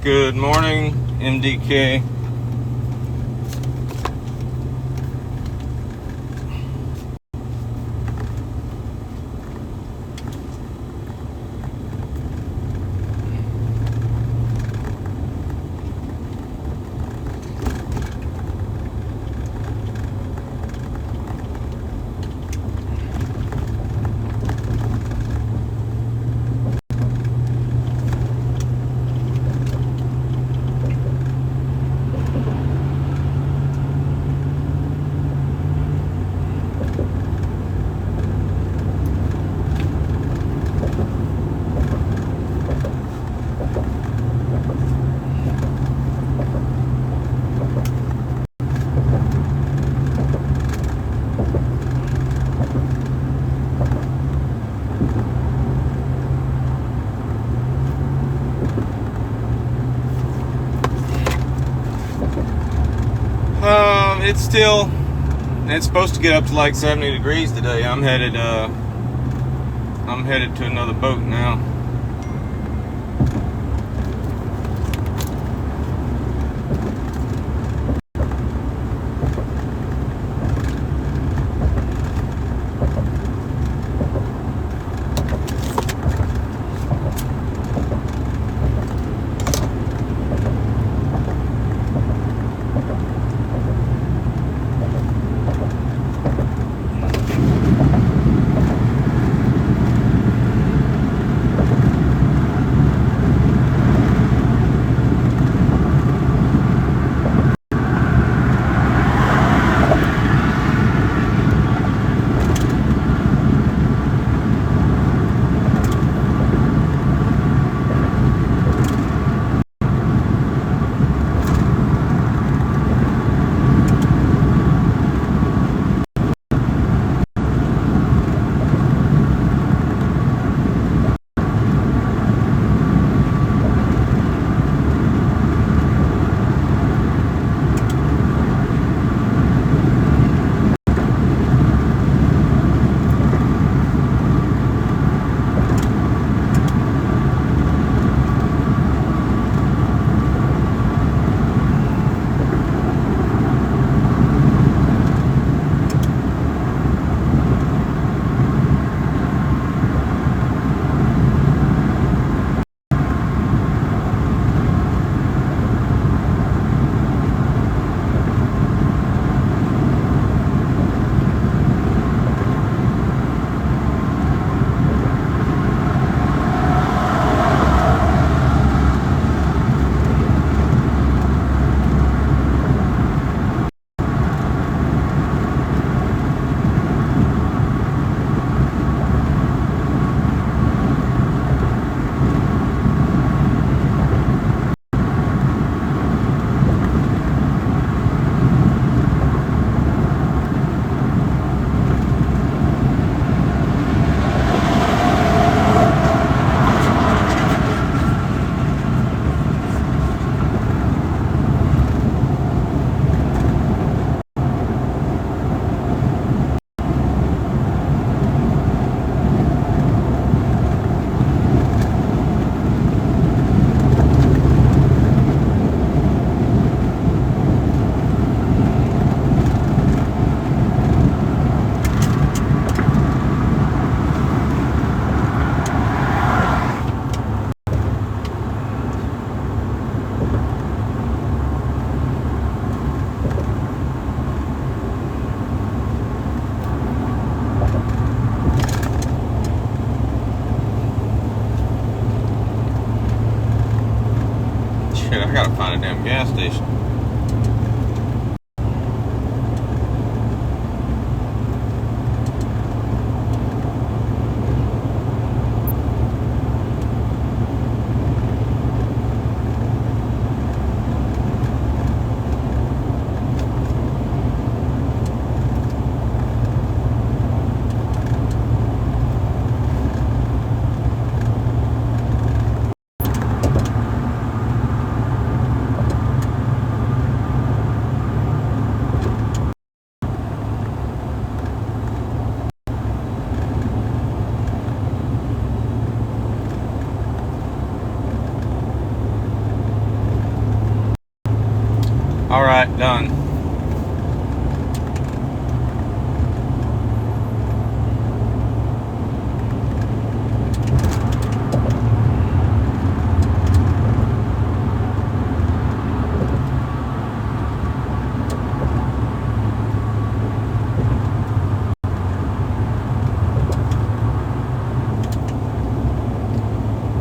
Good morning, MDK. It's supposed to get up to like 70 degrees today. I'm headed to another boat now.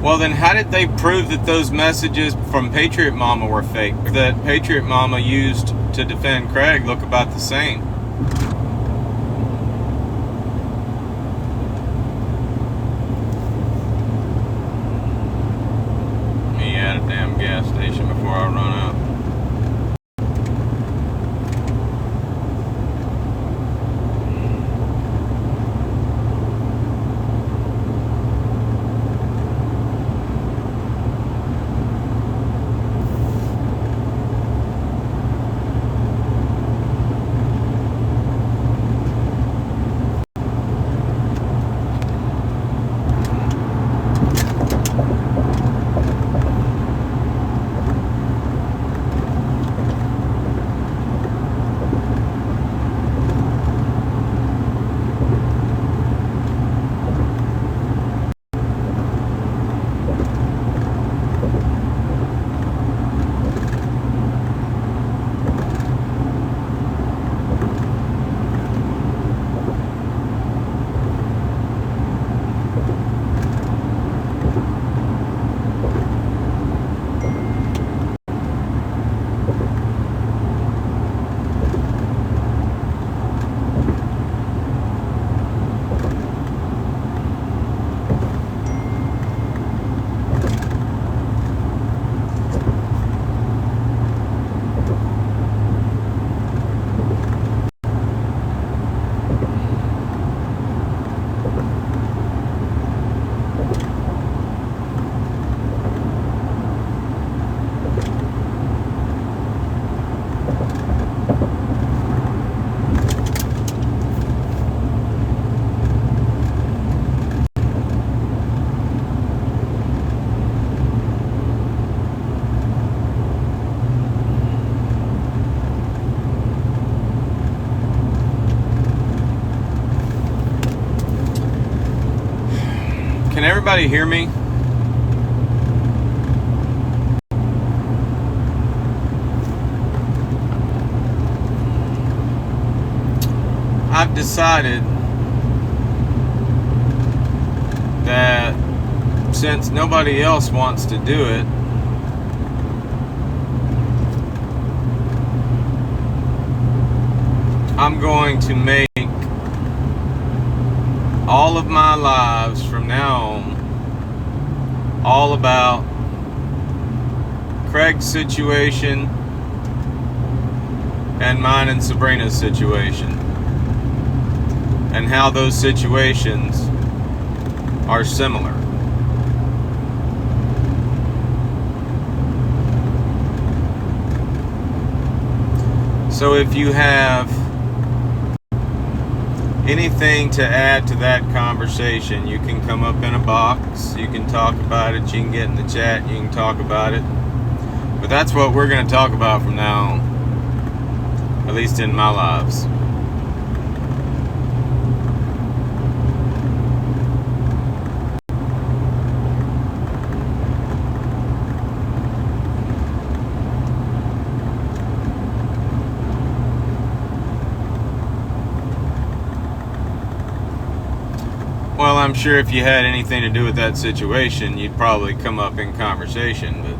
Well, then how did they prove that those messages from Patriot Mama were fake? That Patriot Mama used to defend Craig look about the same. Me at a damn gas station before I run out. Can everybody hear me? I've decided that since nobody else wants to do it, I'm going to make all of my lives from now on all about Craig's situation and mine and Sabrina's situation, and how those situations are similar. So if you have anything to add to that conversation, you can come up in a box, you can talk about it, you can get in the chat, you can talk about it. But that's what we're going to talk about from now on, at least in my lives. Well, I'm sure if you had anything to do with that situation, you'd probably come up in conversation, but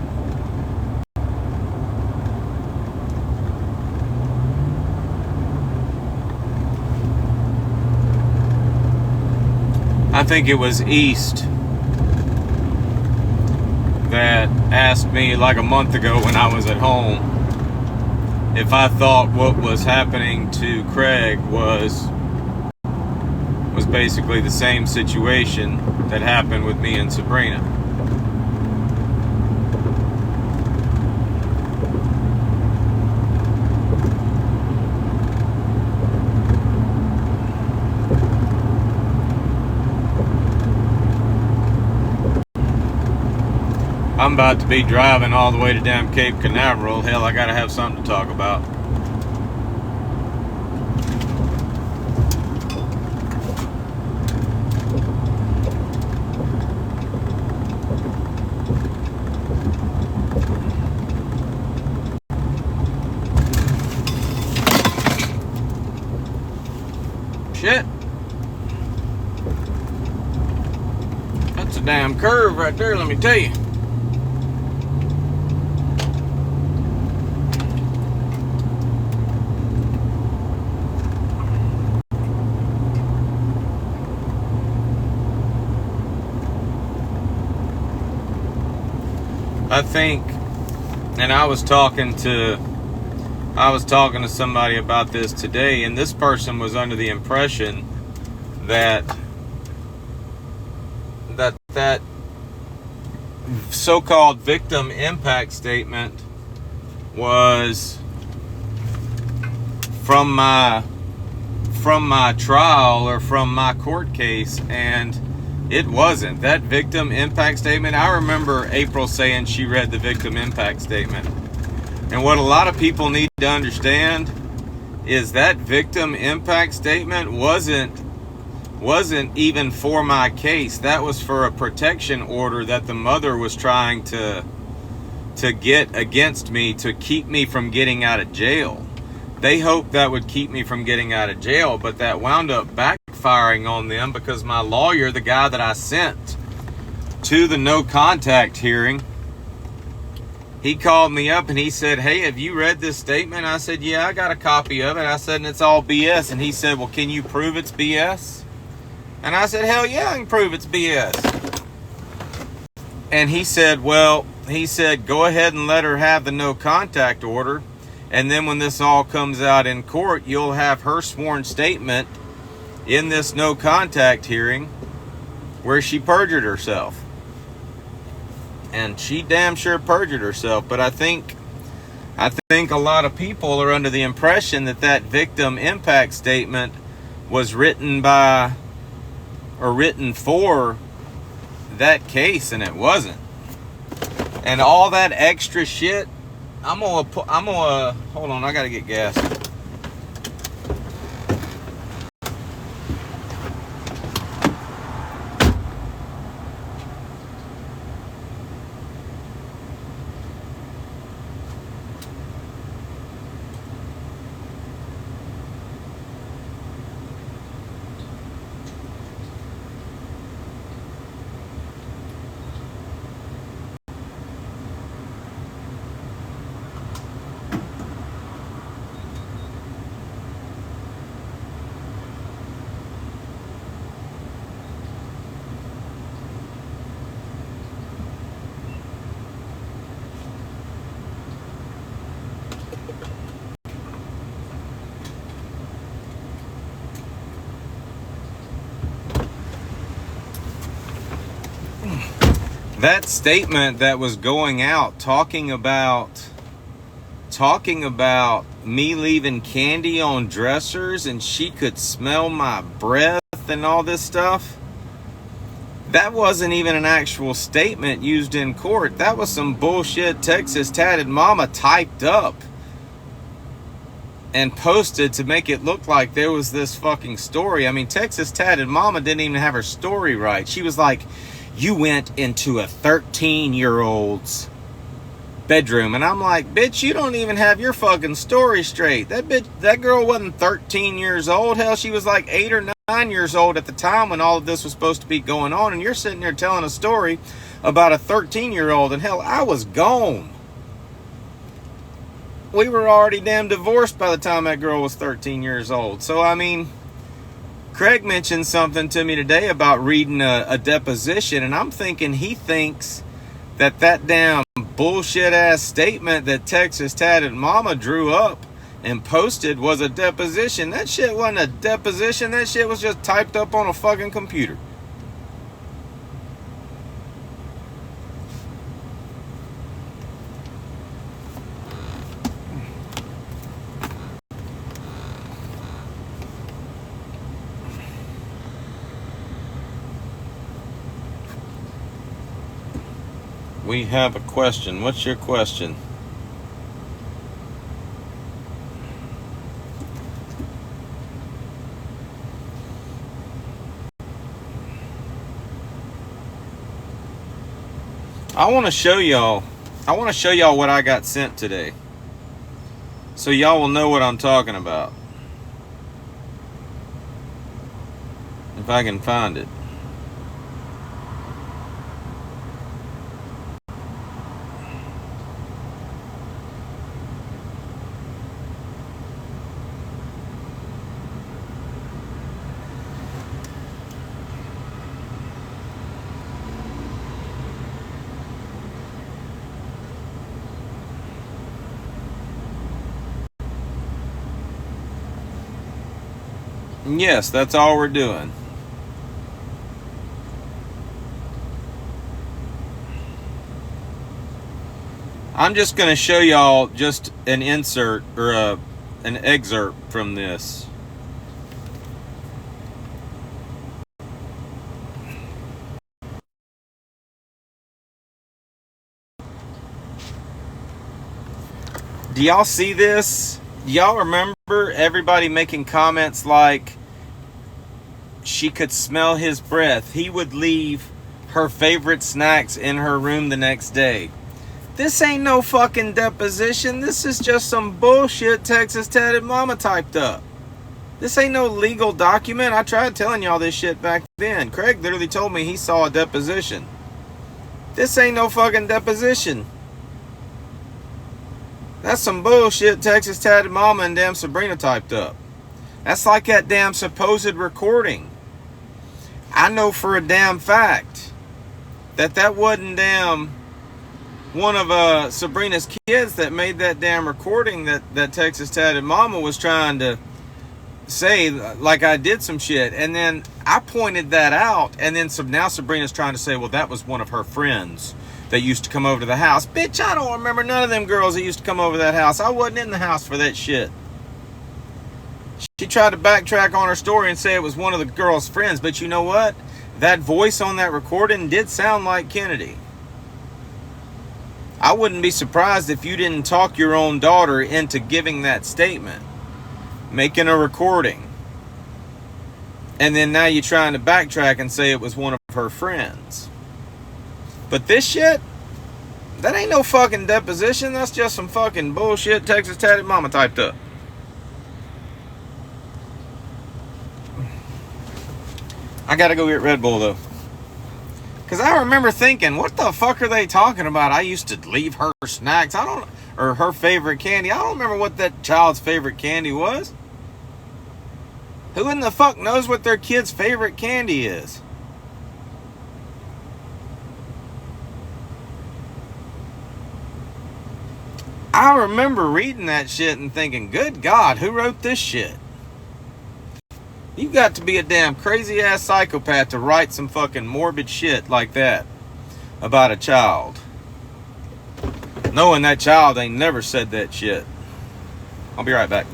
I think it was East that asked me like a month ago when I was at home if I thought what was happening to Craig was basically the same situation that happened with me and Sabrina. I'm about to be driving all the way to damn Cape Canaveral. Hell, I gotta have something to talk about. Shit. That's a damn curve right there, let me tell you. I think, and I was talking to somebody about this today, and this person was under the impression that so-called victim impact statement was from my trial or from my court case, and it wasn't. That victim impact statement, I remember April saying she read the victim impact statement. And what a lot of people need to understand is that victim impact statement wasn't even for my case. That was for a protection order that the mother was trying to get against me to keep me from getting out of jail. They hoped that would keep me from getting out of jail, but that wound up backfiring on them because my lawyer, the guy that I sent to the no contact hearing, he called me up and he said, "Hey, have you read this statement?" I said, "Yeah, I got a copy of it." I said, "And it's all BS." And he said, "Well, can you prove it's BS?" And I said, "Hell yeah, I can prove it's BS." And he said, "Go ahead and let her have the no contact order. And then when this all comes out in court, you'll have her sworn statement in this no contact hearing where she perjured herself." And she damn sure perjured herself. But I think a lot of people are under the impression that victim impact statement was written by or written for that case, and it wasn't. And all that extra shit, I'm gonna hold on, I gotta get gas. That statement that was going out talking about me leaving candy on dressers and she could smell my breath and all this stuff, that wasn't even an actual statement used in court. That was some bullshit Texas Tatted Mama typed up and posted to make it look like there was this fucking story. I mean, Texas Tatted Mama didn't even have her story right. She was like, "You went into a 13-year-old's bedroom." And I'm like, "Bitch, you don't even have your fucking story straight. That girl wasn't 13 years old. Hell, she was like 8 or 9 years old at the time when all of this was supposed to be going on. And you're sitting there telling a story about a 13-year-old. And hell, I was gone. We were already damn divorced by the time that girl was 13 years old. So, I mean, Craig mentioned something to me today about reading a deposition, and I'm thinking he thinks that damn bullshit ass statement that Texas Tatted Mama drew up and posted was a deposition. That shit wasn't a deposition. That shit was just typed up on a fucking computer. We have a question. What's your question? I want to show y'all what I got sent today, so y'all will know what I'm talking about, if I can find it. Yes, that's all we're doing. I'm just going to show y'all just an insert or an excerpt from this. Do y'all see this? Do y'all remember everybody making comments like she could smell his breath? He would leave her favorite snacks in her room the next day. This ain't no fucking deposition. This is just some bullshit Texas tatted mama typed up. This ain't no legal document. I tried telling y'all this shit back then. Craig literally told me he saw a deposition. This ain't no fucking deposition. That's some bullshit Texas tatted mama and damn Sabrina typed up. That's like that damn supposed recording. I know for a damn fact that wasn't damn one of Sabrina's kids that made that damn recording that Texas tatted mama was trying to say like I did some shit. And then I pointed that out, and then now Sabrina's trying to say, well, that was one of her friends that used to come over to the house. Bitch, I don't remember none of them girls that used to come over to that house. I wasn't in the house for that shit. She tried to backtrack on her story and say it was one of the girl's friends, but you know what? That voice on that recording did sound like Kennedy. I wouldn't be surprised if you didn't talk your own daughter into giving that statement, making a recording, and then now you're trying to backtrack and say it was one of her friends. But this shit, that ain't no fucking deposition. That's just some fucking bullshit Texas tatted mama typed up. I gotta go get Red Bull though. Because I remember thinking, what the fuck are they talking about? I used to leave her snacks. Or her favorite candy. I don't remember what that child's favorite candy was. Who in the fuck knows what their kid's favorite candy is? I remember reading that shit and thinking, good God, who wrote this shit? You got to be a damn crazy ass psychopath to write some fucking morbid shit like that about a child, knowing that child ain't never said that shit. I'll be right back.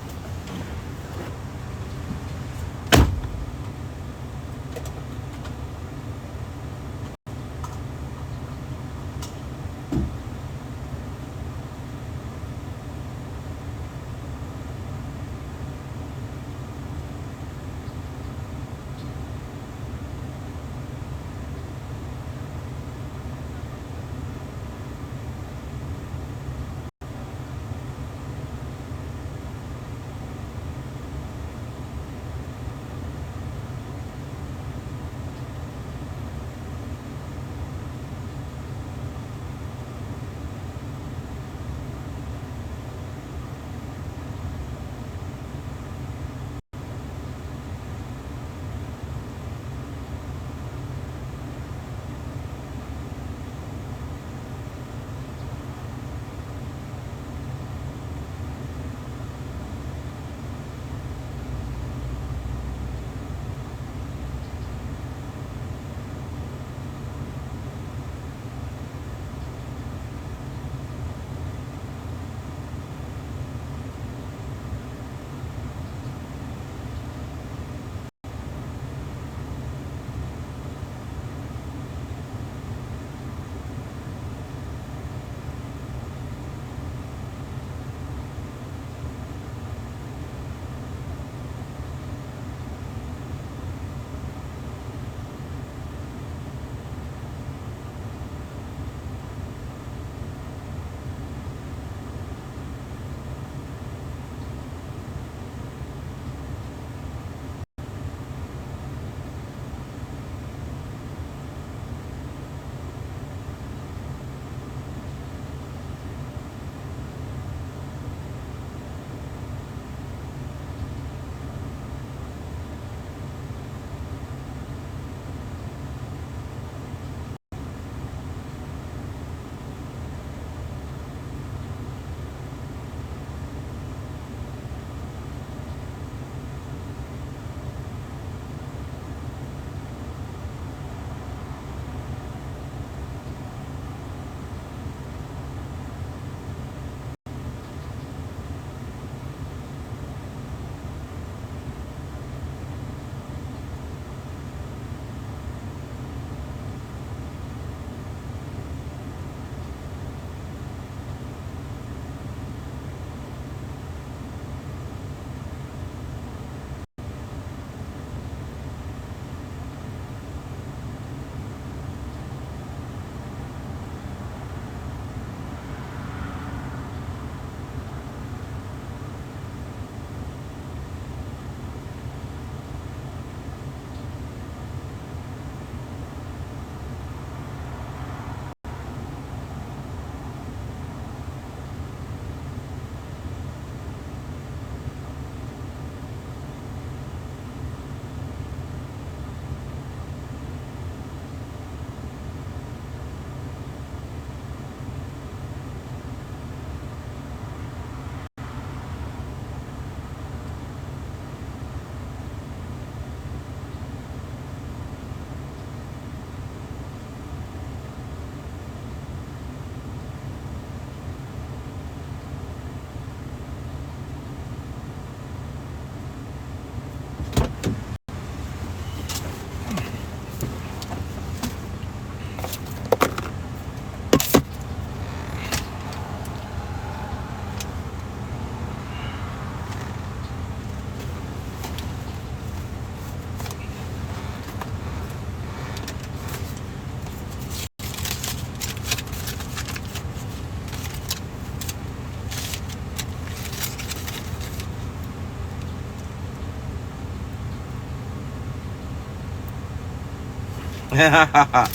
At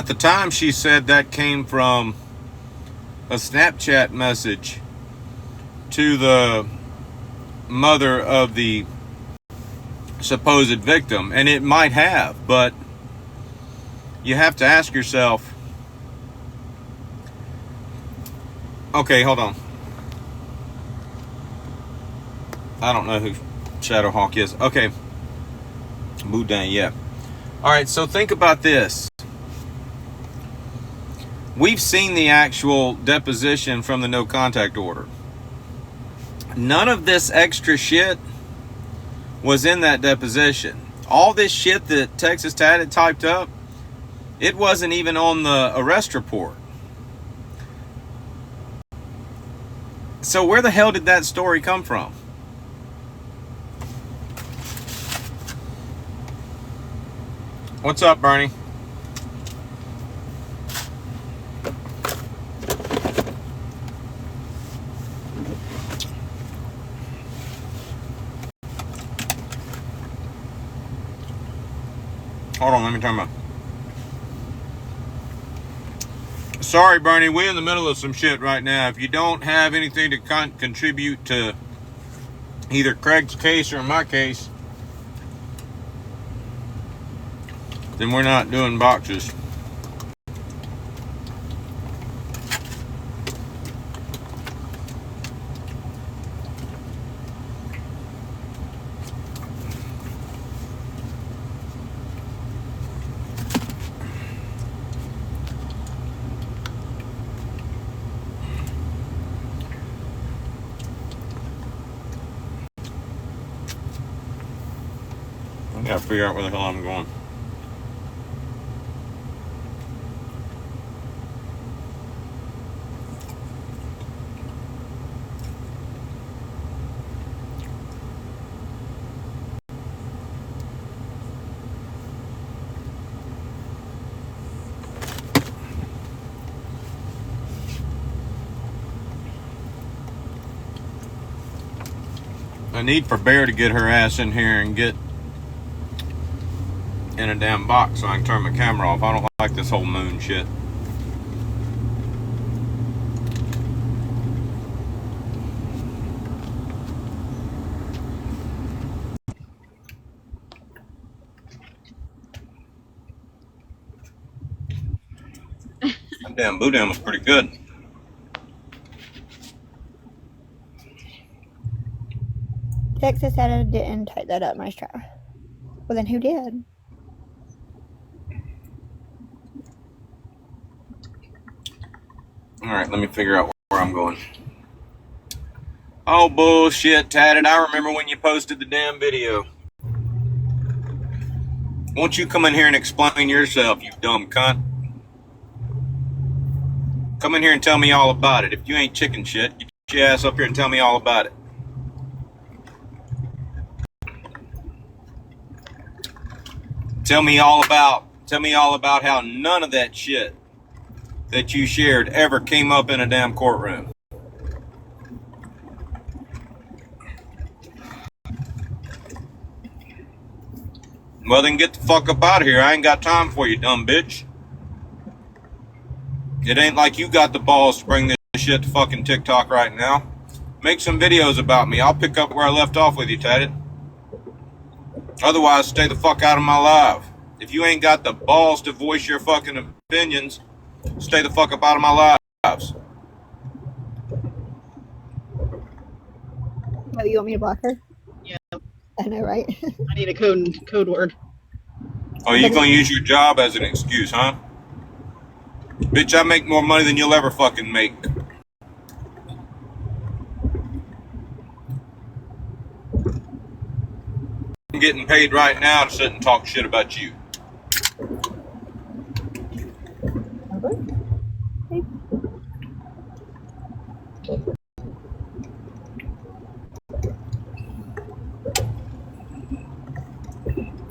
the time, she said that came from a Snapchat message to the mother of the supposed victim, and it might have, but you have to ask yourself, okay, hold on. I don't know who Shadowhawk is. Okay. Boudin, yeah. All right, so think about this. We've seen the actual deposition from the no contact order. None of this extra shit was in that deposition. All this shit that Texas Tat had typed up, it wasn't even on the arrest report. So where the hell did that story come from? What's up, Bernie? Hold on, let me turn my... Sorry, Bernie, we're in the middle of some shit right now. If you don't have anything to contribute to either Craig's case or my case, then we're not doing boxes. I gotta figure out where the hell I'm going. I need for Bear to get her ass in here and get in a damn box so I can turn my camera off. I don't like this whole moon shit. That damn boudin was pretty good. Texas said I didn't type that up. Nice try. Well, then who did? All right, let me figure out where I'm going. Oh, bullshit, Tatted. I remember when you posted the damn video. Won't you come in here and explain yourself, you dumb cunt? Come in here and tell me all about it. If you ain't chicken shit, get your ass up here and tell me all about it. Tell me all about how none of that shit that you shared ever came up in a damn courtroom. Well, then get the fuck up out of here. I ain't got time for you, dumb bitch. It ain't like you got the balls to bring this shit to fucking TikTok right now. Make some videos about me. I'll pick up where I left off with you, Tatted. Otherwise, stay the fuck out of my live. If you ain't got the balls to voice your fucking opinions, stay the fuck up out of my lives. Oh, you want me to block her? Yeah. I know, right? I need a code word. Oh, you gonna use your job as an excuse, huh? Bitch, I make more money than you'll ever fucking make. I'm getting paid right now to sit and talk shit about you.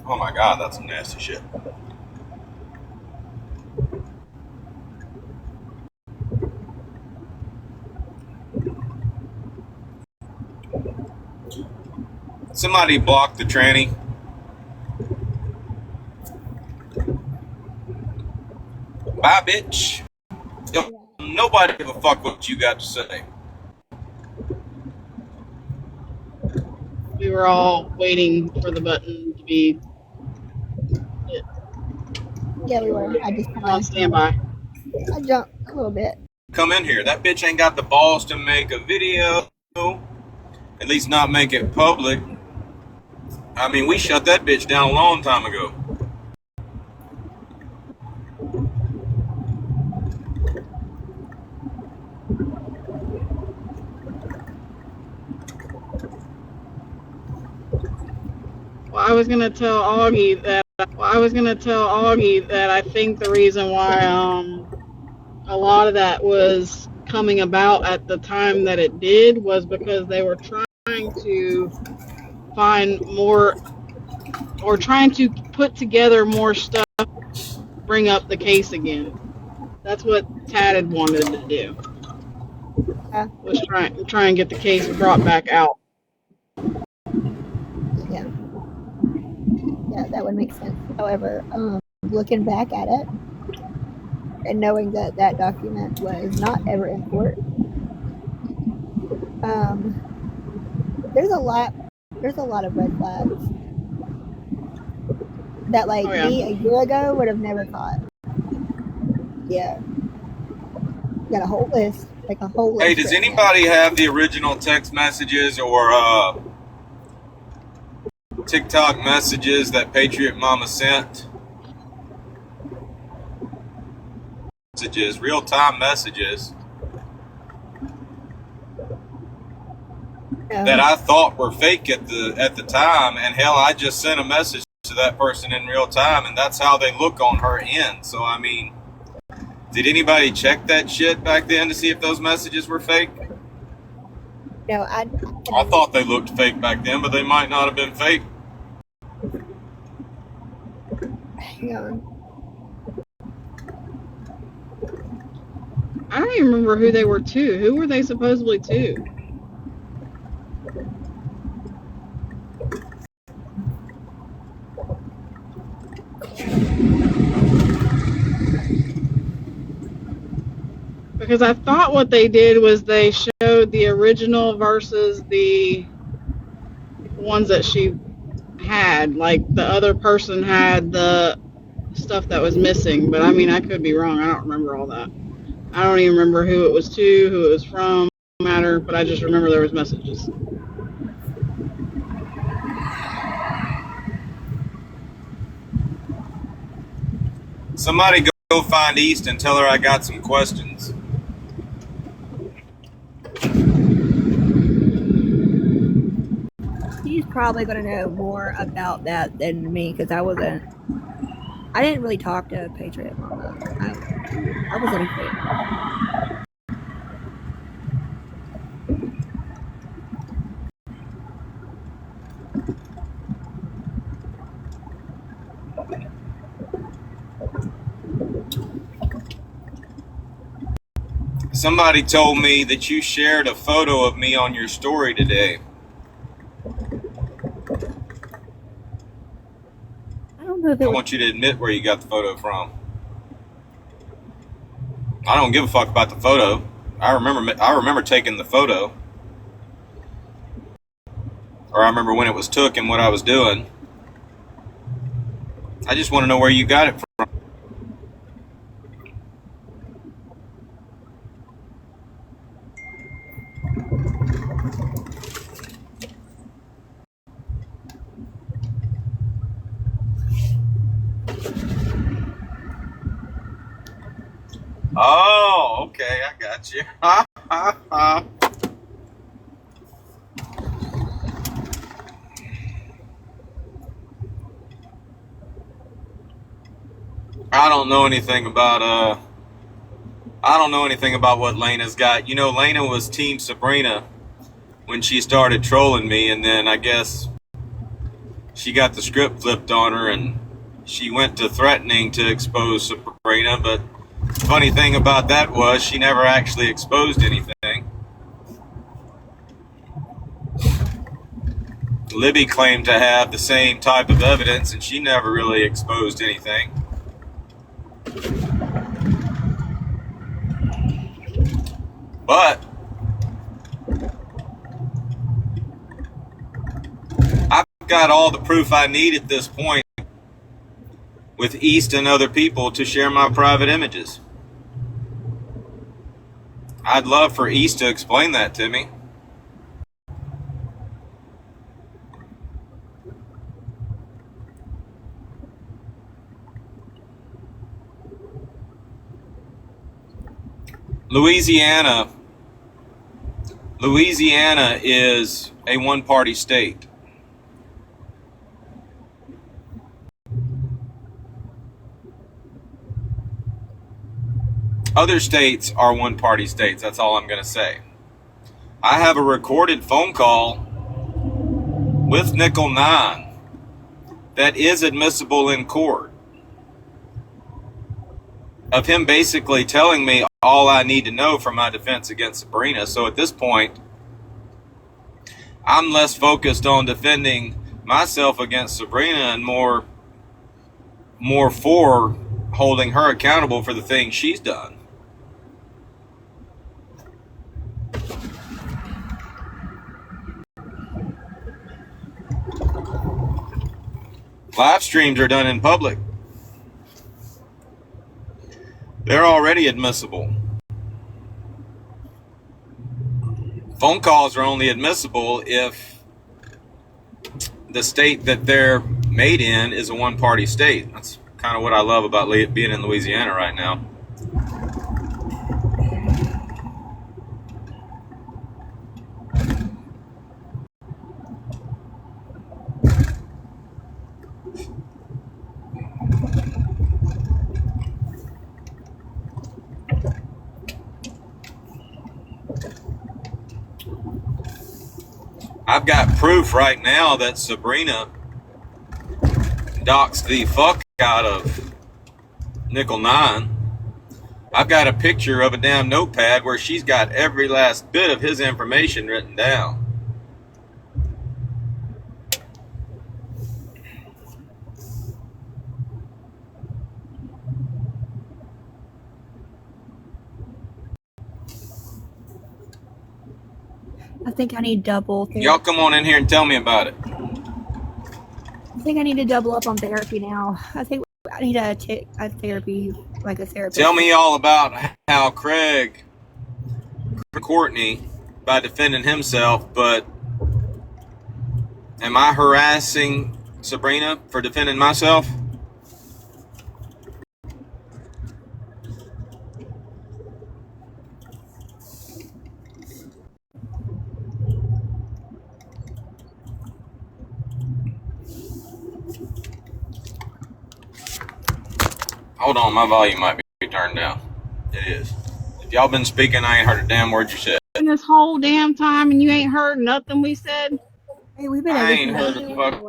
Oh my God, that's some nasty shit. Somebody blocked the tranny. Bye, bitch. Nobody give a fuck what you got to say. We were all waiting for the button to be Yeah, we were. I just kind on of, standby. I jumped a little bit. Come in here. That bitch ain't got the balls to make a video. At least not make it public. I mean, we shut that bitch down a long time ago. Well, I was gonna tell Augie that I think the reason why a lot of that was coming about at the time that it did was because they were trying to find more or trying to put together more stuff, bring up the case again. That's what Tad had wanted to do. Yeah. Was try and get the case brought back out. Yeah. Yeah, that would make sense. However, looking back at it and knowing that that document was not ever in court, um, there's a lot of red flags that like Oh yeah. me a year ago would have never caught. Yeah. Got a whole list, like a whole list. Hey, does written anybody have the original text messages or TikTok messages that Patriot Mama sent? Messages, real-time messages down. that I thought were fake at the time, and hell, I just sent a message to that person in real time, and that's how they look on her end. So I mean, did anybody check that shit back then to see if those messages were fake? No, I thought they looked fake back then, but they might not have been fake. hang on. I don't even remember who they were to. Who were they supposedly to? Because I thought what they did was they showed the original versus the ones that she had. Like the other person had the stuff that was missing, but I mean, I could be wrong. I don't remember all that. I don't even remember who it was to, who it was from, no matter, but I just remember there was messages. Somebody go find East and tell her I got some questions. He's probably going to know more about that than me because I didn't really talk to Patriot Mama. I wasn't a kid. Somebody told me that you shared a photo of me on your story today. I don't know if it I was. want you to admit where you got the photo from. I don't give a fuck about the photo. I remember taking the photo. Or I remember when it was took and what I was doing. I just want to know where you got it from. Oh, okay, I got you. I don't know anything about what Lena's got. You know, Lena was Team Sabrina when she started trolling me, and then I guess she got the script flipped on her and she went to threatening to expose Sabrina, but the funny thing about that was she never actually exposed anything. Libby claimed to have the same type of evidence and she never really exposed anything. But I've got all the proof I need at this point with East and other people to share my private images. I'd love for East to explain that to me. Louisiana is a one-party state. Other states are one-party states. That's all I'm going to say. I have a recorded phone call with Nickel 9 that is admissible in court of him basically telling me all I need to know for my defense against Sabrina. So at this point, I'm less focused on defending myself against Sabrina and more for holding her accountable for the things she's done. Live streams are done in public. They're already admissible. Phone calls are only admissible if the state that they're made in is a one-party state. That's kind of what I love about being in Louisiana right now. I've got proof right now that Sabrina doxed the fuck out of Nickel 9. I've got a picture of a damn notepad where she's got every last bit of his information written down. I think I need double therapy. Y'all come on in here and tell me about it. I think I need to double up on therapy now. I think I need a therapy, like a therapist. Tell me all about how Craig Courtney by defending himself, but am I harassing Sabrina for defending myself? Hold on, my volume might be turned down. It is. If y'all been speaking, I ain't heard a damn word you said. In this whole damn time and you ain't heard nothing we said? Hey, we've been I ain't heard a fuck.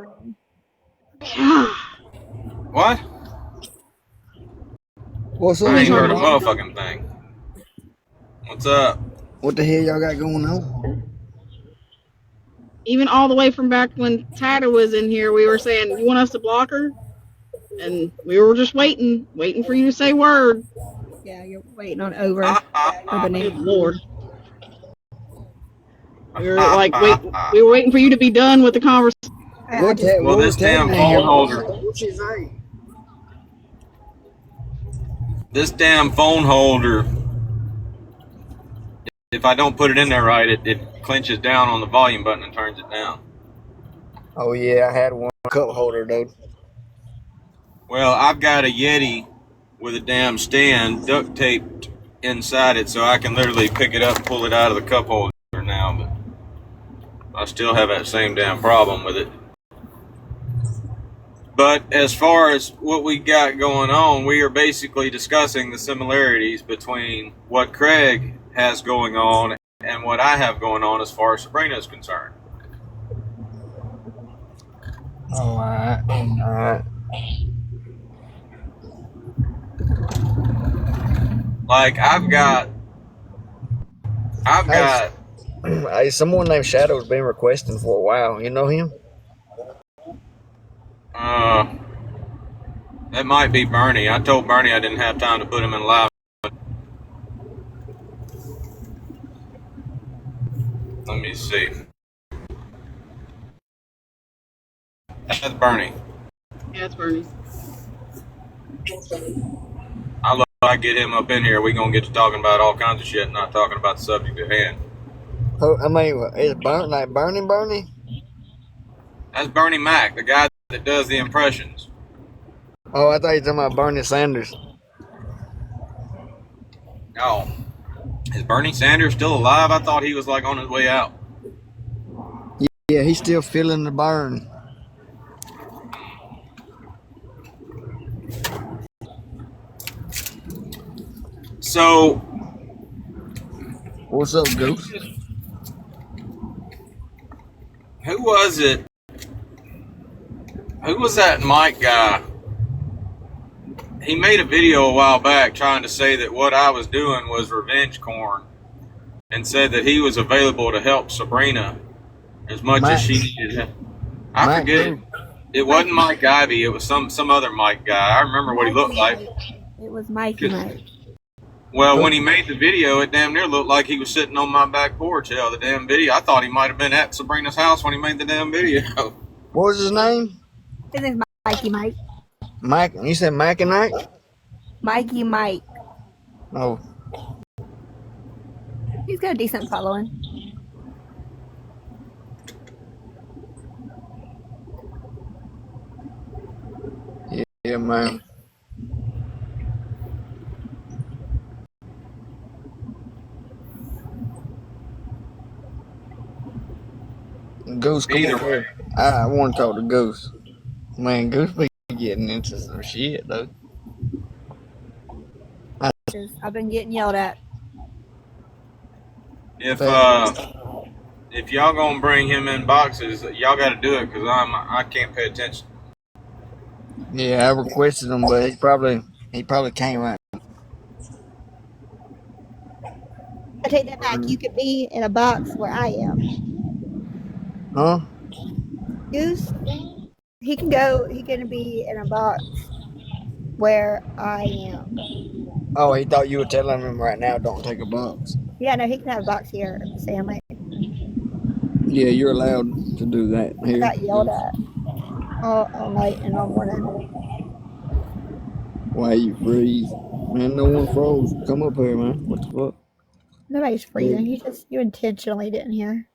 What? What's up? I ain't heard a motherfucking thing. What's up? What the hell y'all got going on? Even all the way from back when Tata was in here, we were saying, you want us to block her? And we were just waiting for you to say word. Yeah, you're waiting on over for the Good name. Lord. We were like, we were waiting for you to be done with the conversation. Well, this damn phone holder. What'd she say? This damn phone holder. If I don't put it in there right, it clenches down on the volume button and turns it down. Oh yeah, I had one cup holder, dude. Well, I've got a Yeti with a damn stand duct taped inside it, so I can literally pick it up and pull it out of the cup holder now, but I still have that same damn problem with it. But as far as what we got going on, we are basically discussing the similarities between what Craig has going on and what I have going on as far as Sabrina is concerned. All right. All right. Like I've Hey, got hey, someone named Shadow's been requesting for a while. You know him? uh that might be Bernie. I told Bernie I didn't have time to put him in live. Let me see. That's Bernie. Yeah, it's Bernie. I get him up in here, we gonna get to talking about all kinds of shit, not talking about the subject at hand. I mean, is Bernie? That's Bernie Mac, the guy that does the impressions. Oh, I thought you were talking about Bernie Sanders. Oh, is Bernie Sanders still alive? I thought he was like on his way out. Yeah, he's still feeling the burn. So, What's up, Goose? who was it? Who was that Mike guy? He made a video a while back trying to say that what I was doing was revenge corn and said that he was available to help Sabrina as much as she needed him. I forget it. It wasn't Mike Ivy. It was some other Mike guy. I remember what he looked like. It was Mikey Mike. Well, when he made the video, it damn near looked like he was sitting on my back porch. Hell, the damn video. I thought he might have been at Sabrina's house when he made the damn video. What was his name? His name's Mikey Mike. Mike. You said Mike and Ike? Mikey Mike. Oh. He's got a decent following. Yeah, man. Goose, come Either over way. here. I want to talk to Goose. Man, Goose be getting into some shit, though. I've been getting yelled at. If y'all gonna bring him in boxes, y'all got to do it because I can't pay attention. Yeah, I requested him, but he probably came right. I take that back. You could be in a box where I am. Huh? Goose, he can go. He can be in a box where I am. Oh, he thought you were telling him right now, don't take a box. Yeah, no, he can have a box here at the Stanley. Yeah, you're allowed to do that I here. got yelled at all night and all morning. Why you freeze? Man, no one froze. Come up here, man. What the fuck? Nobody's freezing. You intentionally didn't hear.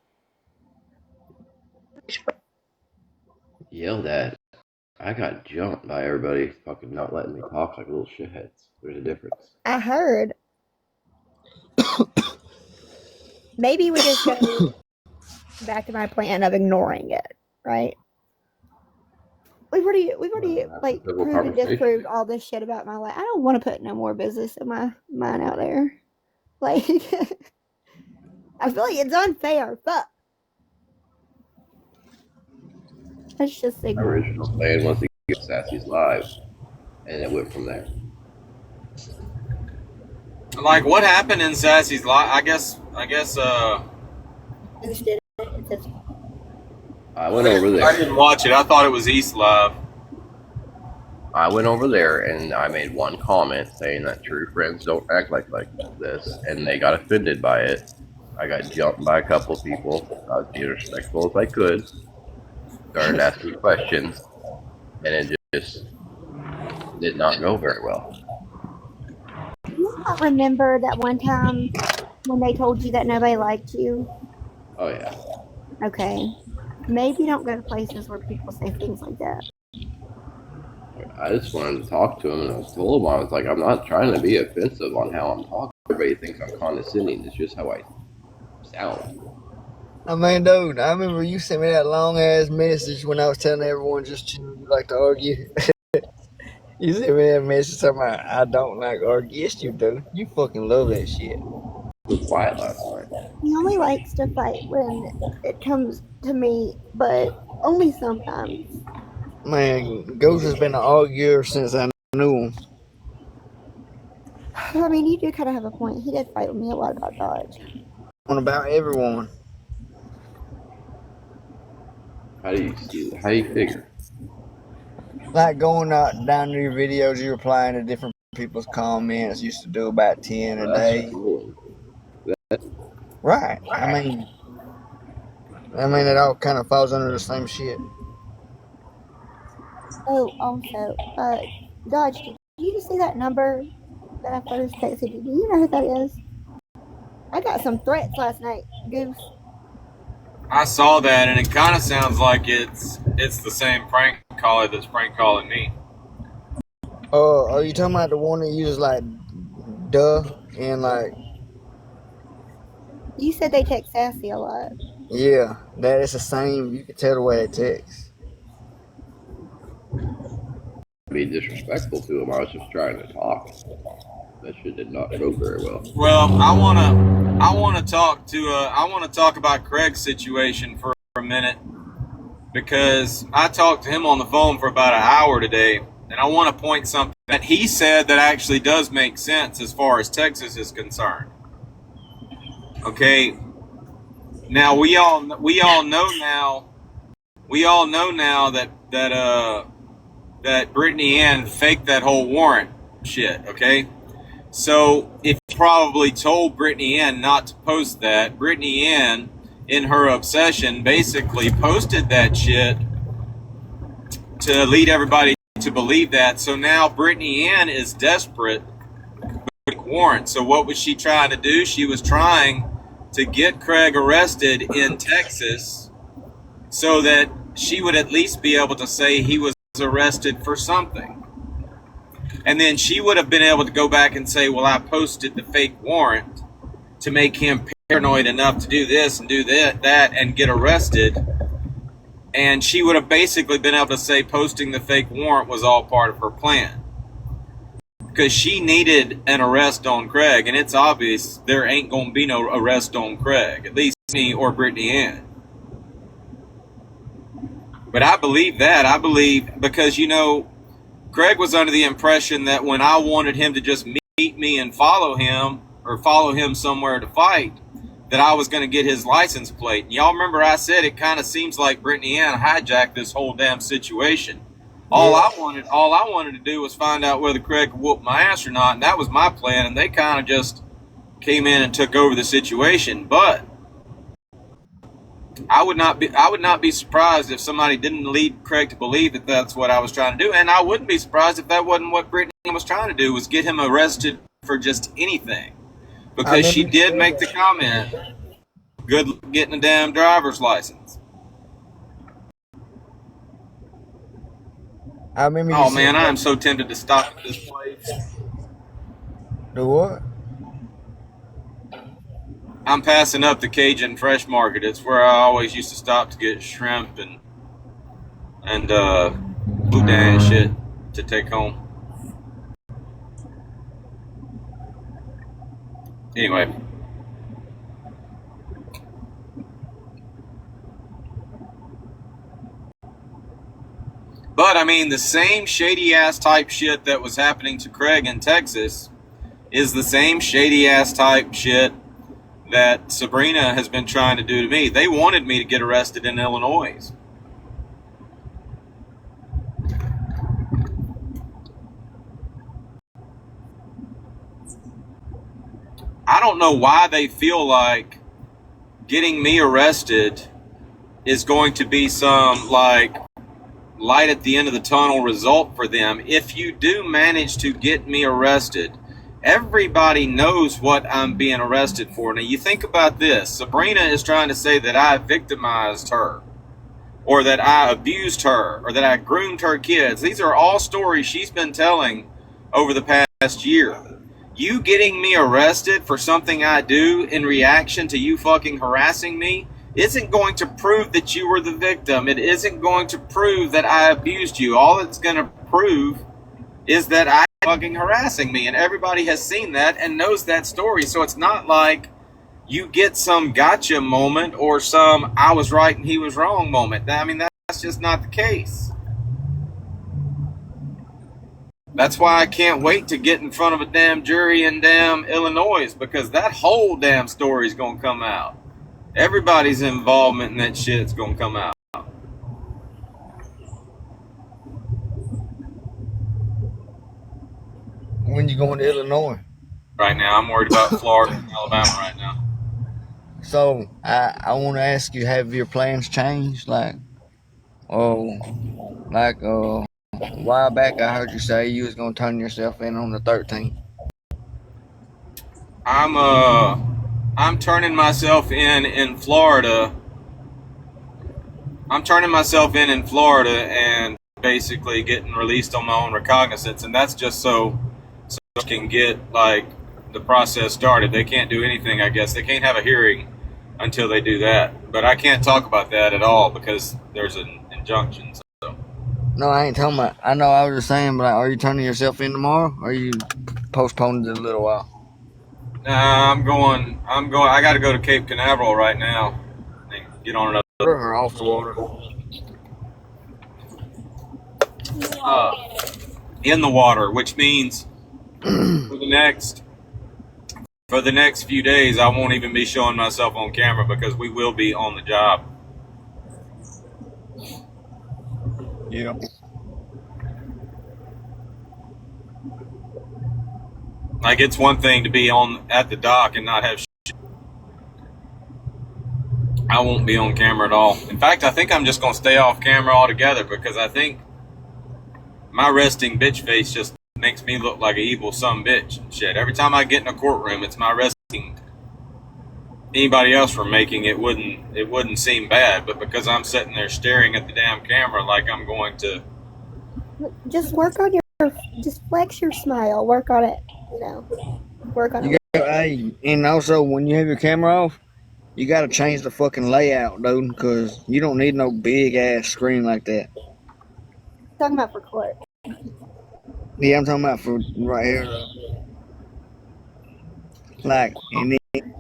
Yelled at. I got jumped by everybody fucking not letting me talk like little shitheads. There's a difference. I heard. Maybe we just go back to my plan of ignoring it, right? We've already like proved and disproved all this shit about my life. I don't want to put no more business in my mind out there. Like, I feel like it's unfair. Fuck. Let's just My ignore. original plan was to get Sassy's live, and it went from there. Like, what happened in Sassy's life? I guess. Goose did it. I went over I there. didn't watch it. I thought it was East Live. I went over there and I made one comment saying that true friends don't act like this, and they got offended by it. I got jumped by a couple people. I was being respectful as I could. Started asking questions, and it just did not go very well. Do you not remember that one time when they told you that nobody liked you? Oh yeah. Okay. Maybe don't go to places where people say things like that. I just wanted to talk to him, and I told him, I was like, I'm not trying to be offensive on how I'm talking. Everybody thinks I'm condescending. It's just how I sound. I mean, dude, I remember you sent me that long ass message when I was telling everyone just you like to argue. You sent me that message talking about I don't like argue. Yes, you do. You fucking love that shit. It was quiet last night. He only likes to fight when it comes to me, but only sometimes. Man, Ghost has been an arguer since I knew him. I mean, you do kind of have a point. He did fight with me a lot about Dodge. On about everyone. How do you figure? Like going out down to your videos, you replying to different people's comments. Used to do about 10 a That's day. trolling. Right. I mean, it all kind of falls under the same shit. Oh, also, Dodge, did you just see that number that I first texted you? Do you know who that is? I got some threats last night, Goose. I saw that, and it kind of sounds like it's the same prank caller that's prank calling me. Are you talking about the one that uses like duh and like? You said they text sassy a lot. Yeah, that is the same. You can tell the way they text. Be disrespectful to him. I was just trying to talk. That shit did not go very well. Well, I wanna talk about Craig's situation for a minute, because I talked to him on the phone for about an hour today, and I want to point something that he said that actually does make sense as far as Texas is concerned. Okay, now we all know now that Brittany Ann faked that whole warrant shit. Okay, so if you probably told Brittany Ann not to post that, Brittany Ann, in her obsession, basically posted that shit to lead everybody to believe that. So now Brittany Ann is desperate with a warrant. So what was she trying to do? She was trying to get Craig arrested in Texas so that she would at least be able to say he was arrested for something. And then she would have been able to go back and say, well, I posted the fake warrant to make him paranoid enough to do this and do that and get arrested. And she would have basically been able to say posting the fake warrant was all part of her plan. Because she needed an arrest on Craig, and it's obvious there ain't going to be no arrest on Craig, at least me or Brittany Ann. But I believe that. I believe because, Craig was under the impression that when I wanted him to just meet me and follow him, or follow him somewhere to fight, that I was going to get his license plate. And y'all remember I said it kind of seems like Brittany Ann hijacked this whole damn situation. All I wanted to do was find out whether Craig could whoop my ass or not, and that was my plan. And they kind of just came in and took over the situation. But I would not be surprised if somebody didn't lead Craig to believe that that's what I was trying to do, and I wouldn't be surprised if that wasn't what Brittany was trying to do, was get him arrested for just anything. Because she did make the comment, good getting a damn driver's license. I remember. Oh man, I am so tempted to stop at this place. The what? I'm passing up the Cajun Fresh Market. It's where I always used to stop to get shrimp and boudin and shit to take home. Anyway. But I mean, the same shady ass type shit that was happening to Craig in Texas is the same shady ass type shit that Sabrina has been trying to do to me. They wanted me to get arrested in Illinois. I don't know why they feel like getting me arrested is going to be some like light at the end of the tunnel result for them. If you do manage to get me arrested, everybody knows what I'm being arrested for. Now, you think about this. Sabrina is trying to say that I victimized her, or that I abused her, or that I groomed her kids. These are all stories she's been telling over the past year. You getting me arrested for something I do in reaction to you fucking harassing me isn't going to prove that you were the victim. It isn't going to prove that I abused you. All it's going to prove is that I fucking harassing me, and everybody has seen that and knows that story. So it's not like you get some gotcha moment or some I was right and he was wrong moment. I mean, that's just not the case. That's why I can't wait to get in front of a damn jury in damn Illinois, because that whole damn story's gonna come out. Everybody's involvement in that shit's gonna come out. When you going to Illinois? Right now, I'm worried about Florida and Alabama right now. So I want to ask you, have your plans changed? A while back, I heard you say you was gonna turn yourself in on the 13th. I'm turning myself in Florida. I'm turning myself in Florida and basically getting released on my own recognizance, and that's just so I can get like the process started. They can't do anything, I guess. They can't have a hearing until they do that. But I can't talk about that at all because there's an injunction. So. No, I ain't talking about. I know I was just saying, but are you turning yourself in tomorrow, or are you postponing it a little while? I'm going. I got to go to Cape Canaveral right now and get on another. Or off the water. In the water, which means for the next few days, I won't even be showing myself on camera because we will be on the job. Yeah. Like, it's one thing to be at the dock and not have shit. I won't be on camera at all. In fact, I think I'm just going to stay off camera altogether because I think my resting bitch face just makes me look like an evil son bitch and shit. Every time I get in a courtroom, it's my resting. Anybody else from making it wouldn't seem bad, but because I'm sitting there staring at the damn camera like I'm going to. Just just flex your smile. Work on it. Work on it. Hey, and also when you have your camera off, you got to change the fucking layout, dude, because you don't need no big ass screen like that. Talking about for court. Yeah, I'm talking about for right here. Like, and then,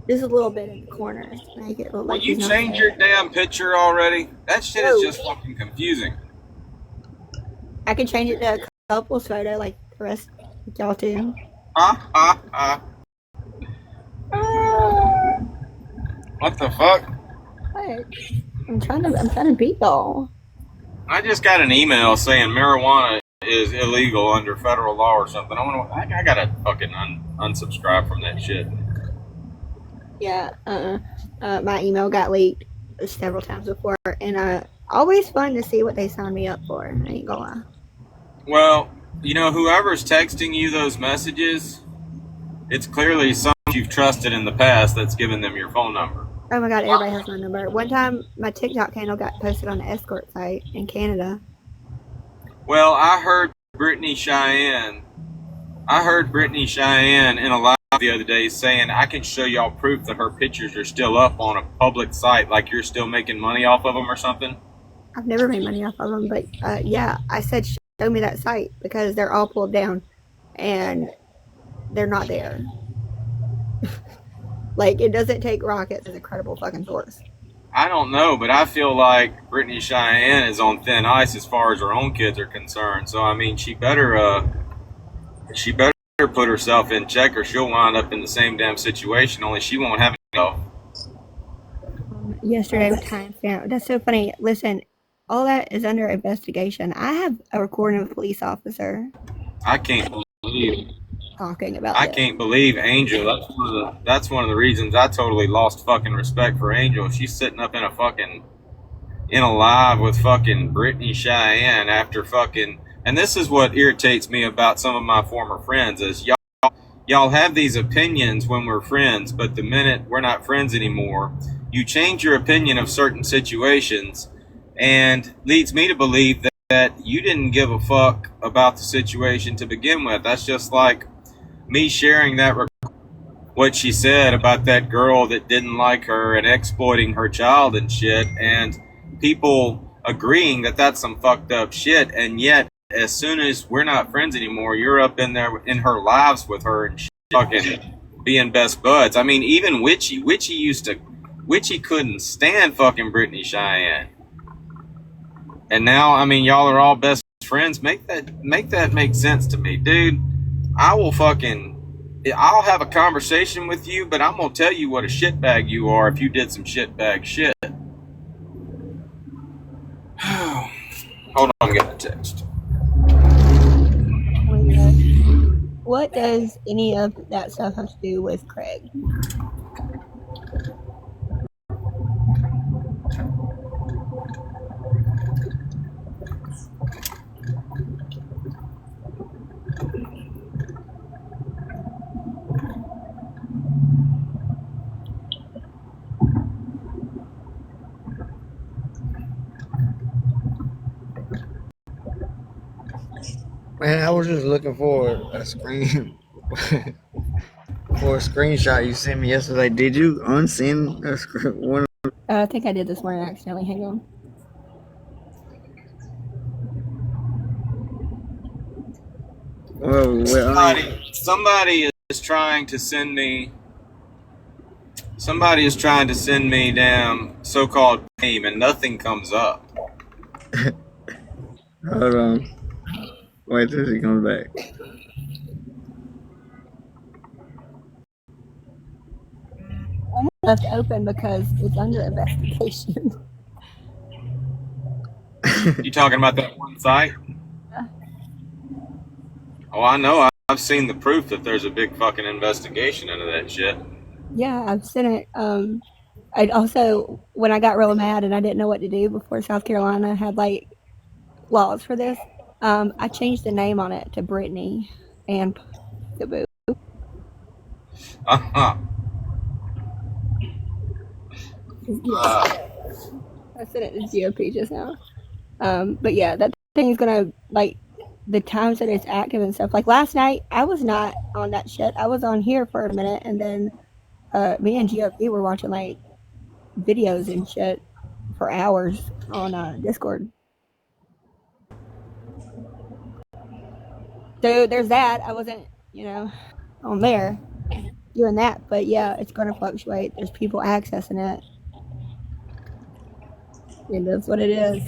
just a little bit in the corner. Make it look like you change your damn picture already? That shit is just fucking confusing. I can change it to a couple's photo like the rest of y'all too. What the fuck? What? I'm trying to beat y'all. I just got an email saying marijuana is illegal under federal law or something. I gotta fucking unsubscribe from that shit. Yeah, my email got leaked several times before, and always fun to see what they signed me up for. I ain't gonna lie. Well, whoever's texting you those messages, it's clearly someone you've trusted in the past that's given them your phone number. Oh my god, everybody has my number. One time, my TikTok handle got posted on the escort site in Canada. Well, I heard Brittany Cheyenne in a live the other day saying I can show y'all proof that her pictures are still up on a public site, like you're still making money off of them or something. I've never made money off of them, but yeah, I said show me that site because they're all pulled down and they're not there. Like, it doesn't take rockets as a credible fucking source. I don't know, but I feel like Brittany Cheyenne is on thin ice as far as her own kids are concerned. So I mean, she better put herself in check, or she'll wind up in the same damn situation. Only she won't have enough. Yesterday with timestamp. That's so funny. Listen, all that is under investigation. I have a recording of a police officer. I can't believe talking about. I can't believe Angel. That's one of the reasons I totally lost fucking respect for Angel. She's sitting up in a live with fucking Brittany Cheyenne after fucking. And this is what irritates me about some of my former friends is y'all have these opinions when we're friends, but the minute we're not friends anymore, you change your opinion of certain situations, and leads me to believe that you didn't give a fuck about the situation to begin with. That's just like me sharing what she said about that girl that didn't like her and exploiting her child and shit, and people agreeing that that's some fucked up shit, and yet as soon as we're not friends anymore, you're up in there in her lives with her and shit, fucking being best buds. I mean, even Witchy couldn't stand fucking Brittany Cheyenne, and now I mean y'all are all best friends, make that make sense to me, dude. I'll have a conversation with you, but I'm gonna tell you what a shitbag you are if you did some shitbag shit. Hold on, I'm getting a text. What does any of that stuff have to do with Craig? Man, I was just looking for a screenshot you sent me yesterday. Did you unsend one? I think I did this morning accidentally. Hang on. Somebody is trying to send me. Somebody is trying to send me damn so-called name, and nothing comes up. Hold on. Wait till he comes back. I left open because it's under investigation. You talking about that one site? Oh, I know. I've seen the proof that there's a big fucking investigation into that shit. Yeah, I've seen it. I also, when I got real mad and I didn't know what to do before South Carolina had like laws for this, I changed the name on it to Brittany and the boo. Uh-huh. I sent it to GOP just now. But yeah, that thing's gonna, like, the times that it's active and stuff. Like last night, I was not on that shit. I was on here for a minute, and then me and GOP were watching like videos and shit for hours on Discord. So there's that. I wasn't, on there doing that, but yeah, it's gonna fluctuate. There's people accessing it. It is what it is.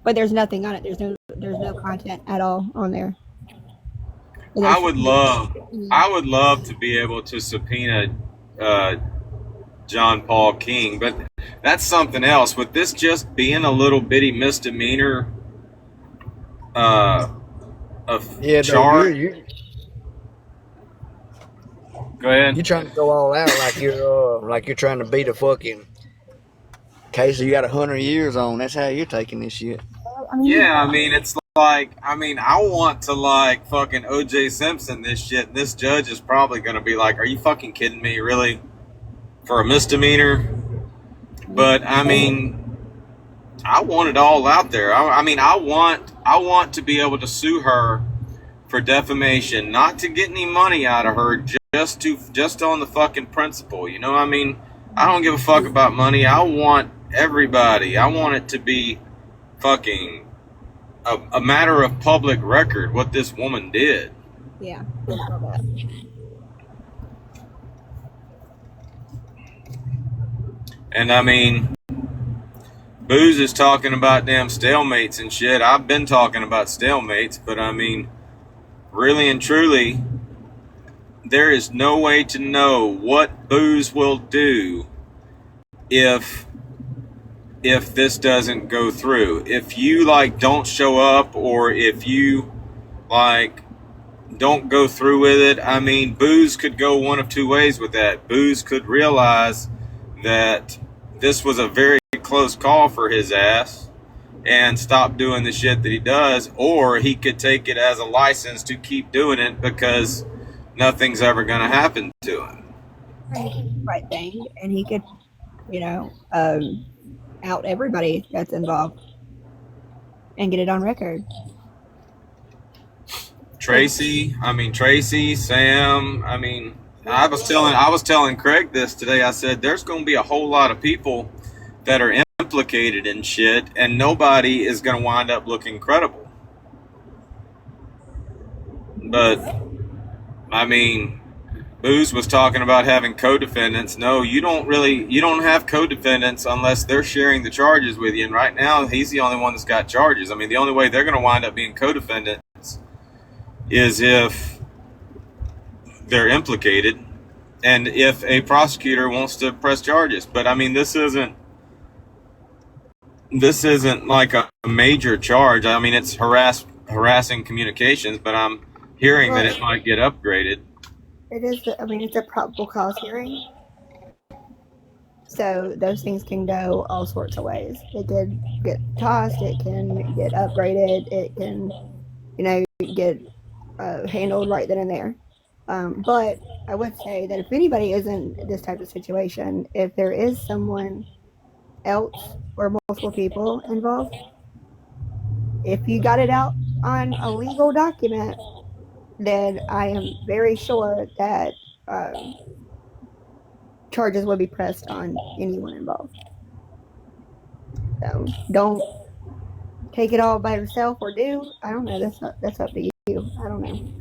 But there's nothing on it. There's no content at all on there. I would love to be able to subpoena John Paul King, but that's something else. With this just being a little bitty misdemeanor charge. Go ahead. You're trying to go all out like you're trying to beat a fucking case you got 100 years on. That's how you're taking this shit. Yeah, I mean, it's like, I want to like fucking O.J. Simpson this shit. This judge is probably going to be like, are you fucking kidding me, really? For a misdemeanor? But, I mean, I want it all out there. I want to be able to sue her for defamation, not to get any money out of her, just on the fucking principle. You know what I mean? I don't give a fuck about money. I want everybody. I want it to be fucking a matter of public record what this woman did. Yeah. And I mean, Booze is talking about damn stalemates and shit. I've been talking about stalemates, but I mean, really and truly, there is no way to know what Booze will do if this doesn't go through. If you like don't show up, or if you like don't go through with it, I mean, Booze could go one of two ways with that. Booze could realize that this was a very close call for his ass and stop doing the shit that he does, or he could take it as a license to keep doing it because nothing's ever going to happen to him. Right thing, and he could, out everybody that's involved and get it on record. Tracy, Sam, I was telling Craig this today. I said there's going to be a whole lot of people that are implicated in shit, and nobody is going to wind up looking credible. But I mean, Booze was talking about having co-defendants. No, you don't have co-defendants unless they're sharing the charges with you. And right now, he's the only one that's got charges. I mean, the only way they're going to wind up being co-defendants is if they're implicated and if a prosecutor wants to press charges. But I mean, this isn't like a major charge. I mean, it's harassing communications, but I'm hearing that it might get upgraded. It is. I mean, it's a probable cause hearing, so those things can go all sorts of ways. It can get tossed. It can get upgraded. It can, get handled right then and there. But I would say that if anybody is in this type of situation, if there is someone else or multiple people involved, if you got it out on a legal document, then I am very sure that charges would be pressed on anyone involved. So don't take it all by yourself, or do. I don't know. That's up to you. I don't know.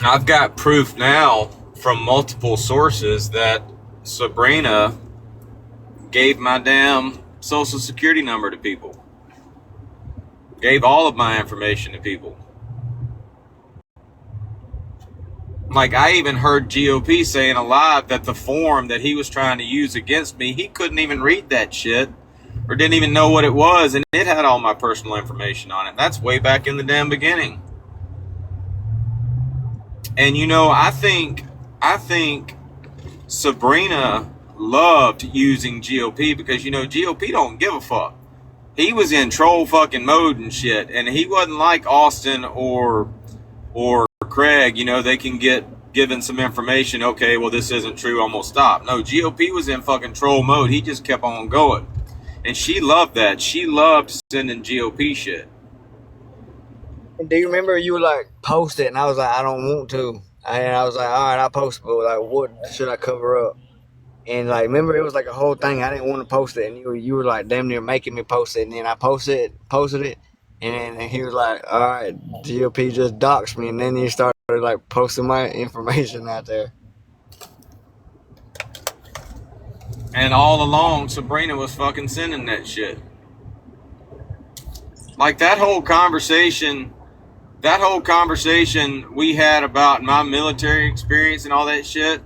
I've got proof now from multiple sources that Sabrina gave my damn social security number to people. Gave all of my information to people. Like, I even heard GOP saying alive that the form that he was trying to use against me, he couldn't even read that shit or didn't even know what it was, and it had all my personal information on it. That's way back in the damn beginning. And I think Sabrina loved using GOP because GOP don't give a fuck. He was in troll fucking mode and shit, and he wasn't like Austin or Craig. They can get given some information. Okay, well, this isn't true. I'm gonna stop. No, GOP was in fucking troll mode. He just kept on going, and she loved that. She loved sending GOP shit. Do you remember you were like, post it, and I was like, I don't want to, and I was like, all right, I'll post it, but like, what should I cover up? And like, remember, it was like a whole thing. I didn't want to post it, and you were like damn near making me post it, and then I posted it, and he was like, all right, GOP just doxed me, and then he started like posting my information out there. And all along, Sabrina was fucking sending that shit. Like that whole conversation we had about my military experience and all that shit,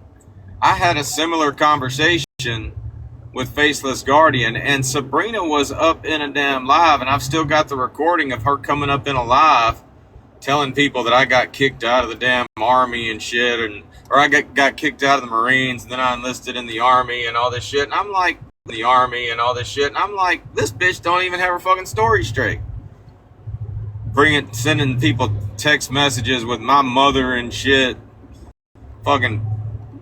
I had a similar conversation with Faceless Guardian, and Sabrina was up in a damn live, and I've still got the recording of her coming up in a live telling people that I got kicked out of the damn army and shit, or I got kicked out of the Marines, and then I enlisted in the army and all this shit, and I'm like, the army and all this shit, and I'm like, this bitch don't even have her fucking story straight. Sending people text messages with my mother and shit, fucking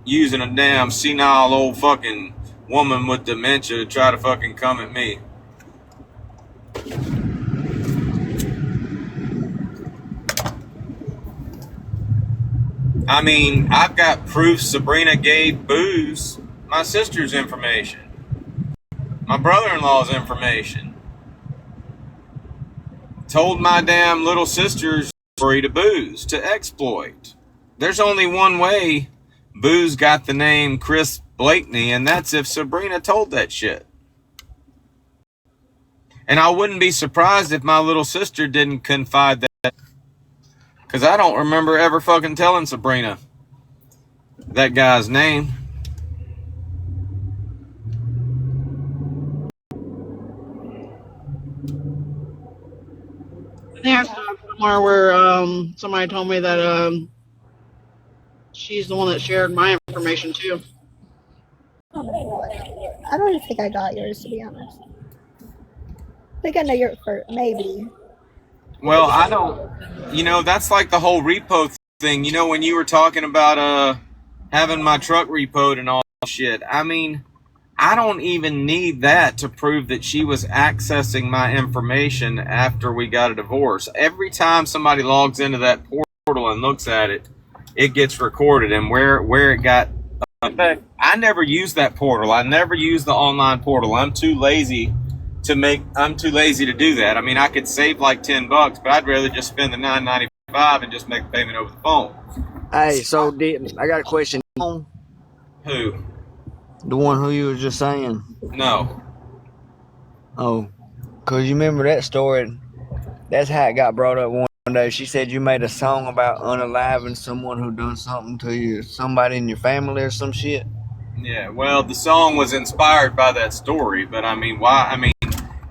using a damn senile old fucking woman with dementia to try to fucking come at me. I mean, I've got proof Sabrina gave Booze my sister's information, my brother-in-law's information. Told my damn little sister's story to Booze to exploit. There's only one way Booze got the name Chris Blakeney, and that's if Sabrina told that shit. And I wouldn't be surprised if my little sister didn't confide that, because I don't remember ever fucking telling Sabrina that guy's name. There's somewhere where somebody told me that she's the one that shared my information too. I don't even think I got yours, to be honest. I think I know yours first, maybe. Well, I don't. That's like the whole repo thing. When you were talking about having my truck repoed and all shit. I mean, I don't even need that to prove that she was accessing my information after we got a divorce. Every time somebody logs into that portal and looks at it, it gets recorded, and where it got. I never used that portal. I never used the online portal. I'm too lazy I'm too lazy to do that. I mean, I could save like $10, but I'd rather just spend the $9.95 and just make the payment over the phone. Hey, so I got a question. Who? The one who you was just saying. No. Oh, cause you remember that story? That's how it got brought up one day. She said you made a song about unaliving someone who done something to you, somebody in your family or some shit. Yeah, well, the song was inspired by that story, but I mean, why? I mean,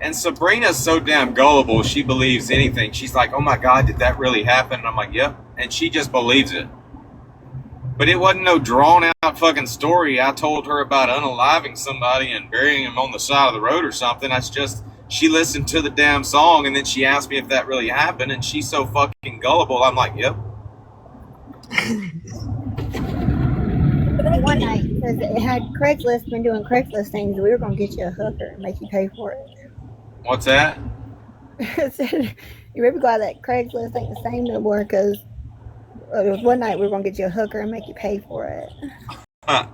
and Sabrina's so damn gullible, she believes anything. She's like, oh my God, did that really happen? And I'm like, yep. And she just believes it. But it wasn't no drawn out fucking story. I told her about unaliving somebody and burying him on the side of the road or something. That's just, she listened to the damn song and then she asked me if that really happened, and she's so fucking gullible. I'm like, yep. One night, because it had Craigslist been doing Craigslist things, we were going to get you a hooker and make you pay for it. What's that? You're really glad that Craigslist ain't the same no more, because it was one night we were going to get you a hooker and make you pay for it. Huh.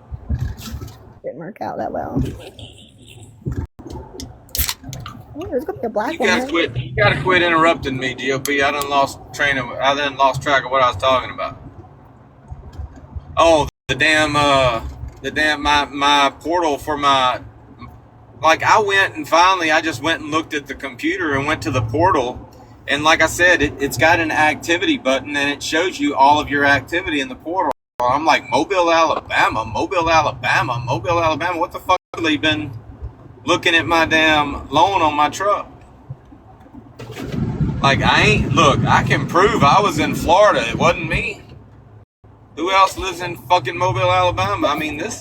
Didn't work out that well. Oh, there's going to be a black You one. You gotta quit interrupting me, GOP. I done lost track of what I was talking about. Oh, my portal for my, like, I just went and looked at the computer and went to the portal, and like I said, it's got an activity button and it shows you all of your activity in the portal. I'm like, Mobile, Alabama. What the fuck have they been looking at my damn loan on my truck? Like, I can prove I was in Florida. It wasn't me. Who else lives in fucking Mobile, Alabama? I mean, That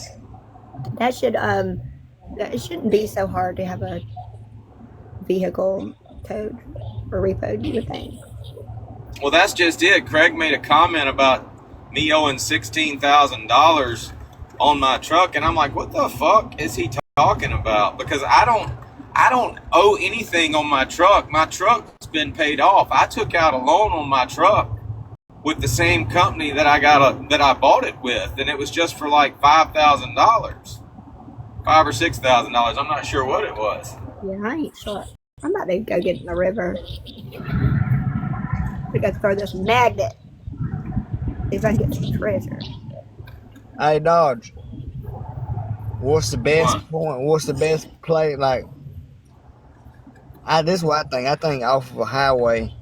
it shouldn't be so hard to have a vehicle towed or repoed, you would think. Well, that's just it. Craig made a comment about me owing $16,000 on my truck, and I'm like, what the fuck is he talking about? Because I don't owe anything on my truck. My truck's been paid off. I took out a loan on my truck with the same company that I bought it with, and it was just for like $5,000, $5,000 or $6,000. I'm not sure what it was. Yeah, I ain't sure. I'm about to go get in the river. We got to throw this magnet. See if I can get some treasure. Hey, Dodge. What's the best point? What's the best play? Like, this is what I think. I think off of a highway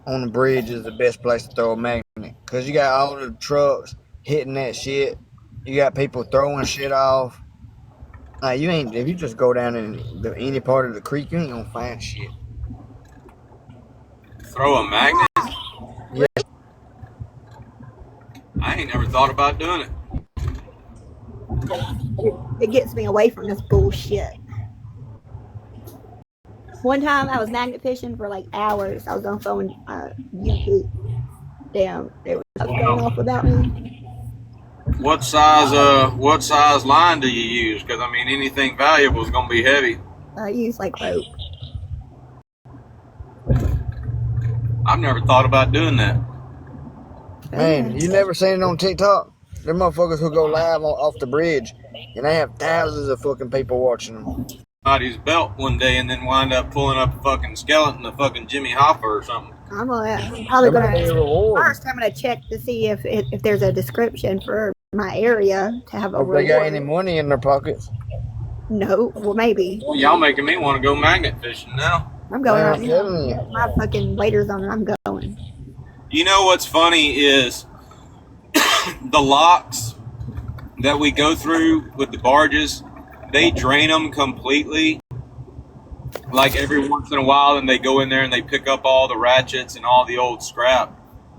on the bridge is the best place to throw a magnet, because you got all the trucks hitting that shit. You got people throwing shit off. Like, if you just go down in any part of the creek, you ain't gonna find shit. Throw a magnet? Yeah. I ain't never thought about doing it. It gets me away from this bullshit. One time I was magnet fishing for like hours. I was on phone YouTube. Damn, they were going off about me. What size line do you use? Because I mean, anything valuable is gonna be heavy. I use like rope. I've never thought about doing that. Man, you never seen it on TikTok? Them motherfuckers who go live off the bridge, and they have thousands of fucking people watching them. Somebody's belt one day and then wind up pulling up a fucking skeleton of fucking Jimmy Hoffa or something. I'm probably gonna first. I'm gonna check to see if there's a description for my area to have a reward. They got any money in their pockets? No, well maybe. Well, y'all making me want to go magnet fishing now. I'm going right now. My fucking waiter's on and I'm going. You know what's funny is the locks that we go through with the barges, they drain them completely. Like every once in a while, and they go in there and they pick up all the ratchets and all the old scrap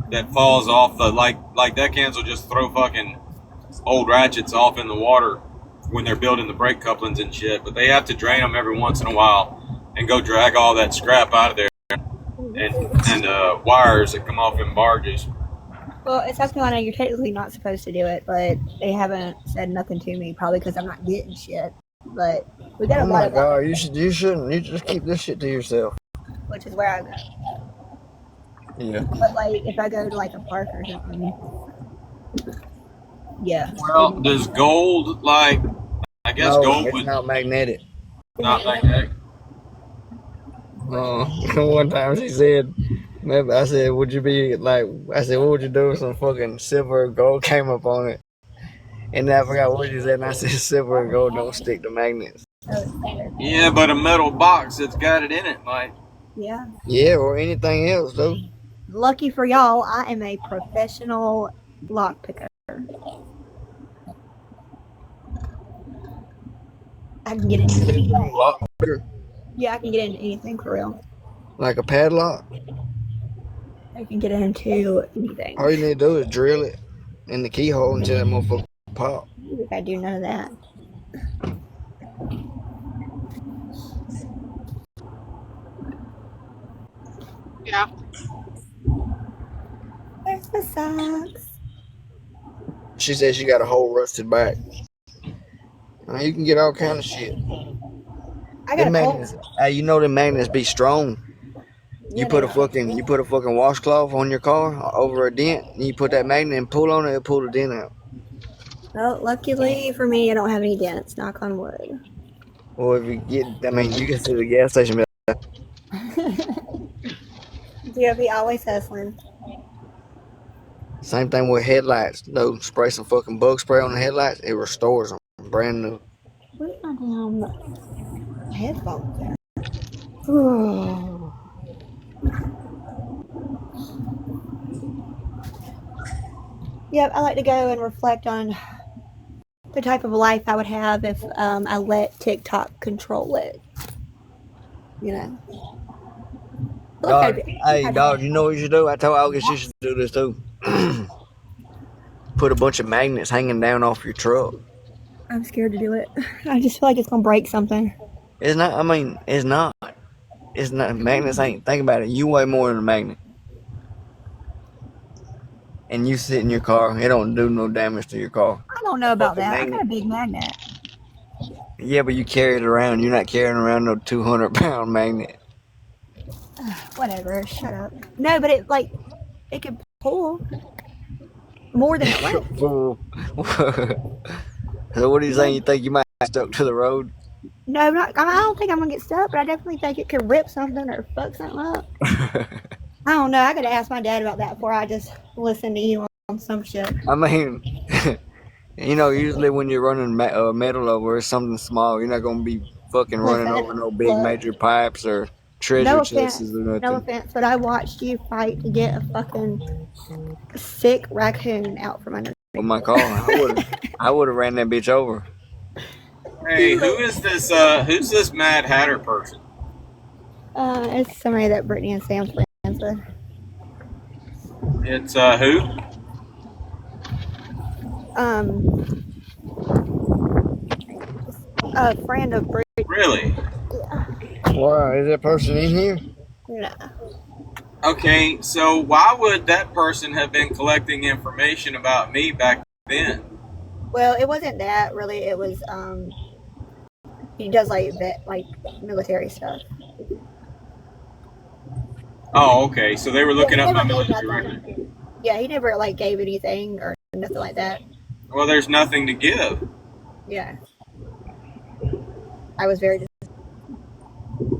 that falls off the, like deckhands will just throw fucking old ratchets off in the water when they're building the brake couplings and shit, but they have to drain them every once in a while and go drag all that scrap out of there and wires that come off in barges. Well, in South Carolina, you're technically not supposed to do it, but they haven't said nothing to me, probably because I'm not getting shit. But we got a lot of. Oh my god, you shouldn't. You just keep this shit to yourself. Which is where I go. Yeah. But like, if I go to like a park or something, yeah. Well, does gold, like, I guess no, gold it's would not magnetic. not magnetic. One time she said, maybe I said, would you be like, I said, what would you do if some fucking silver or gold came up on it? And then I forgot what you said, and I said, silver and gold don't stick to magnets. Yeah, but a metal box that's got it in it might. Yeah. Yeah, or anything else, though. Lucky for y'all, I am a professional lock picker. I can get into anything. Lock picker? Yeah, I can get into anything for real. Like a padlock? I can get into anything. All you need to do is drill it in the keyhole until that motherfucker pop. I think I do none of that. Yeah. Where's my socks? She said she got a whole rusted back. You can get all kind of shit. I got Them magnets, you know them magnets be strong. You put a fucking washcloth on your car over a dent, and you put that magnet and pull on it, it'll pull the dent out. Well, luckily for me, I don't have any dents. Knock on wood. Or if you get, you can see the gas station. DOP always hustling. Same thing with headlights. No, spray some fucking bug spray on the headlights, it restores them. Brand new. Where's my damn headphones at? Oh. Yep, I like to go and reflect on the type of life I would have if I let TikTok control it. You know. Dog, hey, dog, you know what you should do? I told August you should do this too. Put a bunch of magnets hanging down off your truck. I'm scared to do it. I just feel like it's gonna break something. It's not. It's not. It's not. Magnets ain't. Think about it. You weigh more than a magnet, and you sit in your car. It don't do no damage to your car. I don't know about that. I got a big magnet. Yeah, but you carry it around. You're not carrying around no 200-pound magnet. Whatever. Shut up. No, but it could pull more than it weighs. So what are you saying? You think you might get stuck to the road? No, I don't think I'm gonna get stuck, but I definitely think it could rip something or fuck something up. I don't know. I gotta ask my dad about that before I just listen to you on some shit. Usually when you're running metal over something small, you're not gonna be fucking running over no big major pipes or treasure chests or nothing. No offense, but I watched you fight to get a fucking sick raccoon out from under. With my car, I would have ran that bitch over. Hey, who's this Mad Hatter person? It's somebody that Brittany and Sam's friends with. It's who? A friend of Brittany. Really? Yeah. Wow, is that person in here? No. Okay, so why would that person have been collecting information about me back then? Well, it wasn't that really. It was he does like military stuff. Oh, okay. So they were looking up my military record. Yeah, he never gave anything or nothing like that. Well, there's nothing to give. Yeah. I was very.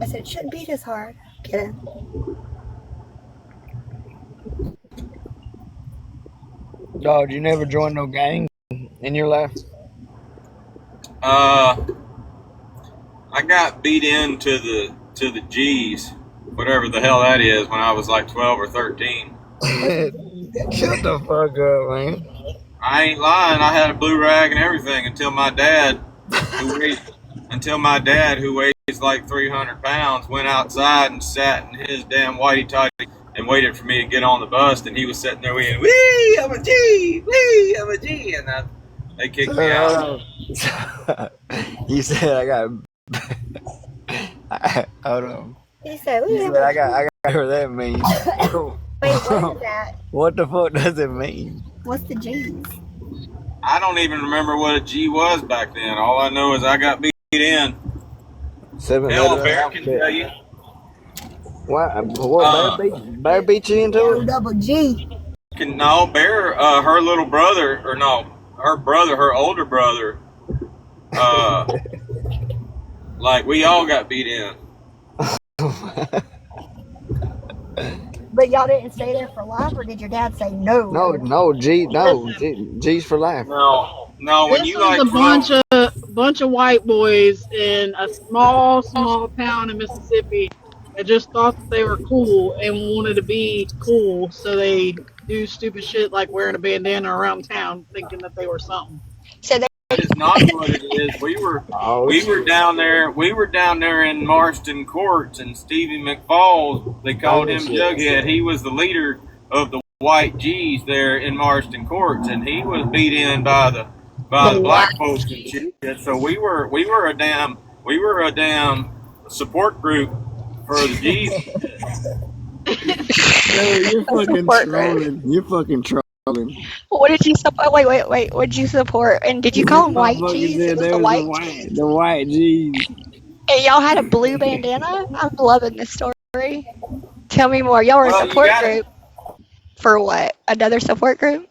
I said it shouldn't be this hard. Kidding. Dog, you never joined no gang in your life? I got beat into the G's, whatever the hell that is, when I was like 12 or 13. Shut the fuck up, man. I ain't lying. I had a blue rag and everything until my dad, who weighs like 300 pounds, went outside and sat in his damn whitey tighty and waited for me to get on the bus, and he was sitting there wee, I'm a G, wee, I'm a G, and they kicked me out. You said I got. Hold on. He said, I got what that means. Wait, what is that? What the fuck does it mean? What's the G's? I don't even remember what a G was back then. All I know is I got beat in. Hell, Bear can tell you. What Bear beat you into it? Double G. No, Bear, her little brother, or no, her older brother, we all got beat in. But y'all didn't stay there for life, or did your dad say no? G's for life. No, when This you was like a grow, bunch of white boys in a small town in Mississippi that just thought that they were cool and wanted to be cool, so they do stupid shit like wearing a bandana around town, thinking that they were something. So they that is not what it is. Oh We were shit. down there. We were down there in Marston Courts, and Stevie McFalls. They Oh called yeah, him shit. Jughead. He was the leader of the White G's there in Marston Courts, and he was beat in by the the black white folks and shit. So we were a damn support group for the G's. No, you're fucking support group. trolling. You're fucking trolling. What did you support? Wait. What did you support? And did you call them white Motherfucker cheese? It said was there the was white cheese. the white G's. And y'all had a blue bandana. I'm loving this story. Tell me more. Y'all were a Well, you support got it. group for what? Another support group?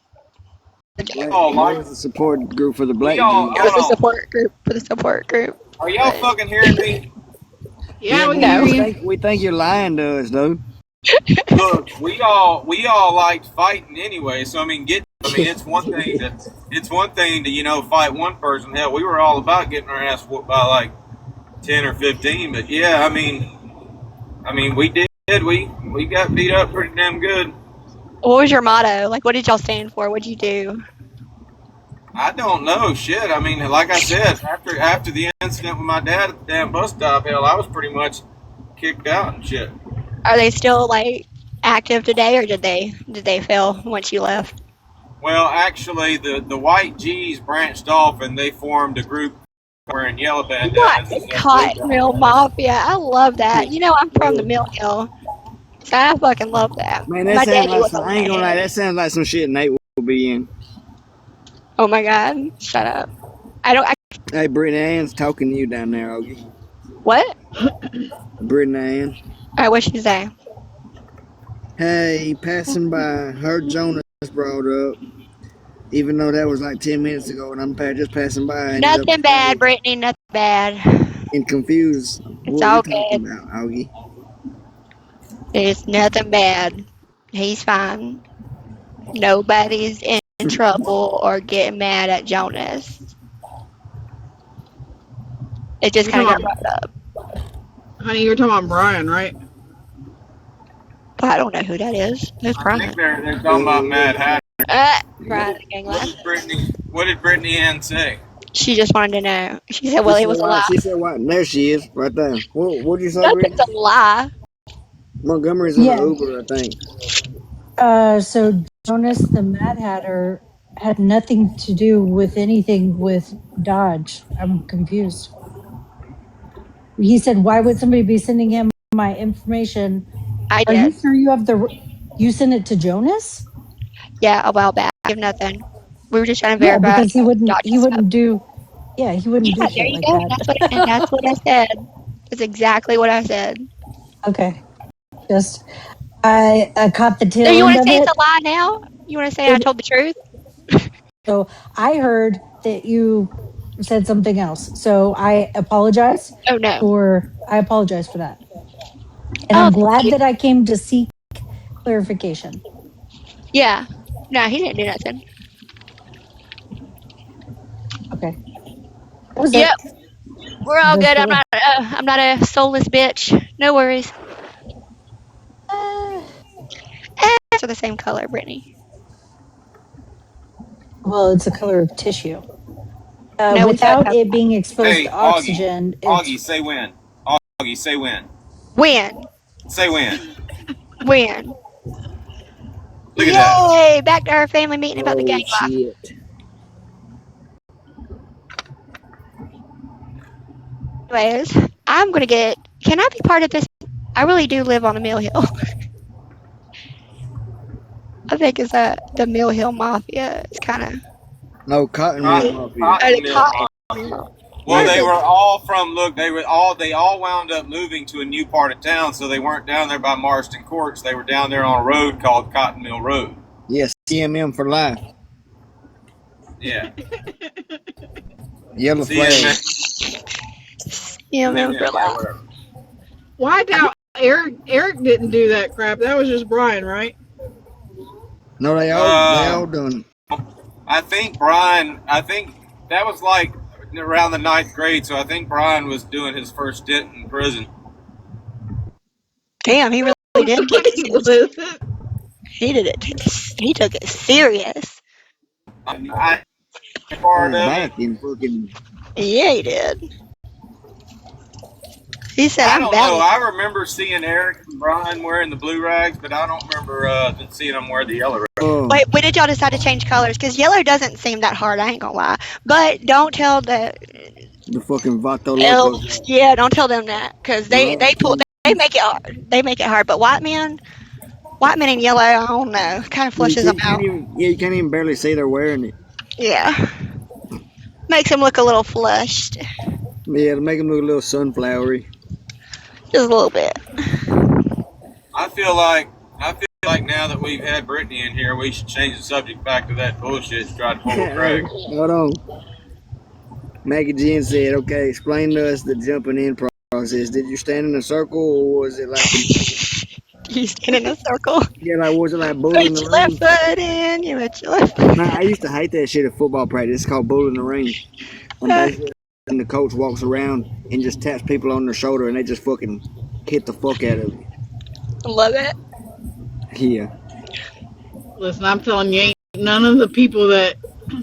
We It all There like. was a support group for the We black all G's. was a hold on. support group for the support group. Are y'all But fucking hearing me? Yeah, Yeah, we but can hear no. you. we think you're lying to us, dude. Look, we all liked fighting anyway. So I mean, it's one thing to fight one person. Hell, we were all about getting our ass whooped by like 10 or 15. But yeah, I mean, we did. We got beat up pretty damn good. What was your motto? Like, what did y'all stand for? What'd you do? I don't know shit. I mean, like I said, after the incident with my dad at the damn bus stop, hell, I was pretty much kicked out and shit. Are they still like active today, or did they fail once you left? Well, actually, the White G's branched off and they formed a group wearing yellow What bandanas the instead of blue Cotton Mill bandanas. Mafia? I love that. You know, I'm from the Mill Hill, so I fucking love that. Man, that My sounds daddy like was a some. I ain't gonna lie. redhead. That sounds like some shit Nate will be in. Oh my god, shut up. I don't. Hey, Brittany Ann's talking to you down there, Ogie. What? Brittany Ann. I wish you say. Hey, passing by. Heard Jonas brought up. Even though that was like 10 minutes ago, and I'm just passing by, ended up Nothing bad, Brittany. Nothing bad. and confused. It's What we all talking good. about, Augie? It's nothing bad. He's fine. Nobody's in trouble or getting mad at Jonas. It just You're kind of got talking brought up. about, honey, you're talking about Brian, right? But I don't know who that is. Who's I think Brian? they're talking about Mad Hatter. Brian the gang What life. did Brittany Ann say? She just wanted to know. She said, She well, it said was a why? lie. She said why? There she is, right there. What'd you say, Brittany? Nothing's a lie. Montgomery's in Yeah. an Uber, I think. So Jonas the Mad Hatter had nothing to do with anything with Dodge. I'm confused. He said, "Why would somebody be sending him my information?" I Are you did. sure you sent it to Jonas? Yeah, a while back. Give nothing. We were just trying to Yeah, verify because he wouldn't Dodge he stuff. wouldn't do he wouldn't do Yeah, there shit you like go. that. That's what I said. That's exactly what I said. Okay. Just I caught the So tail you end want to of say it's it. a lie now? You want to say I It told the truth? so I heard that you said something else. So Oh no. I apologize for that. And Oh, I'm thank glad you. that I came to seek clarification. Yeah. No, he didn't do nothing. Okay. That was Yep, it. we're all Just good. for the I'm not a soulless bitch. No worries. uh, It's the same color, Brittany. well, it's a color of tissue. No, we both Without have it being exposed to Hey, Augie. oxygen, it's Augie, say when. Augie, say when. win. Say when. Win. Look at that. Yay! Back to our family meeting about the gang Oh life. shit. Anyways, I'm gonna get. Can I be part of this? I really do live on a Mill Hill. I think it's the Mill Hill Mafia. It's kind of No, Cotton Mill Mafia. the Cotton Mill cotton Mafia. mill. Well, Yeah. they were Perfect. all from. Look, they all wound up moving to a new part of town, so they weren't down there by Marston Courts. They were down there on a road called Cotton Mill Road. Yes, CMM for life. Yeah. Yellow flag. CMM. Yeah, man, for Yeah, life. whatever. Well, I doubt Eric didn't do that crap. That was just Brian, right? No, they all done. I think that was like around the 9th grade, so I think Brian was doing his first stint in prison. Damn, he really did get Ridiculous. He did it. He took it serious. I part of Back it. in fucking. Yeah, he did. He said, I "I'm don't bad." know. I remember seeing Eric and Brian wearing the blue rags, but I don't remember seeing them wear the yellow rags. Wait, when did y'all decide to change colors? Because yellow doesn't seem that hard. I ain't gonna lie. But don't tell the fucking Vato elves. Locos. Yeah, don't tell them that because they make it hard. They make it hard. But white men in yellow, I don't know. Kind of flushes them out. You can't even barely see they're wearing it. Yeah, makes them look a little flushed, Yeah, to make them look a little sunflowery. just a little bit. I feel like now that we've had Brittany in here, we should change the subject back to that bullshit and try to pull Craig. Hold on. Maggie Jean said, "Okay, explain to us the jumping in process. Did you stand in a circle, or was it like You stand in a circle. yeah, like was it like Put bull in the your left ring? foot in. You put your left foot. Nah, I used to hate that shit at football practice. It's called bull in the ring. And basically, the coach walks around and just taps people on their shoulder, and they just fucking hit the fuck out of you. Love it. Yeah. Listen, I'm telling you, ain't none of the people that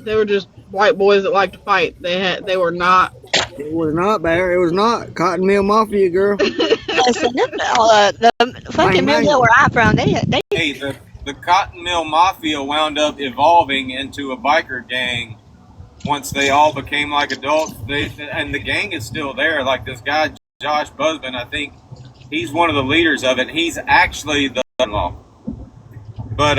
they were just white boys that like to fight. They were not. It was not, Bear. It was not. Cotton Mill Mafia, girl. Listen, the fucking mill where I'm from, they Hey, the Cotton Mill Mafia wound up evolving into a biker gang once they all became like adults. And the gang is still there. Like this guy, Josh Busman, I think he's one of the leaders of it. He's actually the law. But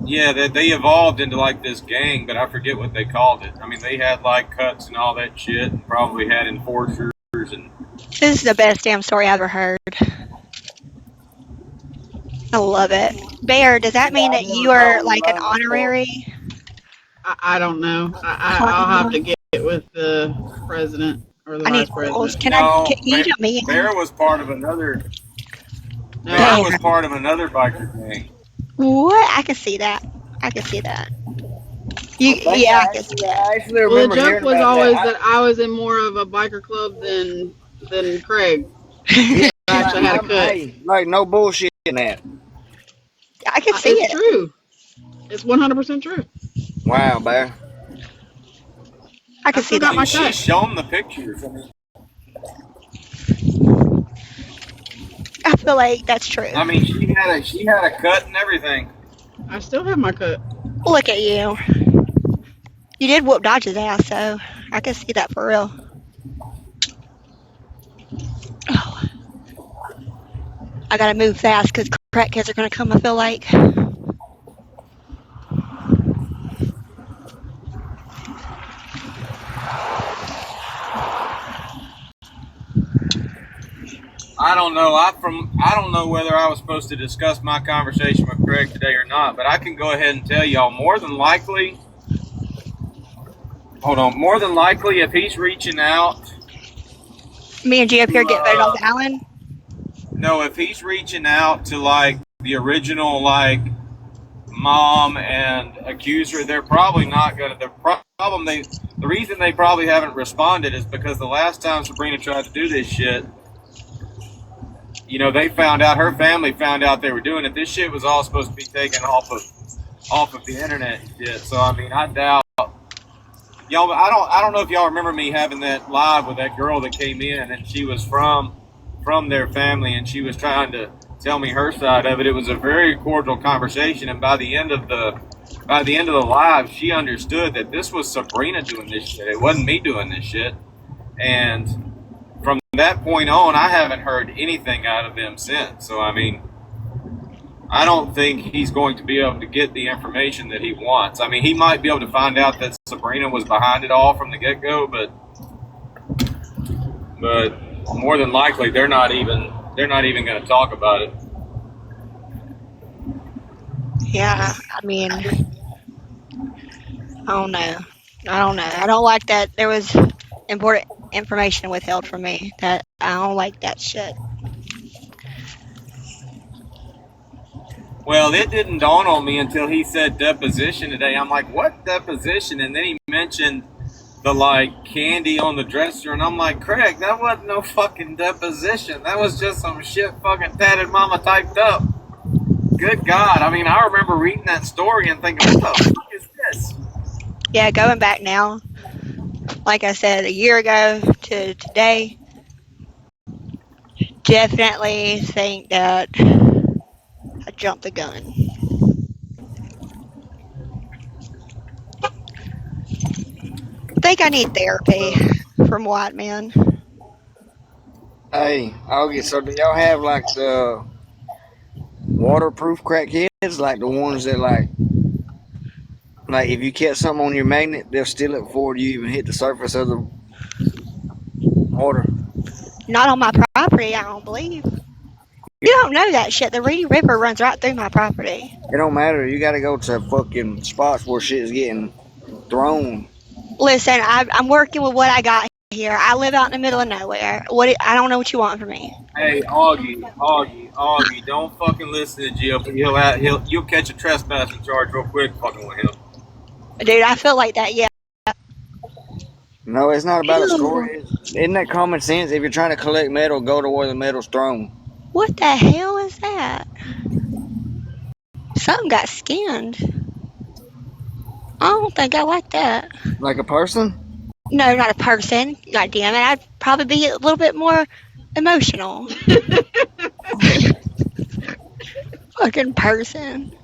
yeah, they evolved into like this gang, but I forget what they called it. I mean, they had like cuts and all that shit, and probably had enforcers and. This is the best damn story I've ever heard. I love it. Bear, does that mean that you are like an honorary? I don't know. I'll have to get with the president or the vice president. Can you tell me? Bear was part of another. Bear was part of another biker gang. What? I can see that. I can see that. I can see that. I actually remember the joke was always that I was in more of a biker club than Craig. I actually had a cut. Like no bullshit in that. I can see it. It's true. It's 100% true. Wow, Bear. I can see that. She's shown the pictures. I feel like that's true. I mean, she had a cut and everything. I still have my cut. Look at you. You did whoop Dodge's ass, so I can see that for real. Oh. I gotta move fast because crackheads are gonna come, I feel like. I don't know. I don't know whether I was supposed to discuss my conversation with Craig today or not, but I can go ahead and tell y'all more than likely. Hold on. More than likely, if he's reaching out. Me and G up here get voted off the island? No, if he's reaching out to like the original like mom and accuser, they're probably not gonna. The reason they probably haven't responded is because the last time Sabrina tried to do this shit, you know, they found out, her family found out they were doing it. This shit was all supposed to be taken off of the internet and shit. So I mean, I doubt y'all. I don't know if y'all remember me having that live with that girl that came in and she was from their family and she was trying to tell me her side of it. It was a very cordial conversation, and by the end of the live, she understood that this was Sabrina doing this shit. It wasn't me doing this shit. And from that point on, I haven't heard anything out of them since. So, I mean, I don't think he's going to be able to get the information that he wants. I mean, he might be able to find out that Sabrina was behind it all from the get-go, but more than likely, they're not even going to talk about it. Yeah, I mean, I don't know. I don't like that there was important information withheld from me. That I don't like that shit. Well, it didn't dawn on me until he said deposition today. I'm like, what deposition? And then he mentioned the like candy on the dresser, and I'm like, Craig, that wasn't no fucking deposition. That was just some shit fucking tatted mama typed up. Good God. I mean, I remember reading that story and thinking, what the fuck is this? Yeah, going back now, like I said, a year ago to today, definitely think that I jumped the gun. I think I need therapy from white men. Hey, Augie, so do y'all have like the waterproof crackheads, like the ones that like if you catch something on your magnet, they'll steal it before you even hit the surface of the water? Not on my property, I don't believe. You don't know that shit. The Reedy River runs right through my property. It don't matter. You gotta go to fucking spots where shit is getting thrown. Listen, I'm working with what I got here. I live out in the middle of nowhere. I don't know what you want from me. Hey, Augie, don't fucking listen to Jill. You'll catch a trespassing charge real quick fucking with him. Dude, I feel like that, yeah. No, it's not about a Ew. story. Isn't that common sense? If you're trying to collect metal, go to where the metal's thrown. What the hell is that? Something got skinned. I don't think I like that. Like a person? No, not a person. God damn it. I'd probably be a little bit more emotional. Fucking person.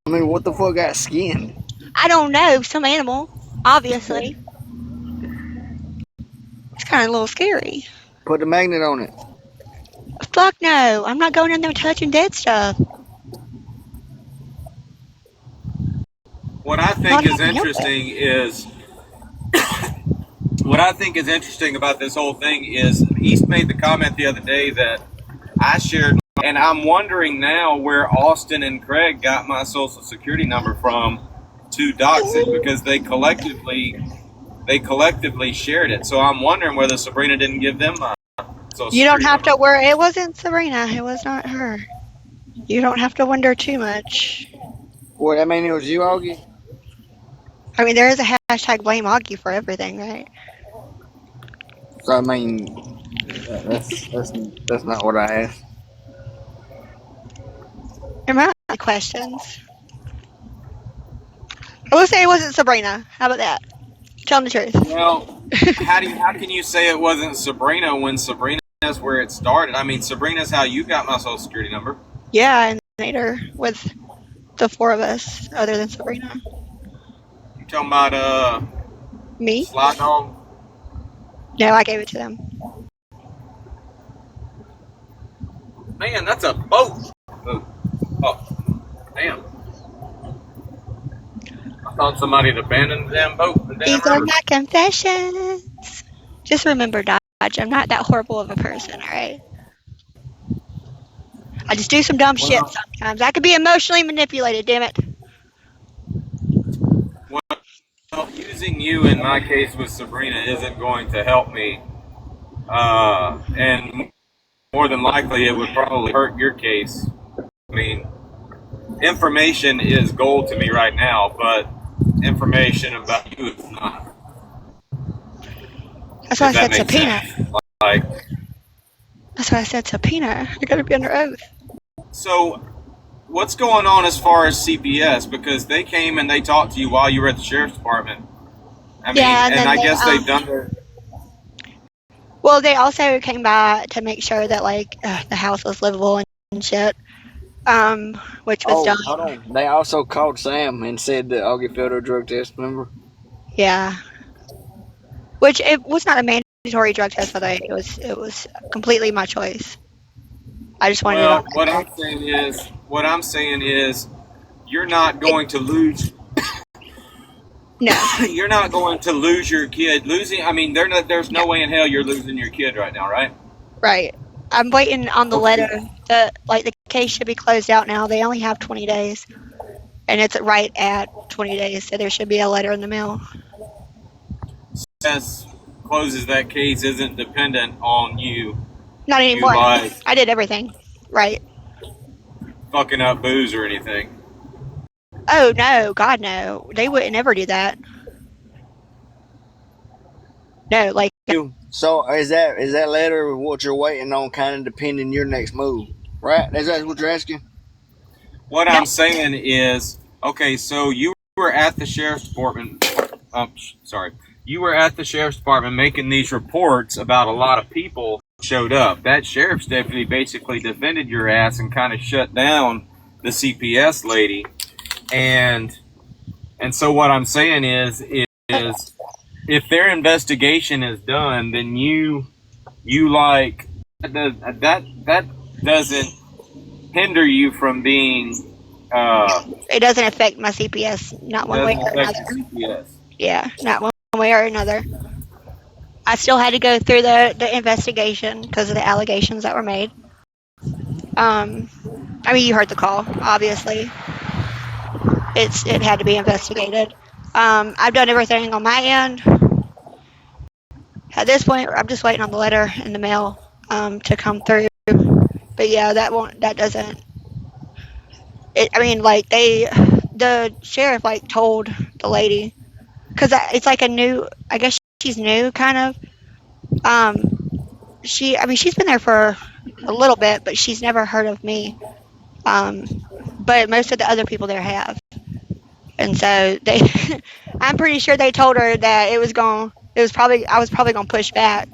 I mean, what the fuck got skinned? I don't know. Some animal, obviously. It's kind of a little scary. Put the magnet on it. Fuck no. I'm not going in there touching dead stuff. What I think is interesting is what I think is interesting about this whole thing is East made the comment the other day that I shared, and I'm wondering now where Austin and Craig got my social security number from to dox it, because they collectively shared it. So I'm wondering whether Sabrina didn't give them my social security You don't have number. to worry. It wasn't Sabrina. It was not her. You don't have to wonder too much. What, that mean it was you, Augie? I mean, there is a hashtag blame Augie for everything, right? So, I mean, that's not what I asked. There might be questions. I will say it wasn't Sabrina. How about that? Tell them the truth. Well, how can you say it wasn't Sabrina when Sabrina's where it started? I mean, Sabrina's how you got my social security number. Yeah, and later with the four of us, other than Sabrina. You talking about Me? Slide Dog? No, I gave it to them. Man, that's a boat. Oh, damn. I thought somebody had abandoned the damn boat. The damn These are river. my confessions. Just remember, Dodge, I'm not that horrible of a person, alright? I just do some dumb shit sometimes. I could be emotionally manipulated, damn it. Well, using you in my case with Sabrina isn't going to help me. And more than likely, it would probably hurt your case. I mean, information is gold to me right now, but information about you is not. That's why I said That makes subpoena. sense. Like, That's why I said subpoena. I gotta be under oath. so what's going on as far as CPS? Because they came and they talked to you while you were at the sheriff's department. I mean, Yeah, and I guess they've done their. Well, they also came by to make sure that like the house was livable and shit. Which was done. Hold on. They also called Sam and said that Augie failed her drug test, remember? Yeah. Which it was not a mandatory drug test, by the way. It was completely my choice. I just wanted it on. What I'm saying is, you're not going to lose. No. You're not going to lose your kid. I mean, there's no way in hell you're losing your kid right now, right? Right. I'm waiting on the letter. The case should be closed out now. They only have 20 days, and it's right at 20 days, so there should be a letter in the mail. CST closes that case isn't dependent on you. Not anymore. I did everything right. fucking up booze or anything. Oh no, God no, they wouldn't ever do that. No, like So is that letter what you're waiting on, kind of depending your next move, right? Is that what you're asking? What no, I'm saying is, okay, so you were at the sheriff's department. Sorry, you were at the sheriff's department making these reports about a lot of people showed up. That sheriff's deputy basically defended your ass and kind of shut down the CPS lady. And so what I'm saying is if their investigation is done, then you like that doesn't hinder you from being it doesn't affect my CPS, not one way doesn't or affect another. the CPS. Yeah, not one way or another. I still had to go through the investigation because of the allegations that were made. I mean, you heard the call. Obviously, it had to be investigated. I've done everything on my end. At this point, I'm just waiting on the letter in the mail to come through. But yeah, that doesn't. I mean, like the sheriff like told the lady because it's like a new. I guess she's new, kind of. I mean, she's been there for a little bit, but she's never heard of me. Um, but most of the other people there have, and so they, I'm pretty sure they told her that I was probably going to push back,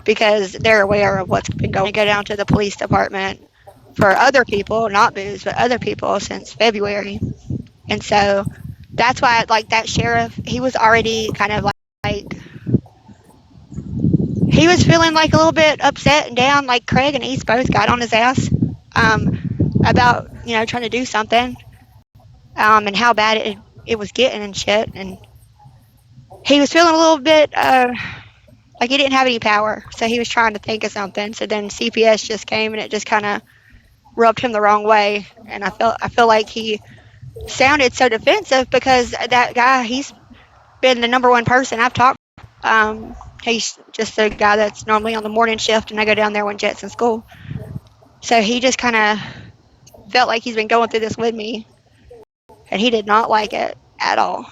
because they're aware of what's been going. Go down to the police department for other people, not booze, but other people since February, and so that's why, like that sheriff, he was already kind of like he was feeling like a little bit upset and down. Like Craig and East both got on his ass about trying to do something, and how bad it was getting and shit. And he was feeling a little bit like he didn't have any power, so he was trying to think of something. So then CPS just came and it just kind of rubbed him the wrong way. And I feel like he sounded so defensive because that guy, he's been the number one person I've talked. He's just a guy that's normally on the morning shift, and I go down there when Jet's in school. So he just kind of felt like he's been going through this with me, and he did not like it at all.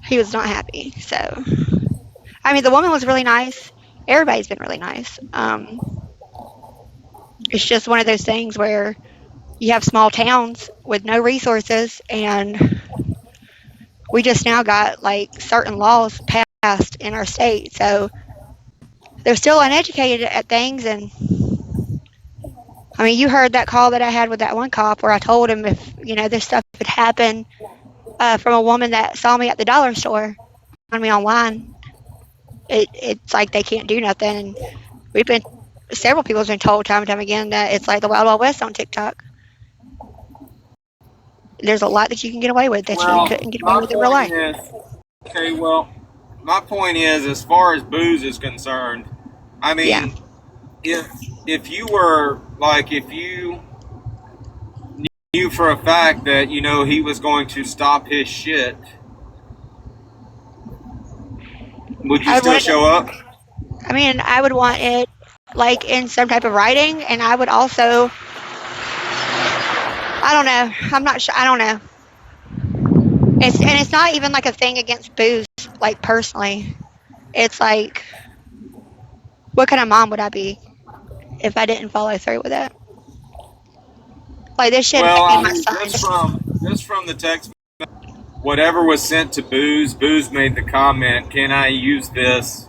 He was not happy. So, I mean, the woman was really nice. Everybody's been really nice. It's just one of those things where you have small towns with no resources, and we just now got like certain laws passed in our state. So they're still uneducated at things. And I mean, you heard that call that I had with that one cop where I told him if this stuff had happened from a woman that saw me at the dollar store on me online, it's like they can't do nothing. And several people have been told time and time again that it's like the Wild Wild West on TikTok. There's a lot that you can get away with that you Well, couldn't get away my with in real point life. is, okay, well, my point is, as far as booze is concerned, I Yeah. mean, if you were like, if you knew for a fact that he was going to stop his shit, would you I would still want it. show up? I mean, I would want it like in some type of writing, and I would also. I don't know. I'm not sure. I don't know. It's not even like a thing against booze. Like personally, it's like, what kind of mom would I be if I didn't follow through with it? Like this shit Well, affected I my mean, son. just from the text, whatever was sent to Booze, Booze made the comment, "Can I use this?"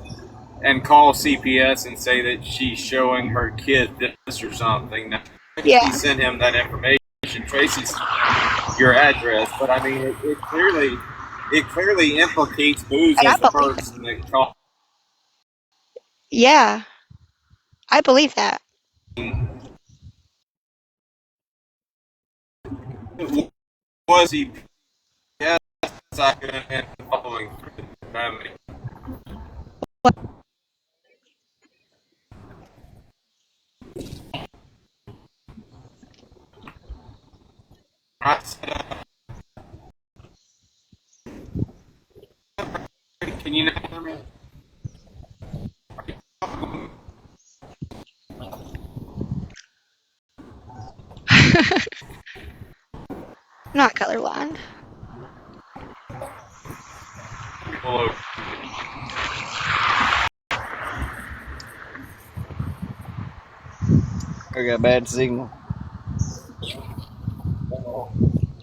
and call CPS and say that she's showing her kid this or something. Now, Tracy Yeah, sent him that information. Tracy's your address, but I mean, it clearly implicates Booze and I as the believe it. person that called. Yeah, I believe that. Was he? Yes, I could end following through the family. I said, can you not hear me? not colorblind. Hello. I got bad signal.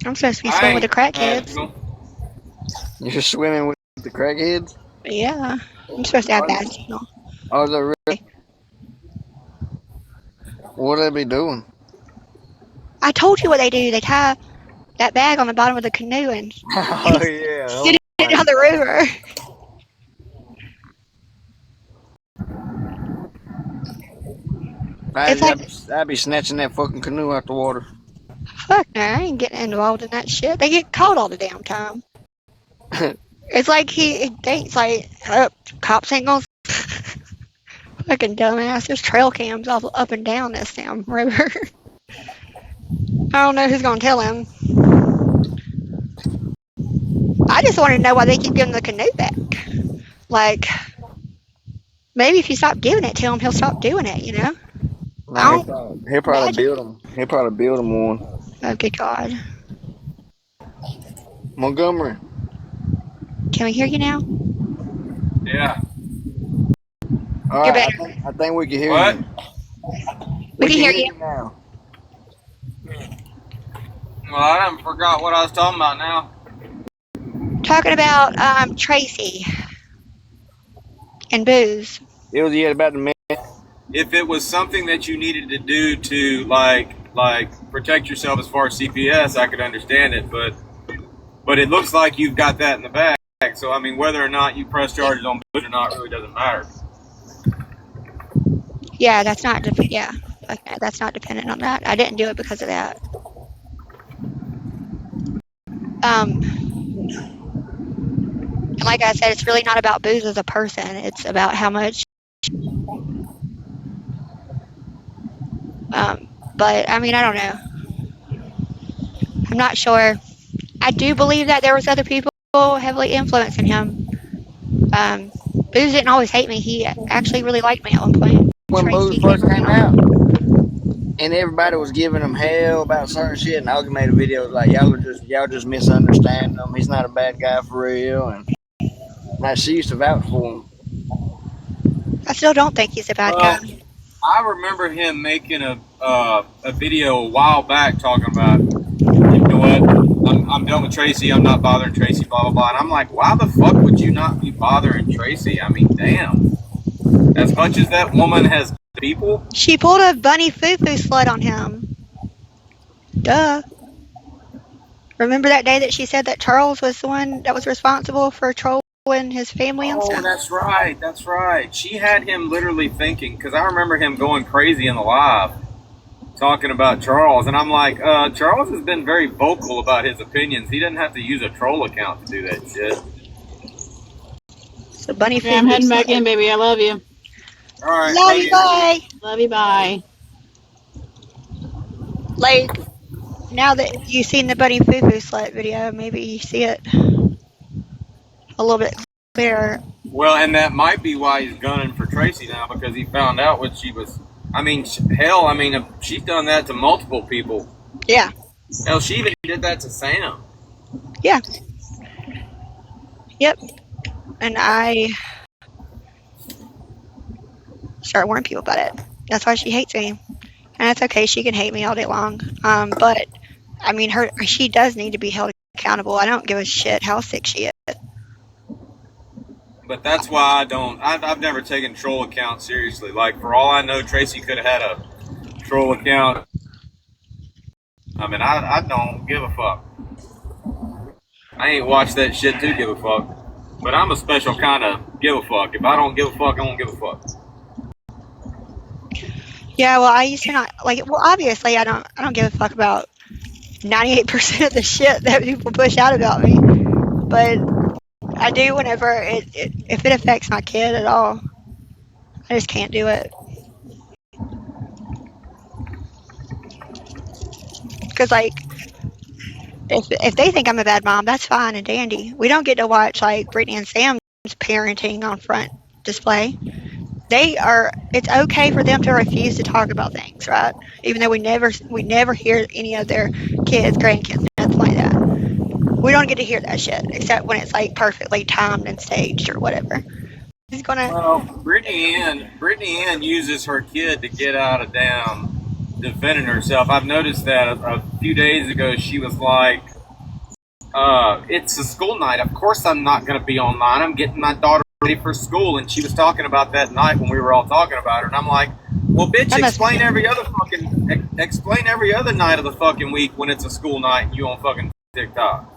I'm supposed to be swimming with the crackheads. You're swimming with the crackheads? Yeah, I'm supposed to have bad signal. Oh, they really? What they be doing? I told you what they do. They tie that bag on the bottom of the canoe and Oh yeah. send it down the river. I'd be snatching that fucking canoe out the water. Fuck no, I ain't getting involved in that shit. They get caught all the damn time. It's like he thinks like, cops ain't gonna. Fucking dumbass. There's trail cams all up and down this damn river. I don't know who's gonna tell him. I just want to know why they keep giving the canoe back. Like, maybe if you stop giving it to him, he'll stop doing it, you know? No, he'll probably build them. He'll probably build them one. Oh, good God. Montgomery. Can we hear you now? Yeah. All right, I think we can hear What? you. We can hear you now. Well, I done forgot what I was talking about now. Talking about Tracy and booze. It was about the man. If it was something that you needed to do to like protect yourself as far as CPS, I could understand it, but it looks like you've got that in the bag. So I mean, whether or not you press charges on booze or not really doesn't matter. Yeah, that's not that's not dependent on that. I didn't do it because of that. And like I said, it's really not about booze as a person. It's about how much. But I mean, I don't know. I'm not sure. I do believe that there was other people heavily influencing him. Booze didn't always hate me. He actually really liked me at one point. When Booze first came out, and everybody was giving him hell about certain shit, and Augie made a video like, y'all just misunderstand him. He's not a bad guy for real, and like she used to vouch for him. I still don't think he's a bad guy. I remember him making a video a while back talking about, you know what, I'm done with Tracy, I'm not bothering Tracy, blah, blah, blah. And I'm like, why the fuck would you not be bothering Tracy? I mean, damn. As much as that woman has people. She pulled a bunny foo-foo slut on him. Duh. Remember that day that she said that Charles was the one that was responsible for trolling his family and stuff? Oh, that's right. She had him literally thinking, because I remember him going crazy in the live, talking about Charles, and I'm like, Charles has been very vocal about his opinions. He doesn't have to use a troll account to do that shit. So bunny okay, I'm heading back in, baby. I love you. All right. Love you, bye. Love you, bye. Like, now that you've seen the bunny foo-foo slut video, maybe you see it a little bit clearer. Well, and that might be why he's gunning for Tracy now, because he found out what she was. I mean, hell, she's done that to multiple people. Yeah. Hell, she even did that to Sam. Yeah. Yep. And I start warning people about it. That's why she hates me. And that's okay. She can hate me all day long. But, I mean, she does need to be held accountable. I don't give a shit how sick she is. But that's why I've never taken troll account seriously. Like, for all I know, Tracy could have had a troll account. I mean, I don't give a fuck. I ain't watched that shit to give a fuck. But I'm a special kind of give a fuck. If I don't give a fuck, I don't give a fuck. Yeah, well, I used to not obviously I don't give a fuck about 98% of the shit that people push out about me. But I do whenever if it affects my kid at all. I just can't do it. Because, like, if they think I'm a bad mom, that's fine and dandy. We don't get to watch, like, Brittany and Sam's parenting on front display. It's okay for them to refuse to talk about things, right? Even though we never hear any of their kids, grandkids, nothing like that. We don't get to hear that shit except when it's like perfectly timed and staged or whatever. He's gonna. Well, Brittany Ann uses her kid to get out of damn defending herself. I've noticed that a few days ago she was like, it's a school night. Of course I'm not going to be online. I'm getting my daughter ready for school. And she was talking about that night when we were all talking about her. And I'm like, well, bitch, explain every other night of the fucking week when it's a school night and you on fucking TikTok.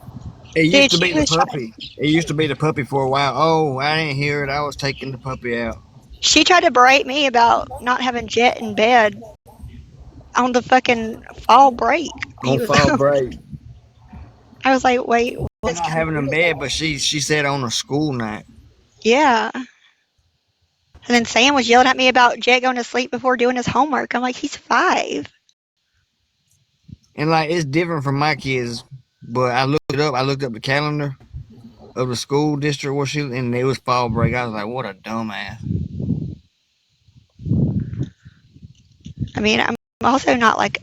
It used to be the puppy. It used to be the puppy for a while. Oh, I didn't hear it. I was taking the puppy out. She tried to berate me about not having Jet in bed on the fucking fall break. On fall break. I was like, wait, what's not having him in bed, but she said on a school night. Yeah. And then Sam was yelling at me about Jet going to sleep before doing his homework. I'm like, he's 5. And like, it's different from my kids, but I looked it up. I looked up the calendar of the school district where she, and it was fall break. I was like, what a dumbass. I mean, I'm also not like,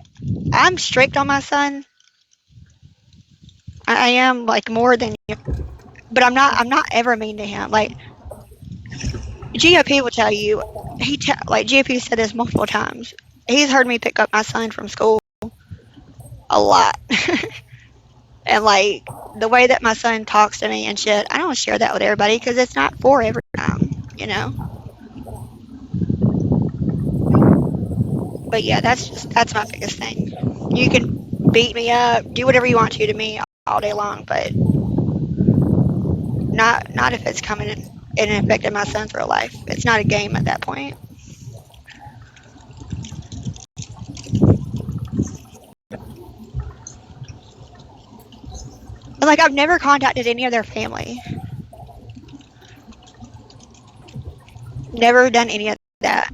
I'm strict on my son. I am like more than you, but I'm not ever mean to him. Like, GOP will tell you, like GOP said this multiple times. He's heard me pick up my son from school a lot. And like the way that my son talks to me and shit, I don't share that with everybody because it's not for every time, you know. But yeah, that's my biggest thing. You can beat me up, do whatever you want to me all day long, but not if it's coming in and affecting my son's real life. It's not a game at that point. But like, I've never contacted any of their family. Never done any of that.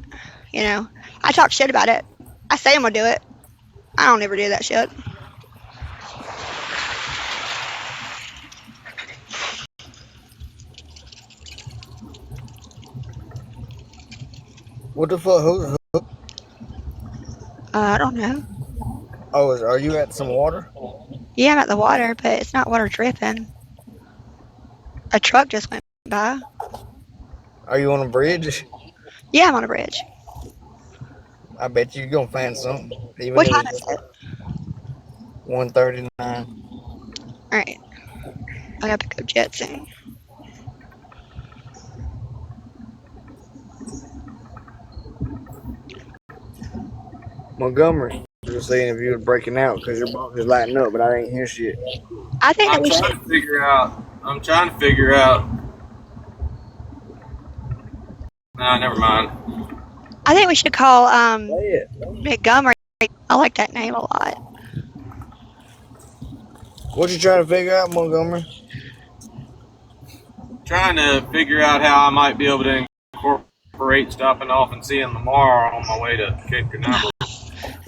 You know, I talk shit about it. I say I'm gonna do it. I don't ever do that shit. What the fuck? Who? I don't know. Oh, are you at some water? Yeah, I'm at the water, but it's not water dripping. A truck just went by. Are you on a bridge? Yeah, I'm on a bridge. I bet you're gonna find something. Even what time is it? 1:39. Alright. I gotta pick up Jet soon. Montgomery, just saying if you was breaking out because your box is lighting up, but I ain't hear shit. I think I'm trying to figure out. Nah, never mind. I think we should call Montgomery. I like that name a lot. What you trying to figure out, Montgomery? Trying to figure out how I might be able to incorporate stopping off and seeing Lamar on my way to Cape Canaveral.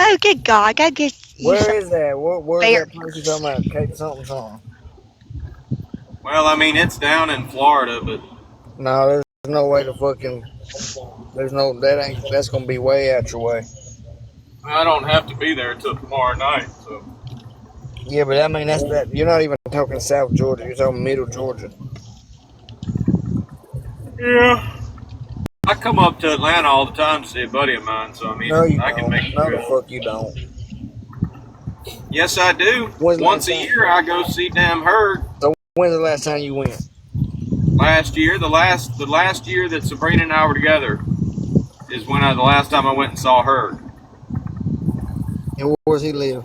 Oh, good God. God get you. Where is that? Where's that place you're talking about? Cape something? Well, I mean, it's down in Florida, but... No, there's no way to fucking... That's gonna be way out your way. I don't have to be there till tomorrow night, so... Yeah, but I mean, that's that. You're not even talking South Georgia. You're talking Middle Georgia. Yeah. I come up to Atlanta all the time to see a buddy of mine, so I mean, I can make it. No, the fuck you don't. Yes, I do. Once a year, I go see damn Herd. So when's the last time you went? Last year. The last year that Sabrina and I were together is when the last time I went and saw Herd. And where does he live?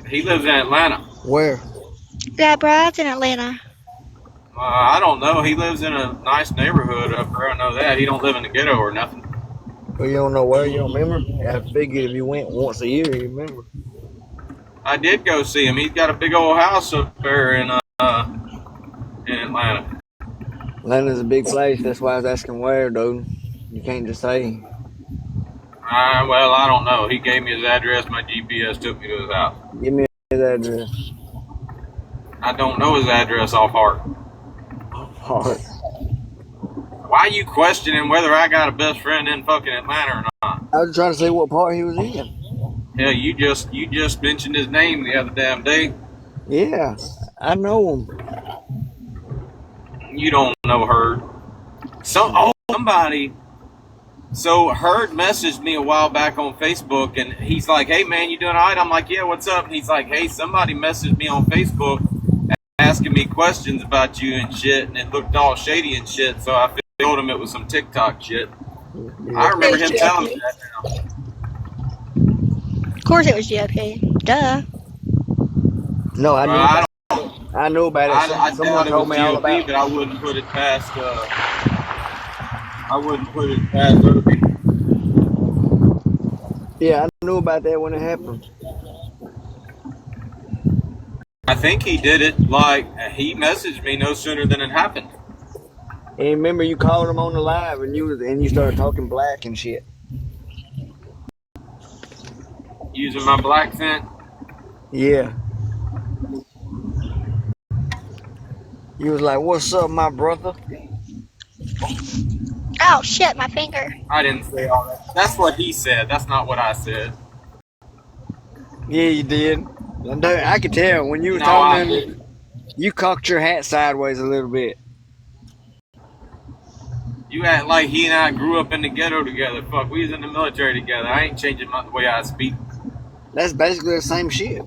He lives in Atlanta. Where? Yeah, Brad's in Atlanta. I don't know. He lives in a nice neighborhood up there. I know that. He don't live in the ghetto or nothing. Well, you don't know where? You don't remember? I figured if you went once a year, you remember. I did go see him. He's got a big old house up there in Atlanta. Atlanta's a big place. That's why I was asking where, dude. You can't just say. Well, I don't know. He gave me his address. My GPS took me to his house. Give me his address. I don't know his address off heart. Heart. Why are you questioning whether I got a best friend in fucking Atlanta or not? I was trying to see what part he was in. Yeah, you just mentioned his name the other damn day. Yeah, I know him. You don't know Herd. Somebody. So Herd messaged me a while back on Facebook, and he's like, "Hey man, you doing all right?" I'm like, "Yeah, what's up?" And he's like, "Hey, somebody messaged me on Facebook asking me questions about you and shit, and it looked all shady and shit." So I told him it was some TikTok shit. Yeah. I remember him telling me that. Of course it was GOP. Duh. No, I Well, knew about it. I knew about it. I Someone doubt it was told me all GOP, about but I wouldn't put it past. I wouldn't put it past other people. it. Yeah, I knew about that when it happened. I think he did it like he messaged me no sooner than it happened. And remember, you called him on the live, and you started talking black and shit. Using my black scent. Yeah, you was like, "What's up, my brother?" Oh shit, my finger. I didn't say all that. That's what he said. That's not what I said. Yeah, you did. I could tell when you was No, talking to I him. didn't. You cocked your hat sideways a little bit. You act like he and I grew up in the ghetto together. Fuck, we was in the military together. I ain't changing the way I speak. That's basically the same shit.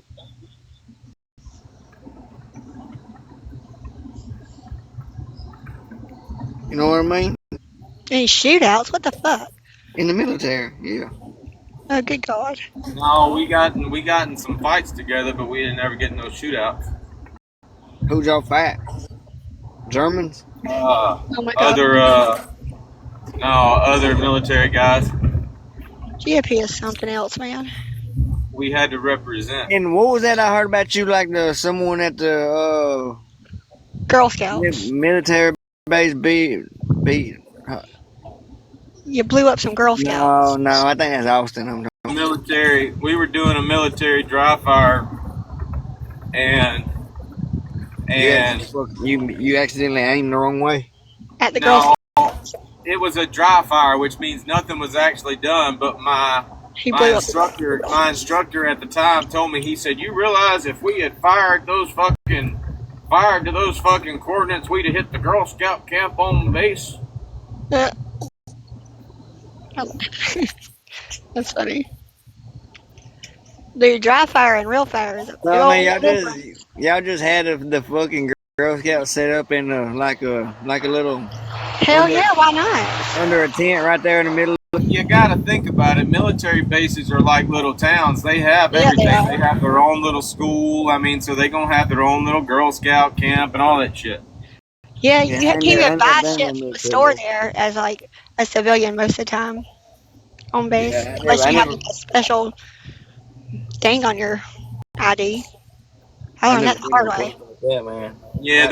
You know what I mean? Any shootouts? What the fuck? In the military, yeah. Oh, good God. No, we got in some fights together, but we didn't ever get in those shootouts. Who'd y'all fight? Germans? Uh, Oh my God. other no, other military guys. GOP is something else, man. We had to represent. And what was that I heard about you? Like someone at the Girl Scouts. military base be. You blew up some Girl No, Scouts. no, I think that's Austin. I'm talking. Military. We were doing a military dry fire, and Yes, you accidentally aimed the wrong way. At the Girl no, Scouts. it was a dry fire, which means nothing was actually done. But He blew up. my instructor at the time told me, he said, "You realize if we had fired to those fucking coordinates, we'd have hit the Girl Scout camp on base." Uh, That's funny. Dude, dry fire and real fire is a So big I mean, old difference. y'all just had the fucking Girl Scout set up in like a little Hell under yeah, why not? under a tent right there in the middle. You got to think about it. Military bases are like little towns. They have Yeah, they everything. They are. have their own little school. I mean, so they gonna have their own little Girl Scout camp and all that shit. Yeah, Yeah, you can't even I buy never done shit no from the military store base. there as like a civilian most of the time on base, Yeah, unless I you have never, like a special thing on your ID. I I learned never that the did hard no way. shit like that, man. Yeah,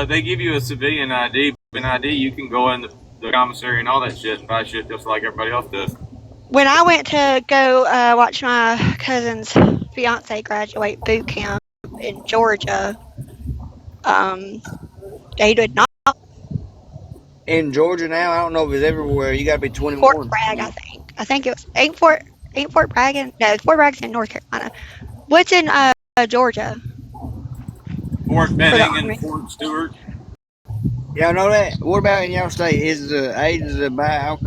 they give you a civilian ID. An ID, you can go in the commissary and all that shit and buy shit just like everybody else does. When I went to go watch my cousin's fiance graduate boot camp in Georgia, um, they did not In Georgia now, I don't know if it's everywhere. You got to be Fort 21. Bragg. I think it was ain't Fort Bragg in no Fort Bragg's in North Carolina. What's in Georgia Fort for the Benning and army? Fort Stewart. Y'all know that? What about in y'all state? Is the age to buy,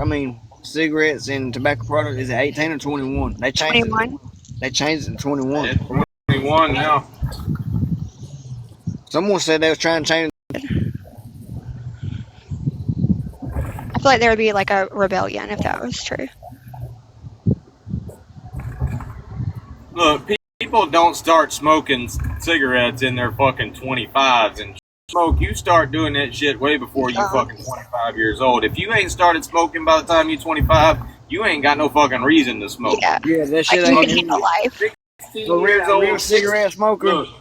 cigarettes and tobacco products, is it 18 or 21? They changed it. 21. They changed it to 21. It's 21 now. Someone said they was trying to change. I feel like there would be like a rebellion if that was true. Look, people don't start smoking cigarettes in their fucking 25s and smoke. You start doing that shit way before you fucking 25 years old. If you ain't started smoking by the time you're 25, you ain't got no fucking reason to smoke. Yeah, Yeah, that like shit you ain't can in handle life. 16 years a real old. cigarette smoker. Look, You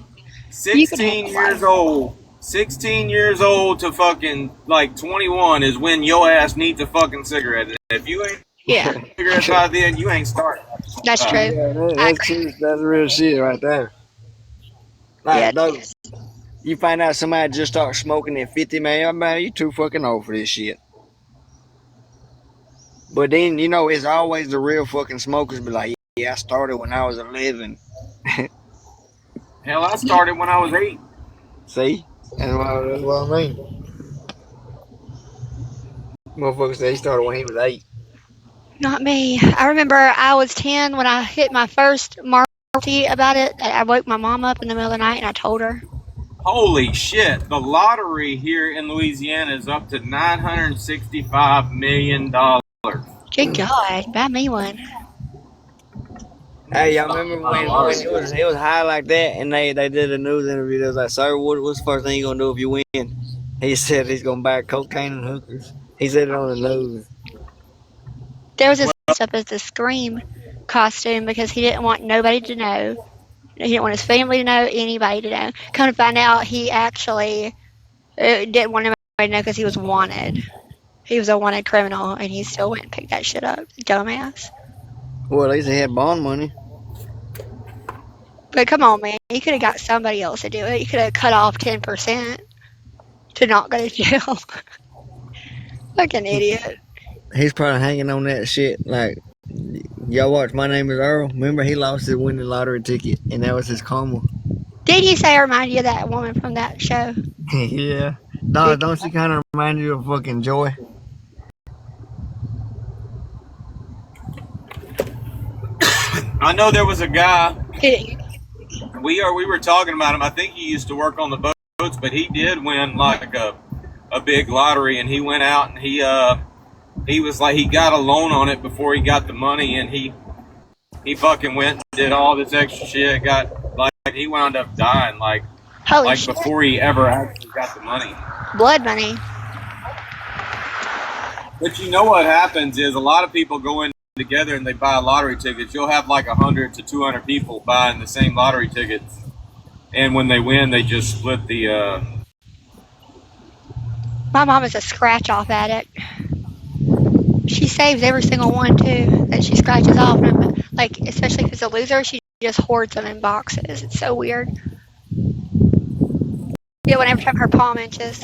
can 16 handle years life. old. 16 years old to fucking like 21 is when your ass needs a fucking cigarette. And if you ain't Yeah, cigarette by then, you ain't starting. that's true. Yeah, I that's agree. true. That's real shit right there. Yeah, Like, it though, is. you find out somebody just started smoking at 50, man, you too fucking old for this shit. But then, it's always the real fucking smokers be like, yeah, I started when I was 11. Hell, I started when I was 8. See? That's what I mean. Motherfucker said he started when he was 8. Not me. I remember I was 10 when I hit my first marty about it. I woke my mom up in the middle of the night and I told her. Holy shit! The lottery here in Louisiana is up to $965 million. Good God, buy me one. Hey, y'all remember when it was high like that, and they did a news interview. They was like, "Sir, what's the first thing you gonna do if you win?" He said he's gonna buy cocaine and hookers. He said it on the news. There was this up as the Scream costume because he didn't want nobody to know. He didn't want his family to know, anybody to know. Come to find out, he actually didn't want anybody to know because he was wanted. He was a wanted criminal, and he still went and picked that shit up. Dumbass. Well, at least he had bond money. But come on, man. You could have got somebody else to do it. You could have cut off 10% to not go to jail. Like an idiot. He's probably hanging on that shit. Like, y'all watch My Name Is Earl? Remember, he lost his winning lottery ticket, and that was his karma. Did you say I remind you of that woman from that show? Yeah. No, don't she kind of remind you of fucking Joy? I know there was a guy. Did We were talking about him. I think he used to work on the boats, but he did win like a big lottery, and he went out and he was like, he got a loan on it before he got the money, and he fucking went and did all this extra shit. Got like he wound up dying like shit. Before he ever actually got the money. Blood money. But you know what happens is a lot of people go in together and they buy lottery tickets. You'll have like 100 to 200 people buying the same lottery tickets, and when they win, they just split the. My mom is a scratch-off addict. She saves every single one too that she scratches off. Like, especially if it's a loser, she just hoards them in boxes. It's so weird. Yeah, every time her palm inches.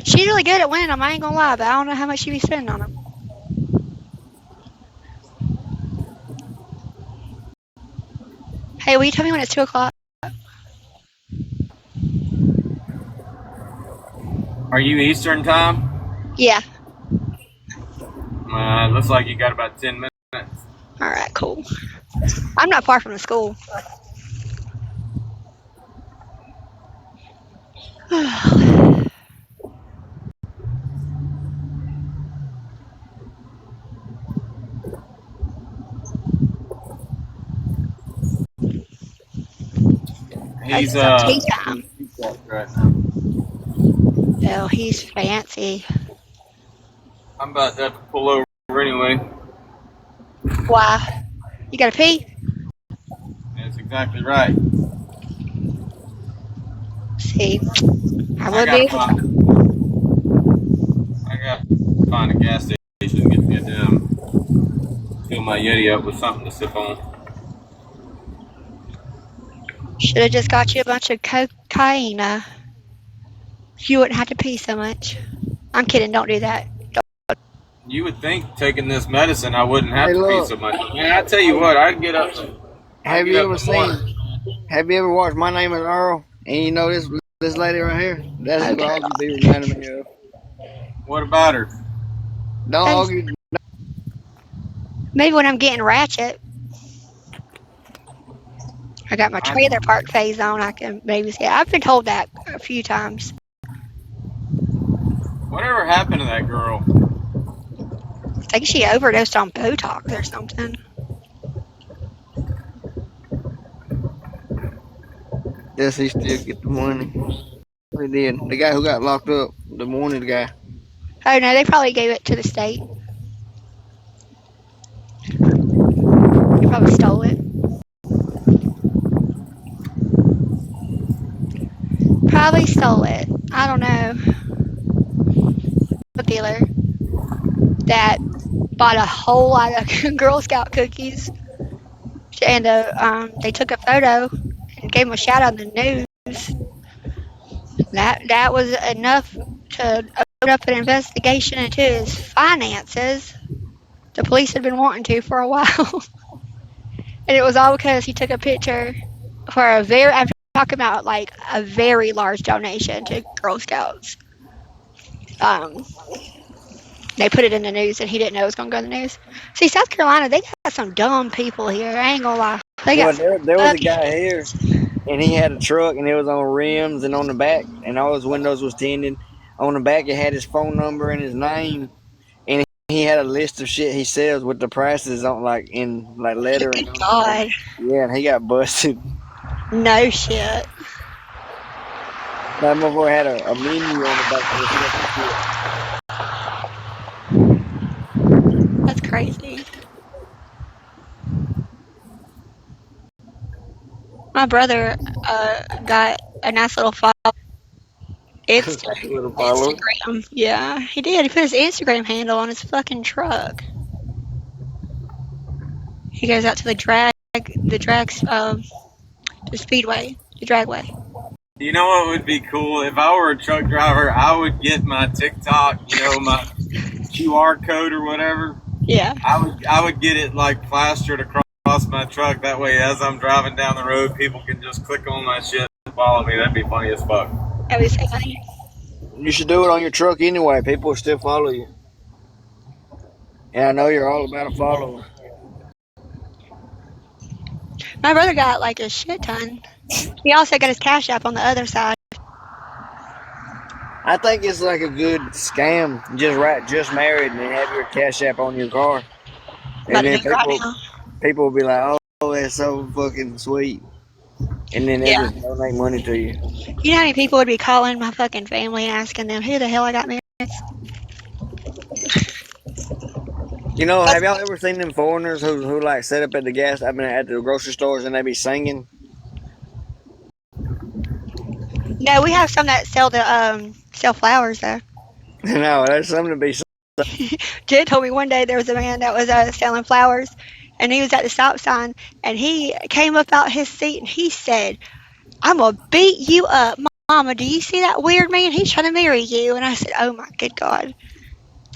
She's really good at winning them. I ain't gonna lie, but I don't know how much she be spending on them. Hey, will you tell me when it's 2:00? Are you Eastern time? Yeah. Looks like you got about 10 minutes. All right, cool. I'm not far from the school. He's tea time. Right now. Oh, he's fancy. I'm about to have to pull over anyway. Why? You gotta pee? That's exactly right. See, I would I be. gotta find a gas station and get fill my Yeti up with something to sip on. Should have just got you a bunch of cocaine. You wouldn't have to pee so much. I'm kidding. Don't do that. You would think taking this medicine I wouldn't have to pee so much. Man, I tell you what, I'd get up. Have you ever watched My Name Is Earl? And you know this lady right here? That's who Augie be reminding me of. What about her? Don't argue. Maybe when I'm getting ratchet, I got my trailer park phase on, I can maybe say. I've been told that a few times. Whatever happened to that girl? I think she overdosed on Botox or something. Does he still get the money? He did. The guy who got locked up, the morning guy. Oh no, they probably gave it to the state. They probably stole it. Probably stole it. I don't know. A dealer that bought a whole lot of Girl Scout cookies, and they took a photo and gave him a shout out in the news. That was enough to open up an investigation into his finances. The police had been wanting to for a while. And it was all because he took a picture for a very. I'm talking about like a very large donation to Girl Scouts. Um, they put it in the news, and he didn't know it was gonna go in the news. See, South Carolina, they got some dumb people here. I ain't gonna lie. They got Well, some there was a fucking guy here, and he had a truck, and it was on rims and on the back, and all his windows was tinted. On the back, it had his phone number and his name, and he had a list of shit he sells with the prices on, like in like lettering. good God. Yeah, and he got busted. No shit. That motherfucker had a menu on the back of his fucking shit. That's crazy. My brother got a nice little Little follower. Instagram. Yeah, he did. He put his Instagram handle on his fucking truck. He goes out to the speedway, the dragway. You know what would be cool? If I were a truck driver, I would get my TikTok, my QR code or whatever. Yeah, I would get it like plastered across my truck. That way, as I'm driving down the road, people can just click on my shit and follow me. That'd be funny as fuck. that was so funny. You should do it on your truck anyway. People will still follow you. And I know you're all about a follower. My brother got like a shit ton. He also got his Cash App on the other side. I think it's like a good scam. Just married and then have your Cash App on your car. I'm about And to do then it right now. people will be like, oh, that's so fucking sweet. And then they'll Yeah. just donate money to you. You know how many people would be calling my fucking family and asking them who the hell I got married? Have y'all ever seen them foreigners who like set up at the at the grocery stores and they be singing? No, we have some that sell flowers though. No, there's something to be. Jen told me one day there was a man that was selling flowers, and he was at the stop sign, and he came up out his seat and he said, "I'm gonna beat you up, Mama. Do you see that weird man? He's trying to marry you." And I said, "Oh my good God."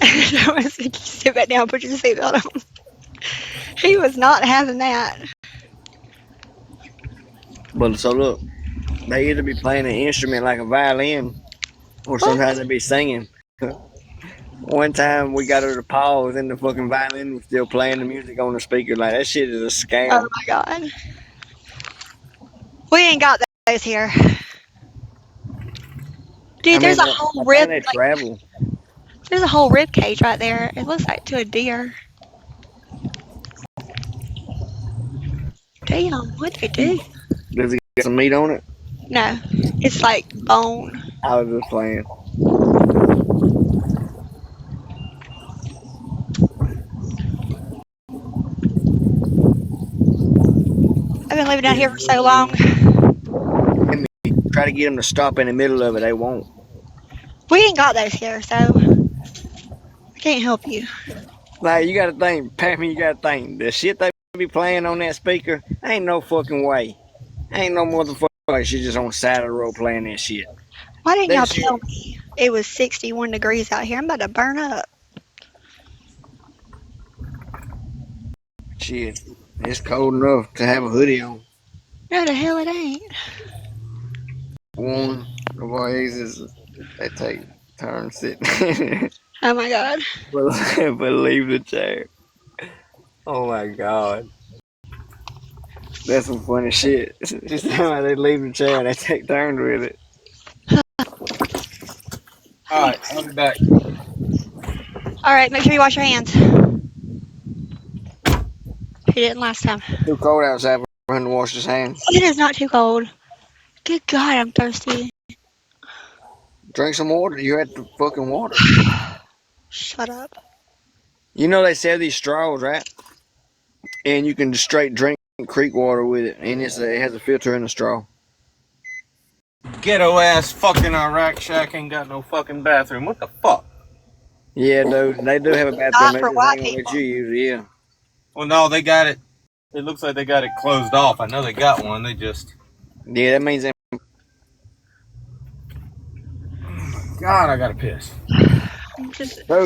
I was like, "Sit back down, put your seatbelt on." He was not having that. But so look, they either be playing an instrument like a violin, or What? sometimes they be singing. One time we got her to pause, and the fucking violin was still playing the music on the speaker. Like that shit is a Oh scam. my God. We ain't got those here. I Dude, mean, there's a I whole think rib they like travel. there's a whole rib cage right there. It looks like to a deer. Damn, what'd they do? Does it get some meat on it? No, it's like bone. I was just playing. I've been living out here for so long. And try to get them to stop in the middle of it, they won't. We ain't got those here, so I can't help you. Like you got to think, Pammy, you got to think the shit they be playing on that speaker. Ain't no fucking way. Ain't no motherfucker like she just on the side of the road playing that shit. Why didn't That y'all shit, tell me it was 61 degrees out here? I'm about to burn up. shit. It's cold enough to have a hoodie on. No, the hell it ain't. One, the boys is they take turns sitting. Oh my God. but leave the chair. Oh my god. That's some funny shit. Just how they leave the chair and they take turns with it. All right, I'll be back. All right, make sure you wash your hands. He didn't last time. Too cold outside for him to wash his hands. It is not too cold. Good God, I'm thirsty. Drink some water. You're at the fucking water. Shut up. You know they sell these straws, right? And you can just straight drink creek water with it, and it has a filter in the straw. Ghetto ass fucking Iraq Shack ain't got no fucking bathroom. What the fuck? Yeah, dude, they do have a bathroom. Not They for just white ain't gonna let people. you use it. Yeah. Well, no, they got it. It looks like they got it closed off. I know they got one. They just. Yeah, that means. God, I gotta piss.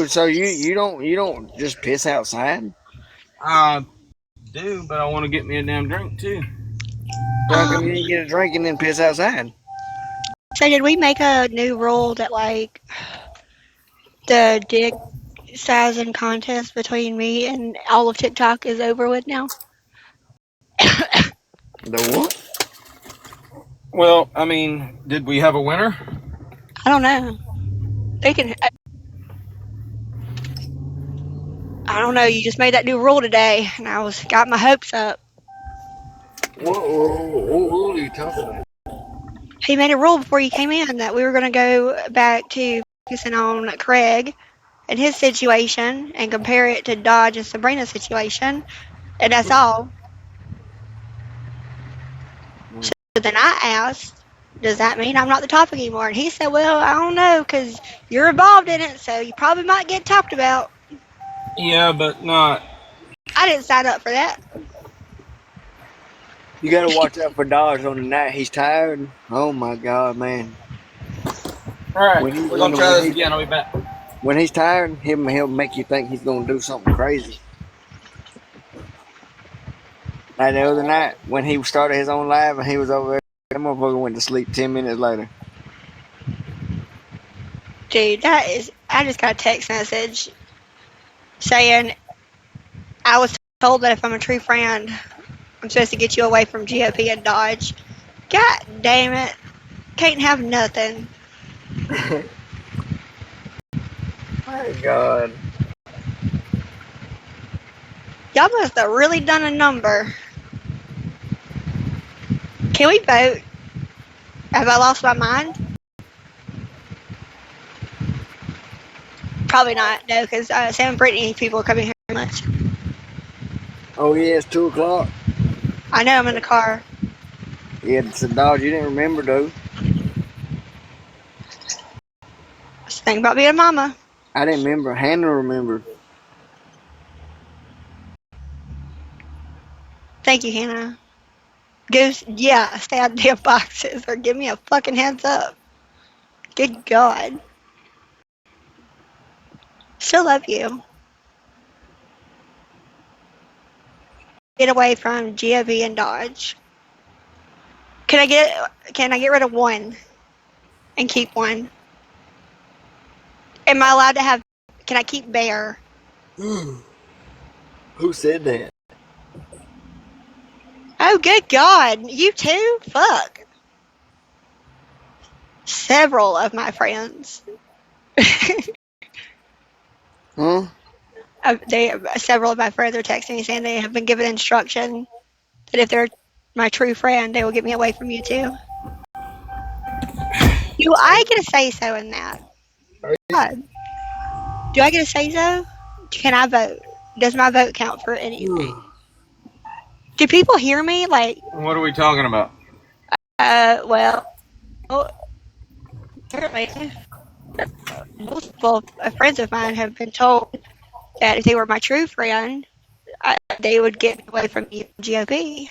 So you don't just piss outside? I do, but I want to get me a damn drink too. Drunk and you didn't get a drink and then piss outside. So did we make a new rule that like the dick sizing contest between me and all of TikTok is over with now? The what? Well, I mean, did we have a winner? I don't know. They can. I don't know. You just made that new rule today, and got my hopes up. What rule are you talking about? He made a rule before you came in that we were going to go back to focusing on Craig and his situation and compare it to Dodge and Sabrina's situation, and that's all. So then I asked, does that mean I'm not the topic anymore? And he said, well, I don't know, because you're involved in it, so you probably might get talked about. Yeah, but not. I didn't sign up for that. You gotta watch out for Dodge on the night he's tired. Oh my God, man! All right, When we're gonna try this again. I'll be back. When he's tired, he'll make you think he's gonna do something crazy. Like the other night when he started his own live and he was over there, that motherfucker went to sleep 10 minutes later. Dude, I just got a text message saying I was told that if I'm a true friend, I'm supposed to get you away from GOP and Dodge. God damn it. Can't have nothing. My God. Y'all must have really done a number. Can we vote? Have I lost my mind? Probably not, no, because Sam and Brittany people are coming here very much. Oh yeah, it's 2 o'clock. I know I'm in the car. Yeah, it's a Dodge. You didn't remember though. That's the thing about being a mama. I didn't remember. Hannah remembered. Thank you, Hannah. Goose, yeah, stay out of damn boxes or give me a fucking heads up. Good God. Still love you. Get away from GOV and Dodge. Can I get rid of one and keep one? Am I allowed to have? Can I keep Bear? Who said that? Oh, good God. You too? Fuck. Several of my friends. Huh? Several of my friends are texting me saying they have been given instruction that if they're my true friend, they will get me away from you too. Do I get a say-so in that? God. Do I get a say-so? Can I vote? Does my vote count for anything? Do people hear me? Like, What are we talking about? well, apparently, multiple friends of mine have been told that if they were my true friend, they would get me away from you, GOP.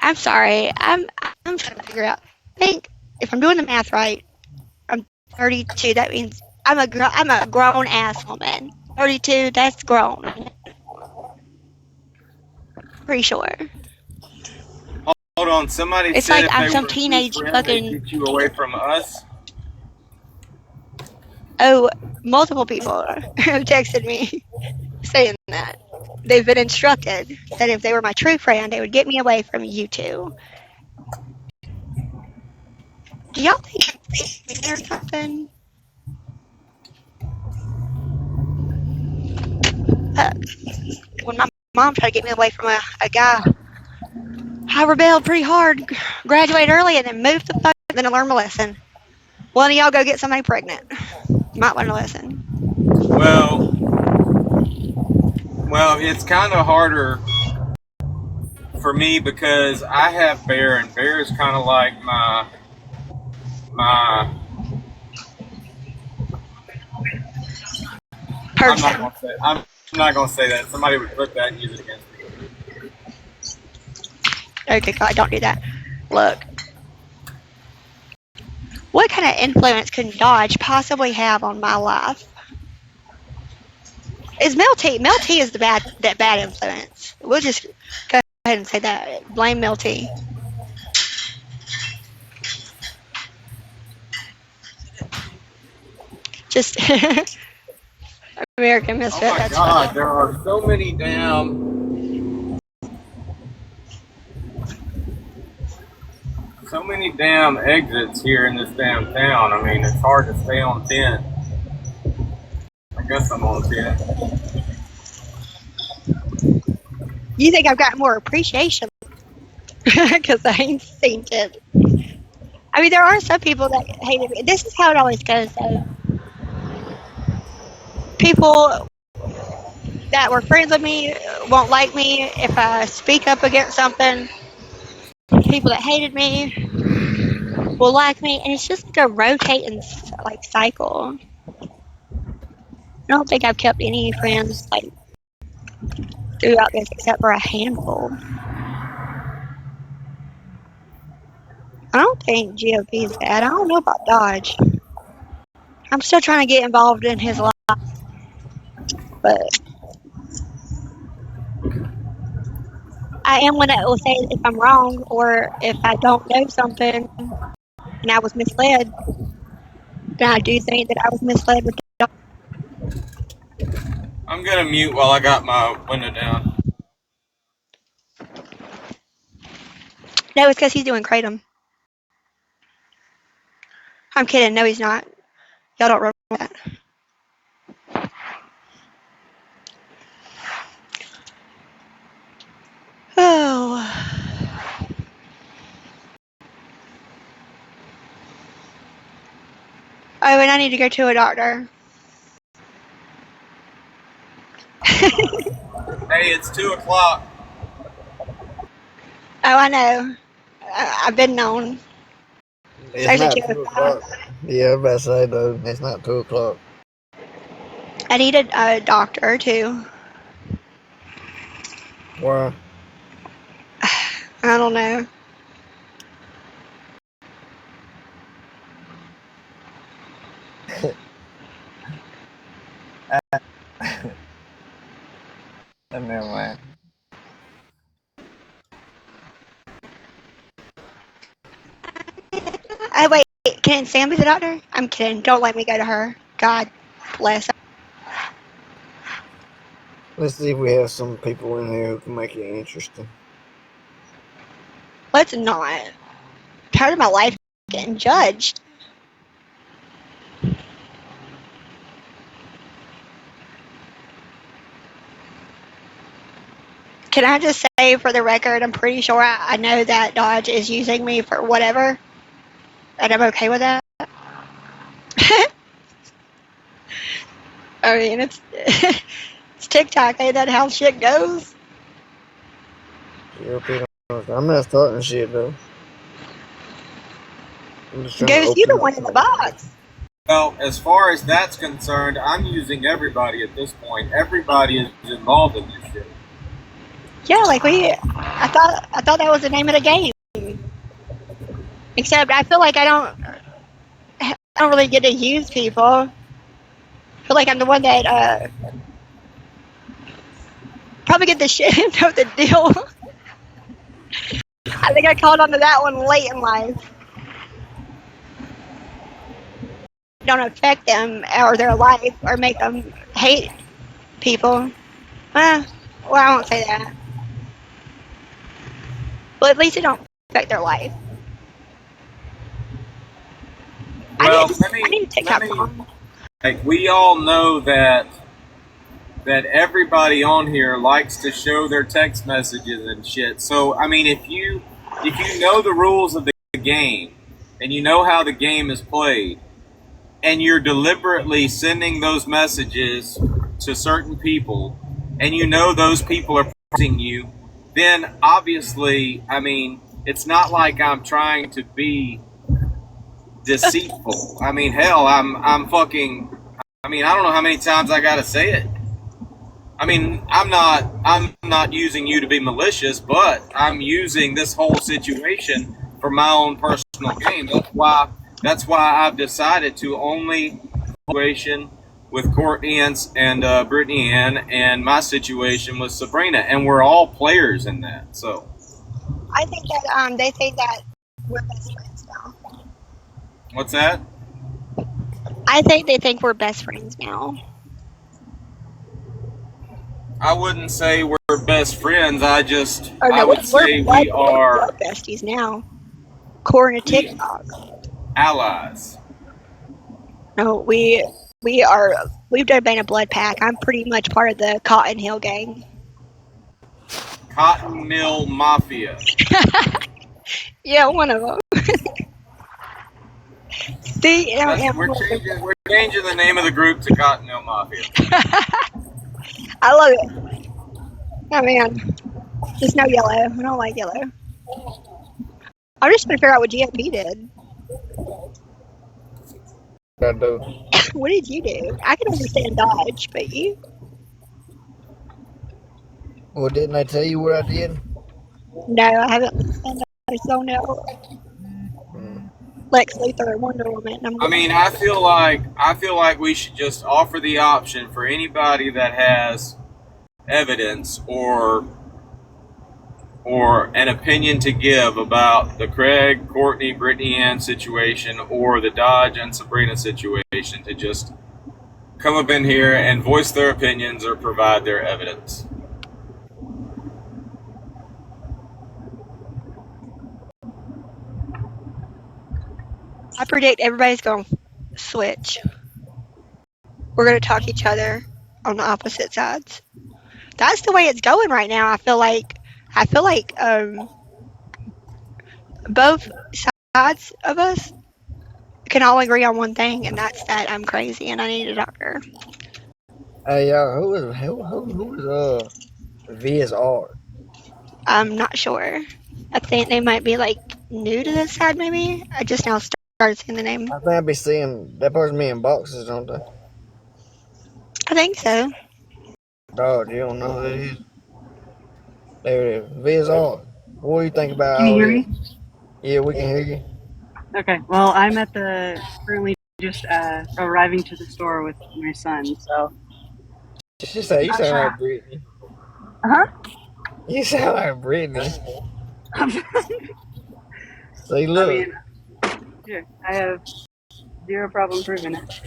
I'm sorry. I'm trying to figure out. I think if I'm doing the math right, I'm 32. That means I'm a grown ass woman. 32. That's grown. Pretty sure. Hold on. Somebody It's said like if I'm they some were teenage friends, fucking. they'd get you away from us. Oh, multiple people have texted me saying that. They've been instructed that if they were my true friend, they would get me away from you two. Do y'all think I'm or something? When my mom tried to get me away from a guy, I rebelled pretty hard, graduated early, and then moved the fuck, and then I learned my lesson. One of y'all go get somebody pregnant. Might learn a lesson. Well, it's kind of harder for me because I have Bear, and Bear is kind of like my. Person. I'm not gonna say that. Somebody would clip that and use it against me. Okay, God, don't do that. Look. What kind of influence can Dodge possibly have on my life? Is Mel T? Mel T is that bad influence. We'll just go ahead ahead and say that. Blame Milty. Just American Misfit. Oh my That's God, funny. there are so many damn exits here in this damn town. I mean, it's hard to stay on 10. I guess I'm on 10. You think I've got more appreciation because I ain't seen it. I mean, there are some people that hated me. This is how it always goes, though. People that were friends with me won't like me if I speak up against something. People that hated me will like me, and it's just like a rotating like cycle. I don't think I've kept any friends like throughout this except for a handful. I don't think GOP is bad. I don't know about Dodge. I'm still trying to get involved in his life, but I am one that will say if I'm wrong or if I don't know something and I was misled, then I do think that I was misled with Dodge. I'm gonna mute while I got my window down. No, it's because he's doing Kratom. I'm kidding. No, he's not. Y'all don't remember that. Oh. Oh, and I need to go to a doctor. Hey, it's 2 o'clock. Oh, I know. I've been known. It's not 2 o'clock. Yeah, I'm about to say, though, it's not 2 o'clock. I need a doctor, too. Why? I don't know. Never mind. Wait, can Sam be the doctor? I'm kidding. Don't let me go to her. God bless her. Let's see if we have some people in here who can make it interesting. Let's not. Tired of my life getting judged. Can I just say for the record, I'm pretty sure I know that Dodge is using me for whatever, and I'm okay with that. I mean, it's it's TikTok. Ain't that how shit goes? I'm not starting shit, though. Ghost, you the one in the box. Well, as far as that's concerned, I'm using everybody at this point. Everybody is involved in this shit. Yeah, like I thought that was the name of the game. Except I feel like I don't really get to use people. I feel like I'm the one that probably get the shit end of the deal. I think I called onto that one late in life. Don't affect them or their life or make them hate people. Well, I won't say that. But at least it don't affect their life. Well, I need to TikTok mom. Like, we all know that everybody on here likes to show their text messages and shit. So, I mean, if you know the rules of the game and you know how the game is played, and you're deliberately sending those messages to certain people, and you know those people are praising you, then obviously, I mean, it's not like I'm trying to be deceitful. I mean, hell, I'm fucking. I mean, I don't know how many times I gotta say it. I mean, I'm not using you to be malicious, but I'm using this whole situation for my own personal gain. That's why I've decided to only situation with Courtney and Brittany Ann, and my situation with Sabrina, and we're all players in that. So I think that they think that we're best friends now. what's that? I think they think we're best friends now. I wouldn't say we're best friends. I No, would say we we're are blood besties now. According to we TikTok. allies. No, we've done been a blood pack. I'm pretty much part of the Cotton Hill gang. Cotton Mill Mafia. Yeah, one of them. See, We're changing the name of the group to Cotton Mill Mafia. I love it. Oh man, just no yellow. I don't like yellow. I'm just trying to figure out what GFP did. I do. What did you do? I can understand dodge, but you? Well, didn't I tell you what I did? No, I haven't listened. I just don't know. Lex Luthor and Wonder Woman. I mean, I feel like we should just offer the option for anybody that has evidence or an opinion to give about the Craig, Courtney, Brittany Ann situation or the Dodge and Sabrina situation to just come up in here and voice their opinions or provide their evidence. I predict everybody's going to switch. We're going to talk each other on the opposite sides. That's the way it's going right now. I feel like both sides of us can all agree on one thing, and that's that I'm crazy and I need a doctor. Hey, who is Viz Art? I'm not sure. I think they might be like new to this side. Maybe I just now started seeing the name. I think I be seeing that person be in boxes, don't they? I think so. Dog, you don't know who that is? There it is. Viz Art. What do you think about Can you all hear this? me? Yeah, we can hear you. Okay. Well, I'm at the currently just arriving to the store with my son. So. She said, "You Not sound sure. like Brittany." Huh? You sound like Brittany. I See, look. mean, yeah, I have zero problem proving it.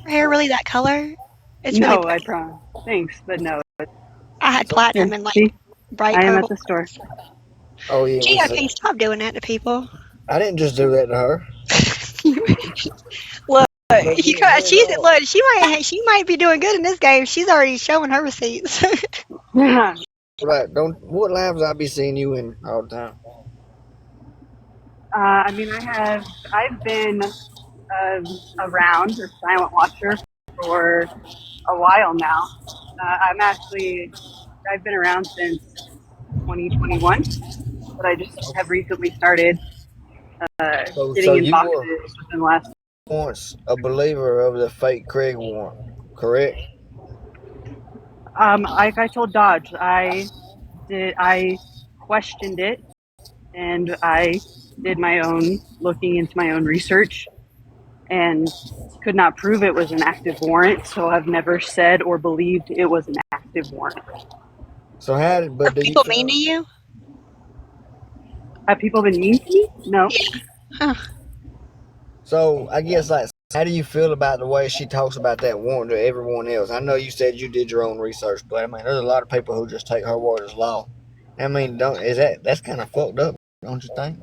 Her hair really that color? It's No, really I pretty. promise. Thanks, but no. I had platinum and like See, bright I am at purple. the store. Oh yeah, we GFP, see. stop doing that to people. I didn't just do that to her. Look, But you yeah, got, Viz she's Art. look. She might be doing good in this game. She's already showing her receipts. Like, what labs I be seeing you in all the time? I mean, I've been around a silent watcher for a while now. I've been around since 2021, but I just have recently started So getting in you were boxes within the last. once a believer of the fake Craig warrant, correct? Like I told Dodge, I questioned it, and I did my own looking into my own research, and could not prove it was an active warrant. So I've never said or believed it was an active warrant. So Are do you people mean to feel? you? Have people been mean to me? No. Yeah. Huh. So I guess like, how do you feel about the way she talks about that warrant to everyone else? I know you said you did your own research, but I mean, there's a lot of people who just take her word as law. I mean, that's kind of fucked up, don't you think?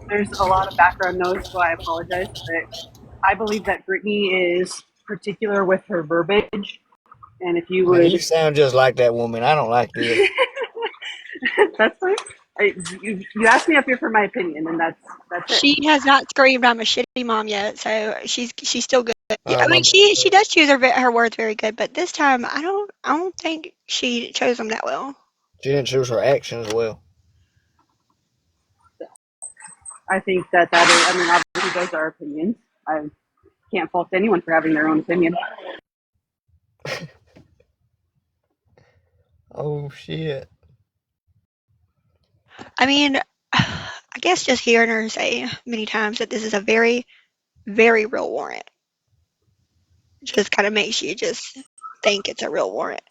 There's a lot of background noise, so I apologize. But I believe that Brittany is particular with her verbiage, and if you Man, you would, sound just like that woman. I don't like this. that's fine. You asked me up here for my opinion, and that's it. She has not screamed I'm a shitty mom yet, so she's still good. Yeah, I mean My she does choose her words very good, but this time I don't think she chose them that well. She didn't choose her actions well. I think that is. I mean, obviously, those are opinions. I can't fault anyone for having their own opinion. Oh shit. I mean, I guess just hearing her say many times that this is a very, very real warrant. just kind of makes you just think it's a real warrant.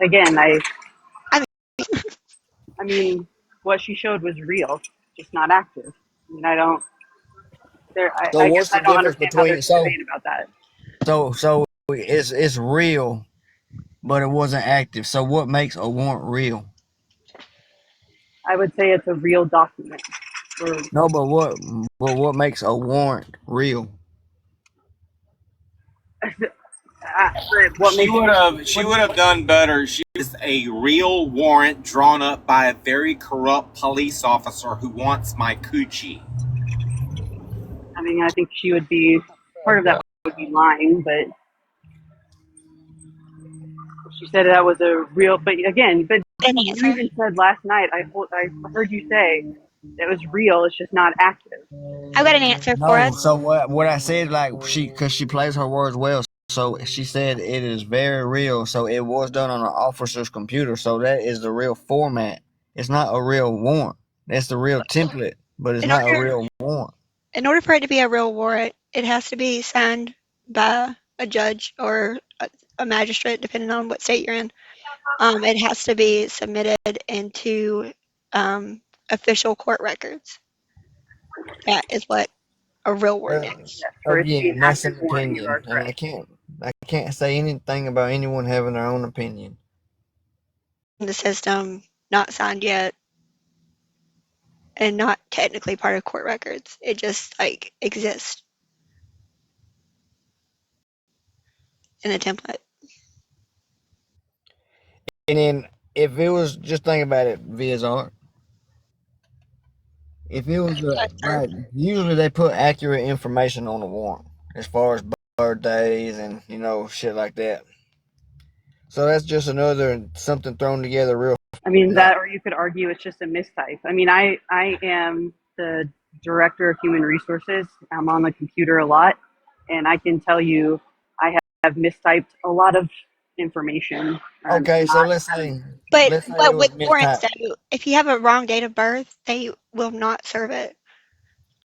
Again, I mean, I mean, what she showed was real, just not active. I mean, I don't. So I guess what's the I don't difference understand how there's between a debate about that. so it's real, but it wasn't active. So what makes a warrant real? I would say it's a real document. Or, No, but what makes a warrant real? what makes She what? would have done better. She is a real warrant drawn up by a very corrupt police officer who wants my coochie. I mean, I think she would be part of that would be lying, but she said that was a real. But again, but an you answer. even said last night. I heard you say it was real. It's just not active. I've got an answer for No. us. So what I said, like because she plays her words well. So she said it is very real. So it was done on an officer's computer. So that is the real format. It's not a real warrant. That's the real template, but it's In not a order, real warrant. in order for it to be a real warrant, it has to be signed by a judge or a magistrate, depending on what state you're in. It has to be submitted into official court records. That is what a real warrant Well, is. For it to be an again, that's active an warrant, you are opinion, and I correct. can't I can't say anything about anyone having their own opinion. The system, not signed yet, and not technically part of court records. It just like exists in a template. And then if it was just think about it, VSR. If it was like usually they put accurate information on the warrant as far as birthdays and shit like that. So that's just another something thrown together real. I mean Like that, or you could argue it's just a mistype. I mean, I am the director of human resources. I'm on the computer a lot, and I can tell you I have mistyped a lot of information. okay, so Not let's say But let's say it but was with warrants, mistyped. though, if you have a wrong date of birth, they will not serve it.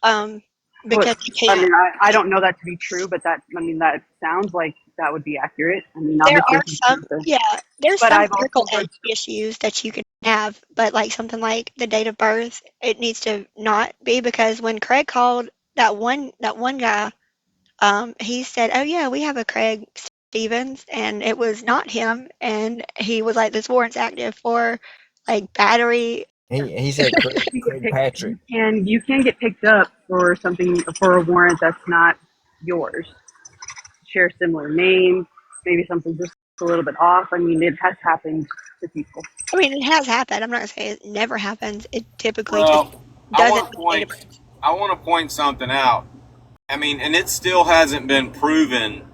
Um, what because you I can't. mean. I don't know that to be true, but that sounds like that would be accurate. I mean, There obviously, are some, yeah, there's but some I've clerical also heard. issues that you can have, but like something like the date of birth, it needs to not be because when Craig called that one guy, he said, "Oh yeah, we have a Craig Stevens," and it was not him, and he was like, "This warrant's active for like battery." He said Craig Patrick. You can get picked up for something for a warrant that's not yours. Share a similar name, maybe something just a little bit off. I mean, it has happened to people. I mean, it has happened. I'm not gonna say it never happens. It typically just Well, I doesn't want to make point I want to point something out. I mean, and it still hasn't been proven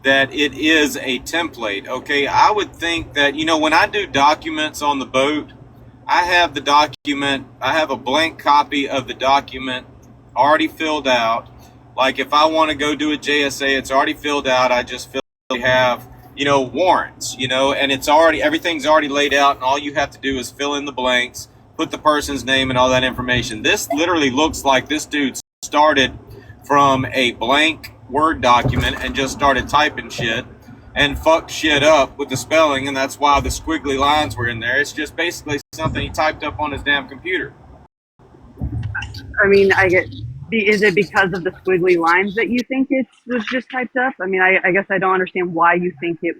that it is a template. Okay, I would think that when I do documents on the boat, I have I have a blank copy of the document already filled out. Like if I want to go do a JSA, it's already filled out. I just have warrants, and everything's already laid out, and all you have to do is fill in the blanks, put the person's name and all that information. This literally looks like this dude started from a blank Word document and just started typing shit and fucked shit up with the spelling, and that's why the squiggly lines were in there. It's just basically something he typed up on his damn computer. I mean, is it because of the squiggly lines that you think it was just typed up? I mean, I guess I don't understand why you think it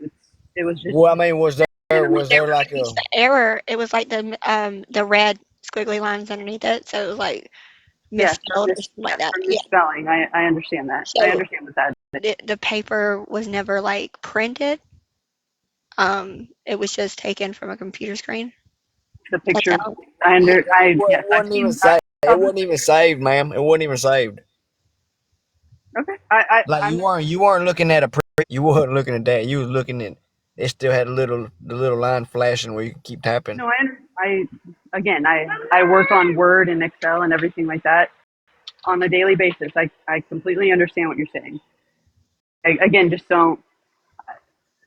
was just Well, I mean, was there there like was a the error. It was like the red squiggly lines underneath it, so it was like yes, misspelled or something like that. from Yeah. misspelling. I understand that. I So understand what that. the paper was never like printed. It was just taken from a computer screen. The That's picture. how. it Yes, I've wasn't even seen. saved. It wasn't even saved, ma'am. It wasn't even saved. Okay, Like I'm. you weren't looking at a you weren't looking at that. You was looking at it still had the little line flashing where you can keep tapping. No, again, I work on Word and Excel and everything like that on a daily basis. I completely understand what you're saying. Again, just don't.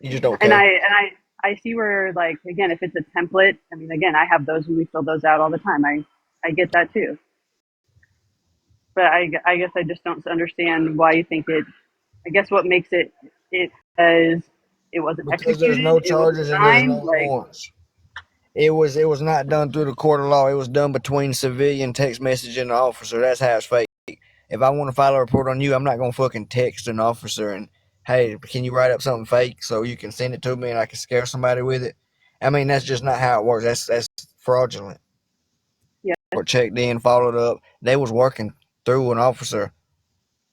You just don't And care. I see where, like, again, if it's a template. I mean, again, I have those and we fill those out all the time. I get that too. But I guess I just don't understand why you think it. I guess what makes it as it wasn't Because there's executed, no it was charges and there's signed. no Like, warrants. It was not done through the court of law. It was done between civilian text message and the officer. That's how it's fake. If I want to file a report on you, I'm not gonna fucking text an officer and, hey, can you write up something fake so you can send it to me and I can scare somebody with it? I mean, that's just not how it works. That's fraudulent. yeah. Or checked in, followed up. They was working through an officer,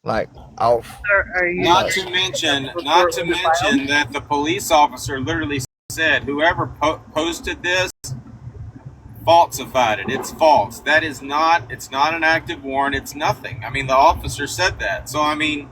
like off. Are you Not Like, to saying that mention, the report wasn't filed? that the police officer literally said, whoever posted this falsified it. It's false. That is not. It's not an active warrant. It's nothing. I mean, the officer said that. So I mean,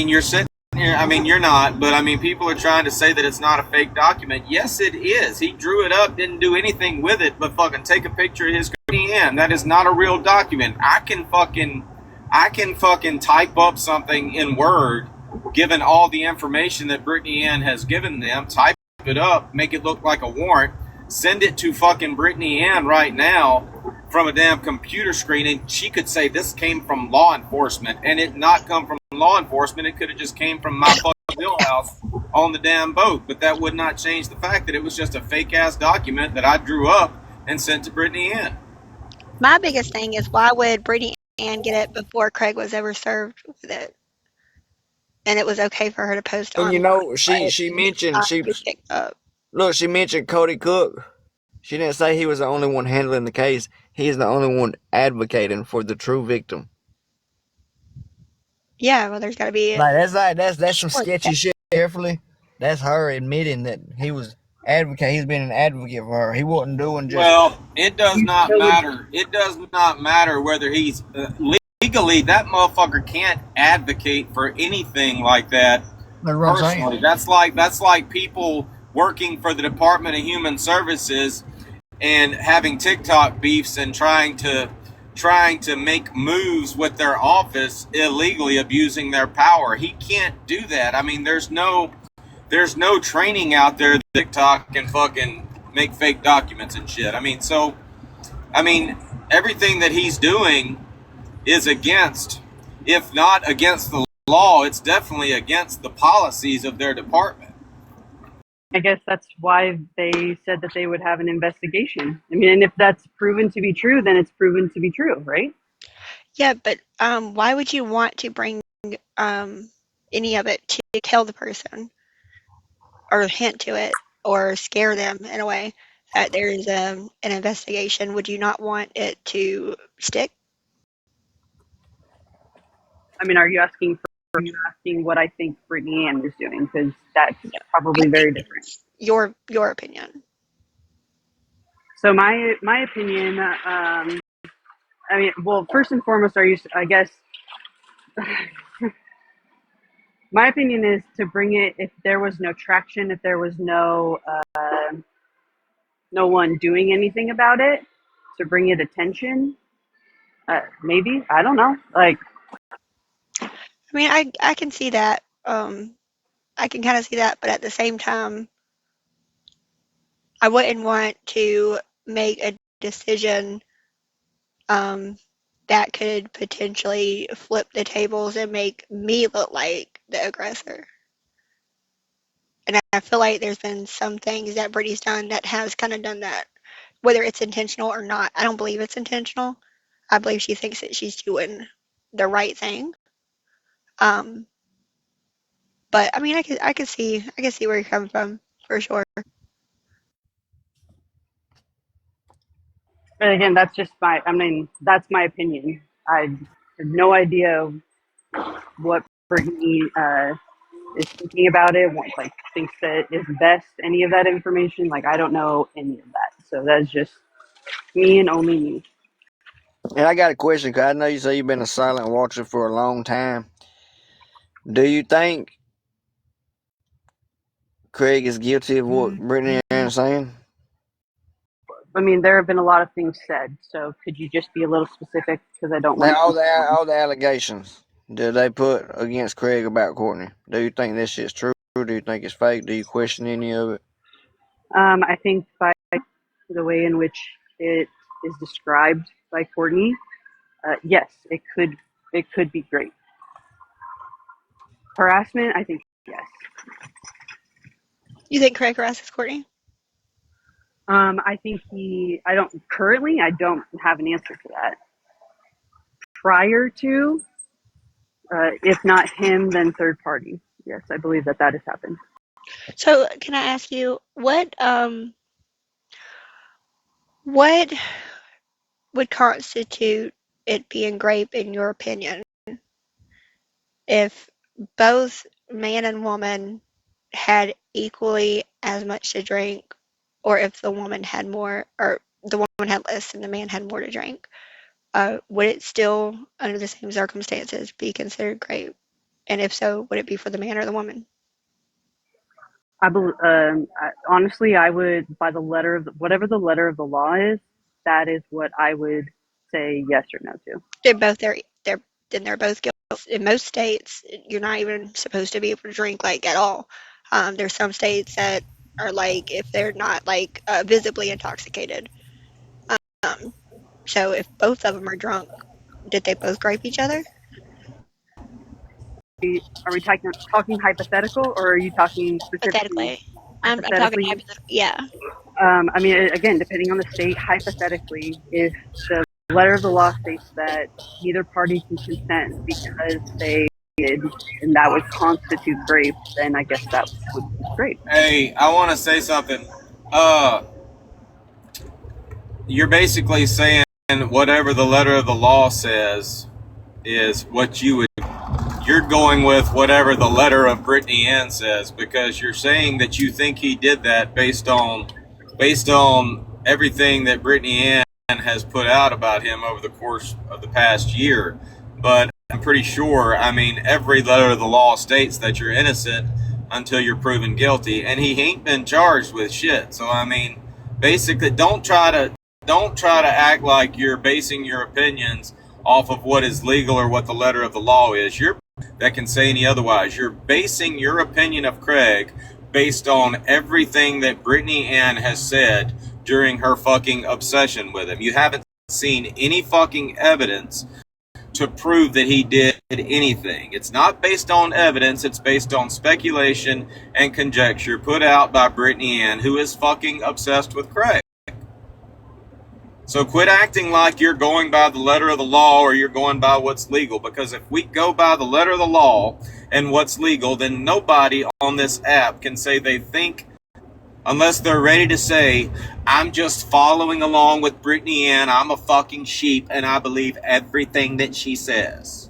you're sitting here. I mean, you're not, but I mean, people are trying to say that it's not a fake document. Yes, it is. He drew it up, didn't do anything with it, but fucking take a picture of his in. That is not a real document. I can fucking type up something in Word, given all the information that Brittany Ann has given them. Type it up, make it look like a warrant, send it to fucking Brittany Ann right now from a damn computer screen, and she could say this came from law enforcement, and it not come from law enforcement. It could have just came from my fucking wheelhouse on the damn boat, but that would not change the fact that it was just a fake ass document that I drew up and sent to Brittany Ann. My biggest thing is why would Brittany Ann get it before Craig was ever served with it? And it was okay for her to post and you online, know, but she it's mentioned not to be picked up. look, she mentioned Cody Cook. She didn't say he was the only one handling the case. He is the only one advocating for the true victim. Yeah, well, there's got to be That's some more than sketchy shit. Carefully, that's her admitting that he was advocate. He's been an advocate for her. He wasn't doing just. Well, it does not So would matter. It does not matter whether he's legally. That motherfucker can't advocate for anything like that personally. That's like people working for the Department of Human Services and having TikTok beefs and trying to make moves with their office illegally, abusing their power. He can't do that. I mean, there's no training out there that TikTok can fucking make fake documents and shit. I mean, everything that he's doing is against, if not against the law, it's definitely against the policies of their department. I guess that's why they said that they would have an investigation. I mean, and if that's proven to be true, then it's proven to be true, right? Yeah, but why would you want to bring any of it to tell the person or hint to it or scare them in a way that there's an investigation? Would you not want it to stick? I mean, are you asking what I think Brittany Ann is doing? Because that's No, I probably think very different. it's your opinion. So my opinion, I mean, well, first and foremost, I guess, my opinion is to bring it if there was no traction, if there was no one doing anything about it, to bring it attention. Maybe, I don't know. Like, I mean, I can see that. I can kind of see that, but at the same time, I wouldn't want to make a decision um, that could potentially flip the tables and make me look like the aggressor. And I feel like there's been some things that Brittany's done that has kind of done that, whether it's intentional or not. I don't believe it's intentional. I believe she thinks that she's doing the right thing. Um, but I mean, I could see where you're coming from for sure. and again, that's just I mean, that's my opinion. I have no idea what Brittany is thinking about it, what, like, thinks that is best, any of that information. Like, I don't know any of that. So that's just me and only me. And I got a question, because I know you say you've been a silent watcher for a long time. Do you think Craig is guilty of what Brittany Ann is saying? I mean, there have been a lot of things said. So could you just be a little specific? Because I don't want Now, to. all the allegations that they put against Craig about Courtney, do you think this shit's true? Do you think it's fake? Do you question any of it? I think by the way in which it is described by Courtney, yes, it could be great. Harassment, I think yes. You think Craig harasses Courtney? I think I don't have an answer to that. Prior to, if not him, then third party. Yes, I believe that has happened. So can I ask you what would constitute it being rape in your opinion if both man and woman had equally as much to drink, or if the woman had more, or the woman had less and the man had more to drink? Would it still, under the same circumstances, be considered rape? And if so, would it be for the man or the woman? Honestly, I would, by the letter of whatever the letter of the law is, that is what I would say yes or no to. They're both guilty. In most states, you're not even supposed to be able to drink like at all. There's some states that are like if they're not like visibly intoxicated. Um, so if both of them are drunk, did they both grape each other? Are we talking hypothetical, or are you talking specifically Hypothetically, I'm talking hypothetically? hypothetical. Yeah. I mean, again, depending on the state, hypothetically, if the letter of the law states that neither party can consent because they did, and that would constitute rape, then I guess that would be rape. Hey, I want to say something. You're basically saying whatever the letter of the law says is what you would. You're going with whatever the letter of Brittany Ann says, because you're saying that you think he did that based on everything that Brittany Ann has put out about him over the course of the past year. But I'm pretty sure, I mean, every letter of the law states that you're innocent until you're proven guilty, and he ain't been charged with shit. So I mean, basically, don't try to act like you're basing your opinions off of what is legal or what the letter of the law is. That can say any otherwise. You're basing your opinion of Craig based on everything that Brittany Ann has said during her fucking obsession with him. You haven't seen any fucking evidence to prove that he did anything. It's not based on evidence, it's based on speculation and conjecture put out by Brittany Ann, who is fucking obsessed with Craig. So quit acting like you're going by the letter of the law or you're going by what's legal, because if we go by the letter of the law and what's legal, then nobody on this app can say they think, unless they're ready to say, I'm just following along with Brittany Ann, I'm a fucking sheep, and I believe everything that she says.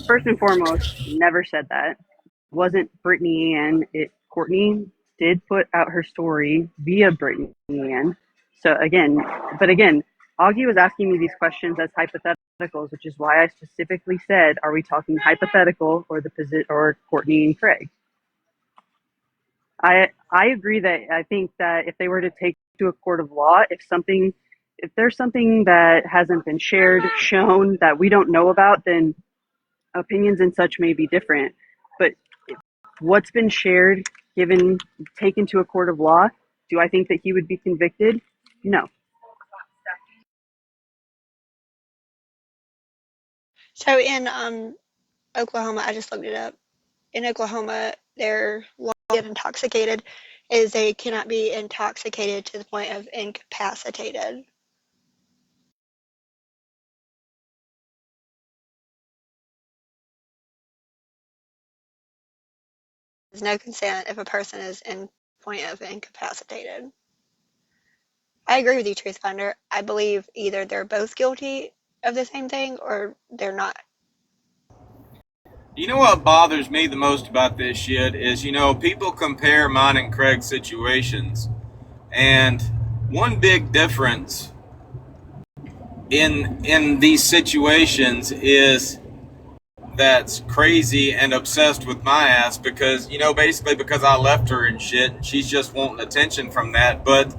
First and foremost, never said that. It wasn't Brittany Ann. Courtney did put out her story via Brittany Ann. So again, Augie was asking me these questions as hypotheticals, which is why I specifically said, are we talking hypothetical or Courtney and Craig? I agree that I think that if they were to take to a court of law, if there's something that hasn't been shared, shown, that we don't know about, then opinions and such may be different. But what's been shared, taken to a court of law, do I think that he would be convicted? No. So in Oklahoma, I just looked it up. In Oklahoma, their law to get intoxicated is they cannot be intoxicated to the point of incapacitated. There's no consent if a person is in point of incapacitated. I agree with you, Truth Finder. I believe either they're both guilty of the same thing or they're not. You know what bothers me the most about this shit is, people compare mine and Craig's situations, and one big difference in these situations is that's crazy and obsessed with my ass because, basically because I left her and shit, and she's just wanting attention from that, but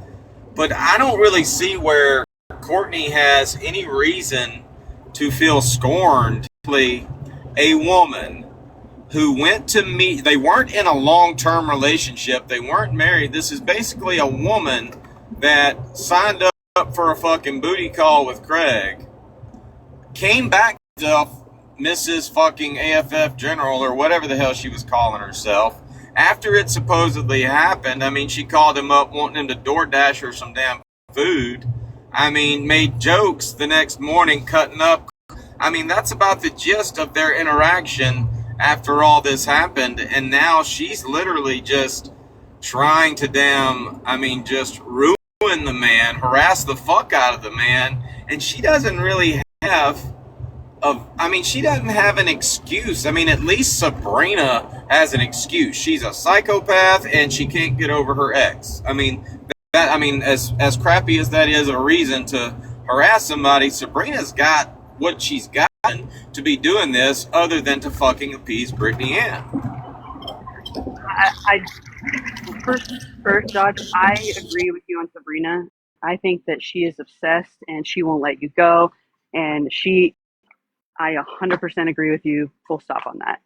I don't really see where Courtney has any reason to feel scorned. A woman who went to meet, they weren't in a long-term relationship, they weren't married. This is basically a woman that signed up for a fucking booty call with Craig, came back to Mrs. fucking AFF General or whatever the hell she was calling herself. After it supposedly happened, I mean, she called him up wanting him to DoorDash her some damn food. I mean, made jokes the next morning, cutting up. I mean, that's about the gist of their interaction after all this happened. And now she's literally just trying to just ruin the man, harass the fuck out of the man. And she doesn't really have she doesn't have an excuse. I mean, at least Sabrina has an excuse. She's a psychopath and she can't get over her ex. As crappy as that is a reason to harass somebody, Sabrina's got what she's gotten to be doing this other than to fucking appease Brittany Ann. First, Dodge, I agree with you on Sabrina. I think that she is obsessed and she won't let you go. And I 100% agree with you. Full stop on that.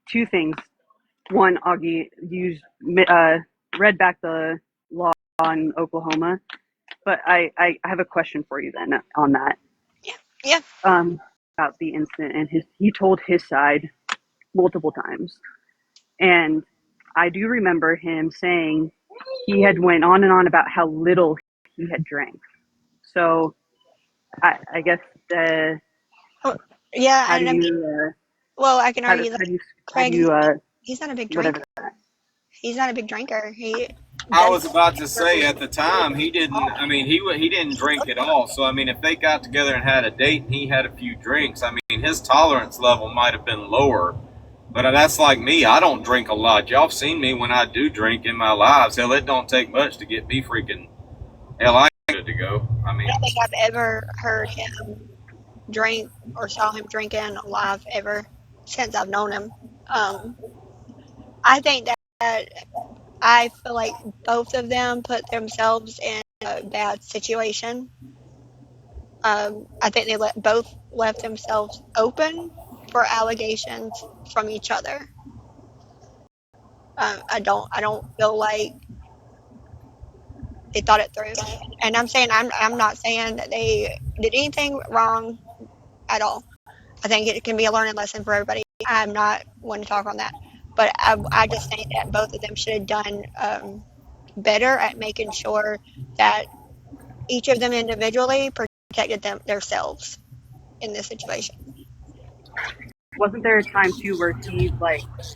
Two things. One, Augie, you read back the law in Oklahoma, but I have a question for you then on that. Yeah. About the incident, and he told his side multiple times, and I do remember him saying he had went on and on about how little he had drank. So I guess yeah, how do you? Well, I can argue that Craig, he's not a big drinker. He's not a big drinker. I was about to say at the time he didn't. I mean, he didn't drink at all. So I mean, if they got together and had a date and he had a few drinks, I mean, his tolerance level might have been lower. But that's like me. I don't drink a lot. Y'all have seen me when I do drink in my lives. Hell, it don't take much to get me freaking. Hell, I ain't good to go. I mean, I don't think I've ever heard him drink or saw him drinking live ever since I've known him. I think that I feel like both of them put themselves in a bad situation. I think they both left themselves open for allegations from each other. I don't feel like they thought it through. And I'm not saying that they did anything wrong at all. I think it can be a learning lesson for everybody. I'm not one to talk on that, but I just think that both of them should have done better at making sure that each of them individually protected themselves in this situation. Wasn't there a time too where he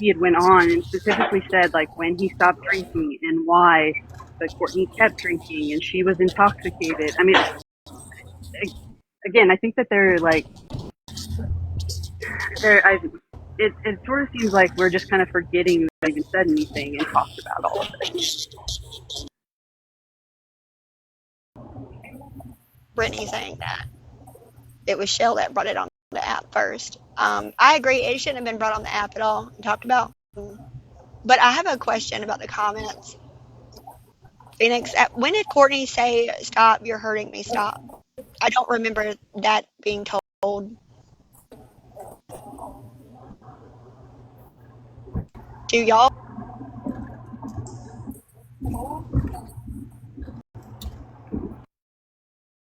had went on and specifically said like when he stopped drinking and why, but Courtney kept drinking and she was intoxicated. I mean, again, I think that it sort of seems like we're just kind of forgetting that I even said anything and talked about all of this. Brittany saying that it was Shell that brought it on the app first. I agree. It shouldn't have been brought on the app at all and talked about. But I have a question about the comments. Phoenix, when did Courtney say, "Stop, you're hurting me, stop"? I don't remember that being told. Do y'all?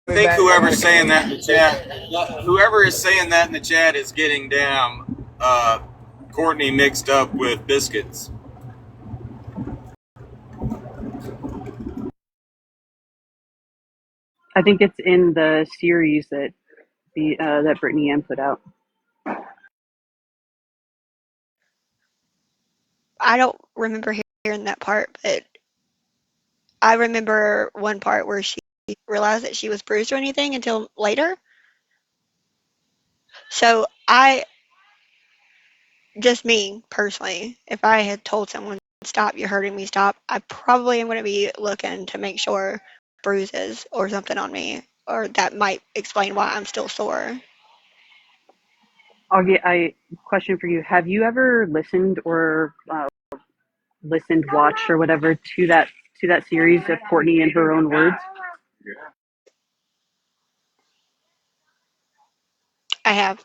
I think whoever's saying that in the chat, whoever is saying that in the chat is getting damn Courtney mixed up with biscuits. I think it's in the series that that Brittany Ann put out. I don't remember hearing that part, but I remember one part where she realized that she was bruised or anything until later. So just me personally, if I had told someone, "Stop, you're hurting me, stop," I probably am going to be looking to make sure bruises or something on me, or that might explain why I'm still sore. Augie, question for you: have you ever listened or watched or whatever to that series of Courtney in her own words? I have.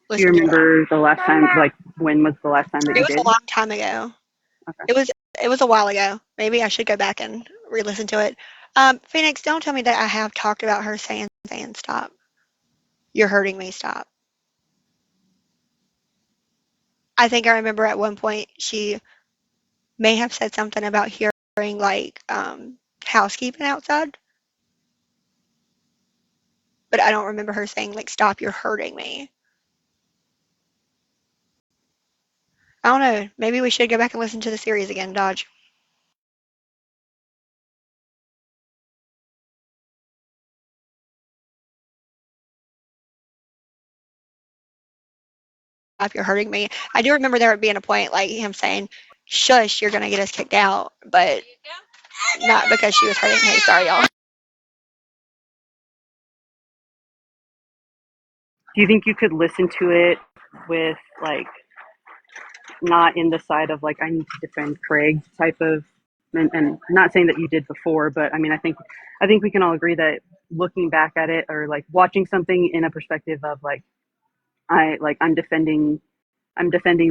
Do you remember the last time? Like, when was the last time that you did? It was a long time ago. Okay. It was a while ago. Maybe I should go back and re-listen to it. Phoenix, don't tell me that I have talked about her saying "Stop, you're hurting me, stop." I think I remember at one point she may have said something about hearing like housekeeping outside, but I don't remember her saying like stop, you're hurting me. I don't know. Maybe we should go back and listen to the series again, Dodge. Stop, you're hurting me. I do remember there being a point like him saying, "Shush, you're gonna get us kicked out," but not because she was hurting me. Sorry, y'all. Do you think you could listen to it with like not in the side of like I need to defend Craig type of, and not saying that you did before, but I mean I think we can all agree that looking back at it or like watching something in a perspective of like I'm defending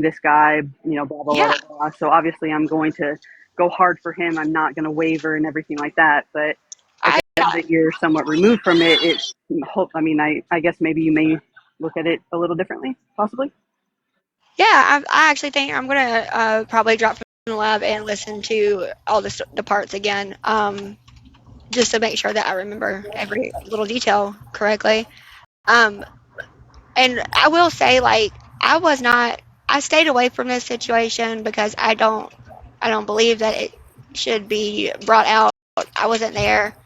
this guy, you know, blah blah blah Yeah, blah blah. So obviously I'm going to go hard for him. I'm not going to waver and everything like that. But I now that you're somewhat removed from it, I mean, I guess maybe you may look at it a little differently, possibly. yeah. I actually think I'm gonna probably drop from the lab and listen to all the parts again, just to make sure that I remember every little detail correctly. Um, and I will say, like, I was not. I stayed away from this situation because I don't believe that it should be brought out. I wasn't there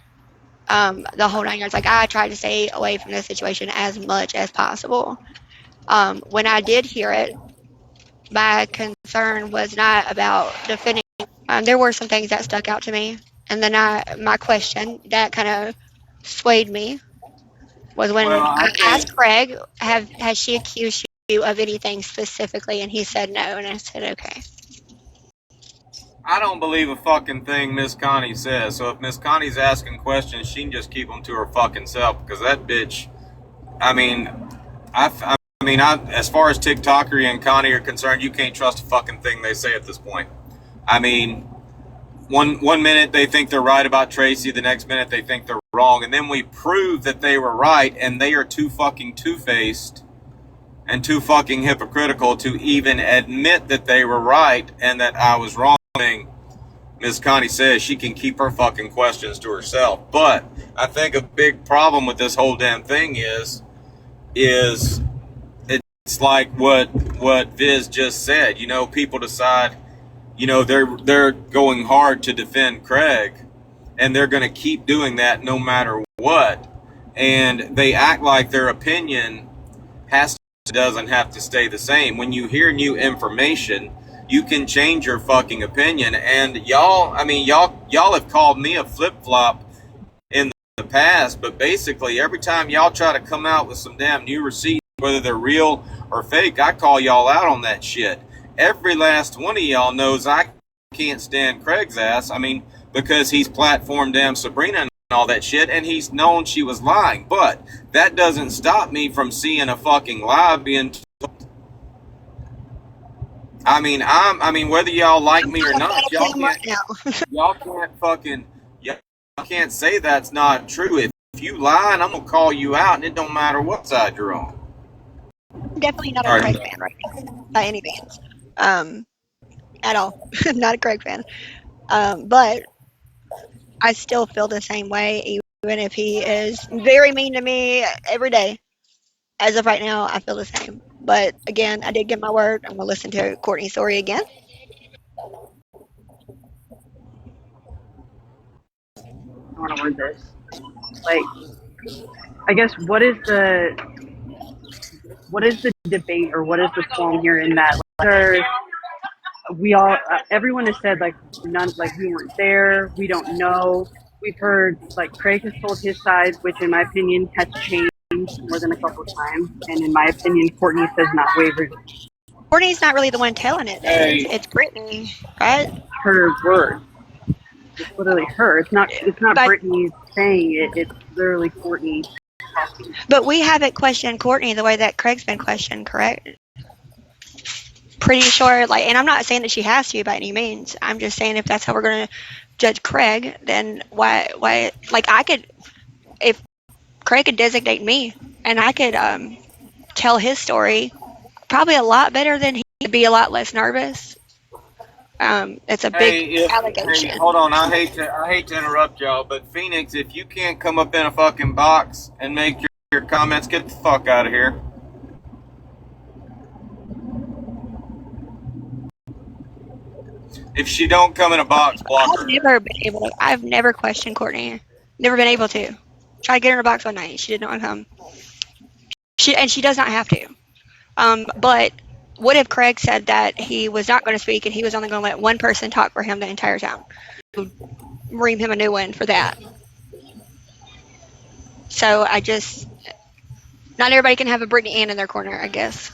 the whole 9 years. Like, I tried to stay away from this situation as much as possible. When I did hear it, my concern was not about defending. There were some things that stuck out to me, and then my question that kind of swayed me was when Well, I I think asked Craig, has she accused you of anything specifically, and he said no, and I said okay. I don't believe a fucking thing Miss Connie says. So if Miss Connie's asking questions, she can just keep them to her fucking self because that bitch. I mean, as far as TikToker and Connie are concerned, you can't trust a fucking thing they say at this point. I mean, one minute they think they're right about Tracy, the next minute they think they're wrong, and then we prove that they were right, and they are too fucking two-faced and too fucking hypocritical to even admit that they were right and that I was wrong. Ms. Connie says she can keep her fucking questions to herself. But I think a big problem with this whole damn thing is it's like what Viz just said. You know, people decide, you know, they're going hard to defend Craig, and they're going to keep doing that no matter what. And they act like their opinion doesn't have to stay the same. When you hear new information, you can change your fucking opinion. And y'all have called me a flip-flop in the past, but basically every time y'all try to come out with some damn new receipts, whether they're real or fake, I call y'all out on that shit. Every last one of y'all knows I can't stand Craig's ass. I mean, because he's platformed damn Sabrina and all that shit, and he's known she was lying. But that doesn't stop me from seeing a fucking lie being told. I mean, whether y'all like me or not, y'all can't say that's not true. If you lying, I'm gonna call you out, and it don't matter what side you're on. I'm definitely not a Craig fan right now, by any means, at all. Not a Craig fan, but I still feel the same way, even if he is very mean to me every day. As of right now, I feel the same. But again, I did get my word. I'm gonna listen to Courtney's story again. I want to word this. Like, I guess what is the debate or what is the qualm here in that we all everyone has said like none, like we weren't there, we don't know. We've heard like Craig has told his side, which in my opinion has changed more than a couple of times, and in my opinion Courtney says not wavered. Courtney's not really the one telling it. It's Brittany, right? Her word. It's literally her. It's not Brittany saying it. It's literally Courtney talking. But we haven't questioned Courtney the way that Craig's been questioned, correct? Pretty sure, like, and I'm not saying that she has to by any means. I'm just saying if that's how we're going to judge Craig, then why, like, if Craig could designate me and I could tell his story probably a lot better than to be a lot less nervous. It's a big allegation. Hey, hold on. I hate to interrupt y'all, but Phoenix, if you can't come up in a fucking box and make your comments, get the fuck out of here. If she don't come in a box, block her. I've never questioned Courtney. Never been able to. Tried to get her in a box one night. She did not come. She does not have to. But what if Craig said that he was not going to speak and he was only going to let one person talk for him the entire time? Ream him a new one for that. So not everybody can have a Brittany Ann in their corner, I guess.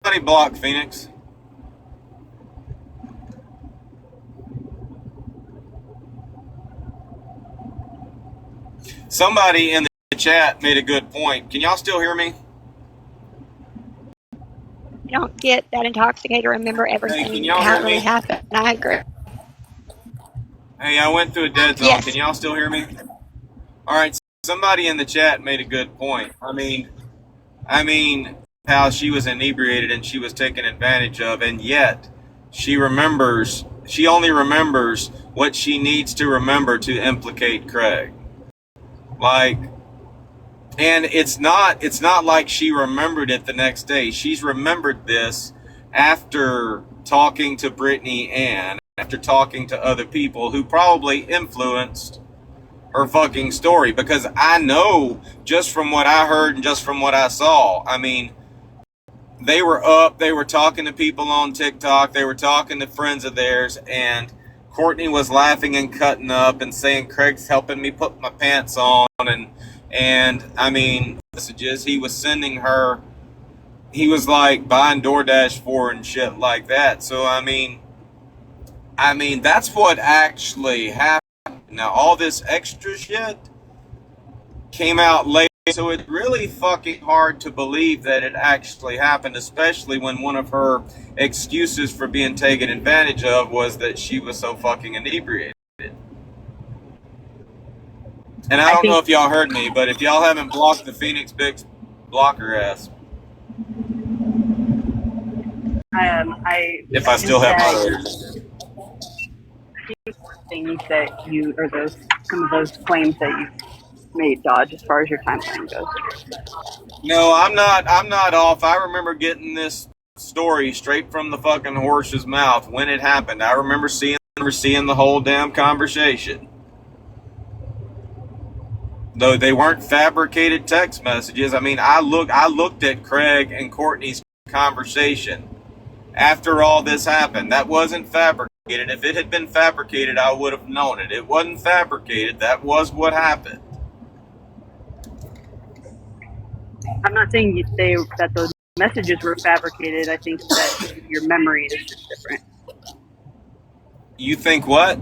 Somebody block Phoenix. Somebody in the chat made a good point. Can y'all still hear me? You don't get that intoxicated to remember everything that really happened. I agree. Hey, I went through a dead zone. Yes. Can y'all still hear me? All right. Somebody in the chat made a good point. I mean, how she was inebriated and she was taken advantage of, and yet she only remembers what she needs to remember to implicate Craig. And it's not like she remembered it the next day. She's remembered this after talking to Brittany Ann, after talking to other people who probably influenced her fucking story, because I know just from what I heard and just from what I saw, I mean, they were talking to people on TikTok, they were talking to friends of theirs, and Courtney was laughing and cutting up and saying, Craig's helping me put my pants on, and I mean, messages he was sending her, he was like buying DoorDash for and shit like that. So I mean, that's what actually happened. Now, all this extra shit came out later, so it's really fucking hard to believe that it actually happened, especially when one of her excuses for being taken advantage of was that she was so fucking inebriated. And I don't know if y'all heard me, but if y'all haven't blocked the Phoenix Bix, block her ass. If I still have moderators. Things that some of those claims that you made, Dodge, as far as your timeline goes. No, I'm not off. I remember getting this story straight from the fucking horse's mouth when it happened. I remember seeing the whole damn conversation. Though they weren't fabricated text messages. I mean, I looked at Craig and Courtney's conversation after all this happened. That wasn't fabricated. If it had been fabricated, I would have known it. It wasn't fabricated. That was what happened. I'm not saying that those messages were fabricated. I think that your memory is just different. You think what?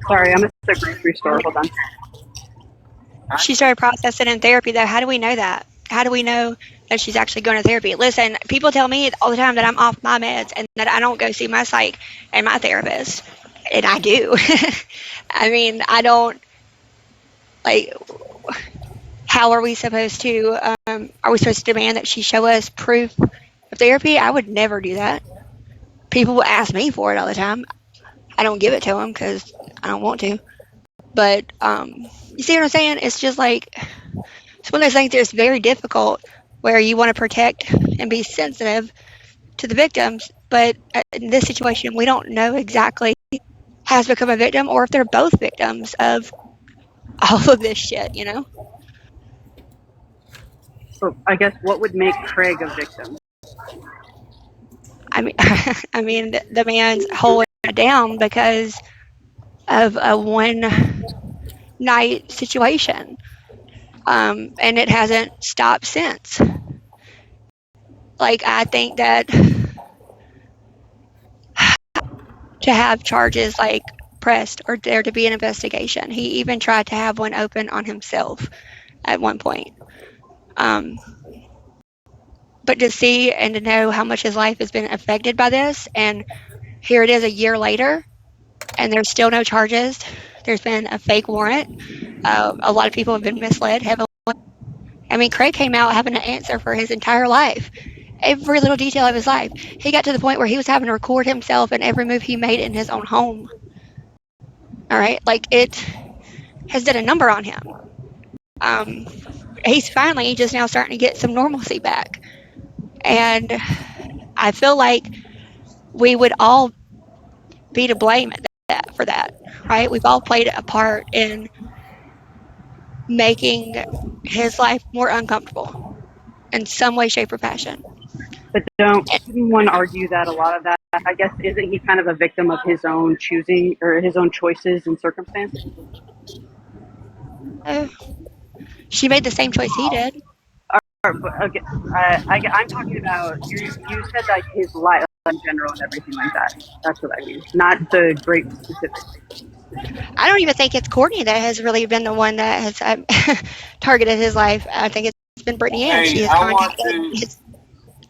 Sorry, I'm at the grocery store. Hold on. She started processing in therapy, though. How do we know that? How do we know that she's actually going to therapy? Listen, people tell me all the time that I'm off my meds and that I don't go see my psych and my therapist. And I do. I mean, I don't, how are we supposed to demand that she show us proof of therapy? I would never do that. People will ask me for it all the time. I don't give it to them because I don't want to. But you see what I'm saying? It's just it's one of those things that's very difficult where you want to protect and be sensitive to the victims. But in this situation, we don't know exactly has become a victim or if they're both victims of all of this shit, you know? So I guess what would make Craig a victim? I mean, the man's holding it down because of a one-night situation, and it hasn't stopped since. I think that to have charges pressed or there to be an investigation, he even tried to have one open on himself at one point. But to see and to know how much his life has been affected by this, and here it is a year later, and there's still no charges. There's been a fake warrant. A lot of people have been misled heavily. I mean, Craig came out having an answer for his entire life, every little detail of his life. He got to the point where he was having to record himself and every move he made in his own home. All right, like it has done a number on him. He's finally just now starting to get some normalcy back, and I feel like we would all be to blame for that, right? We've all played a part in making his life more uncomfortable in some way, shape, or fashion. But shouldn't one argue that a lot of that, I guess, isn't he kind of a victim of his own choosing or his own choices and circumstances? She made the same choice he did. Okay, I'm talking about, you said like his life in general and everything like that. That's what I mean, not the great specifics. I don't even think it's Courtney that has really been the one that has targeted his life. I think it's been Brittany Ann. She has contacted his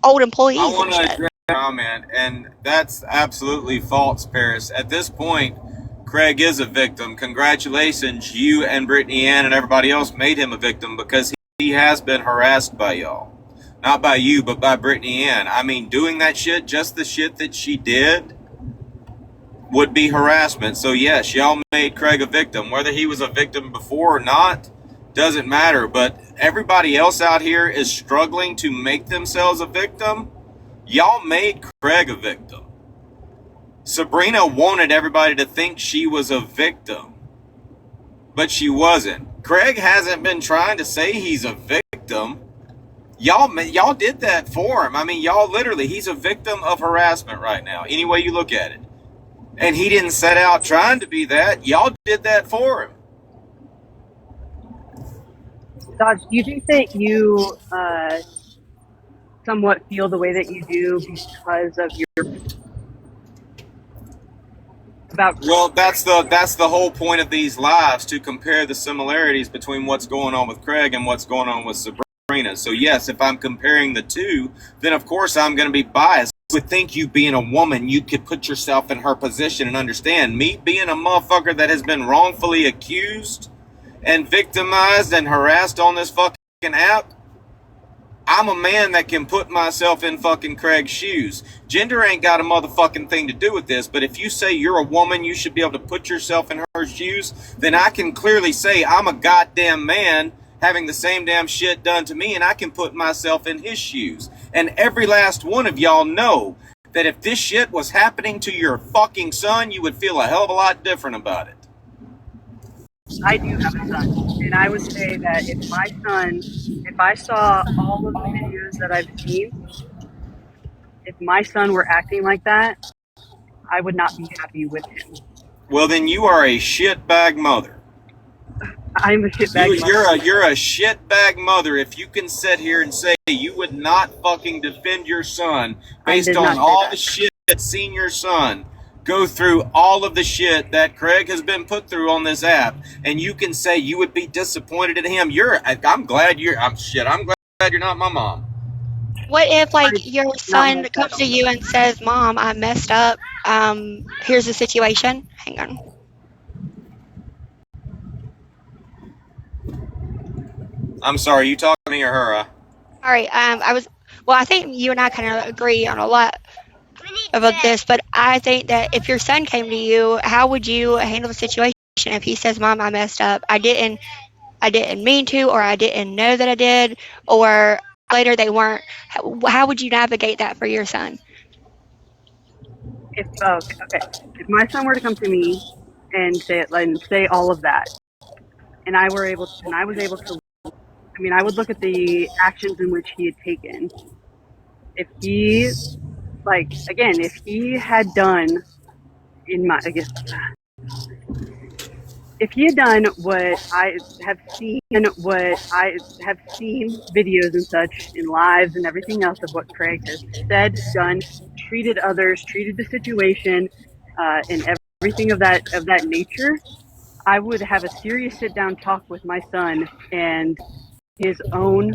old employees and shit. Comment, and that's absolutely false, Paris. At this point, Craig is a victim. Congratulations, you and Brittany Ann and everybody else made him a victim, because he has been harassed by y'all. Not by you, but by Brittany Ann. I mean, doing that shit, just the shit that she did, would be harassment. So yes, y'all made Craig a victim. Whether he was a victim before or not doesn't matter, but everybody else out here is struggling to make themselves a victim. Y'all made Craig a victim. Sabrina wanted everybody to think she was a victim, but she wasn't. Craig hasn't been trying to say he's a victim. Y'all did that for him. I mean, y'all literally, he's a victim of harassment right now, any way you look at it. And he didn't set out trying to be that. Y'all did that for him. Dodge, do you think that you somewhat feel the way that you do because of your Well, that's the whole point of these lives, to compare the similarities between what's going on with Craig and what's going on with Sabrina. So yes, if I'm comparing the two, then of course I'm going to be biased. I would think you being a woman, you could put yourself in her position and understand. Me being a motherfucker that has been wrongfully accused and victimized and harassed on this fucking app, I'm a man that can put myself in fucking Craig's shoes. Gender ain't got a motherfucking thing to do with this, but if you say you're a woman, you should be able to put yourself in her shoes, then I can clearly say I'm a goddamn man having the same damn shit done to me, and I can put myself in his shoes. And every last one of y'all know that if this shit was happening to your fucking son, you would feel a hell of a lot different about it. I do have a son, and I would say that if I saw all of the videos that I've seen, if my son were acting like that, I would not be happy with him. Well, then you are a shitbag mother. I'm a shitbag mother. You're a shitbag mother if you can sit here and say you would not fucking defend your son based on all the shit that's seen your son go through, all of the shit that Craig has been put through on this app, and you can say you would be disappointed in him. I'm glad you're not my mom. What if, like, your son comes to you and says, "Mom, I messed up. Here's the situation." Hang on. I'm sorry, you talking to me or her? All right. I think you and I kind of agree on a lot about this, but I think that if your son came to you, how would you handle the situation if he says, "Mom, I messed up. I didn't mean to, or I didn't know that I did, or later they weren't." How would you navigate that for your son? If my son were to come to me and say all of that, and I was able to, I would look at the actions in which he had taken. If he, if he had done if he had done what I have seen videos and such in lives and everything else of what Craig has said, done, treated others, treated the situation, and everything of that nature, I would have a serious sit down talk with my son and his own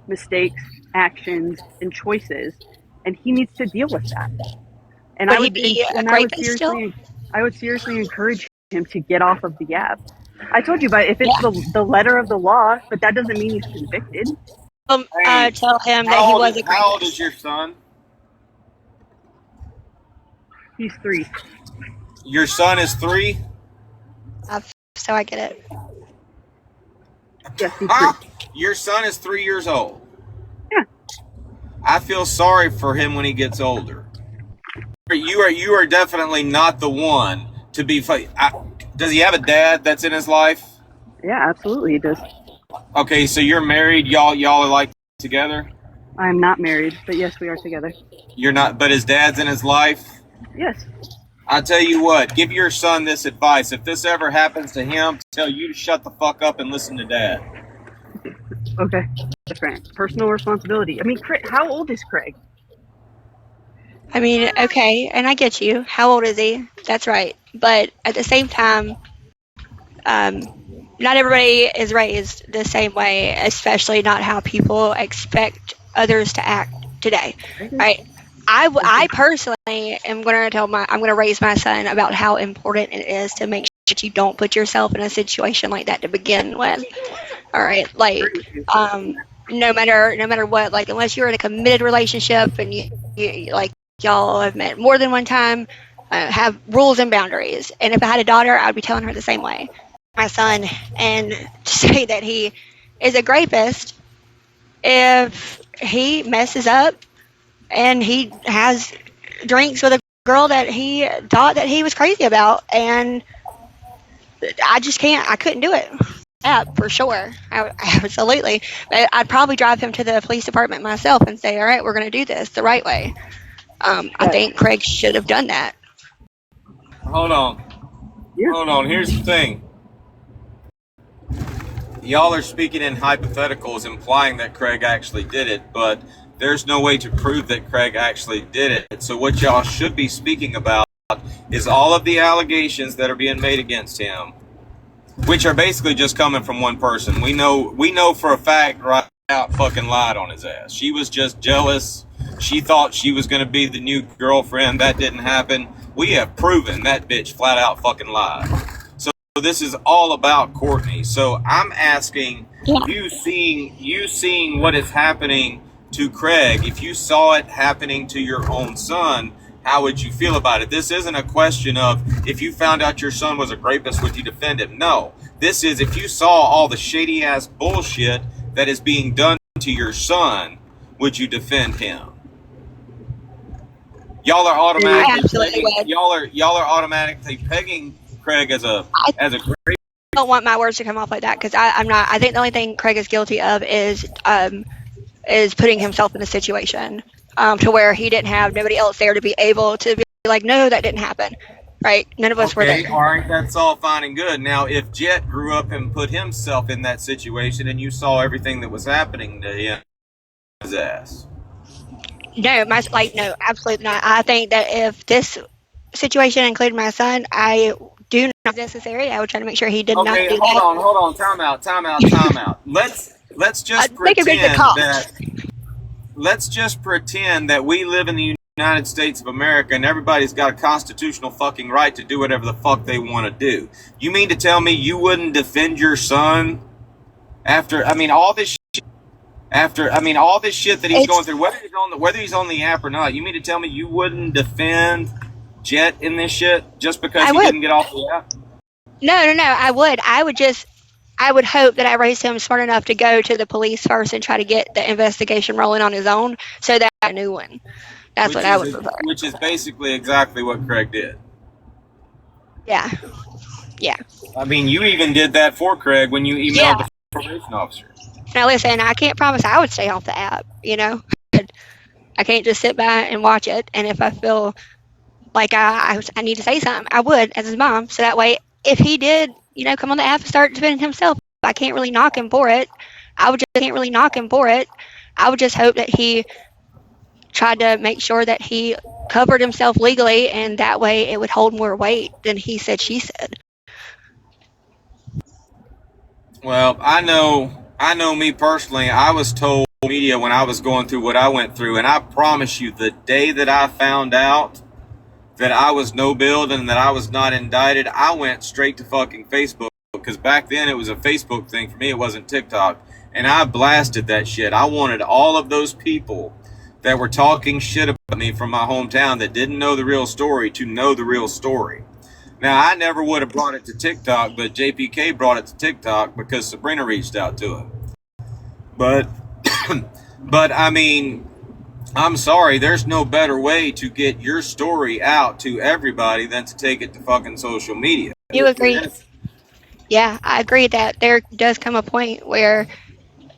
mistakes, actions, and choices, and he needs to deal with that. And I would seriously encourage him to get off of the app. I told you, but if it's the letter of the law, but that doesn't mean he's convicted. Hey, Tell him that he was a how old is rapist. your son? He's 3. Your son is 3? So I get it. Yes, he's 3. Ah, your son is 3 years old. Yeah. I feel sorry for him when he gets older. You are definitely not the one to be. Does he have a dad that's in his life? Yeah, absolutely he does. Okay, so you're married. Y'all are like together. I'm not married, but yes, we are together. You're not, but his dad's in his life. Yes. I tell you what, give your son this advice. If this ever happens to him, tell you to shut the fuck up and listen to dad. Okay. Different. Personal responsibility. I mean, how old is Craig? I mean, okay, and I get you. How old is he? That's right. But at the same time, not everybody is raised the same way, especially not how people expect others to act today, right? I personally am going to I'm going to raise my son about how important it is to make sure that you don't put yourself in a situation like that to begin with. All right, like, no matter what, like, unless you're in a committed relationship and you like y'all have met more than one time, have rules and boundaries. And if I had a daughter, I'd be telling her the same way. My son, and to say that he is a rapist if he messes up and he has drinks with a girl that he thought that he was crazy about, and I just can't. I couldn't do it. Yeah, for sure. Absolutely. I'd probably drive him to the police department myself and say, all right, we're going to do this the right way. I think Craig should have done that. Hold on. Yeah. Hold on. Here's the thing. Y'all are speaking in hypotheticals, implying that Craig actually did it, but there's no way to prove that Craig actually did it. So what y'all should be speaking about is all of the allegations that are being made against him, which are basically just coming from one person. We know for a fact right out fucking lied on his ass. She was just jealous. She thought she was going to be the new girlfriend. That didn't happen. We have proven that bitch flat out fucking lied. So this is all about Courtney. So I'm asking you seeing what is happening to Craig. If you saw it happening to your own son, how would you feel about it? This isn't a question of if you found out your son was a rapist, would you defend him? No. This is if you saw all the shady ass bullshit that is being done to your son, would you defend him? Y'all are automatically pegging Craig as a great. I don't want my words to come off like that, because I'm not. I think the only thing Craig is guilty of is putting himself in a situation to where he didn't have nobody else there to be able to be like, no, that didn't happen. Right? None of us were there. All right, that's all fine and good. Now, if Jet grew up and put himself in that situation and you saw everything that was happening to him, his ass. No, no, absolutely not. I think that if this situation included my son, I do not necessary. I would try to make sure he did not do that. Hold on. Time out. Let's just pretend that we live in the United States of America and everybody's got a constitutional fucking right to do whatever the fuck they want to do. You mean to tell me you wouldn't defend your son after all this shit that he's going through, whether he's on the app or not? You mean to tell me you wouldn't defend Jet in this shit just because he didn't get off the app? No, I would. I would hope that I raised him smart enough to go to the police first and try to get the investigation rolling on his own, so that I knew one. That's what I would prefer. Which is basically exactly what Craig did. Yeah. I mean, you even did that for Craig when you emailed the probation officer. Now listen, I can't promise I would stay off the app, I can't just sit by and watch it, and if I feel like I need to say something, I would as his mom, so that way if he did, come on the app and start defending himself, I can't really knock him for it. I would just hope that he tried to make sure that he covered himself legally, and that way it would hold more weight than he said, she said. Well, I know me personally, I was told media when I was going through what I went through, and I promise you, the day that I found out that I was no-billed and that I was not indicted, I went straight to fucking Facebook because back then it was a Facebook thing for me. It wasn't TikTok. And I blasted that shit. I wanted all of those people that were talking shit about me from my hometown that didn't know the real story to know the real story. Now, I never would have brought it to TikTok, but JPK brought it to TikTok because Sabrina reached out to him. But I mean, I'm sorry, there's no better way to get your story out to everybody than to take it to fucking social media. You agree? Yeah, I agree that there does come a point where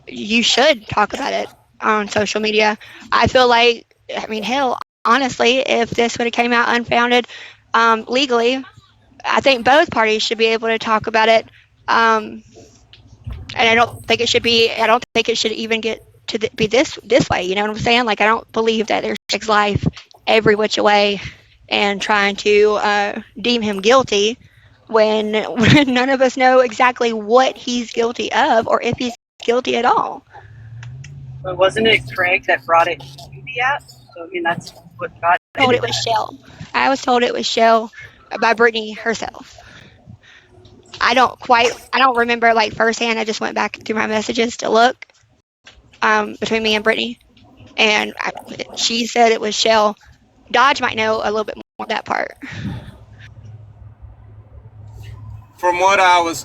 you should talk about it on social media. I feel like, I mean, hell, honestly, if this would have came out unfounded legally, I think both parties should be able to talk about it. And I don't think it should be. I don't think it should even get to be this way. You know what I'm saying? Like, I don't believe that there's Craig's life every which way, and trying to deem him guilty when none of us know exactly what he's guilty of or if he's guilty at all. But wasn't it Craig that brought it to the app? So I mean, that's what got I was told it was Shell. I was told it was Shell by Brittany herself. I don't remember like firsthand. I just went back through my messages to look between me and Brittany, and she said it was Shell. Dodge might know a little bit more of that part. From what I was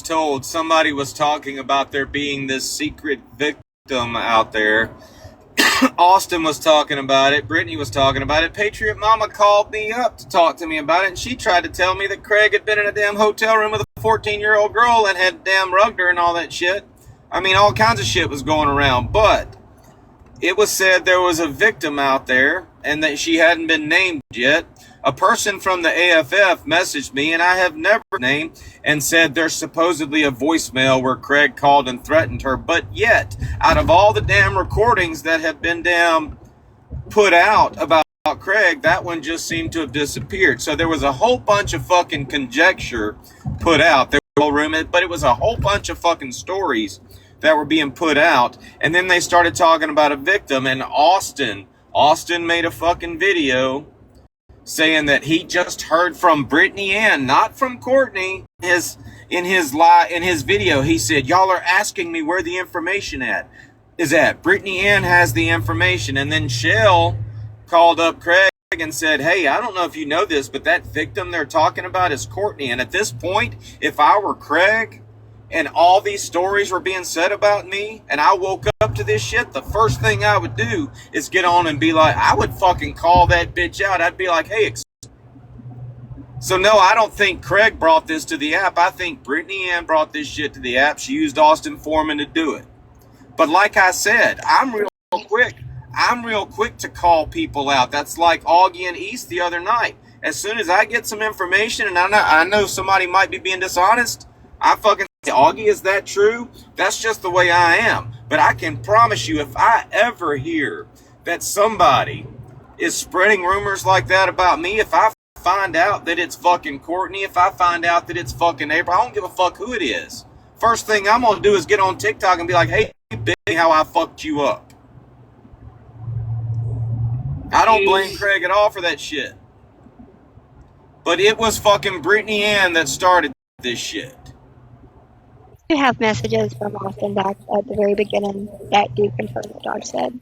told, somebody was talking about there being this secret victim out there. Austin was talking about it. Brittany was talking about it. Patriot Mama called me up to talk to me about it, and she tried to tell me that Craig had been in a damn hotel room with a 14-year-old girl and had damn rugged her and all that shit. I mean, all kinds of shit was going around, but it was said there was a victim out there and that she hadn't been named yet. A person from the AFF messaged me, and I have never named, and said there's supposedly a voicemail where Craig called and threatened her. But yet, out of all the damn recordings that have been damn put out about Craig, that one just seemed to have disappeared. So there was a whole bunch of fucking conjecture put out. There was a room, but it was a whole bunch of fucking stories that were being put out. And then they started talking about a victim, and Austin made a fucking video saying that he just heard from Brittany Ann, not from Courtney. In his video, he said, "Y'all are asking me where the information is at. Brittany Ann has the information." And then Shell called up Craig and said, "Hey, I don't know if you know this, but that victim they're talking about is Courtney." And at this point, if I were Craig and all these stories were being said about me, and I woke up to this shit, the first thing I would do is get on and be like, I would fucking call that bitch out. I'd be like, hey, so no, I don't think Craig brought this to the app. I think Brittany Ann brought this shit to the app. She used Austin Foreman to do it. But like I said, I'm real quick to call people out. That's like Augie and East the other night. As soon as I get some information and I know somebody might be being dishonest, I fucking say, Augie, is that true? That's just the way I am. But I can promise you, if I ever hear that somebody is spreading rumors like that about me, if I find out that it's fucking Courtney, if I find out that it's fucking April, I don't give a fuck who it is. First thing I'm going to do is get on TikTok and be like, hey, bitch, how I fucked you up. I don't blame Craig at all for that shit. But it was fucking Brittany Ann that started this shit. We have messages from Austin back at the very beginning that do confirm what Dodge said.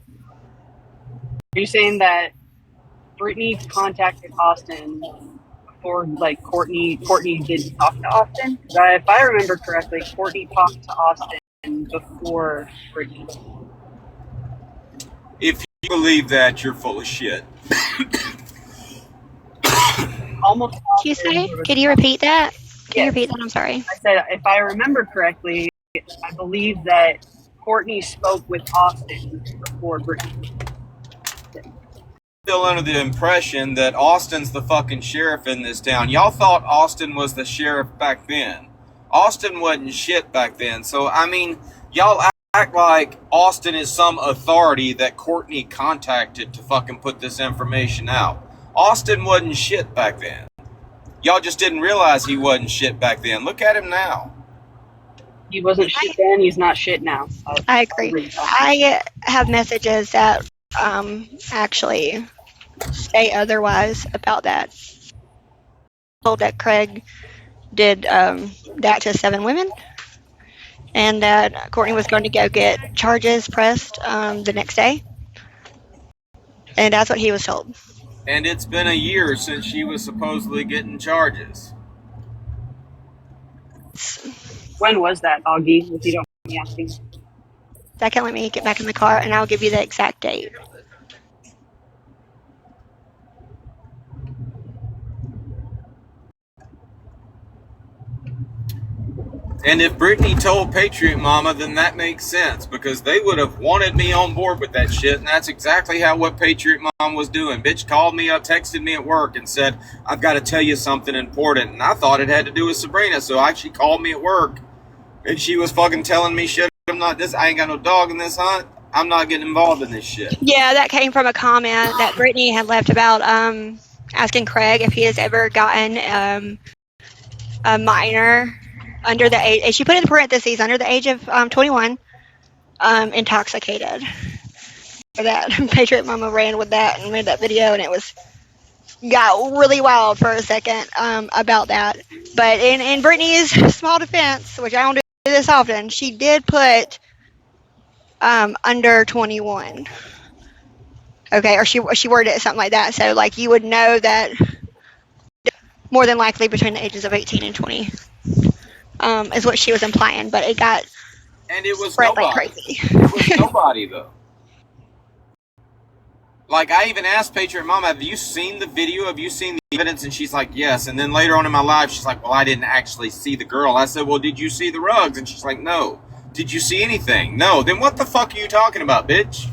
Are you saying that Brittany contacted Austin before, like, Courtney did talk to Austin? If I remember correctly, Courtney talked to Austin before Brittany. If you believe that, you're full of shit. Almost. Did you say? Could you repeat that? Can you repeat that? I'm sorry. I said, if I remember correctly, I believe that Courtney spoke with Austin before Brittany. Still under the impression that Austin's the fucking sheriff in this town. Y'all thought Austin was the sheriff back then. Austin wasn't shit back then. So, I mean, y'all act like Austin is some authority that Courtney contacted to fucking put this information out. Austin wasn't shit back then. Y'all just didn't realize he wasn't shit back then. Look at him now. He wasn't shit then, he's not shit now. I agree. I have messages that actually say otherwise about that. Told that Craig did that to 7 women, and that Courtney was going to go get charges pressed the next day, and that's what he was told. And it's been a year since she was supposedly getting charges. When was that, Augie, if you don't mind me asking? Second, let me get back in the car, and I'll give you the exact date. And if Brittany told Patriot Mama, then that makes sense, because they would have wanted me on board with that shit, and that's exactly what Patriot Mom was doing. Bitch called me up, texted me at work, and said, I've got to tell you something important. And I thought it had to do with Sabrina, so she called me at work, and she was fucking telling me shit. I ain't got no dog in this hunt. I'm not getting involved in this shit. Yeah, that came from a comment that Brittany had left about asking Craig if he has ever gotten a minor under the age. She put in parentheses, under the age of 21, intoxicated. That Patriot Mama ran with that and made that video, and it got really wild for a second about that. But in Brittany's small defense, which I don't do this often, she did put under 21. Okay, or she worded it something like that. So like you would know that more than likely between the ages of 18 and 20 is what she was implying. But it got spread like crazy. It was nobody though. Like, I even asked Patriot Mom, have you seen the video? Have you seen the evidence? And she's like, yes. And then later on in my life, she's like, well, I didn't actually see the girl. I said, well, did you see the rugs? And she's like, no. Did you see anything? No. Then what the fuck are you talking about, bitch?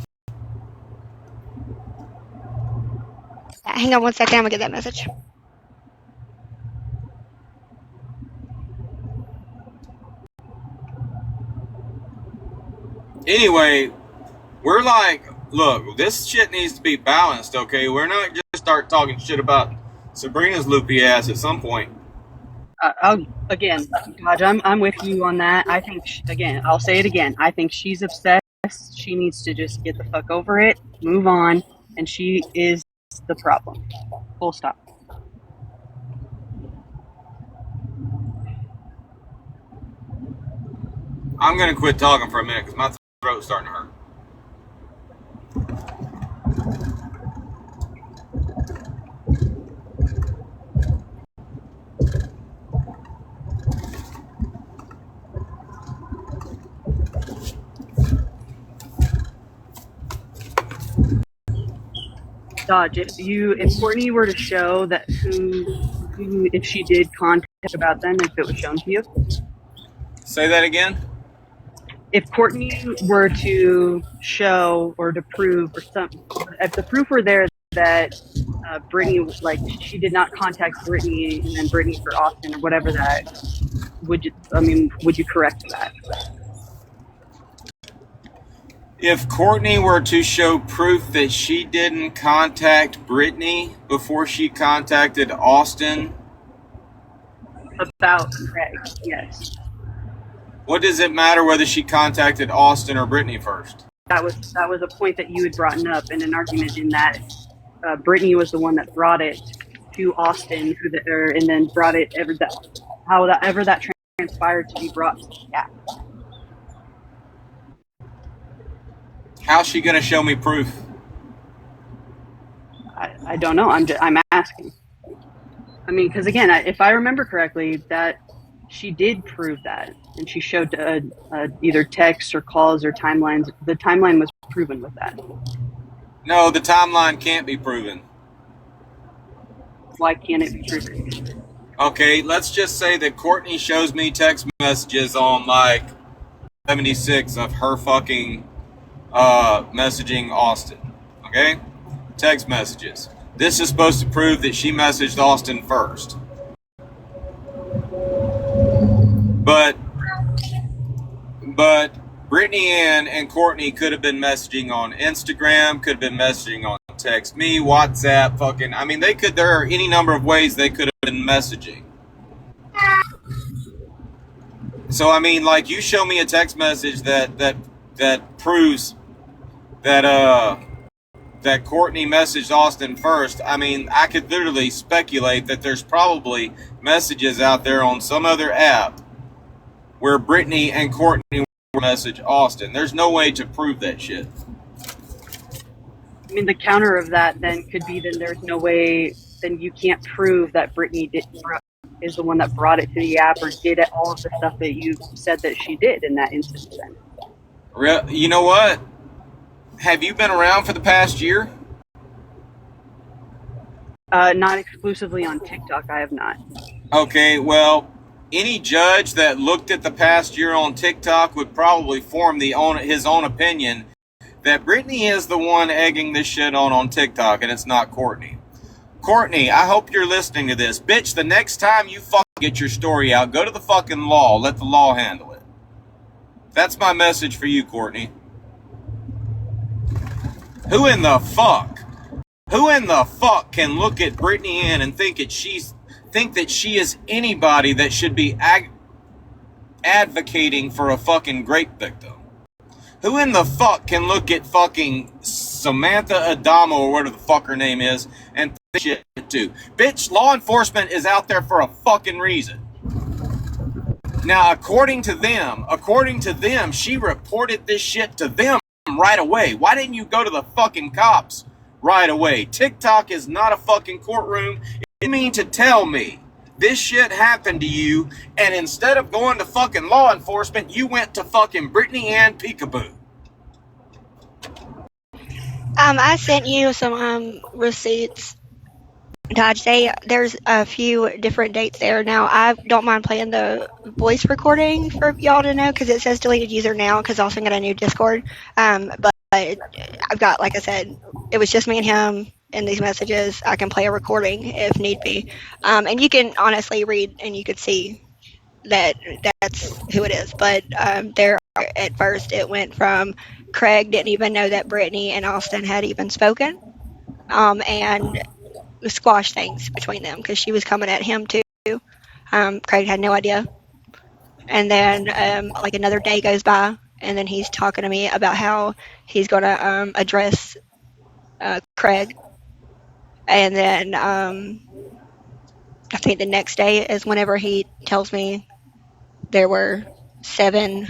Hang on one second. I'm going to get that message. Anyway, we're like, look, this shit needs to be balanced, okay? We're not just start talking shit about Sabrina's loopy ass at some point. Again, Dodge, I'm with you on that. I think, again, I'll say it again. I think she's obsessed. She needs to just get the fuck over it, move on, and she is the problem. Full stop. I'm going to quit talking for a minute because my throat's starting to hurt. Dodge, if Courtney were to show that if she did contact about them, if it was shown to you? Say that again? If Courtney were to show or to prove or something, if the proof were there that Brittany, like, she did not contact Brittany and then Brittany for Austin or whatever that, would you correct that? If Courtney were to show proof that she didn't contact Brittany before she contacted Austin. About Craig, yes. What does it matter whether she contacted Austin or Brittany first? That was a point that you had brought up in an argument, in that Brittany was the one that brought it to Austin, and then brought it however that transpired to be brought to the gap. How's she going to show me proof? I don't know. I'm asking. I mean, because again, if I remember correctly, that she did prove that, and she showed either texts or calls or timelines. The timeline was proven with that. No, the timeline can't be proven. Why can't it be proven? Okay, let's just say that Courtney shows me text messages on like 76 of her fucking messaging Austin. Okay? Text messages. This is supposed to prove that she messaged Austin first. But Brittany Ann and Courtney could have been messaging on Instagram, could have been messaging on Text Me, WhatsApp, fucking, I mean, there are any number of ways they could have been messaging. So, I mean, like, you show me a text message that proves that that Courtney messaged Austin first. I mean, I could literally speculate that there's probably messages out there on some other app where Brittany and Courtney message Austin. There's no way to prove that shit. I mean, the counter of that then could be then there's no way, then you can't prove that Brittany is the one that brought it to the app or did all of the stuff that you said that she did in that instance then. You know what? Have you been around for the past year? Not exclusively on TikTok, I have not. Okay, well, any judge that looked at the past year on TikTok would probably form his own opinion that Brittany is the one egging this shit on TikTok, and it's not Courtney. Courtney, I hope you're listening to this. Bitch, the next time you fucking get your story out, go to the fucking law. Let the law handle it. That's my message for you, Courtney. Who in the fuck can look at Brittany Ann and think that she is anybody that should be advocating for a fucking rape victim? Who in the fuck can look at fucking Samantha Adamo or whatever the fuck her name is and think shit too? Bitch, law enforcement is out there for a fucking reason. Now, according to them, she reported this shit to them right away. Why didn't you go to the fucking cops right away? TikTok is not a fucking courtroom. You mean to tell me this shit happened to you, and instead of going to fucking law enforcement, you went to fucking Brittany Ann Peekaboo? I sent you some receipts. Dodge, there's a few different dates there. Now, I don't mind playing the voice recording for y'all to know because it says deleted user now because Austin got a new Discord. But I've got, like I said, it was just me and him in these messages. I can play a recording if need be. And you can honestly read and you could see that that's who it is. But there, at first, it went from Craig didn't even know that Brittany and Austin had even spoken. And squash things between them because she was coming at him too. Craig had no idea. And then like another day goes by and then he's talking to me about how he's going to address Craig. And then I think the next day is whenever he tells me there were seven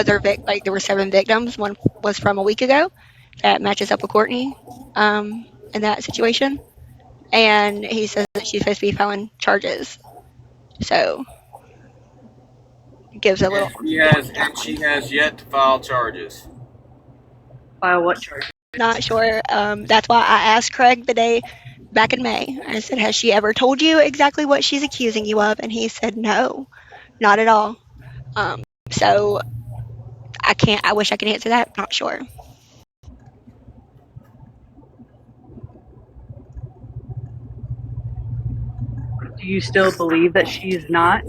victims. One was from a week ago that matches up with Courtney in that situation. And he says that she's supposed to be filing charges. So, it gives a little... She has yet to file charges. File what charges? Not sure. That's why I asked Craig the day back in May. I said, has she ever told you exactly what she's accusing you of? And he said, no, not at all. So, I wish I could answer that. Not sure. Do you still believe that she's not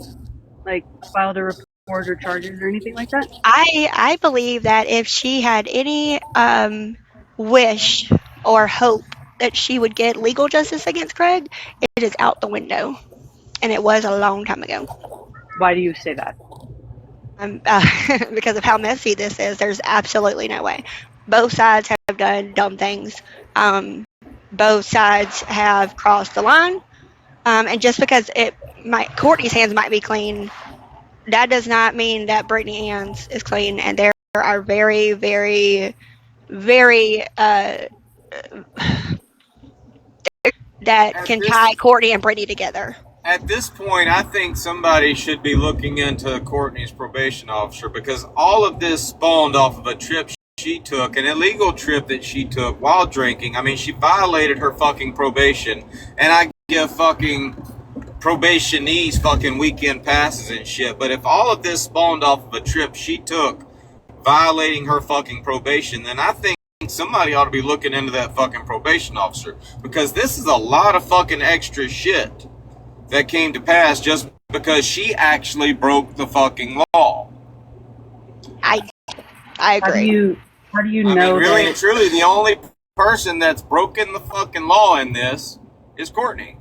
filed a report or charges or anything like that? I believe that if she had any wish or hope that she would get legal justice against Craig, it is out the window, and it was a long time ago. Why do you say that? Because of how messy this is. There's absolutely no way. Both sides have done dumb things. Both sides have crossed the line. And just because Courtney's hands might be clean, that does not mean that Brittany Ann's is clean. And there are very, very, very that can tie Courtney and Brittany together. At this point, I think somebody should be looking into Courtney's probation officer because all of this spawned off of a trip she took, an illegal trip that she took while drinking. I mean, she violated her fucking probation, and I give fucking probationees fucking weekend passes and shit. But if all of this spawned off of a trip she took violating her fucking probation, then I think somebody ought to be looking into that fucking probation officer because this is a lot of fucking extra shit that came to pass just because she actually broke the fucking law. I agree. How do you know? Really and truly, the only person that's broken the fucking law in this is Courtney.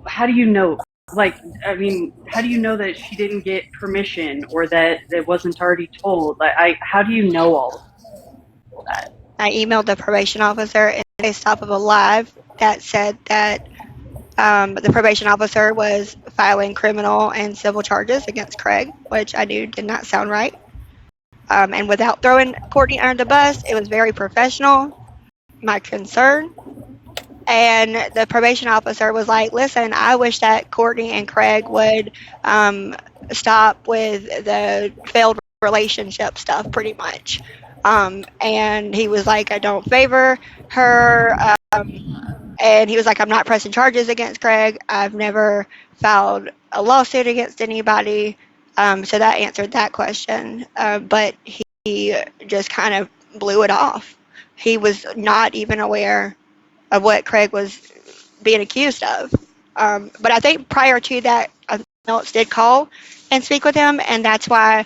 How do you know? How do you know that she didn't get permission or that it wasn't already told? How do you know all of that? I emailed the probation officer and based off of a live that said that the probation officer was filing criminal and civil charges against Craig, which I knew did not sound right. And without throwing Courtney under the bus, it was very professional. My concern. And the probation officer was like, listen, I wish that Courtney and Craig would stop with the failed relationship stuff, pretty much. And he was like, I don't favor her. And he was like, I'm not pressing charges against Craig. I've never filed a lawsuit against anybody. So that answered that question. But he just kind of blew it off. He was not even aware of what Craig was being accused of. But I think prior to that, Phillips did call and speak with him, and that's why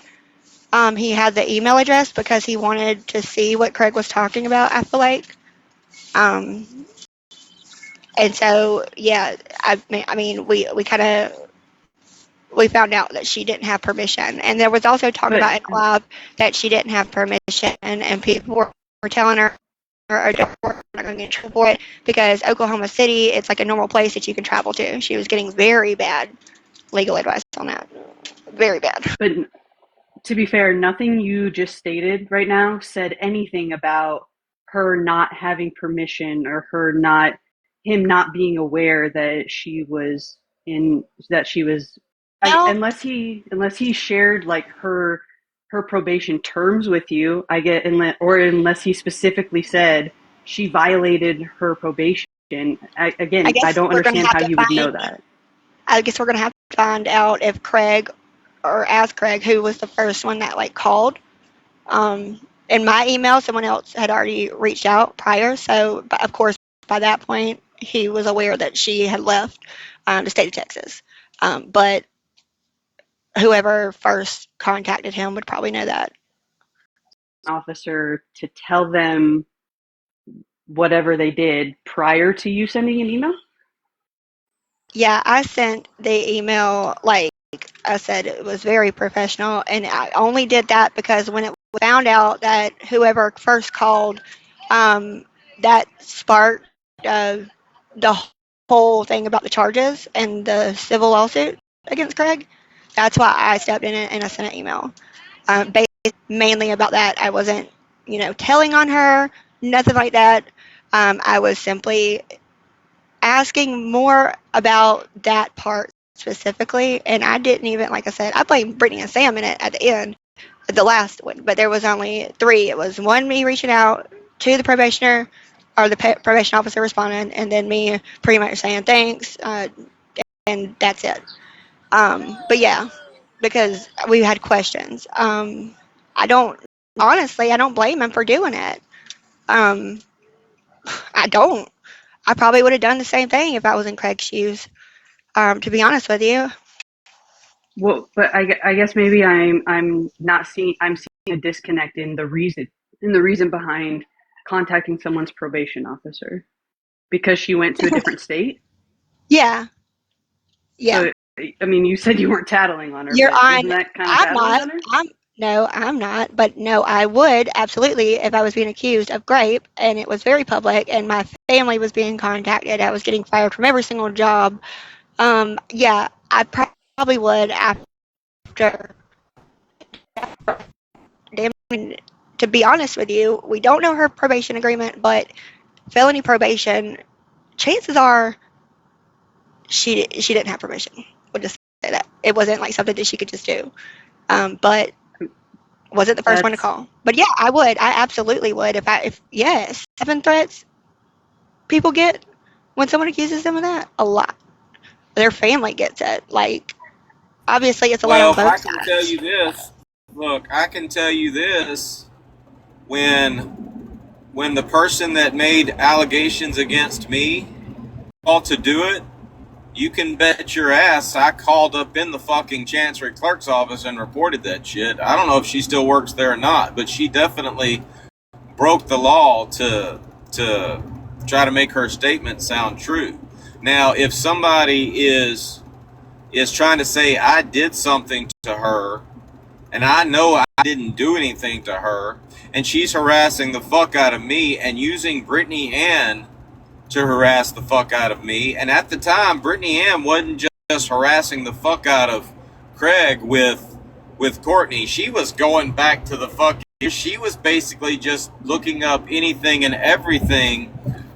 he had the email address, because he wanted to see what Craig was talking about, I feel like. And so, yeah, I mean, we kind of we found out that she didn't have permission, and there was also talk about in the lab that she didn't have permission, and people were telling her, or not going to get in trouble for it, because Oklahoma City, it's like a normal place that you can travel to. She was getting very bad legal advice on that, very bad. But to be fair, nothing you just stated right now said anything about her not having permission or him not being aware that she was unless he shared like her probation terms with you, unless he specifically said she violated her probation. I don't understand how you would know that. I guess we're going to have to find out if Craig, or ask Craig who was the first one that like called. In my email, someone else had already reached out prior, so of course by that point he was aware that she had left the state of Texas. But whoever first contacted him would probably know that. Officer to tell them whatever they did prior to you sending an email? Yeah, I sent the email, like I said, it was very professional, and I only did that because when it found out that whoever first called, that sparked the whole thing about the charges and the civil lawsuit against Craig. That's why I stepped in and I sent an email. Mainly about that. I wasn't, telling on her, nothing like that. I was simply asking more about that part specifically, and I didn't even, like I said, I blamed Brittany and Sam in it at the end, the last one, but there was only 3. It was 1, me reaching out, 2, the probationer, or the probation officer responding, and then me pretty much saying thanks, and that's it. But yeah, because we had questions. I don't blame him for doing it. I don't. I probably would have done the same thing if I was in Craig's shoes. To be honest with you. Well, but I guess maybe I'm seeing a disconnect in the reason behind contacting someone's probation officer, because she went to a different state. Yeah. So, I mean, you said you weren't tattling on her. Isn't that kind of tattling on her? No, I'm not. But no, I would absolutely if I was being accused of rape and it was very public and my family was being contacted. I was getting fired from every single job. Yeah, I probably would after. To be honest with you, we don't know her probation agreement, but felony probation, chances are she didn't have permission. We'll just say that. It wasn't like something that she could just do. But wasn't the first one to call. But yeah, I would. I absolutely would. If 7 threats people get when someone accuses them of that, a lot. Their family gets it. Like, obviously it's a lot on both sides. I can tell you this. Look, I can tell you this. When the person that made allegations against me called to do it, you can bet your ass I called up in the fucking Chancery Clerk's office and reported that shit. I don't know if she still works there or not, but she definitely broke the law to try to make her statement sound true. Now, if somebody is trying to say I did something to her, and I know didn't do anything to her, and she's harassing the fuck out of me and using Brittany Ann to harass the fuck out of me. And at the time, Brittany Ann wasn't just harassing the fuck out of Craig with Courtney. She was going back to the fucking. She was basically just looking up anything and everything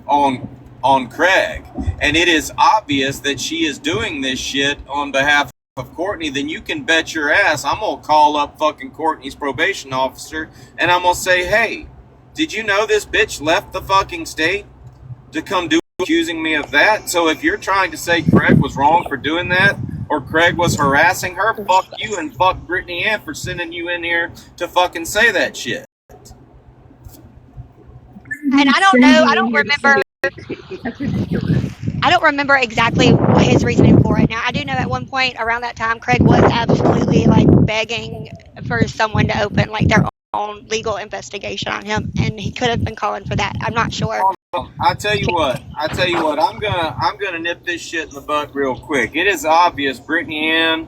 on Craig, and it is obvious that she is doing this shit on behalf of Courtney. Then you can bet your ass I'm gonna call up fucking Courtney's probation officer and I'm gonna say, hey, did you know this bitch left the fucking state to come do accusing me of that? So if you're trying to say Craig was wrong for doing that, or Craig was harassing her, fuck you and fuck Brittany Ann for sending you in here to fucking say that shit. And I don't know, I don't remember. That's ridiculous. I don't remember exactly his reasoning for it. Now, I do know at one point around that time, Craig was absolutely like begging for someone to open like their own legal investigation on him, and he could have been calling for that. I'm not sure. I tell you what, I'm gonna nip this shit in the butt real quick. It is obvious Brittany Ann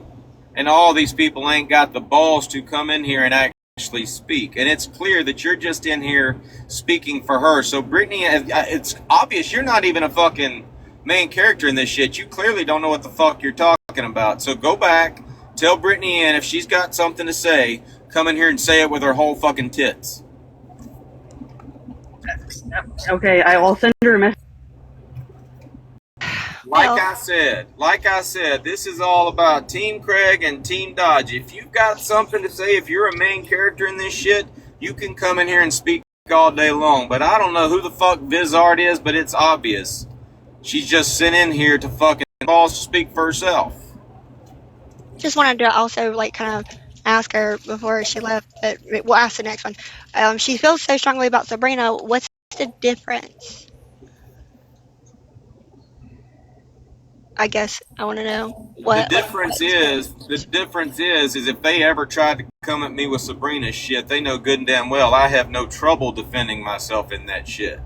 and all these people ain't got the balls to come in here and actually speak, and it's clear that you're just in here speaking for her. So Brittany, it's obvious you're not even a fucking main character in this shit. You clearly don't know what the fuck you're talking about. So go back, tell Brittany Ann if she's got something to say, come in here and say it with her whole fucking tits. Okay, I will send her a message. Like I said, this is all about Team Craig and Team Dodge. If you've got something to say, if you're a main character in this shit, you can come in here and speak all day long. But I don't know who the fuck Vizard is, but it's obvious. She's just sent in here to fucking balls to speak for herself. Just wanted to also like kind of ask her before she left. We'll ask the next one. She feels so strongly about Sabrina. What's the difference? I guess I want to know what. The difference is if they ever tried to come at me with Sabrina's shit, they know good and damn well I have no trouble defending myself in that shit.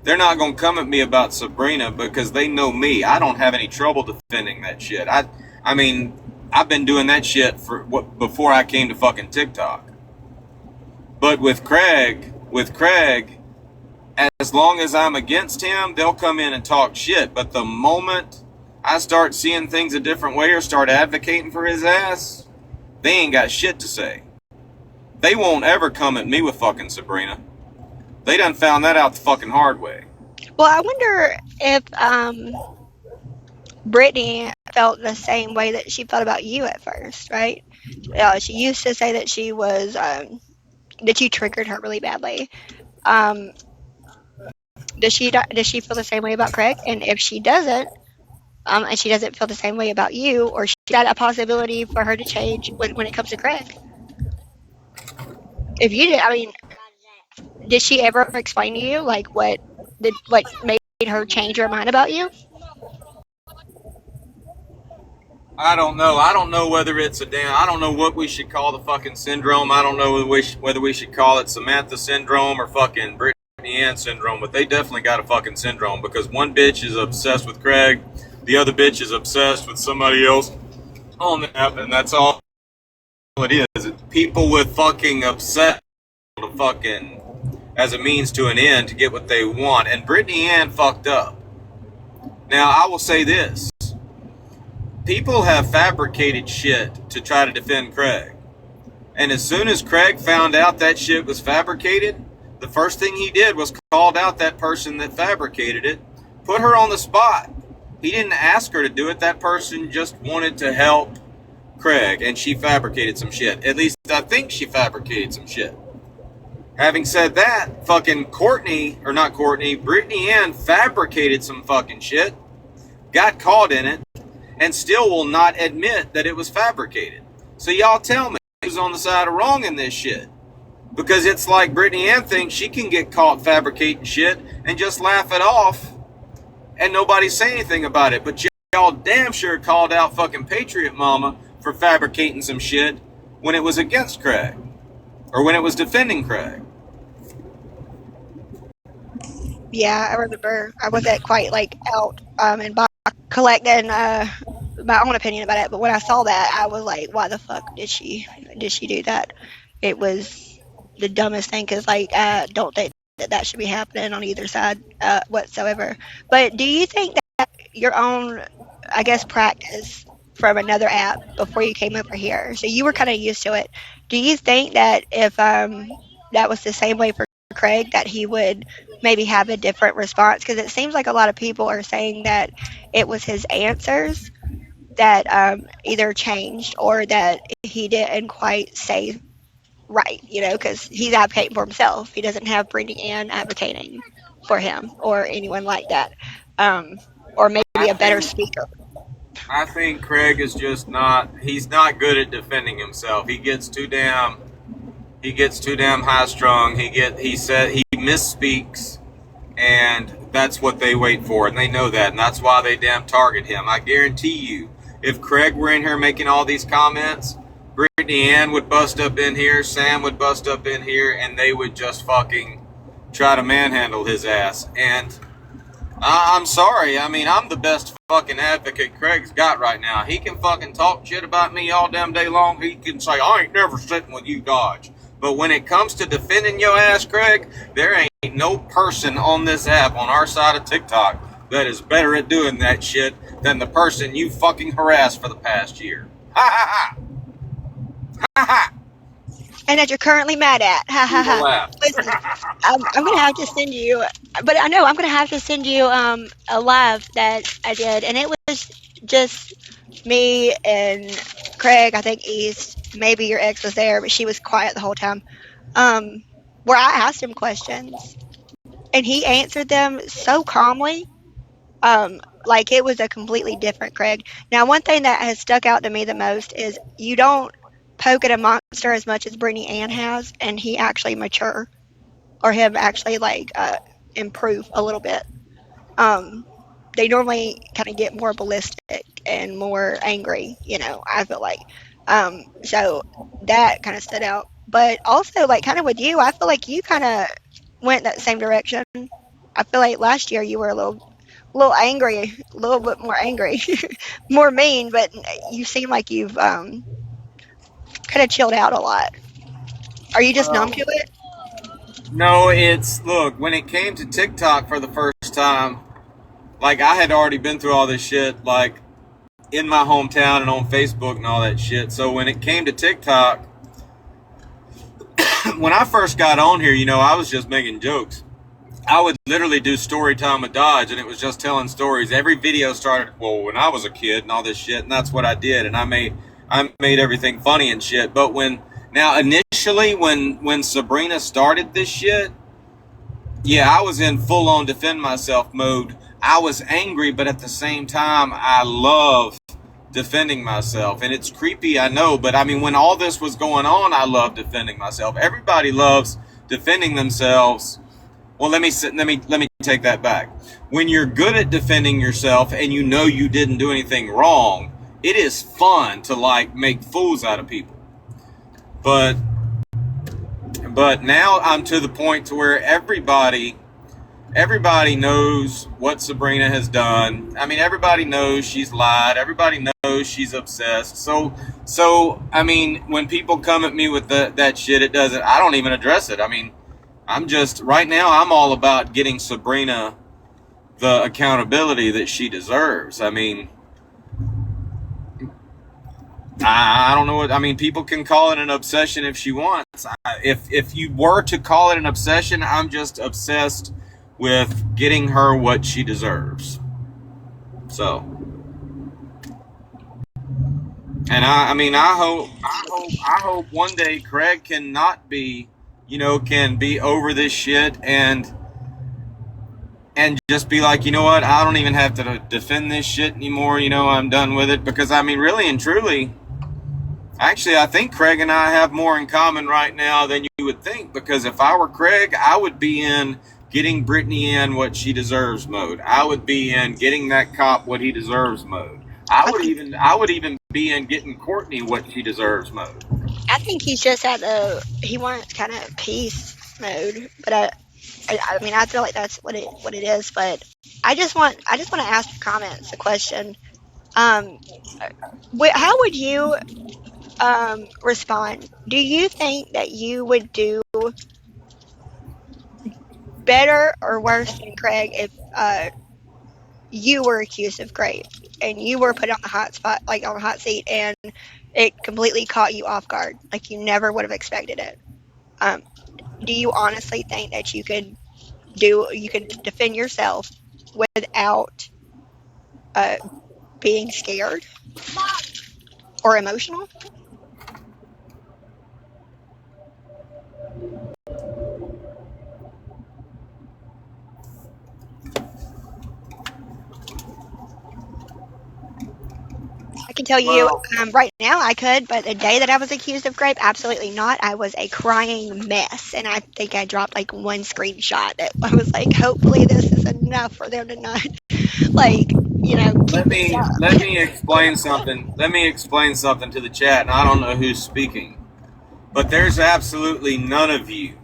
They're not gonna come at me about Sabrina because they know me. I don't have any trouble defending that shit. I mean, I've been doing that shit before I came to fucking TikTok. But with Craig, as long as I'm against him, they'll come in and talk shit. But the moment I start seeing things a different way or start advocating for his ass, they ain't got shit to say. They won't ever come at me with fucking Sabrina. They done found that out the fucking hard way. Well, I wonder if Brittany felt the same way that she felt about you at first, right? She used to say that she was that you triggered her really badly. Does she feel the same way about Craig? And if she doesn't, and she doesn't feel the same way about you, or is that a possibility for her to change when it comes to Craig? If you did, I mean, did she ever explain to you like what made her change her mind about you? I don't know. I don't know whether it's I don't know what we should call the fucking syndrome. I don't know whether we should call it Samantha syndrome or fucking Brittany Ann syndrome, but they definitely got a fucking syndrome because one bitch is obsessed with Craig, the other bitch is obsessed with somebody else on the app, and that's all it is. It's people with fucking obsessed to fucking as a means to an end to get what they want, and Brittany Ann fucked up. Now, I will say this. People have fabricated shit to try to defend Craig. And as soon as Craig found out that shit was fabricated, the first thing he did was called out that person that fabricated it, put her on the spot. He didn't ask her to do it. That person just wanted to help Craig, and she fabricated some shit. At least I think she fabricated some shit. Having said that, fucking Brittany Ann fabricated some fucking shit, got caught in it, and still will not admit that it was fabricated. So y'all tell me who's on the side of wrong in this shit. Because it's like Brittany Ann thinks she can get caught fabricating shit and just laugh it off and nobody say anything about it. But y'all damn sure called out fucking Patriot Mama for fabricating some shit when it was against Craig. Or when it was defending Craig. Yeah, I remember. I wasn't quite like out and collecting my own opinion about it, but when I saw that, I was like, "Why the fuck did she do that?" it was the dumbest thing because, like, I don't think that should be happening on either side whatsoever. But do you think that your own, I guess, practice from another app before you came over here, so you were kind of used to it? Do you think that if that was the same way for Craig, that he would maybe have a different response? Because it seems like a lot of people are saying that it was his answers that either changed or that he didn't quite say right, because he's advocating for himself. He doesn't have Brittany Ann advocating for him or anyone like that. Or maybe I a better think speaker. I think Craig is just not. He's not good at defending himself. He gets too damn. He gets too damn high strung. He said he misspeaks, and that's what they wait for, and they know that, and that's why they damn target him. I guarantee you, if Craig were in here making all these comments, Brittany Ann would bust up in here, Sam would bust up in here, and they would just fucking try to manhandle his ass. And I'm sorry. I mean, I'm the best fucking advocate Craig's got right now. He can fucking talk shit about me all damn day long. He can say, I ain't never sitting with you, Dodge. But when it comes to defending your ass, Craig, there ain't no person on this app on our side of TikTok that is better at doing that shit than the person you fucking harassed for the past year. Ha ha ha! Ha ha! And that you're currently mad at. Ha ha Evil ha. laugh. Listen, I'm gonna have to send you, but I know I'm gonna have to send you a live that I did, and it was just me and Craig. I think East, maybe your ex was there, but she was quiet the whole time. Um, where I asked him questions, and he answered them so calmly. Like it was a completely different Craig. Now, one thing that has stuck out to me the most is you don't poke at a monster as much as Brittany Ann has, and he actually mature or him actually like improve a little bit. Um, they normally kind of get more ballistic and more angry, I feel like. So that kind of stood out. But also, like, kind of with you, I feel like you kind of went that same direction. I feel like last year you were a little angry, a little bit more angry, more mean, but you seem like you've kind of chilled out a lot. Are you just numb to it? No, look, when it came to TikTok for the first time, like, I had already been through all this shit, like, in my hometown and on Facebook and all that shit. So when it came to TikTok, when I first got on here, I was just making jokes. I would literally do story time with Dodge, and it was just telling stories. Every video started, well, when I was a kid and all this shit, and that's what I did. And I made everything funny and shit. But initially when Sabrina started this shit, yeah, I was in full on defend myself mode. I was angry, but at the same time, I love defending myself. And it's creepy, I know, but I mean, when all this was going on, I love defending myself. Everybody loves defending themselves. Well, let me take that back. When you're good at defending yourself and you know you didn't do anything wrong, it is fun to like make fools out of people. But now I'm to the point to where everybody knows what Sabrina has done. I mean, everybody knows she's lied. Everybody knows she's obsessed. So I mean, when people come at me with that shit, I don't even address it. I mean, right now, I'm all about getting Sabrina the accountability that she deserves. I mean, I don't know what, I mean, people can call it an obsession if she wants. If you were to call it an obsession, I'm just obsessed with getting her what she deserves. So, and I hope one day Craig can not be, can be over this shit and just be like, you know what, I don't even have to defend this shit anymore, I'm done with it. Because, I mean, really and truly, actually, I think Craig and I have more in common right now than you would think. Because if I were Craig, I would be in getting Brittany Ann what she deserves mode. I would be in getting that cop what he deserves mode. I would even be in getting Courtney what she deserves mode. I think he's just he wants kind of peace mode, but I mean, I feel like that's what it is. But I just want to ask the comments a question. How would you respond. Do you think that you would do better or worse than Craig if you were accused of rape and you were put on the hot spot, like on the hot seat, and it completely caught you off guard, like you never would have expected it? Um, do you honestly think that you could defend yourself without uh, being scared or emotional? I can tell you Well, right now I could, but the day that I was accused of rape, absolutely not. I was a crying mess, and I think I dropped like one screenshot that I was like, hopefully this is enough for them to not, like, keep let this me up. let me explain something. Let me explain something to the chat, and I don't know who's speaking, but there's absolutely none of you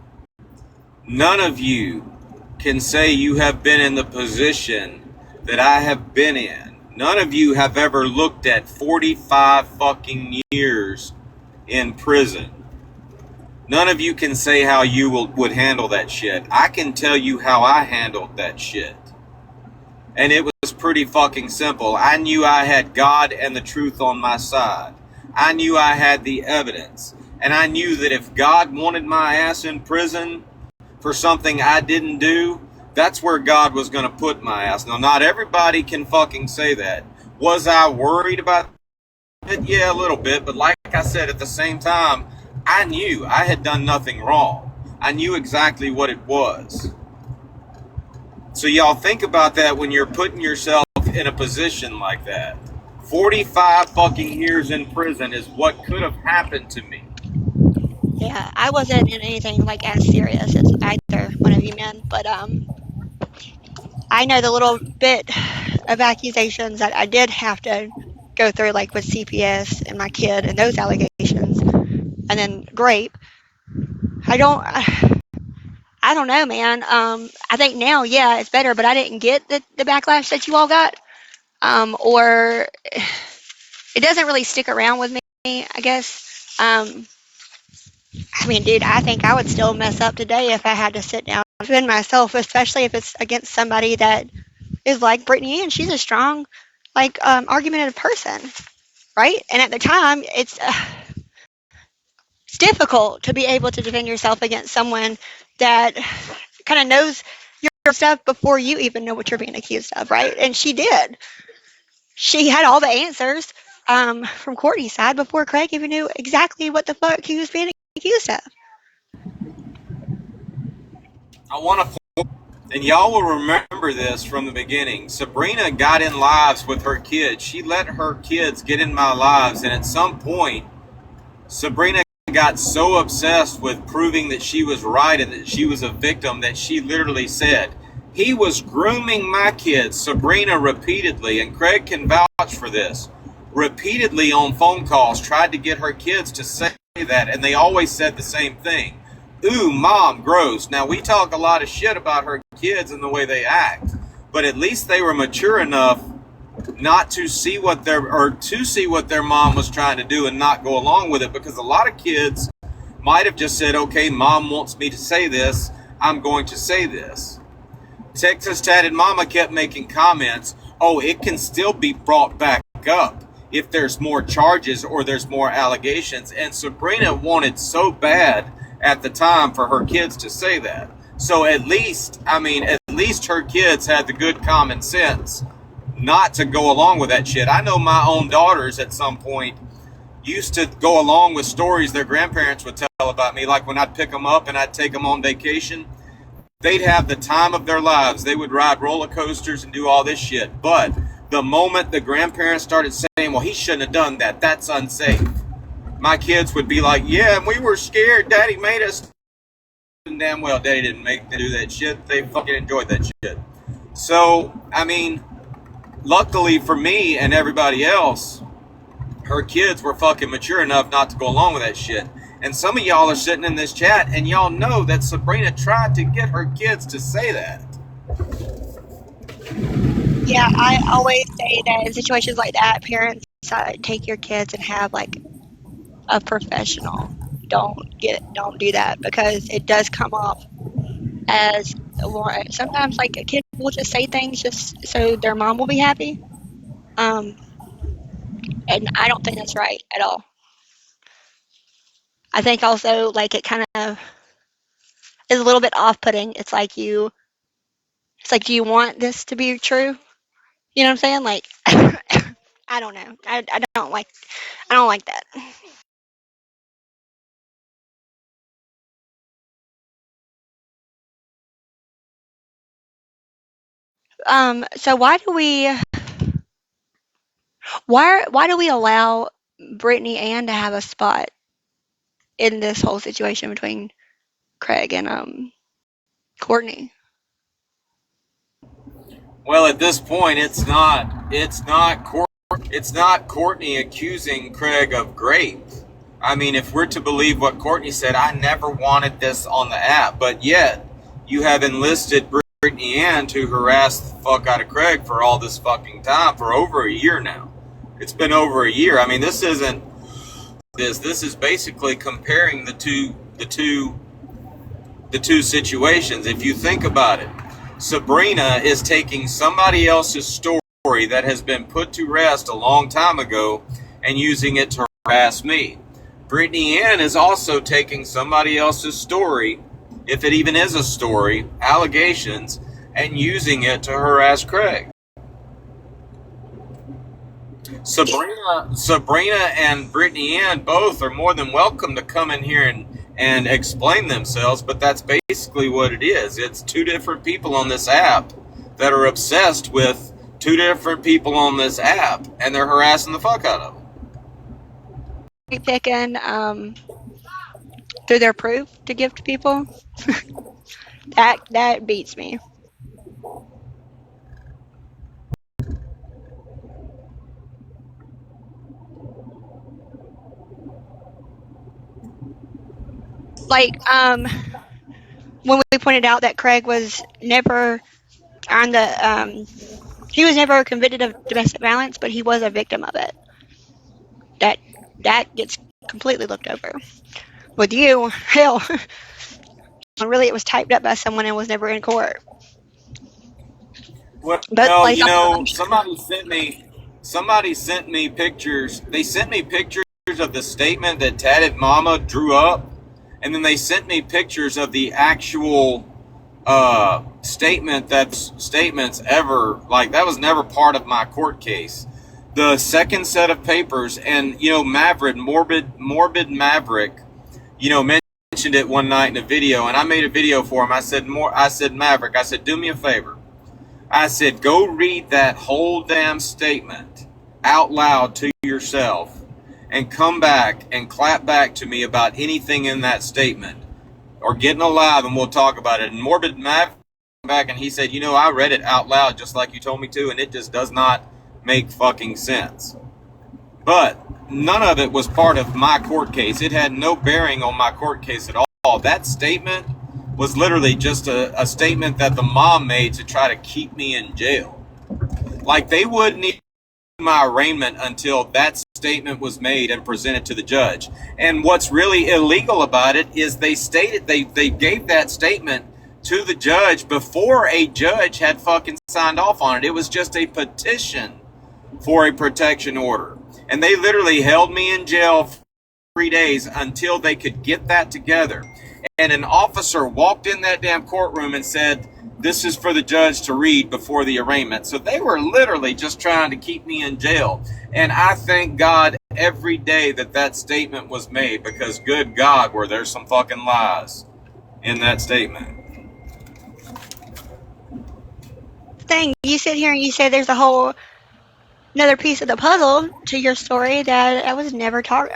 can say you have been in the position that I have been in. None of you have ever looked at 45 fucking years in prison. None of you can say how you would handle that shit. I can tell you how I handled that shit. And it was pretty fucking simple. I knew I had God and the truth on my side. I knew I had the evidence. And I knew that if God wanted my ass in prison for something I didn't do, that's where God was going to put my ass. Now, not everybody can fucking say that. Was I worried about it? Yeah, a little bit. But like I said, at the same time, I knew I had done nothing wrong. I knew exactly what it was. So y'all think about that when you're putting yourself in a position like that. 45 fucking years in prison is what could have happened to me. Yeah, I wasn't in anything like as serious as either one of you men, but I know the little bit of accusations that I did have to go through, like with CPS and my kid and those allegations, and then rape. I don't, I don't know, man. I think now, yeah, it's better, but I didn't get the backlash that you all got, or it doesn't really stick around with me, I guess. I mean, dude, I think I would still mess up today if I had to sit down and defend myself, especially if it's against somebody that is like Brittany Ann. She's a strong, like, argumentative person, right? And at the time, it's difficult to be able to defend yourself against someone that kind of knows your stuff before you even know what you're being accused of, right? And she did. She had all the answers from Courtney's side before Craig even knew exactly what the fuck he was being accused of. I want to, and y'all will remember this from the beginning. Sabrina got in lives with her kids. She let her kids get in my lives, and at some point, Sabrina got so obsessed with proving that she was right and that she was a victim that she literally said, he was grooming my kids. Sabrina repeatedly, and Craig can vouch for this, repeatedly on phone calls tried to get her kids to say that, and they always said the same thing. Ooh, mom, gross. Now, we talk a lot of shit about her kids and the way they act, but at least they were mature enough not to see what their mom was trying to do and not go along with it, because a lot of kids might have just said, okay, mom wants me to say this, I'm going to say this. Texas Tatted Mama kept making comments, oh, it can still be brought back up if there's more charges or there's more allegations. And Sabrina wanted so bad at the time for her kids to say that. So at least her kids had the good common sense not to go along with that shit. I know my own daughters at some point used to go along with stories their grandparents would tell about me. Like when I'd pick them up and I'd take them on vacation, they'd have the time of their lives. They would ride roller coasters and do all this shit. But the moment the grandparents started saying, well, he shouldn't have done that, that's unsafe, my kids would be like, yeah, and we were scared, daddy made us. And damn well daddy didn't make them do that shit. They fucking enjoyed that shit. So, I mean, luckily for me and everybody else, her kids were fucking mature enough not to go along with that shit. And some of y'all are sitting in this chat and y'all know that Sabrina tried to get her kids to say that. Yeah, I always say that in situations like that, parents take your kids and have like a professional. Don't do that, because it does come off as sometimes like a kid will just say things just so their mom will be happy. And I don't think that's right at all. I think also like it kind of is a little bit off-putting. It's like, do you want this to be true? You know what I'm saying? Like, I don't know. I don't like that. So why do we allow Brittany Ann to have a spot in this whole situation between Craig and Courtney? Well, at this point, it's not Courtney accusing Craig of rape. I mean, if we're to believe what Courtney said, I never wanted this on the app, but yet you have enlisted Brittany Ann to harass the fuck out of Craig for all this fucking time, for over a year now. It's been over a year. I mean, this isn't this. This is basically comparing the two situations. If you think about it, Sabrina is taking somebody else's story that has been put to rest a long time ago and using it to harass me. Brittany Ann is also taking somebody else's story, if it even is a story, allegations, and using it to harass Craig. Sabrina and Brittany Ann both are more than welcome to come in here and explain themselves, but that's basically what it is. It's two different people on this app that are obsessed with two different people on this app, and they're harassing the fuck out of them. Picking through their proof to give to people. that beats me. Like when we pointed out that Craig was never on the he was never convicted of domestic violence, but he was a victim of it. That gets completely looked over. With you, hell, really, it was typed up by someone and was never in court. Well, somebody sent me pictures. They sent me pictures of the statement that Tatted Mama drew up, and then they sent me pictures of the actual statements ever. Like, that was never part of my court case. The second set of papers, and Maverick, morbid Maverick, mentioned it one night in a video, and I made a video for him. I said, Maverick, I said, do me a favor. I said, go read that whole damn statement out loud to yourself and come back and clap back to me about anything in that statement, or getting alive, and we'll talk about it. And Morbid Maverick came back and he said, I read it out loud just like you told me to, and it just does not make fucking sense. But none of it was part of my court case. It had no bearing on my court case at all. That statement was literally just a statement that the mom made to try to keep me in jail. Like, they wouldn't need my arraignment until that statement was made and presented to the judge. And what's really illegal about it is they gave that statement to the judge before a judge had fucking signed off on it. It was just a petition for a protection order. And they literally held me in jail for 3 days until they could get that together. And an officer walked in that damn courtroom and said, this is for the judge to read before the arraignment. So they were literally just trying to keep me in jail. And I thank God every day that statement was made, because good God, were there some fucking lies in that statement. Thing, you sit here and you say there's another piece of the puzzle to your story that I was never told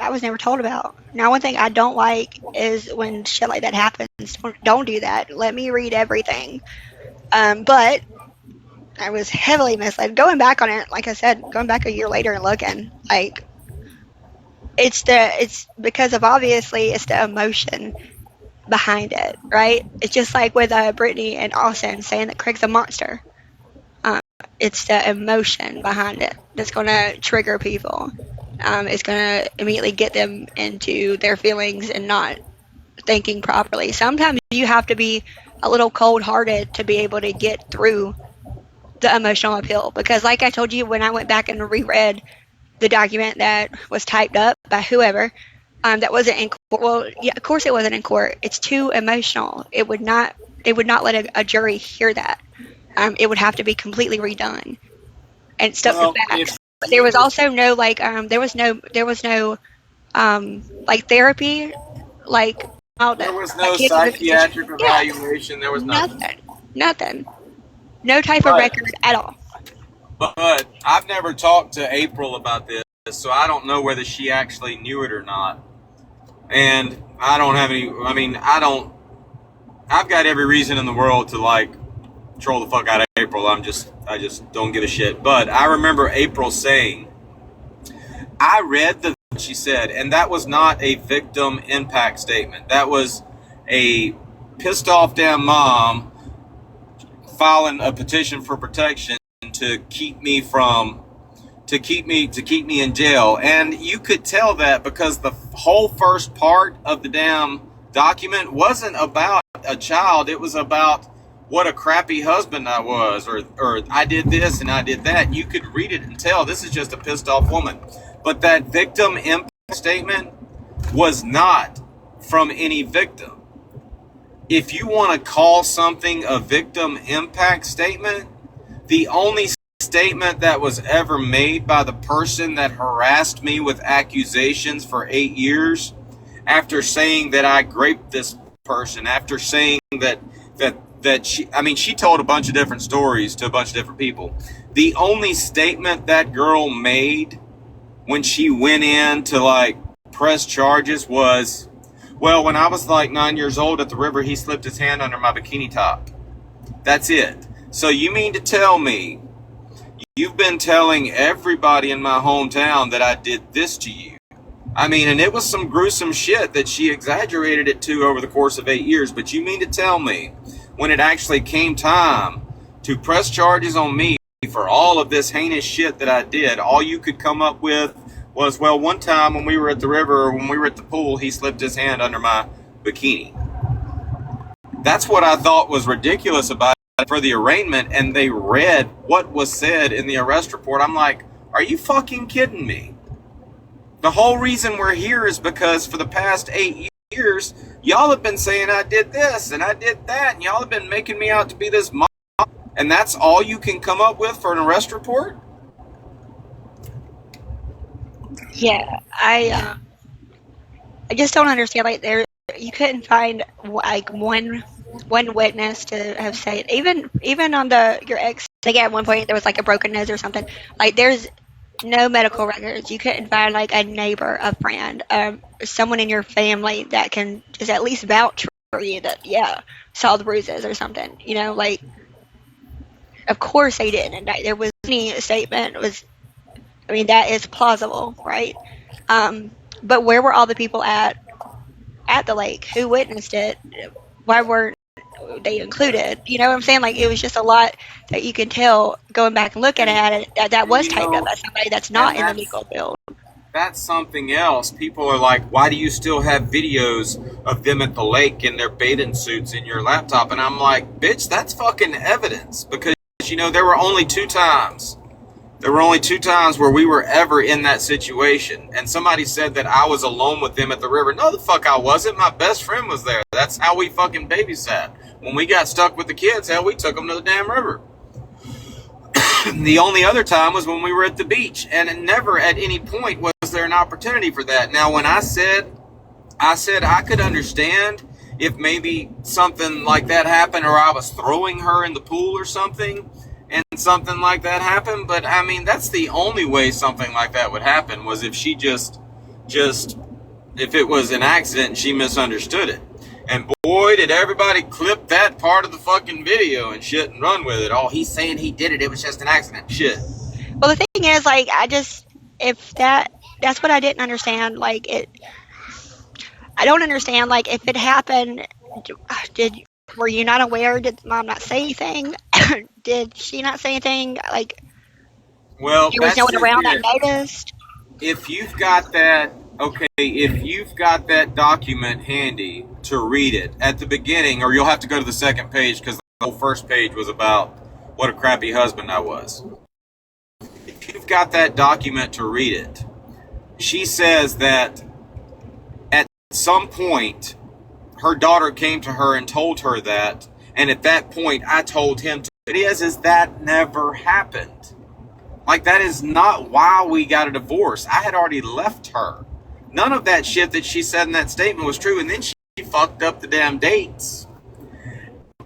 about. Now, one thing I don't like is when shit like that happens. Don't do that. Let me read everything. But I was heavily misled. Going back on it, like I said, going back a year later and looking, like, it's because of, obviously, it's the emotion behind it, right? It's just like with Brittany and Austin saying that Craig's a monster. It's the emotion behind it that's going to trigger people. is going to immediately get them into their feelings and not thinking properly. Sometimes you have to be a little cold-hearted to be able to get through the emotional appeal, because like I told you, when I went back and reread the document that was typed up by whoever, that wasn't in court. Well, yeah, of course it wasn't in court. It's too emotional. It would not let a jury hear that. It would have to be completely redone and stuck to facts. But there was also no there was no like therapy, like there was no psychiatric evaluation. There was nothing. No type of record at all. But I've never talked to April about this, so I don't know whether she actually knew it or not. And I don't have any. I mean, I've got every reason in the world to like troll the fuck out of April. I just don't give a shit. But I remember April saying, I read what she said, and that was not a victim impact statement. That was a pissed off damn mom filing a petition for protection to keep me in jail. And you could tell that because the whole first part of the damn document wasn't about a child. It was about what a crappy husband I was, or I did this and I did that. You could read it and tell this is just a pissed off woman. But that victim impact statement was not from any victim. If you want to call something a victim impact statement, the only statement that was ever made by the person that harassed me with accusations for 8 years, after saying that I raped this person, after saying that she told a bunch of different stories to a bunch of different people. The only statement that girl made when she went in to like press charges was, well, when I was like 9 years old at the river, he slipped his hand under my bikini top. That's it. So you mean to tell me you've been telling everybody in my hometown that I did this to you? I mean, and it was some gruesome shit that she exaggerated it to over the course of 8 years. But you mean to tell me when it actually came time to press charges on me for all of this heinous shit that I did, all you could come up with was, well, one time when we were at the river, or when we were at the pool, he slipped his hand under my bikini. That's what I thought was ridiculous about it for the arraignment. And they read what was said in the arrest report. I'm like, are you fucking kidding me? The whole reason we're here is because for the past 8 years, y'all have been saying I did this and I did that, and y'all have been making me out to be this mom, and that's all you can come up with for an arrest report? Yeah, I just don't understand. Like, you couldn't find like one witness to have said, even on your ex. Like at one point there was like a broken nose or something. Like there's no medical records. You couldn't find like a neighbor, a friend, someone in your family that can just at least vouch for you that saw the bruises or something. You know, like of course they didn't. And there was any statement was. I mean, that is plausible, right? But where were all the people at the lake? Who witnessed it? Why weren't they included? You know what I'm saying? Like, it was just a lot that you can tell going back and looking at it that was typed up by somebody that's not in the legal field. That's something else. People are like, why do you still have videos of them at the lake in their bathing suits in your laptop? And I'm like, bitch, that's fucking evidence. Because, there were only two times. There were only two times where we were ever in that situation. And somebody said that I was alone with them at the river. No, the fuck I wasn't. My best friend was there. That's how we fucking babysat. When we got stuck with the kids, hell, we took them to the damn river. The only other time was when we were at the beach. And never at any point was there an opportunity for that. Now, when I said I could understand if maybe something like that happened, or I was throwing her in the pool or something, and something like that happened. But I mean, that's the only way something like that would happen, was if she just if it was an accident and she misunderstood it. And boy, did everybody clip that part of the fucking video and shit and run with it. Oh, he's saying he did it. It was just an accident. Shit. Well, the thing is, like, that's what I didn't understand. Like, I don't understand. Like, if it happened, were you not aware? Did mom not say anything? Did she not say anything? Like, well, there was no one around that noticed. if you've got that, okay, if you've got that document handy to read it at the beginning, or you'll have to go to the second page because the whole first page was about what a crappy husband I was. If you've got that document to read it, she says that at some point her daughter came to her and told her that, and at that point I told him to. It is that never happened. Like, that is not why we got a divorce. I had already left her. None of that shit that she said in that statement was true. And then she fucked up the damn dates.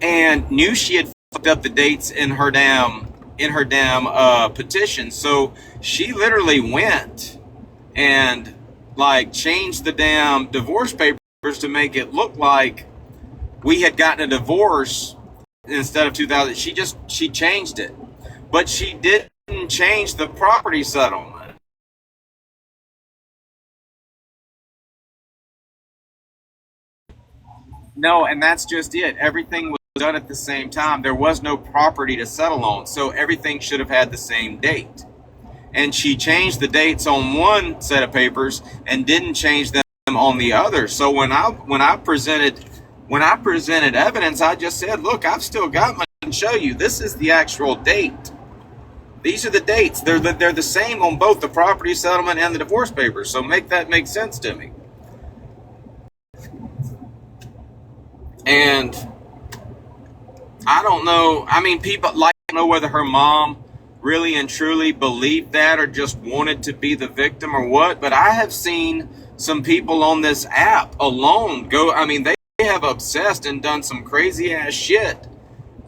And knew she had fucked up the dates in her damn petition. So she literally went and, like, changed the damn divorce papers to make it look like we had gotten a divorce instead of 2000. She changed it. But she didn't change the property settlement. No, and that's just it. Everything was done at the same time. There was no property to settle on, so everything should have had the same date. And she changed the dates on one set of papers and didn't change them on the other. So when I presented evidence, I just said, look, I've still got my and show you. This is the actual date. These are the dates. They're the same on both the property settlement and the divorce papers. So make that make sense to me. And I don't know. I mean, people like to know whether her mom really and truly believed that or just wanted to be the victim or what. But I have seen some people on this app alone go. I mean, they have obsessed and done some crazy ass shit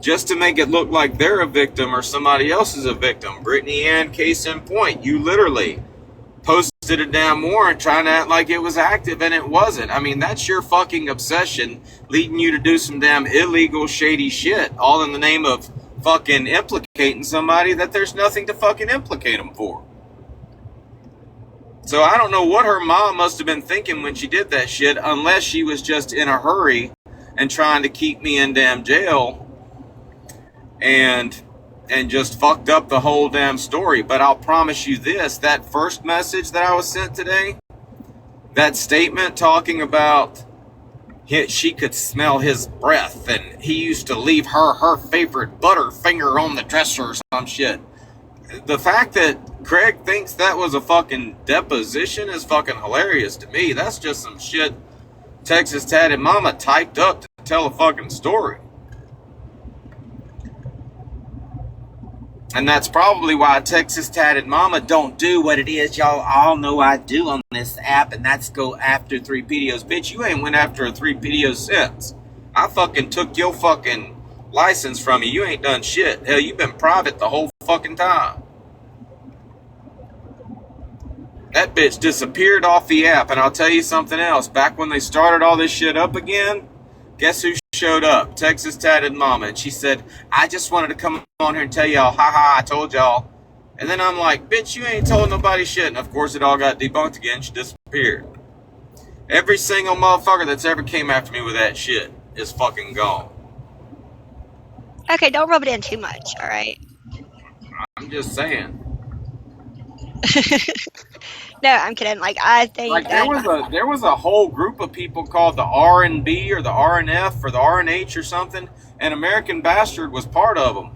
just to make it look like they're a victim or somebody else is a victim. Brittany Ann, case in point, you literally posted a damn warrant trying to act like it was active and it wasn't. I mean, that's your fucking obsession leading you to do some damn illegal, shady shit, all in the name of fucking implicating somebody that there's nothing to fucking implicate them for. So I don't know what her mom must have been thinking when she did that shit, unless she was just in a hurry and trying to keep me in damn jail and just fucked up the whole damn story. But I'll promise you this, that first message that I was sent today, that statement talking about she could smell his breath and he used to leave her favorite butterfinger on the dresser or some shit. The fact that Craig thinks that was a fucking deposition is fucking hilarious to me. That's just some shit Texas Tatted Mama typed up to tell a fucking story. And that's probably why Texas Tatted Mama don't do what it is y'all all know I do on this app, and that's go after 3PDOs. Bitch, you ain't went after a 3PDO since. I fucking took your fucking license from you. You ain't done shit. Hell, you've been private the whole fucking time. That bitch disappeared off the app, and I'll tell you something else. Back when they started all this shit up again, guess who showed up? Texas Tatted Mama. And she said, I just wanted to come on here and tell y'all, haha, I told y'all. And then I'm like, bitch, you ain't told nobody shit. And of course it all got debunked again. She disappeared. Every single motherfucker that's ever came after me with that shit is fucking gone. Okay, don't rub it in too much, all right? I'm just saying. No, I'm kidding. Like, I think like there was a whole group of people called the R&B or the RNF or the RNH or something, and American Bastard was part of them.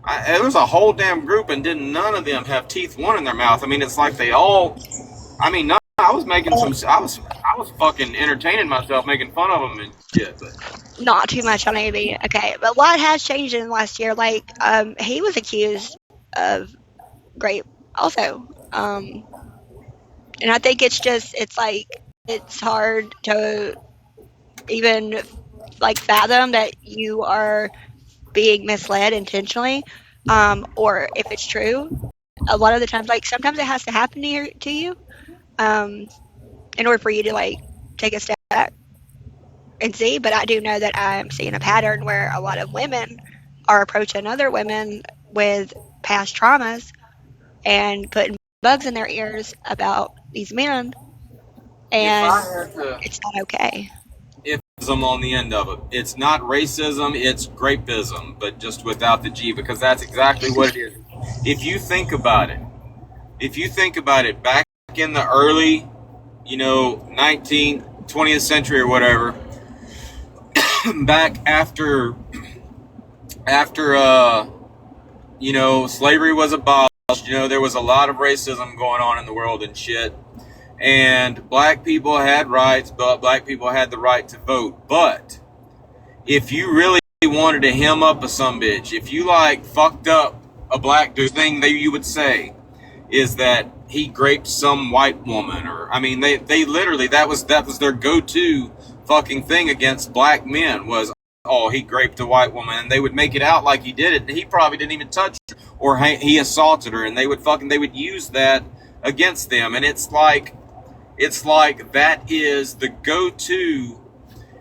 It was a whole damn group, and none of them have teeth one in their mouth. I mean, it's like they all. I mean, I was making some. I was fucking entertaining myself, making fun of them and shit. But not too much on AB. Okay, but a lot has changed in the last year. Like, he was accused of rape also. And I think it's like, it's hard to even like fathom that you are being misled intentionally, or if it's true. A lot of the times, like, sometimes it has to happen to you, in order for you to like take a step back and see. But I do know that I'm seeing a pattern where a lot of women are approaching other women with past traumas and putting bugs in their ears about these men, and it's not okay. Ifism on the end of it. It's not racism, it's grapeism, but just without the G, because that's exactly what it is. If you think about it, if you think about it, back in the early, 19th, 20th century or whatever, back after slavery was abolished, there was a lot of racism going on in the world and shit. And black people had rights, but black people had the right to vote. But if you really wanted to hem up a sumbitch, if you fucked up a black dude, thing that you would say is that he raped some white woman, or they literally that was their go-to fucking thing against black men was, oh, he raped a white woman, and they would make it out like he did it, and he probably didn't even touch her, or he assaulted her, and they would use that against them, and it's like that is the go-to,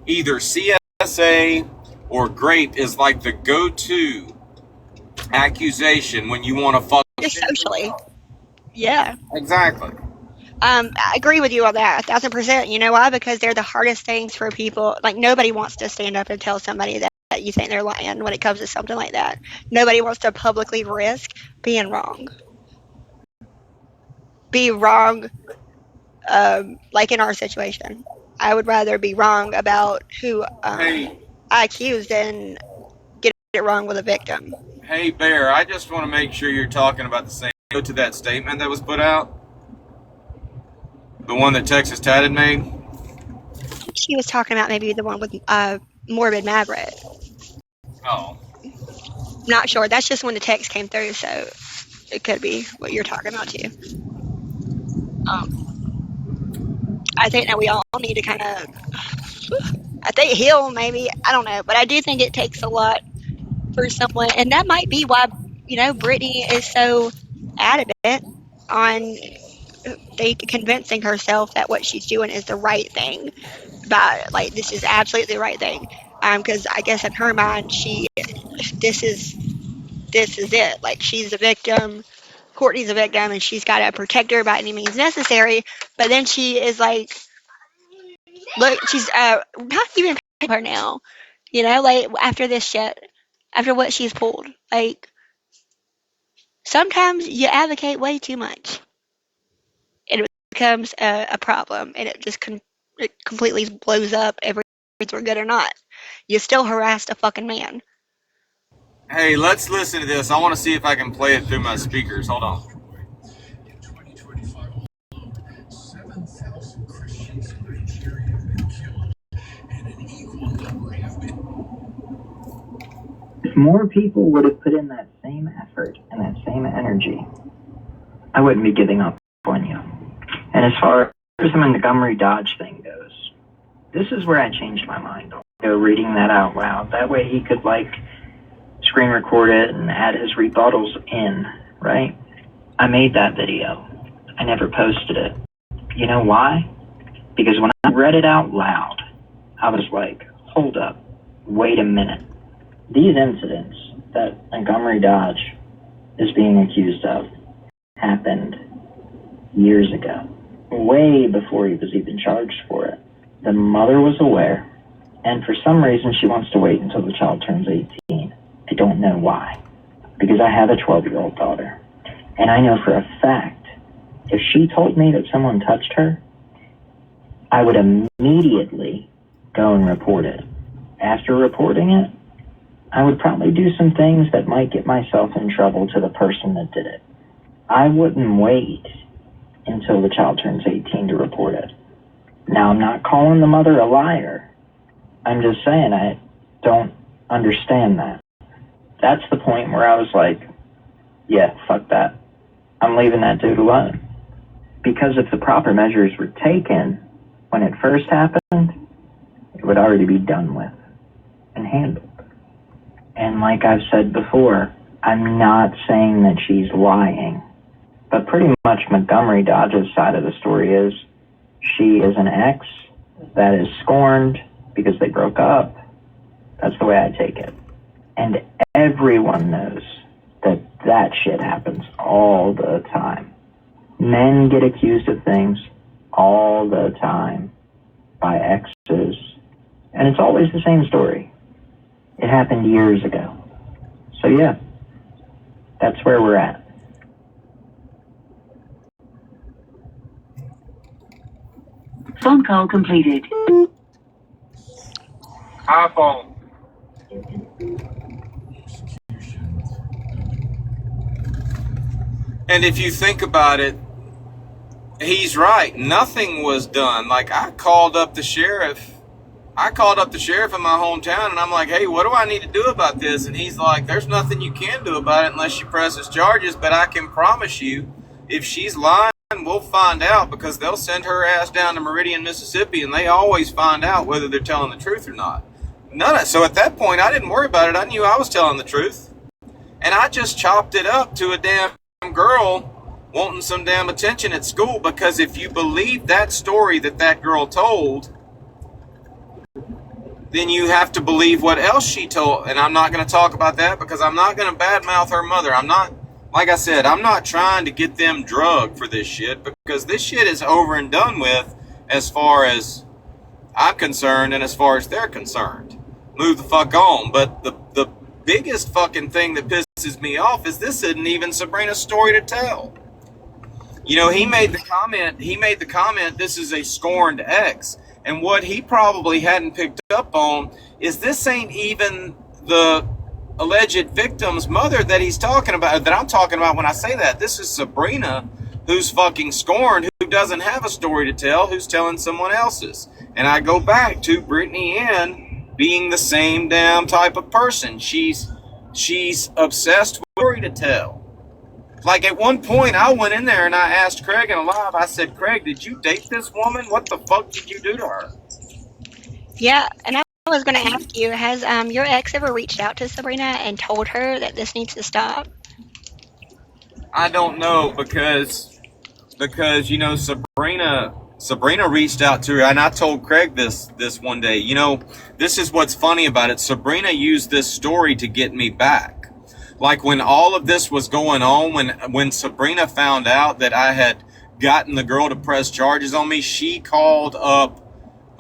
either CSA or grape is like the go-to accusation when you want to fuck just socially. Yeah. Exactly. I agree with you on that 1,000%. You know why? Because they're the hardest things for people. Like, nobody wants to stand up and tell somebody that you think they're lying when it comes to something like that. Nobody wants to publicly risk being wrong. Be wrong, like in our situation. I would rather be wrong about who I accused than get it wrong with a victim. Hey, Bear, I just want to make sure you're talking about the same. Go to that statement that was put out. The one that Texas Tatted made? She was talking about maybe the one with Morbid Margaret. Oh. Not sure. That's just when the text came through, so it could be what you're talking about too. I think that we all need to kind of, heal maybe. I don't know. But I do think it takes a lot for someone. And that might be why, Brittany is so adamant on convincing herself that what she's doing is the right thing. This is absolutely the right thing. Because I guess in her mind, this is it. Like, she's a victim, Courtney's a victim, and she's got to protect her by any means necessary. But then she is like, look, she's not even paying her now. After this shit, after what she's pulled. Sometimes you advocate way too much. It becomes a problem, and it just it completely blows up, whether we're good or not. You still harassed a fucking man. Hey, let's listen to this. I want to see if I can play it through my speakers. Hold on. If more people would have put in that same effort and that same energy, I wouldn't be giving up on you. And as far as the Montgomery Dodge thing goes, this is where I changed my mind. Reading that out loud. That way he could screen record it and add his rebuttals in, right? I made that video. I never posted it. You know why? Because when I read it out loud, I was like, hold up, wait a minute. These incidents that Montgomery Dodge is being accused of happened years ago, way before he was even charged for it. The mother was aware, and for some reason she wants to wait until the child turns 18. I don't know why, because I have a 12-year-old daughter, and I know for a fact, if she told me that someone touched her, I would immediately go and report it. After reporting it, I would probably do some things that might get myself in trouble to the person that did it. I wouldn't wait until the child turns 18 to report it. Now, I'm not calling the mother a liar. I'm just saying I don't understand that. That's the point where I was like, yeah, fuck that. I'm leaving that dude alone. Because if the proper measures were taken when it first happened, it would already be done with and handled. And like I've said before, I'm not saying that she's lying. But pretty much Montgomery Dodge's side of the story is she is an ex that is scorned because they broke up. That's the way I take it. And everyone knows that that shit happens all the time. Men get accused of things all the time by exes. And it's always the same story. It happened years ago. So yeah, that's where we're at. Phone call completed. iPhone. And if you think about it, he's right. Nothing was done. Like, I called up the sheriff in my hometown, and I'm like, hey, what do I need to do about this? And he's like, there's nothing you can do about it unless she presses charges, but I can promise you, if she's lying, we'll find out, because they'll send her ass down to Meridian, Mississippi, and they always find out whether they're telling the truth or not. So at that point, I didn't worry about it. I knew I was telling the truth. And I just chopped it up to a damn girl wanting some damn attention at school, because if you believe that story that girl told, then you have to believe what else she told. And I'm not going to talk about that, because I'm not going to badmouth her mother. Like I said, I'm not trying to get them drugged for this shit, because this shit is over and done with as far as I'm concerned and as far as they're concerned. Move the fuck on. But the biggest fucking thing that pisses me off is this isn't even Sabrina's story to tell. You know, he made the comment, this is a scorned ex. And what he probably hadn't picked up on is this ain't even the alleged victim's mother that he's talking about, that I'm talking about when I say that. This is Sabrina, who's fucking scorned, who doesn't have a story to tell, who's telling someone else's. And I go back to Brittany Ann being the same damn type of person. She's obsessed with a story to tell. Like, at one point, I went in there and I asked Craig in a live, I said, Craig, did you date this woman? What the fuck did you do to her? Yeah, and I was going to ask you, has your ex ever reached out to Sabrina and told her that this needs to stop? I don't know, because you know, Sabrina reached out to her, and I told Craig this one day. You know, this is what's funny about it. Sabrina used this story to get me back. Like, when all of this was going on, when Sabrina found out that I had gotten the girl to press charges on me, she called up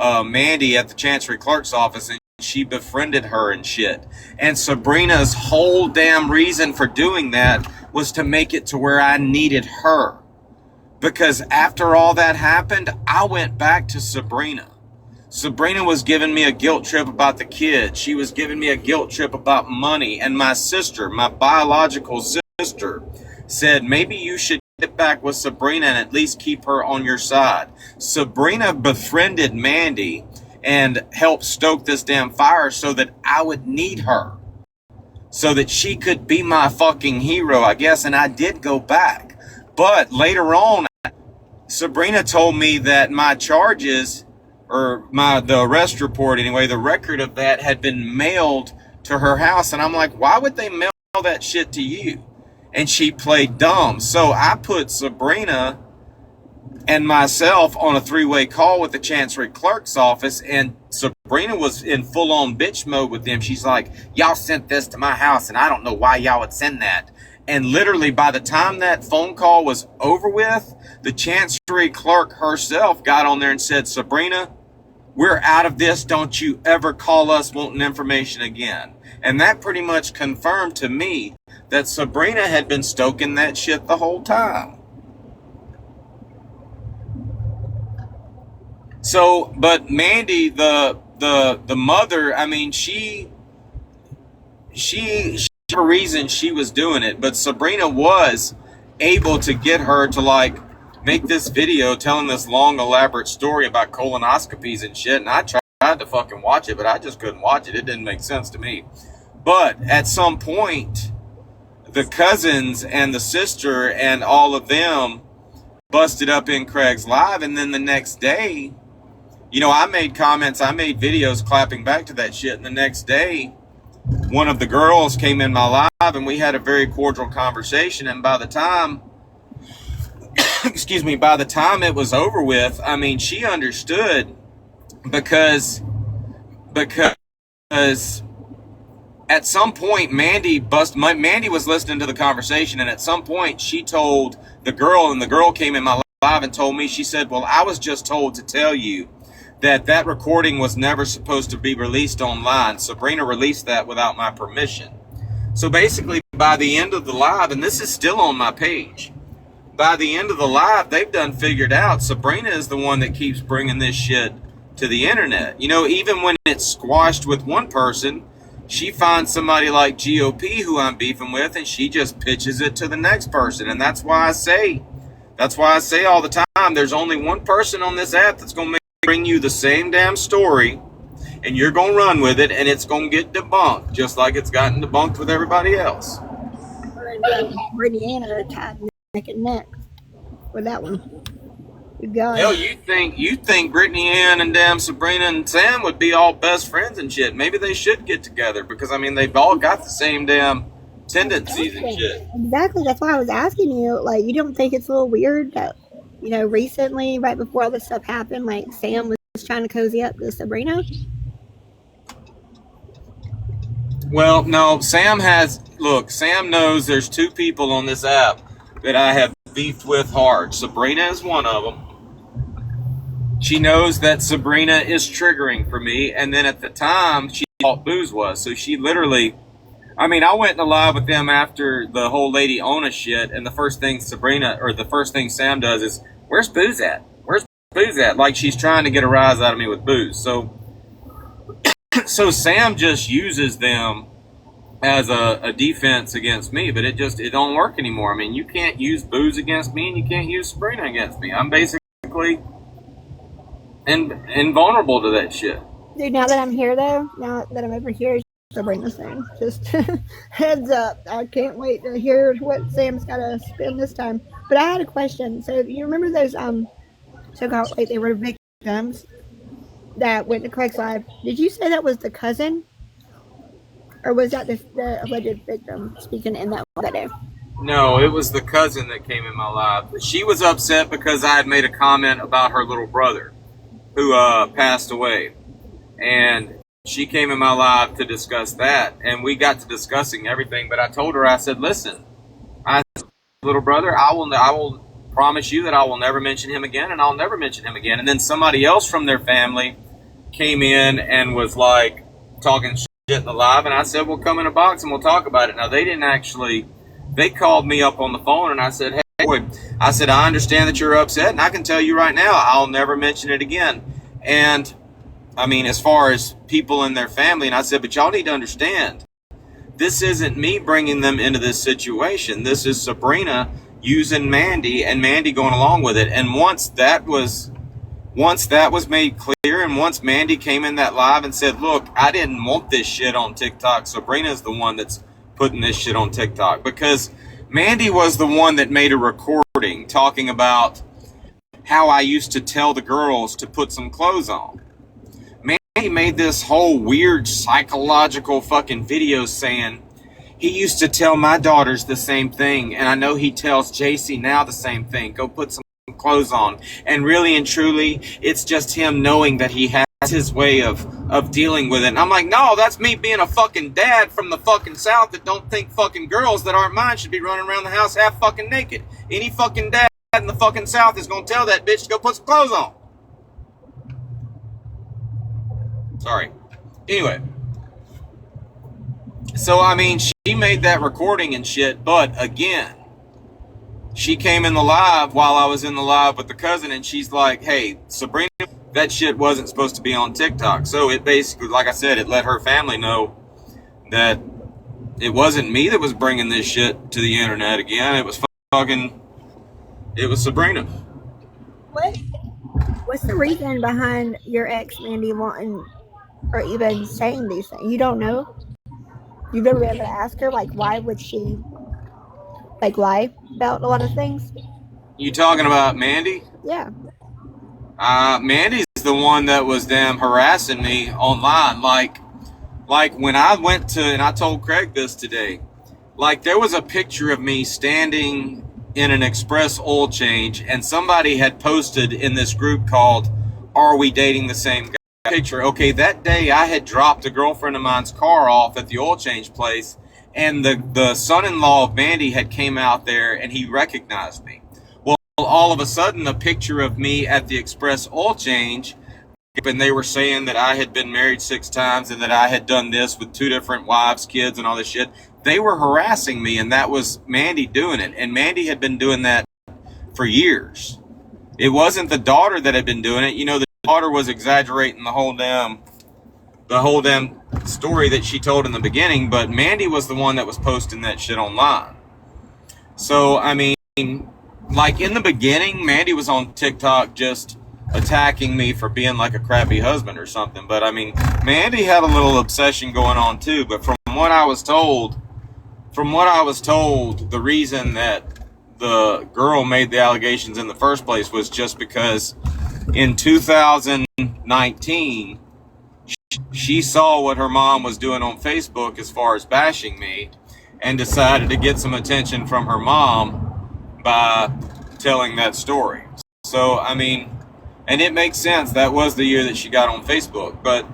Mandy at the Chancery Clerk's office, and she befriended her and shit. And Sabrina's whole damn reason for doing that was to make it to where I needed her. Because after all that happened, I went back to Sabrina. Sabrina was giving me a guilt trip about the kids. She was giving me a guilt trip about money. And my sister, my biological sister, said, maybe you should get back with Sabrina and at least keep her on your side. Sabrina befriended Mandy and helped stoke this damn fire so that I would need her. So that she could be my fucking hero, I guess. And I did go back. But later on, Sabrina told me that my charges, or the arrest report anyway, the record of that had been mailed to her house. And I'm like, why would they mail that shit to you? And she played dumb. So I put Sabrina and myself on a three-way call with the Chancery Clerk's office, and Sabrina was in full-on bitch mode with them. She's like, y'all sent this to my house, and I don't know why y'all would send that. And literally, by the time that phone call was over with, the Chancery Clerk herself got on there and said, Sabrina, we're out of this. Don't you ever call us wanting information again. And that pretty much confirmed to me that Sabrina had been stoking that shit the whole time. So, but Mandy, the mother, I mean, she for a reason she was doing it, but Sabrina was able to get her to, like, make this video telling this long, elaborate story about colonoscopies and shit, and I tried to fucking watch it, but I just couldn't watch it. It didn't make sense to me. But at some point, the cousins and the sister and all of them busted up in Craig's live, and then the next day, you know, I made comments, I made videos clapping back to that shit, and the next day, one of the girls came in my live, and we had a very cordial conversation, and by the time by the time it was over with, I mean, she understood, because at some point Mandy was listening to the conversation, and at some point she told the girl, and the girl came in my live and told me, she said, well, I was just told to tell you that recording was never supposed to be released online. Sabrina released that without my permission. So basically, by the end of the live, and this is still on my page, by the end of the live, they've done figured out Sabrina is the one that keeps bringing this shit to the internet. You know, even when it's squashed with one person, she finds somebody like GOP who I'm beefing with, and she just pitches it to the next person. And that's why I say all the time, there's only one person on this app that's going to bring you the same damn story, and you're going to run with it, and it's going to get debunked, just like it's gotten debunked with everybody else. Brittany Ann are tied neck and neck with that one. Hell, you think Brittany Ann and damn Sabrina and Sam would be all best friends and shit? Maybe they should get together, because I mean they've all got the same damn tendencies and shit. Exactly. That's why I was asking you. Like, you don't think it's a little weird that, you know, recently, right before all this stuff happened, like Sam was trying to cozy up to Sabrina? Well, no, Sam knows there's two people on this app that I have beefed with hard. Sabrina is one of them. She knows that Sabrina is triggering for me, and then at the time, she thought Booze was. So she literally, I mean, I went in a live with them after the whole Lady Ona shit, and the first thing Sam does is, where's Booze at? Where's Booze at? Like she's trying to get a rise out of me with Booze. So Sam just uses them as a defense against me, but it don't work anymore. I mean, you can't use Booze against me, and you can't use Sabrina against me. I'm basically invulnerable to that shit. Dude, now that I'm here, though, now that I'm over here, Sabrina's thing. Just heads up. I can't wait to hear what Sam's got to spin this time. But I had a question. So, you remember those so-called, like, they were victims that went to Craig's live? Did you say that was the cousin? Or was that the alleged victim speaking in that day? No, it was the cousin that came in my live. She was upset because I had made a comment about her little brother who passed away. And she came in my live to discuss that. And we got to discussing everything. But I told her, I said, listen, little brother, I will promise you that I will never mention him again, and I'll never mention him again. And then somebody else from their family came in and was like talking shit in the live, and I said, well, come in a box and we'll talk about it. Now, they called me up on the phone, and I said, hey, boy, I said, I understand that you're upset, and I can tell you right now, I'll never mention it again. And I mean, as far as people in their family, and I said, but y'all need to understand, this isn't me bringing them into this situation. This is Sabrina using Mandy, and Mandy going along with it. And once that was made clear, and once Mandy came in that live and said, look, I didn't want this shit on TikTok, Sabrina's the one that's putting this shit on TikTok, because Mandy was the one that made a recording talking about how I used to tell the girls to put some clothes on. Mandy made this whole weird psychological fucking video saying he used to tell my daughters the same thing, and I know he tells JC now the same thing. Go put some clothes on. And really and truly, it's just him knowing that he has his way of dealing with it. And I'm like, no, that's me being a fucking dad from the fucking South that don't think fucking girls that aren't mine should be running around the house half fucking naked. Any fucking dad in the fucking South is gonna tell that bitch to go put some clothes on. Sorry. Anyway. So, I mean, she made that recording and shit, but again, she came in the live while I was in the live with the cousin, and she's like, hey, Sabrina, that shit wasn't supposed to be on TikTok. So it basically, like I said, it let her family know that it wasn't me that was bringing this shit to the internet again. It was Sabrina. What's the reason behind your ex, Mandy, wanting or even saying these things? You don't know? You've never been able to ask her, like, why would she, like, lie about a lot of things? You talking about Mandy? Yeah. Mandy's the one that was damn harassing me online. Like when I went to, and I told Craig this today, like there was a picture of me standing in an express oil change, and somebody had posted in this group called Are We Dating the Same Guy? Picture. Okay, that day I had dropped a girlfriend of mine's car off at the oil change place, and the son-in-law of Mandy had came out there, and he recognized me. Well, all of a sudden, a picture of me at the express oil change, and they were saying that I had been married 6 times and that I had done this with 2 different wives, kids, and all this shit. They were harassing me, and that was Mandy doing it. And Mandy had been doing that for years. It wasn't the daughter that had been doing it. You know, the daughter was exaggerating the whole damn story that she told in the beginning, but Mandy was the one that was posting that shit online. So, I mean, like in the beginning, Mandy was on TikTok just attacking me for being like a crappy husband or something. But I mean, Mandy had a little obsession going on too. But from what I was told, the reason that the girl made the allegations in the first place was just because in 2019, she saw what her mom was doing on Facebook as far as bashing me and decided to get some attention from her mom by telling that story. So, I mean, and it makes sense. That was the year that she got on Facebook. But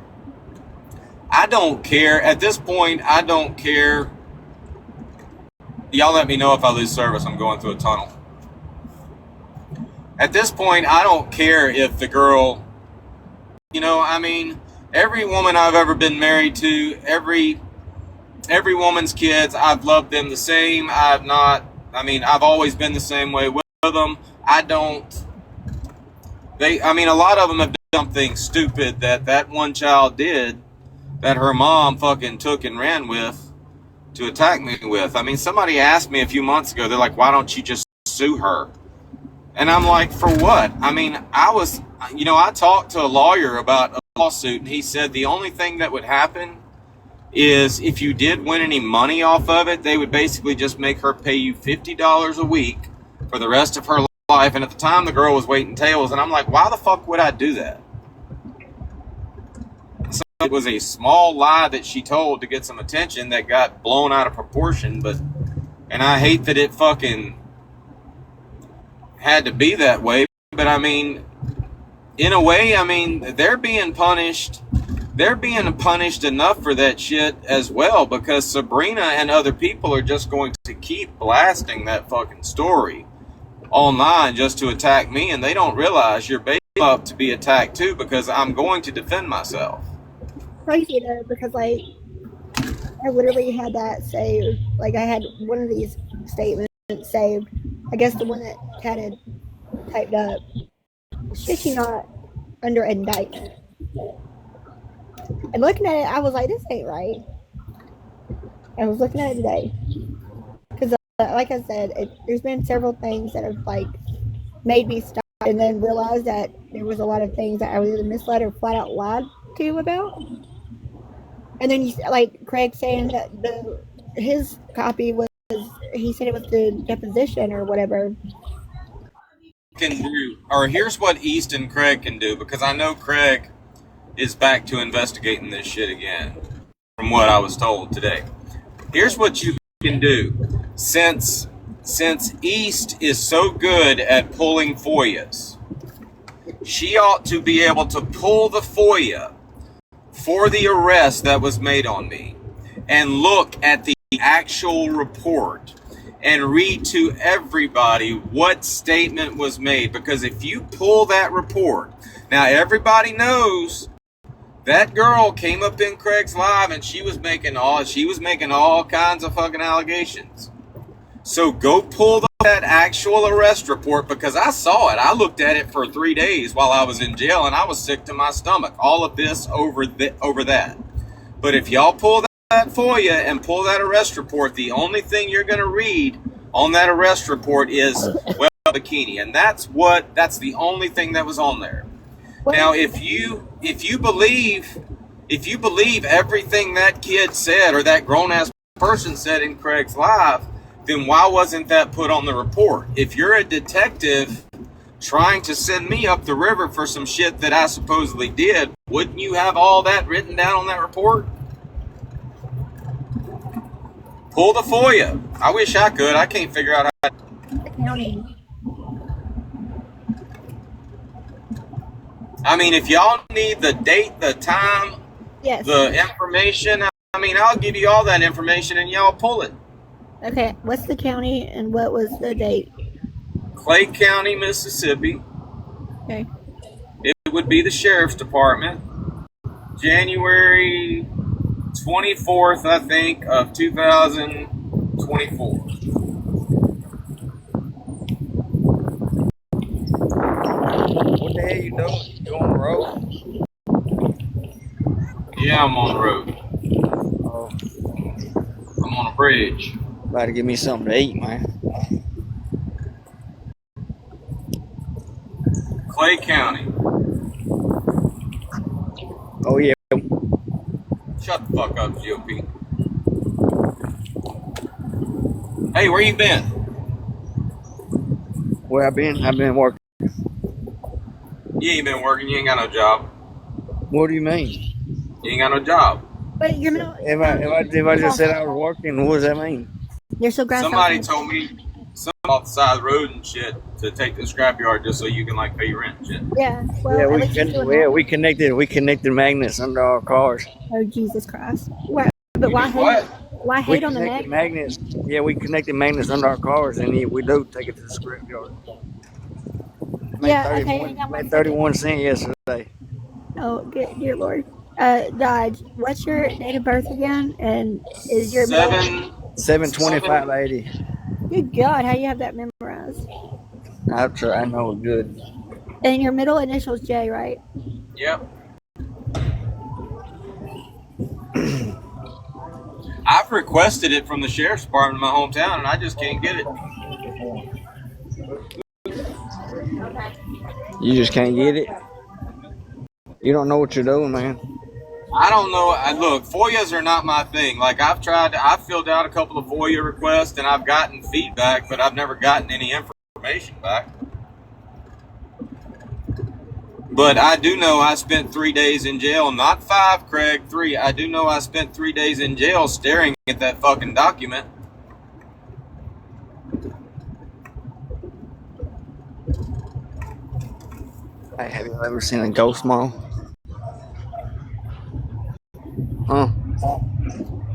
I don't care. At this point, I don't care. Y'all let me know if I lose service. I'm going through a tunnel. At this point, I don't care if the girl, you know, I mean, every woman I've ever been married to, every woman's kids, I've loved them the same. I've always been the same way with them. A lot of them have done something stupid that one child did that her mom fucking took and ran with to attack me with. I mean, somebody asked me a few months ago, they're like, why don't you just sue her? And I'm like, for what? I mean, I talked to a lawyer about a lawsuit, and he said the only thing that would happen is if you did win any money off of it, they would basically just make her pay you $50 a week for the rest of her life. And at the time, the girl was waiting tables, and I'm like, why the fuck would I do that? So it was a small lie that she told to get some attention that got blown out of proportion, and I hate that it fucking had to be that way. But I mean, in a way, I mean, they're being punished enough for that shit as well, because Sabrina and other people are just going to keep blasting that fucking story online just to attack me, and they don't realize you're bait up to be attacked too, because I'm going to defend myself. Crazy though, because like I literally had that saved. Like I had one of these statements saved. I guess the one that Kat had typed up. Is she not under indictment? And looking at it, I was like, this ain't right. I was looking at it today. Because, like I said, there's been several things that have, like, made me stop and then realize that there was a lot of things that I was either misled or flat out lied to about. And then, like, Craig saying that his copy was, he said it was the deposition or whatever. Here's what East and Craig can do, because I know Craig is back to investigating this shit again, from what I was told today. Here's what you can do. Since East is so good at pulling FOIAs, she ought to be able to pull the FOIA for the arrest that was made on me and look at the actual report and read to everybody what statement was made. Because if you pull that report, now everybody knows that girl came up in Craig's live and she was making all kinds of fucking allegations. So go pull that actual arrest report, because I saw it. I looked at it for 3 days while I was in jail, and I was sick to my stomach. All of this over that. But if y'all pull that FOIA and pull that arrest report, the only thing you're going to read on that arrest report is, well, bikini. And that's the only thing that was on there. Now, if you believe everything that kid said or that grown-ass person said in Craig's live, then why wasn't that put on the report? If you're a detective trying to send me up the river for some shit that I supposedly did, wouldn't you have all that written down on that report? Pull the FOIA. I wish I could. I can't figure out how. I mean, if y'all need the date, the time, yes, the information, I mean, I'll give you all that information and y'all pull it. Okay, what's the county and what was the date? Clay County, Mississippi. Okay. It would be the Sheriff's Department. January 24th, I think, of 2024. Yeah, I'm on the road. Oh, I'm on a bridge. about to give me something to eat, man. Clay County. Oh yeah. Shut the fuck up, GOP. Hey, where you been? Where I've been working. You ain't been working. You ain't got no job. What do you mean? You ain't got no job. But you're middle. If I just said I was working, what does that mean? You're still grass Somebody hopping. told me something off the side of the road and shit to take the scrapyard just so you can like pay your rent and shit. Yeah. Well, at least you're doing that. We connected magnets under our cars. Oh Jesus Christ! What? But You why did hate? what? Why We hate on the connected magnet? magnets. Yeah, we connected magnets under our cars, and we do take it to the scrapyard. Yeah. Okay. Hang on Made one second. 31 cents yesterday. Oh, good, dear Lord. Dodge. What's your date of birth again? And is your middle? Seven. 725.80. Good God, how you have that memorized? I know it good. And your middle initial is J, right? Yep. I've requested it from the sheriff's department in my hometown, and I just can't get it. You just can't get it. You don't know what you're doing, man. I don't know. Look, FOIAs are not my thing. Like I've filled out a couple of FOIA requests, and I've gotten feedback, but I've never gotten any information back. But I do know I spent 3 days in jail, not 5, Craig, 3. I do know I spent 3 days in jail staring at that fucking document. Hey, have you ever seen a ghost mall? Huh?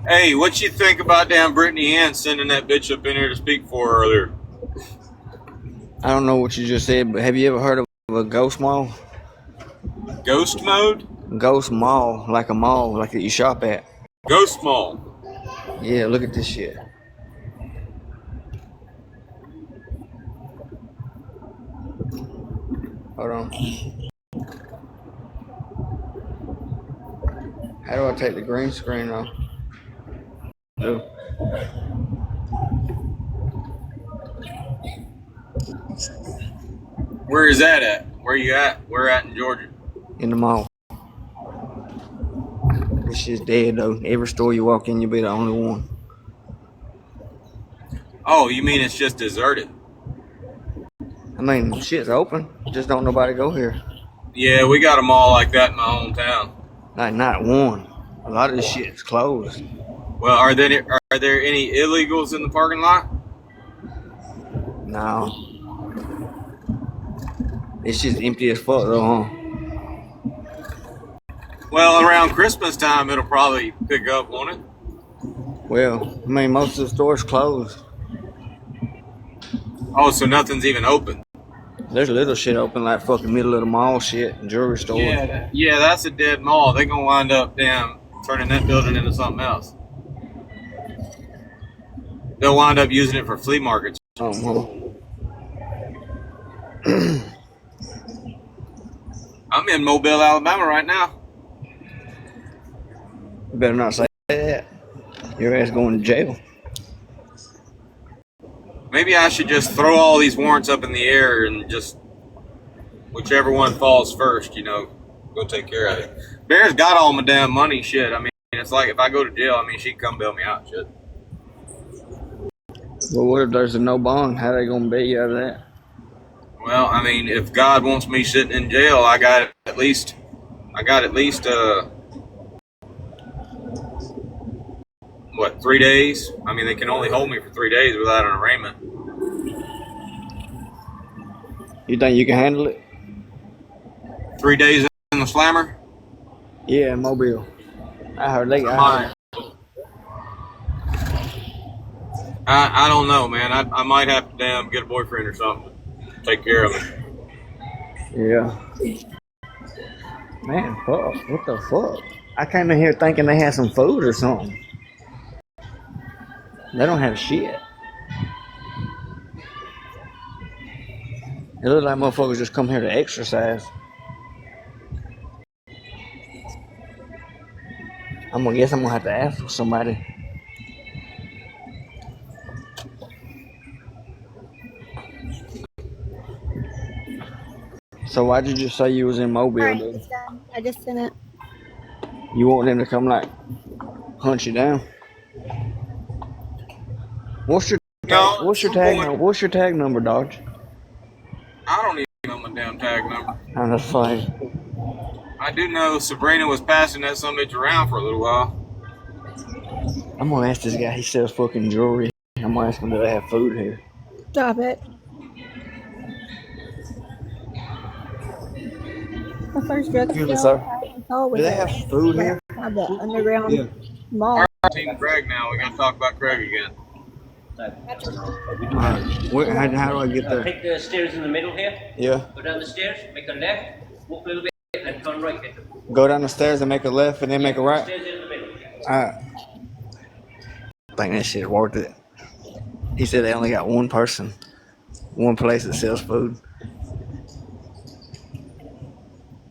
Hey, what you think about damn Brittany Ann sending that bitch up in here to speak for her earlier? I don't know what you just said, but have you ever heard of a ghost mall? Ghost mode? Ghost mall, like a mall, like that you shop at. Ghost mall. Yeah, look at this shit. Hold on. How do I take the green screen off? Oh. Where is that at? Where you at? Where at in Georgia? In the mall. This shit's dead though. Every store you walk in, you'll be the only one. Oh, you mean it's just deserted? I mean, shit's open. Just don't nobody go here. Yeah, we got a mall like that in my hometown. Like not one. A lot of this shit's closed. Well, are there any illegals in the parking lot? No. It's just empty as fuck though, huh? Well, around Christmas time, it'll probably pick up, won't it? Well, I mean, most of the stores closed. Oh, so nothing's even open. There's little shit open, like fucking middle of the mall shit, jewelry store. Yeah, that's a dead mall. They're gonna wind up turning that building into something else. They'll wind up using it for flea markets. Oh, I'm in Mobile, Alabama right now. You better not say that. Your ass going to jail. Maybe I should just throw all these warrants up in the air and just whichever one falls first, go take care of it. Bear's got all my damn money, shit. I mean, it's like if I go to jail, I mean, she can come bail me out, shit. Well, what if there's a no bond? How they gonna bail you out of that? Well, I mean, if God wants me sitting in jail, I got at least 3 days? I mean, they can only hold me for 3 days without an arraignment. You think you can handle it? 3 days in the slammer? Yeah, in Mobile. I heard they I don't know, man. I might have to get a boyfriend or something to take care of it. Yeah. Man, fuck. What the fuck? I came in here thinking they had some food or something. They don't have shit. It looks like motherfuckers just come here to exercise. I'm gonna have to ask for somebody. So why'd you just say you was in Mobile, Alright, dude? it's done. I just sent it. You want them to come like hunt you down? What's your What's your tag number, Dodge? I don't even know my damn tag number. I'm just playing. I do know Sabrina was passing that some bitch around for a little while. I'm gonna ask this guy. He sells fucking jewelry. I'm gonna ask him, do they have food here? Stop it. The first drugstore I saw was Do they have food here? The underground mall. Our team Craig now. We gotta talk about Craig again. How do I get there? Take the stairs in the middle here. Yeah. Go down the stairs, make a left, walk a little bit, and turn right. Go down the stairs and make a left and then make a right? Stairs in the middle. Alright. I think that shit's worth it. He said they only got one place that sells food.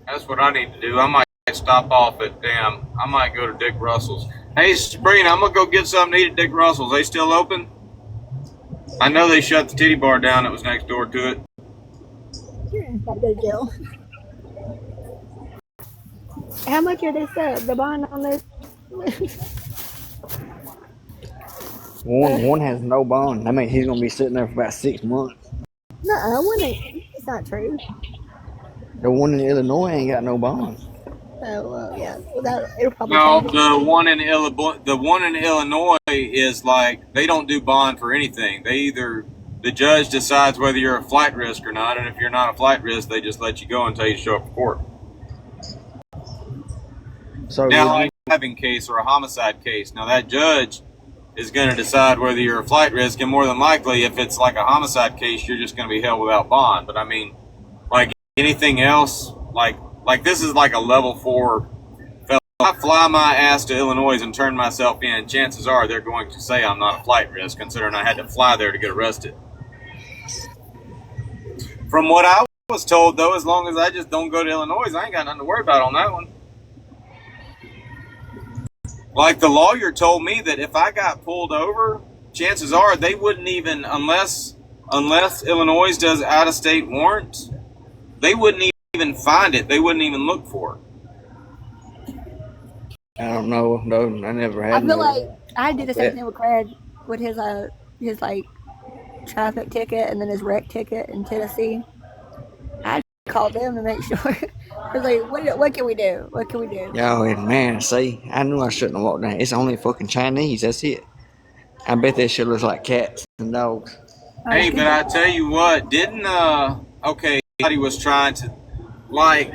That's what I need to do. I might stop off at I might go to Dick Russell's. Hey Sabrina, I'm gonna go get something to eat at Dick Russell's. They still open? I know they shut the titty bar down that was next door to it. Gotta go to jail. How much are they the bond on this? One has no bond. I mean, he's gonna be sitting there for about 6 months. No, it's not true. The one in Illinois ain't got no bond. So yeah, it'll probably. No, the one in Illinois is like they don't do bond for anything. The judge decides whether you're a flight risk or not, and if you're not a flight risk, they just let you go until you show up for court. So now, like a kidnapping case or a homicide case, now that judge is going to decide whether you're a flight risk, and more than likely, if it's like a homicide case, you're just going to be held without bond. But I mean, like anything else, like this is like a level 4 felony. If I fly my ass to Illinois and turn myself in, chances are they're going to say I'm not a flight risk, considering I had to fly there to get arrested. From what I was told, though, as long as I just don't go to Illinois, I ain't got nothing to worry about on that one. Like the lawyer told me that if I got pulled over, chances are they wouldn't even, unless Illinois does out-of-state warrants, they wouldn't even find it. They wouldn't even look for it. I don't know. No, I never had. I feel like I did the same thing with Craig with his like traffic ticket and then his wreck ticket in Tennessee. I called them to make sure. I was like, what can we do? What can we do? Oh, man, see, I knew I shouldn't have walked down. It's only fucking Chinese. That's it. I bet that shit looks like cats and dogs. Hey, but I tell you what, somebody was trying to, like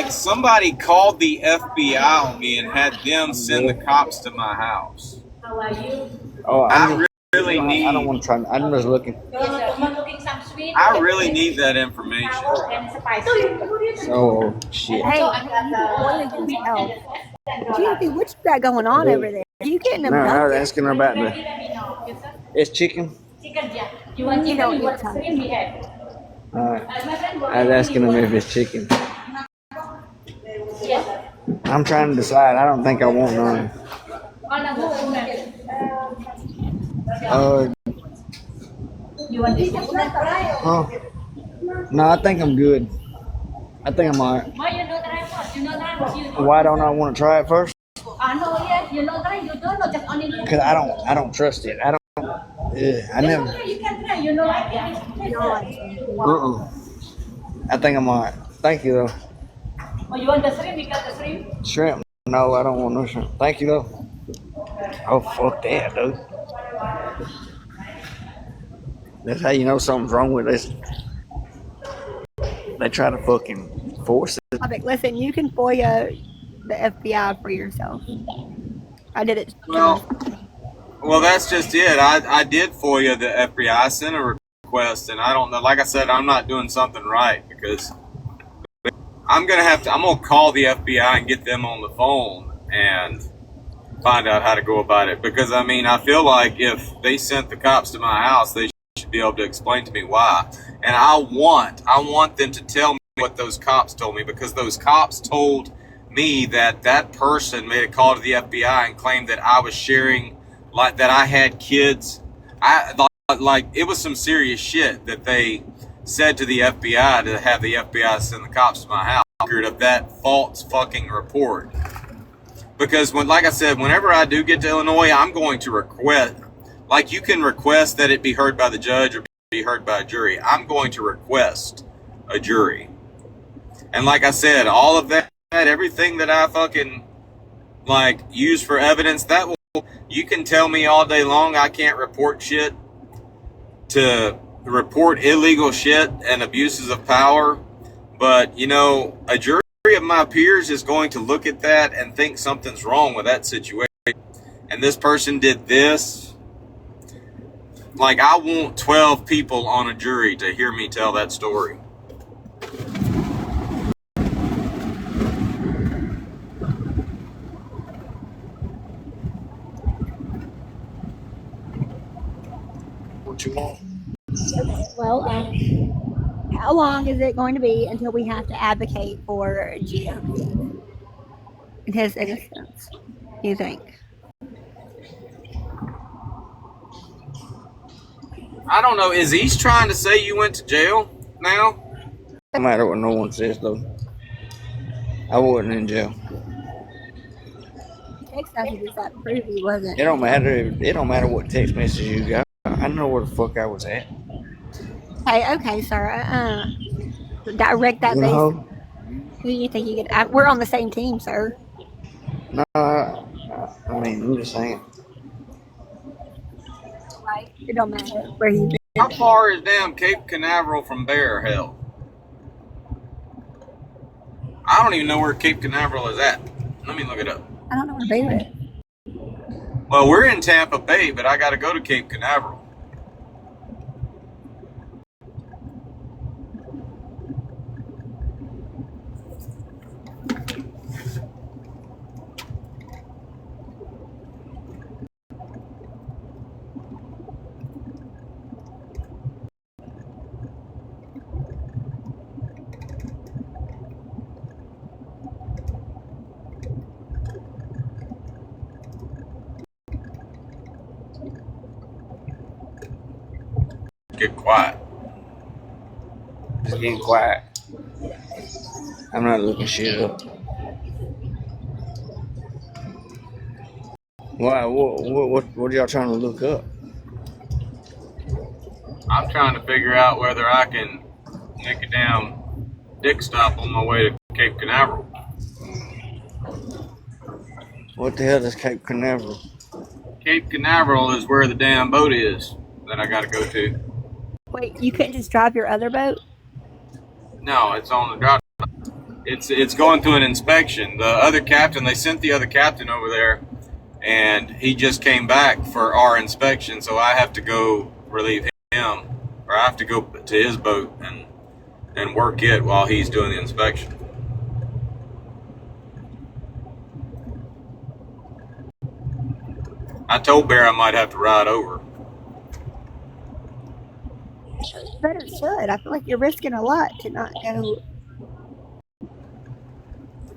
somebody called the FBI on me and had them send the cops to my house. How are you? Oh, I really need. I don't want to try. I'm just looking. I really need that information. Oh shit! Hey, Jimmy, what you got going on over there? Are you getting them? No, I was asking her about it's chicken. You don't eat time. I was asking him if it's chicken. I'm trying to decide. I don't think I want none. No, I think I'm good. I think I'm alright. Why don't I want to try it first? Because I don't trust it. I never. I think I'm alright. Thank you though. Oh, you want the shrimp? We got the shrimp. Shrimp? No, I don't want no shrimp. Thank you though. Oh fuck that, dude. That's how you know something's wrong with this. They try to fucking force it. Listen, you can FOIA the FBI for yourself. I did it. Well, that's just it. I did FOIA the FBI. I sent a request, and I don't know. Like I said, I'm not doing something right because I'm gonna call the FBI and get them on the phone and find out how to go about it. Because I mean, I feel like if they sent the cops to my house, they should be able to explain to me why. And I want them to tell me what those cops told me, because those cops told me that that person made a call to the FBI and claimed that I was sharing, like, that I had kids. Like it was some serious shit that they said to the FBI to have the FBI send the cops to my house of that false fucking report. Because when, like I said, whenever I do get to Illinois, I'm going to request, like you can request that it be heard by the judge or be heard by a jury. I'm going to request a jury. And like I said, all of that, everything that I fucking like use for evidence, that will, you can tell me all day long I can't report shit to report illegal shit and abuses of power. But, you know, a jury of my peers is going to look at that and think something's wrong with that situation. And this person did this. Like, I want 12 people on a jury to hear me tell that story. What you want? Okay, well, how long is it going to be until we have to advocate for GOP and his innocence, do you think? I don't know. Is he trying to say you went to jail now? No matter what no one says, though. I wasn't in jail. Text messages that prove he wasn't. It don't matter. It don't matter what text message you got. I know where the fuck I was at. Okay, sir. Direct that You base. know? Who do you think you get? We're on the same team, sir. No, I mean, I'm just saying. Like, it don't matter where he's been. How far is damn Cape Canaveral from Bear Hill? I don't even know where Cape Canaveral is at. Let me look it up. I don't know where Bear is. Well, we're in Tampa Bay, but I got to go to Cape Canaveral. Get quiet. Just getting quiet. I'm not looking shit up. Why? What are y'all trying to look up? I'm trying to figure out whether I can make a damn dick stop on my way to Cape Canaveral. What the hell is Cape Canaveral? Cape Canaveral is where the damn boat is that I got to go to. Wait, you couldn't just drive your other boat? No, it's on the drop. It's going through an inspection. The other captain, they sent the other captain over there, and he just came back for our inspection, so I have to go relieve him, or I have to go to his boat and work it while he's doing the inspection. I told Bear I might have to ride over. You better should. I feel like you're risking a lot to not go.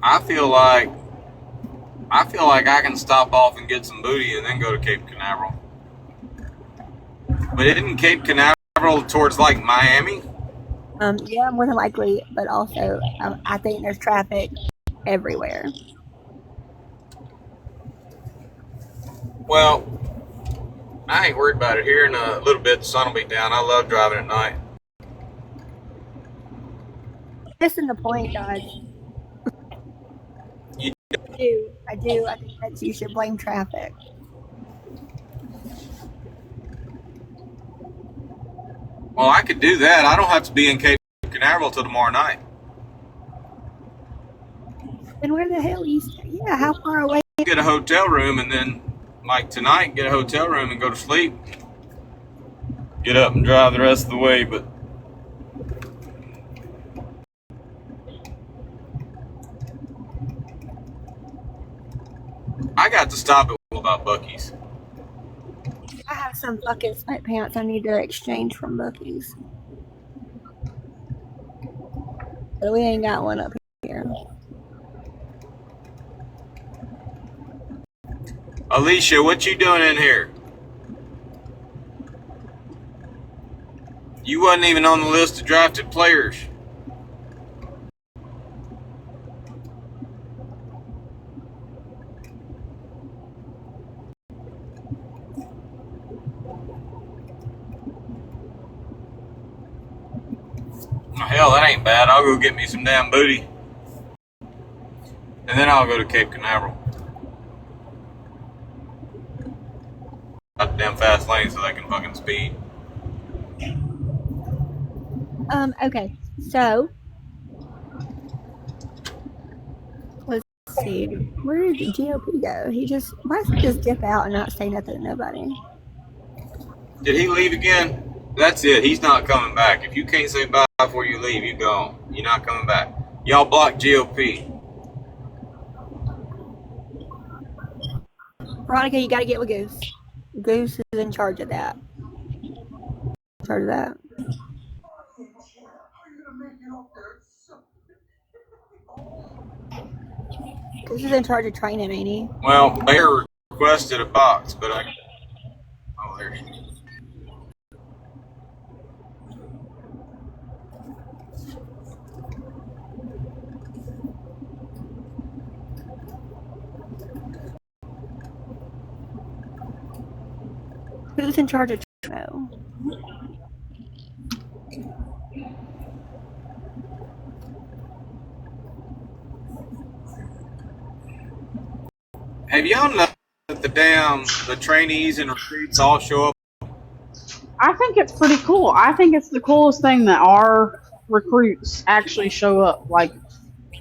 I feel like I can stop off and get some booty and then go to Cape Canaveral. But isn't Cape Canaveral towards like Miami? Yeah, more than likely, but also I think there's traffic everywhere. Well, I ain't worried about it. Here in a little bit, the sun will be down. I love driving at night. Missing the point, Dodge. I do. I think that you should blame traffic. Well, I could do that. I don't have to be in Cape Canaveral till tomorrow night. And where the hell you? Yeah, how far away? Get a hotel room and then, like tonight, get a hotel room and go to sleep. Get up and drive the rest of the way, but I got to stop at about Buc-ee's. I have some fucking sweatpants I need to exchange from Buc-ee's. But we ain't got one up here. Alicia, what you doing in here? You wasn't even on the list of drafted players. Oh, hell, that ain't bad. I'll go get me some damn booty. And then I'll go to Cape Canaveral. Got the damn fast lane so they can fucking speed. Okay, so let's see. Where did the GOP go? Why does he just dip out and not say nothing to nobody? Did he leave again? That's it. He's not coming back. If you can't say bye before you leave, you gone. You're not coming back. Y'all block GOP. Veronica, you gotta get with Goose. Goose is in charge of that. Goose is in charge of training, ain't he? Well, Bear requested a box, but I... Oh, there she is. Who's in charge of training? Have y'all noticed that the trainees and recruits all show up? I think it's pretty cool. I think it's the coolest thing that our recruits actually show up. Like,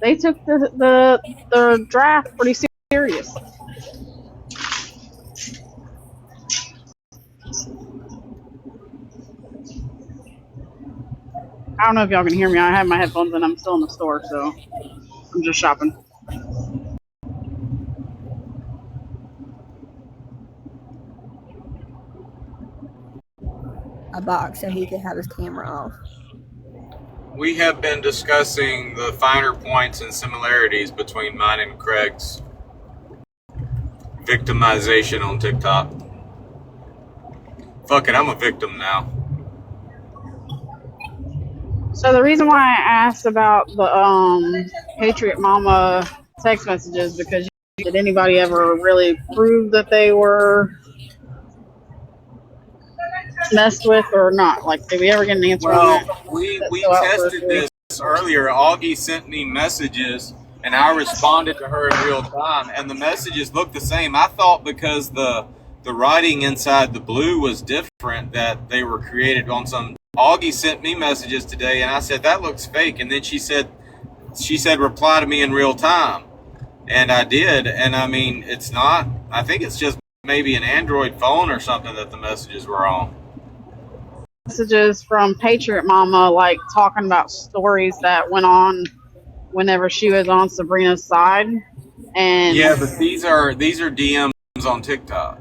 they took the draft pretty serious. I don't know if y'all can hear me. I have my headphones and I'm still in the store, so I'm just shopping. A box so he could have his camera off. We have been discussing the finer points and similarities between mine and Craig's victimization on TikTok. Fuck it, I'm a victim now. So the reason why I asked about the Patriot Mama text messages, because did anybody ever really prove that they were messed with or not? Like, did we ever get an answer on that? Well, we tested this earlier. Augie sent me messages, and I responded to her in real time, and the messages looked the same. I thought because the writing inside the blue was different that they were created on some... Augie sent me messages today, and I said, that looks fake, and then she said, reply to me in real time. And I did, and I mean, it's not... I think it's just maybe an Android phone or something that the messages were on. Messages from Patriot Mama, like talking about stories that went on whenever she was on Sabrina's side, and yeah, but these are DMs on TikTok.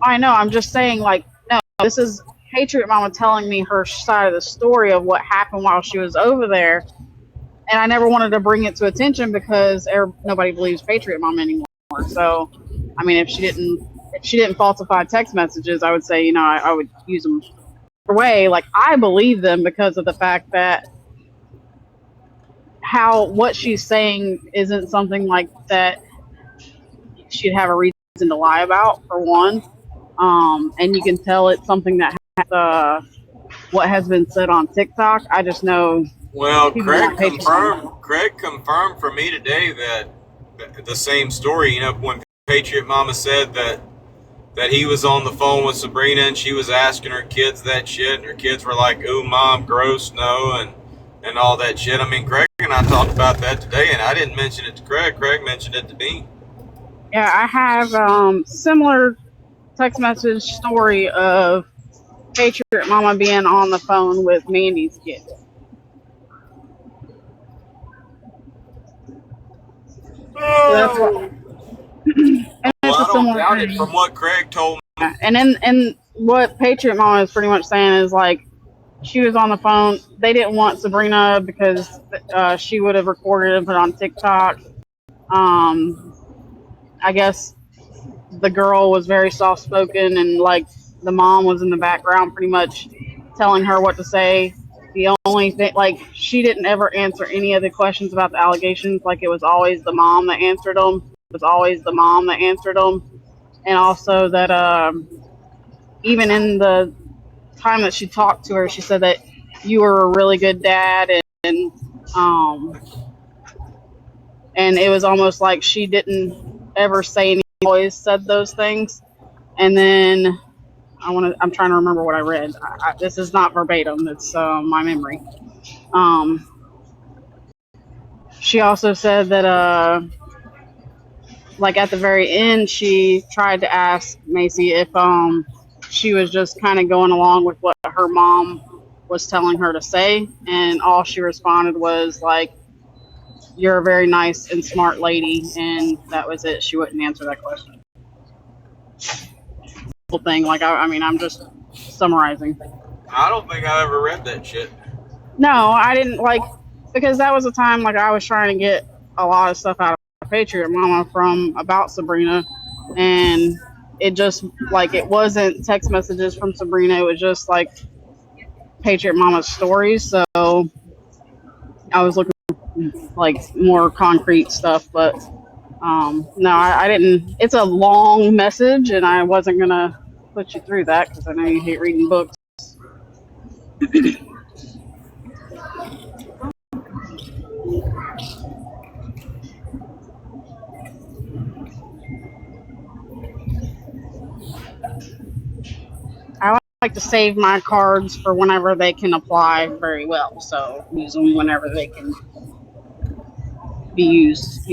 I know. I'm just saying, like, no, this is Patriot Mama telling me her side of the story of what happened while she was over there, and I never wanted to bring it to attention because nobody believes Patriot Mama anymore. So, I mean, if she didn't falsify text messages, I would say, I would use them way. Like, I believe them because of the fact that what she's saying isn't something like that she'd have a reason to lie about, for one. And you can tell it's something that has what has been said on TikTok. I just know. Well, Craig confirmed for me today that the same story. When Patriot Mama said that he was on the phone with Sabrina and she was asking her kids that shit, and her kids were like, "Ooh, Mom, gross, no," and all that shit. I mean, Craig and I talked about that today, and I didn't mention it to Craig. Craig mentioned it to me. Yeah, I have similar text message story of Patriot Mama being on the phone with Mandy's kids. So that's what. And it's a similar doubt it from what Craig told me. Yeah, and what Patriot Mama is pretty much saying is, like, she was on the phone. They didn't want Sabrina because she would have recorded and put on TikTok. I guess the girl was very soft spoken, and like the mom was in the background pretty much telling her what to say. The only thing, like, she didn't ever answer any of the questions about the allegations. Like, it was always the mom that answered them. And also that even in the time that she talked to her, she said that you were a really good dad, um, and it was almost like she didn't ever say anything. Always said those things. And then I'm trying to remember what I read. This is not verbatim. It's my memory. She also said that like at the very end, she tried to ask Macy if she was just kind of going along with what her mom was telling her to say, and all she responded was like, "You're a very nice and smart lady," and that was it. She wouldn't answer that question. Whole thing, like I mean, I'm just summarizing. I don't think I ever read that shit. No, I didn't, like, because that was a time like I was trying to get a lot of stuff out of Patriot Mama from about Sabrina, and it just like it wasn't text messages from Sabrina. It was just like Patriot Mama's stories. So I was looking for, like, more concrete stuff, but no, I didn't. It's a long message, and I wasn't gonna put you through that because I know you hate reading books. I like to save my cards for whenever they can apply very well. So use them whenever they can be used,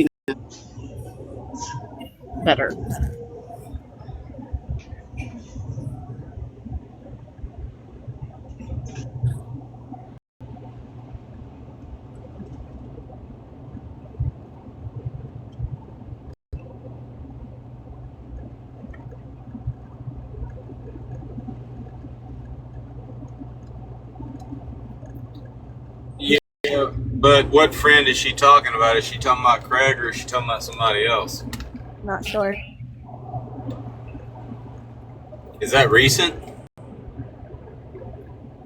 better. Yeah, but what friend is she talking about? Is she talking about Craig or is she talking about somebody else? Not sure. Is that recent? I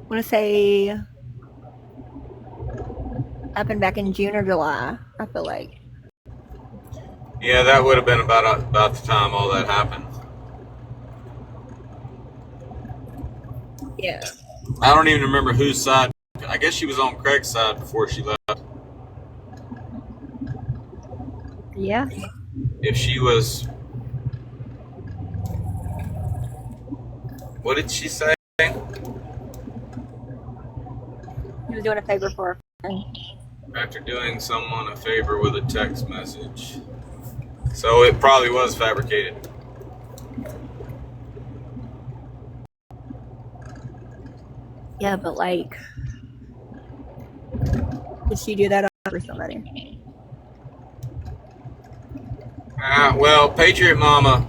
want to say happened back in June or July, I feel like. Yeah, that would have been about the time all that happened. Yeah. I don't even remember whose side. I guess she was on Craig's side before she left. Yeah. If she was, what did she say? She was doing a favor for her friend. After doing someone a favor with a text message. So it probably was fabricated. Yeah, but like, did she do that for somebody? Well, Patriot Mama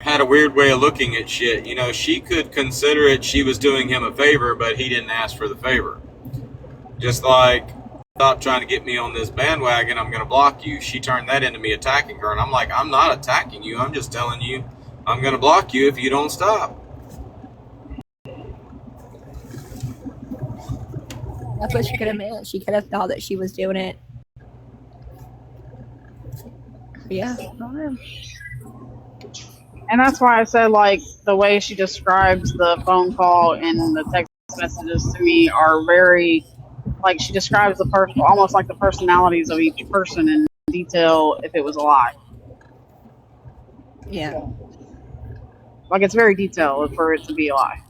had a weird way of looking at shit. You know, she could consider it she was doing him a favor, but he didn't ask for the favor. Just like, stop trying to get me on this bandwagon, I'm going to block you. She turned that into me attacking her, and I'm like, I'm not attacking you. I'm just telling you I'm going to block you if you don't stop. That's what she could have meant. She could have thought that she was doing it. Yeah, I don't know. And that's why I said, like, the way she describes the phone call and the text messages to me are very, like, she describes the person almost like the personalities of each person in detail if it was a lie. Yeah. Like, it's very detailed for it to be a lie.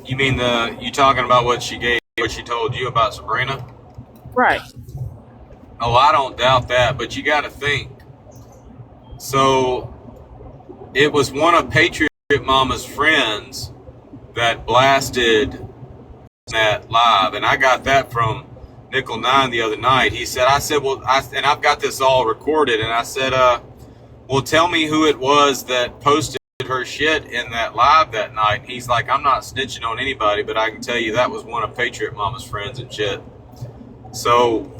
You mean you talking about what she told you about Sabrina? Right. Oh, I don't doubt that, but you got to think. So it was one of Patriot Mama's friends that blasted that live, and I got that from Nickel 9 the other night. He said, and I've got this all recorded, and I said, well, tell me who it was that posted her shit in that live that night. He's like, I'm not snitching on anybody, but I can tell you that was one of Patriot Mama's friends and shit. So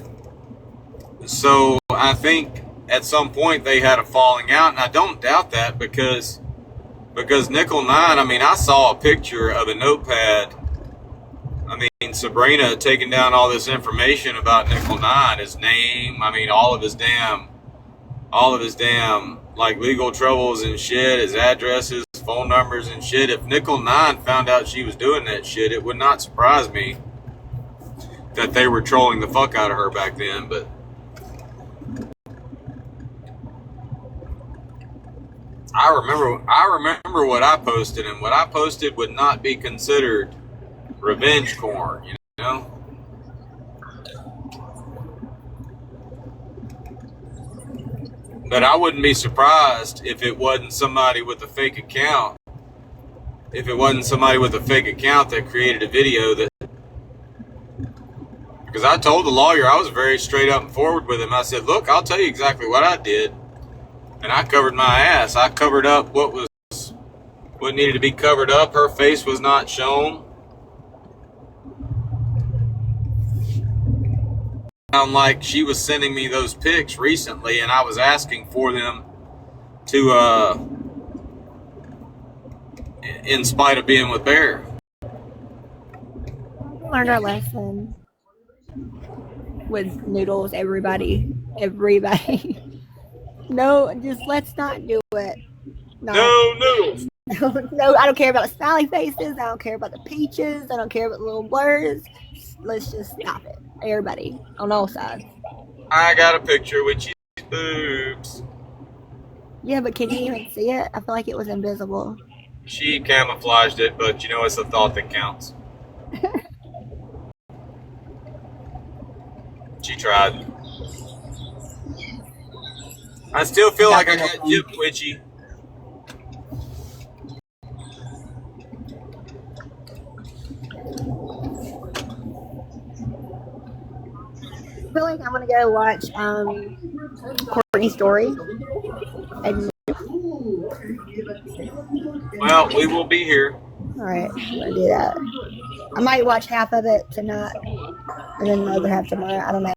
I think at some point they had a falling out, and I don't doubt that because Nickel 9, I mean, I saw a picture of a notepad. I mean, Sabrina taking down all this information about Nickel 9, his name, I mean, all of his damn, like, legal troubles and shit, his addresses, phone numbers and shit. If Nickel 9 found out she was doing that shit, it would not surprise me that they were trolling the fuck out of her back then, but I remember what I posted, and what I posted would not be considered revenge porn, you know? But I wouldn't be surprised if it wasn't somebody with a fake account. If it wasn't somebody with a fake account that created a video that... Because I told the lawyer, I was very straight up and forward with him. I said, look, I'll tell you exactly what I did. And I covered my ass. I covered up what needed to be covered up. Her face was not shown. Sound like she was sending me those pics recently, and I was asking for them to, in spite of being with Bear. Learned our lesson with Noodles, everybody. No, just let's not do it. No, Noodles. No, I don't care about the smiley faces. I don't care about the peaches. I don't care about the little blurs. Let's just stop it. Everybody, on all sides. I got a picture with cheese boobs. Yeah, but can you even see it? I feel like it was invisible. She camouflaged it, but you know, it's the thought that counts. She tried. I still feel like I got Jim twitchy. I feel like I'm gonna go watch Courtney's Story. And Well, we will be here. all right, I'm gonna do that. I might watch half of it tonight, and then the other half tomorrow. I don't know.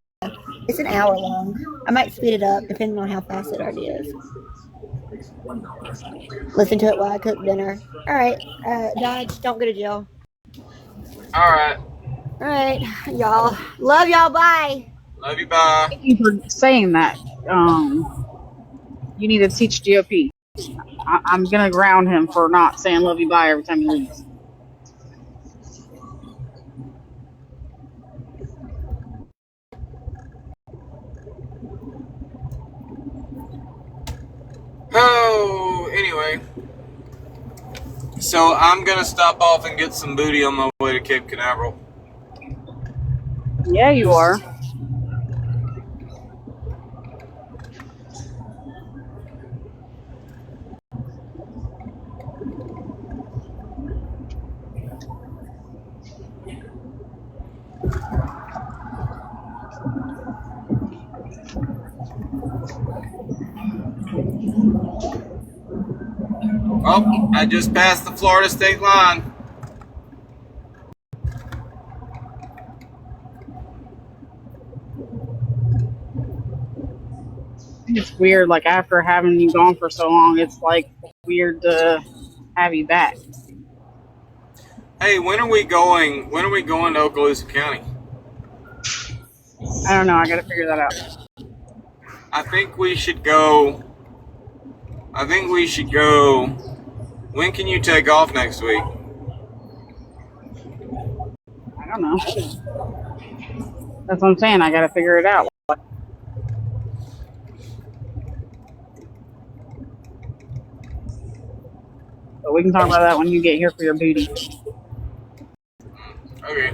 It's an hour long. I might speed it up depending on how fast it already is. Listen to it while I cook dinner. All right, Dodge, don't go to jail. All right. All right, y'all. Love y'all. Bye. Love you. Bye. Thank you for saying that. You need to teach GOP. I'm gonna ground him for not saying "love you, bye" every time he leaves. Oh, anyway. So I'm gonna stop off and get some booty on my way to Cape Canaveral. Yeah, you are. Oh, I just passed the Florida state line. It's weird. Like after having you gone for so long, it's like weird to have you back. Hey, when are we going to Okaloosa County? I don't know. I got to figure that out. I think we should go. When can you take off next week? I don't know. That's what I'm saying. I got to figure it out. But we can talk about that when you get here for your booty. Okay.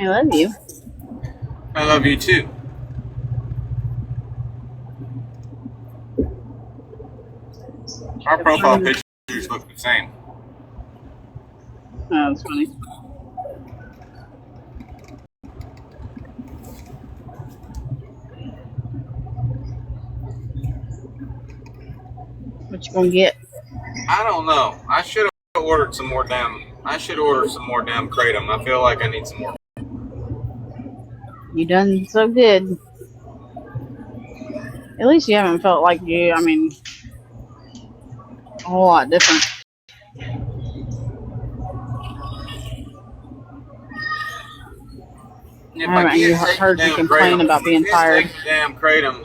I love you. I love you too. Our profile pictures look the same. Oh, that's funny. What you gonna get? I don't know. I should have ordered some more damn. I should order some more damn kratom. I feel like I need some more. You done so good. At least you haven't felt like you. I mean, a whole lot different. If I I haven't can't take the heard you damn complain kratom, about being tired. take the damn kratom,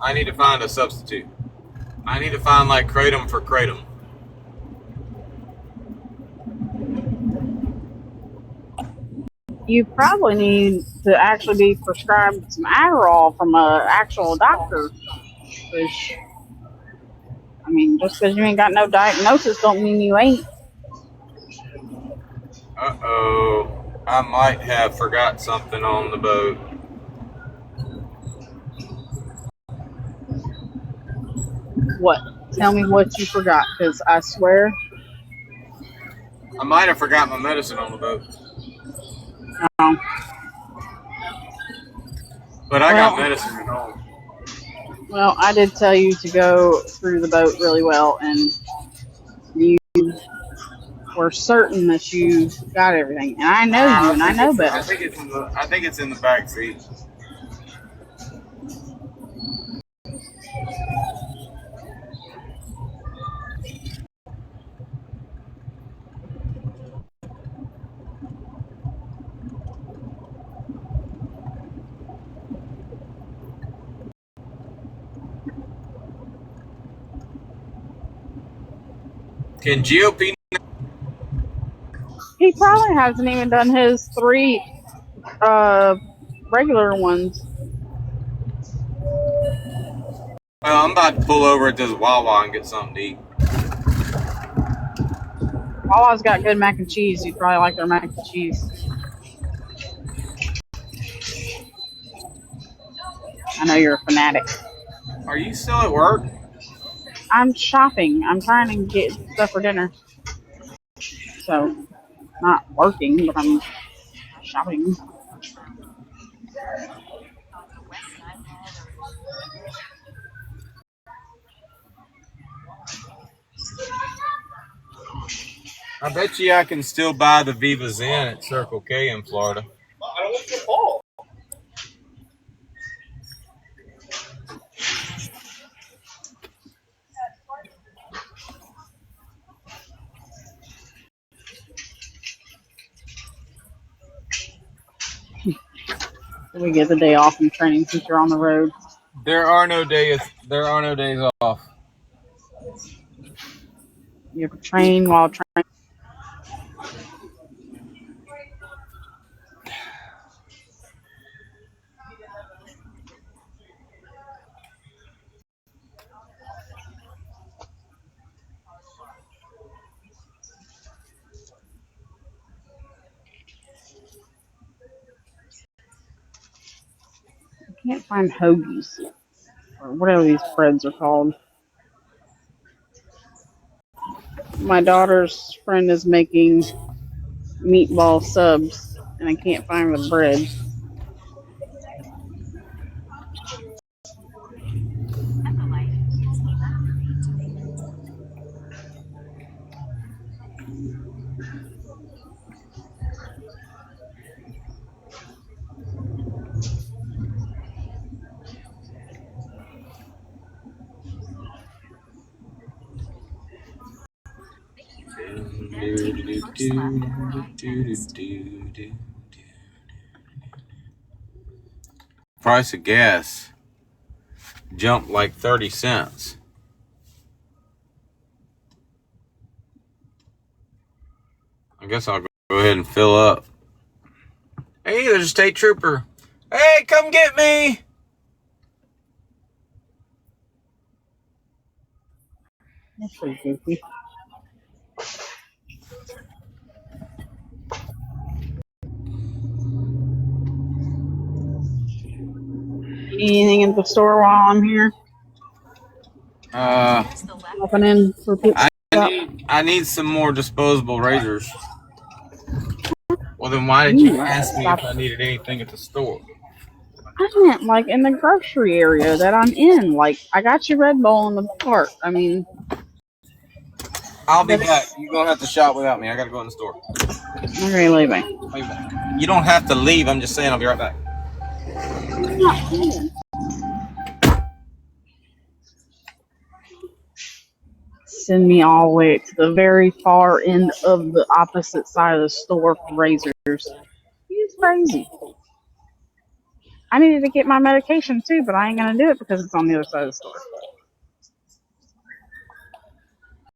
I need to find a substitute. I need to find like kratom for kratom. You probably need to actually be prescribed some Adderall from an actual doctor. Which, I mean, just because you ain't got no diagnosis don't mean you ain't. Uh-oh. I might have forgot something on the boat. What? Tell me what you forgot, because I swear. I might have forgot my medicine on the boat. Um, But I got medicine at home. Well, I did tell you to go through the boat really well, and you were certain that you got everything. And I know you, and I know better. I think it's in the back seat. Can GOP? He probably hasn't even done his 3 regular ones. Well, I'm about to pull over at this Wawa and get something to eat. Wawa's got good mac and cheese. You'd probably like their mac and cheese. I know you're a fanatic. Are you still at work? I'm shopping. I'm trying to get stuff for dinner. So, not working, but I'm shopping. I bet you I can still buy the Viva Zen at Circle K in Florida. We get the day off from training since you're on the road. There are no days off. You have to train while training. I can't find hoagies, or whatever these breads are called. My daughter's friend is making meatball subs, and I can't find the bread. Price of gas jumped like 30 cents. I guess I'll go ahead and fill up. Hey, there's a state trooper. Hey, come get me. That's pretty goofy. Anything in the store while I'm here? Dropping in for pizza. I need some more disposable razors. Well, then why did you ask me if I needed anything at the store? I meant like in the grocery area that I'm in. Like I got your Red Bull in the cart. I mean, I'll be back. You're gonna have to shop without me. I gotta go in the store. Okay, leaving. You don't have to leave. I'm just saying I'll be right back. I'm not leaving. Send me all the way to the very far end of the opposite side of the store for razors. He's crazy. I needed to get my medication too, but I ain't gonna do it because it's on the other side of the store.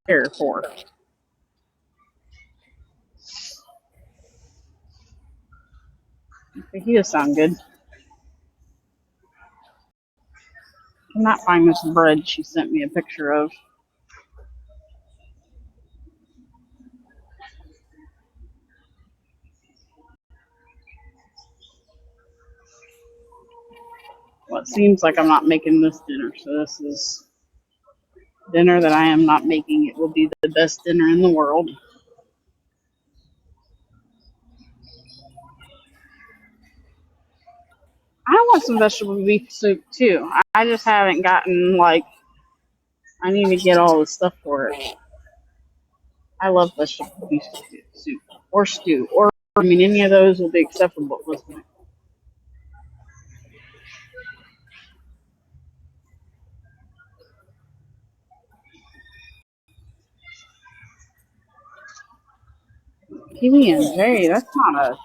Here for. He does sound good. I cannot find this bread she sent me a picture of. Well, it seems like I'm not making this dinner, so this is dinner that I am not making. It will be the best dinner in the world. I want some vegetable beef soup too. I just haven't gotten I need to get all the stuff for it. I love vegetable beef soup or stew or any of those will be acceptable with me. PB&J, that's not a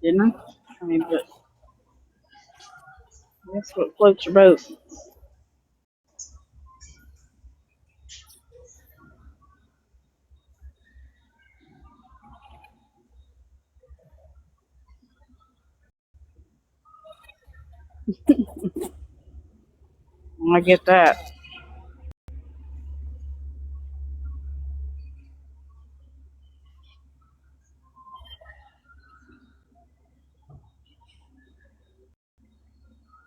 dinner. I mean, but that's what floats your boat. I get that.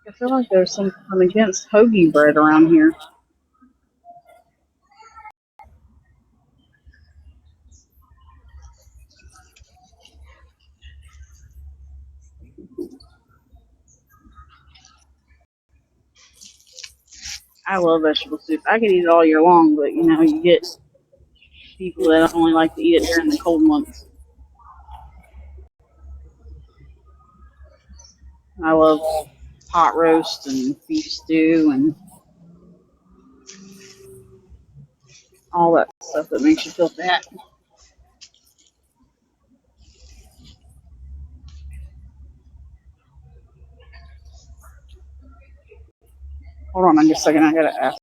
I feel like there's something against hoagie bread around here. I love vegetable soup. I could eat it all year long, but you get people that only like to eat it during the cold months. I love pot roast and beef stew and all that stuff that makes you feel fat. Hold on just a second. I gotta ask.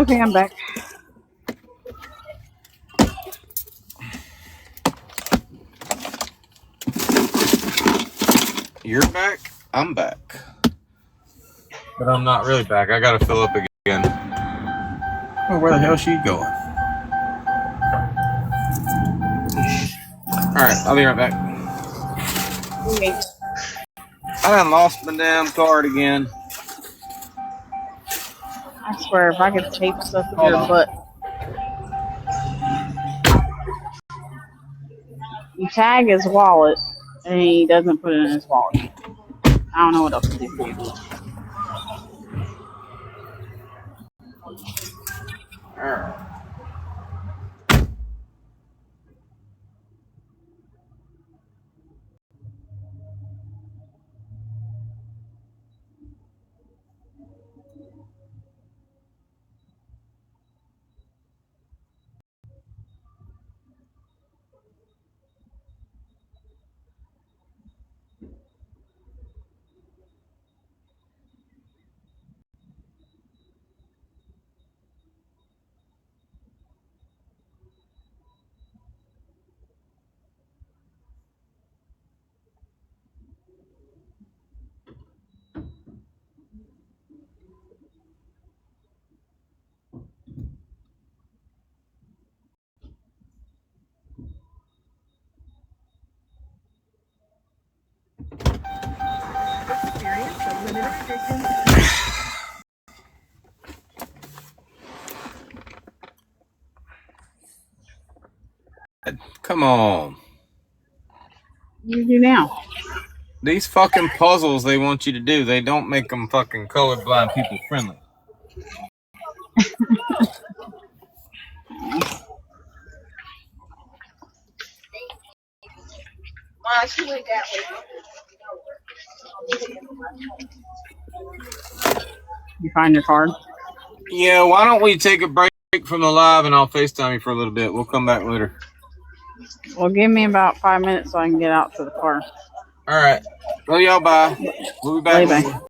Okay, I'm back. You're back? I'm back. But I'm not really back. I gotta fill up again. Oh, where the hell is she going? Alright, I'll be right back. Okay. I done lost my damn card again. I swear, if I could tape stuff to Hold your on. butt. You tag his wallet, and he doesn't put it in his wallet. I don't know what else to do for you. Alright. Come on. What do you do now? These fucking puzzles they want you to do, they don't make them fucking colorblind people friendly. You find your card? Yeah, why don't we take a break from the live and I'll FaceTime you for a little bit. We'll come back later. Well, give me about 5 minutes so I can get out to the car. Alright. Well, y'all, bye. We'll be back Bye. later.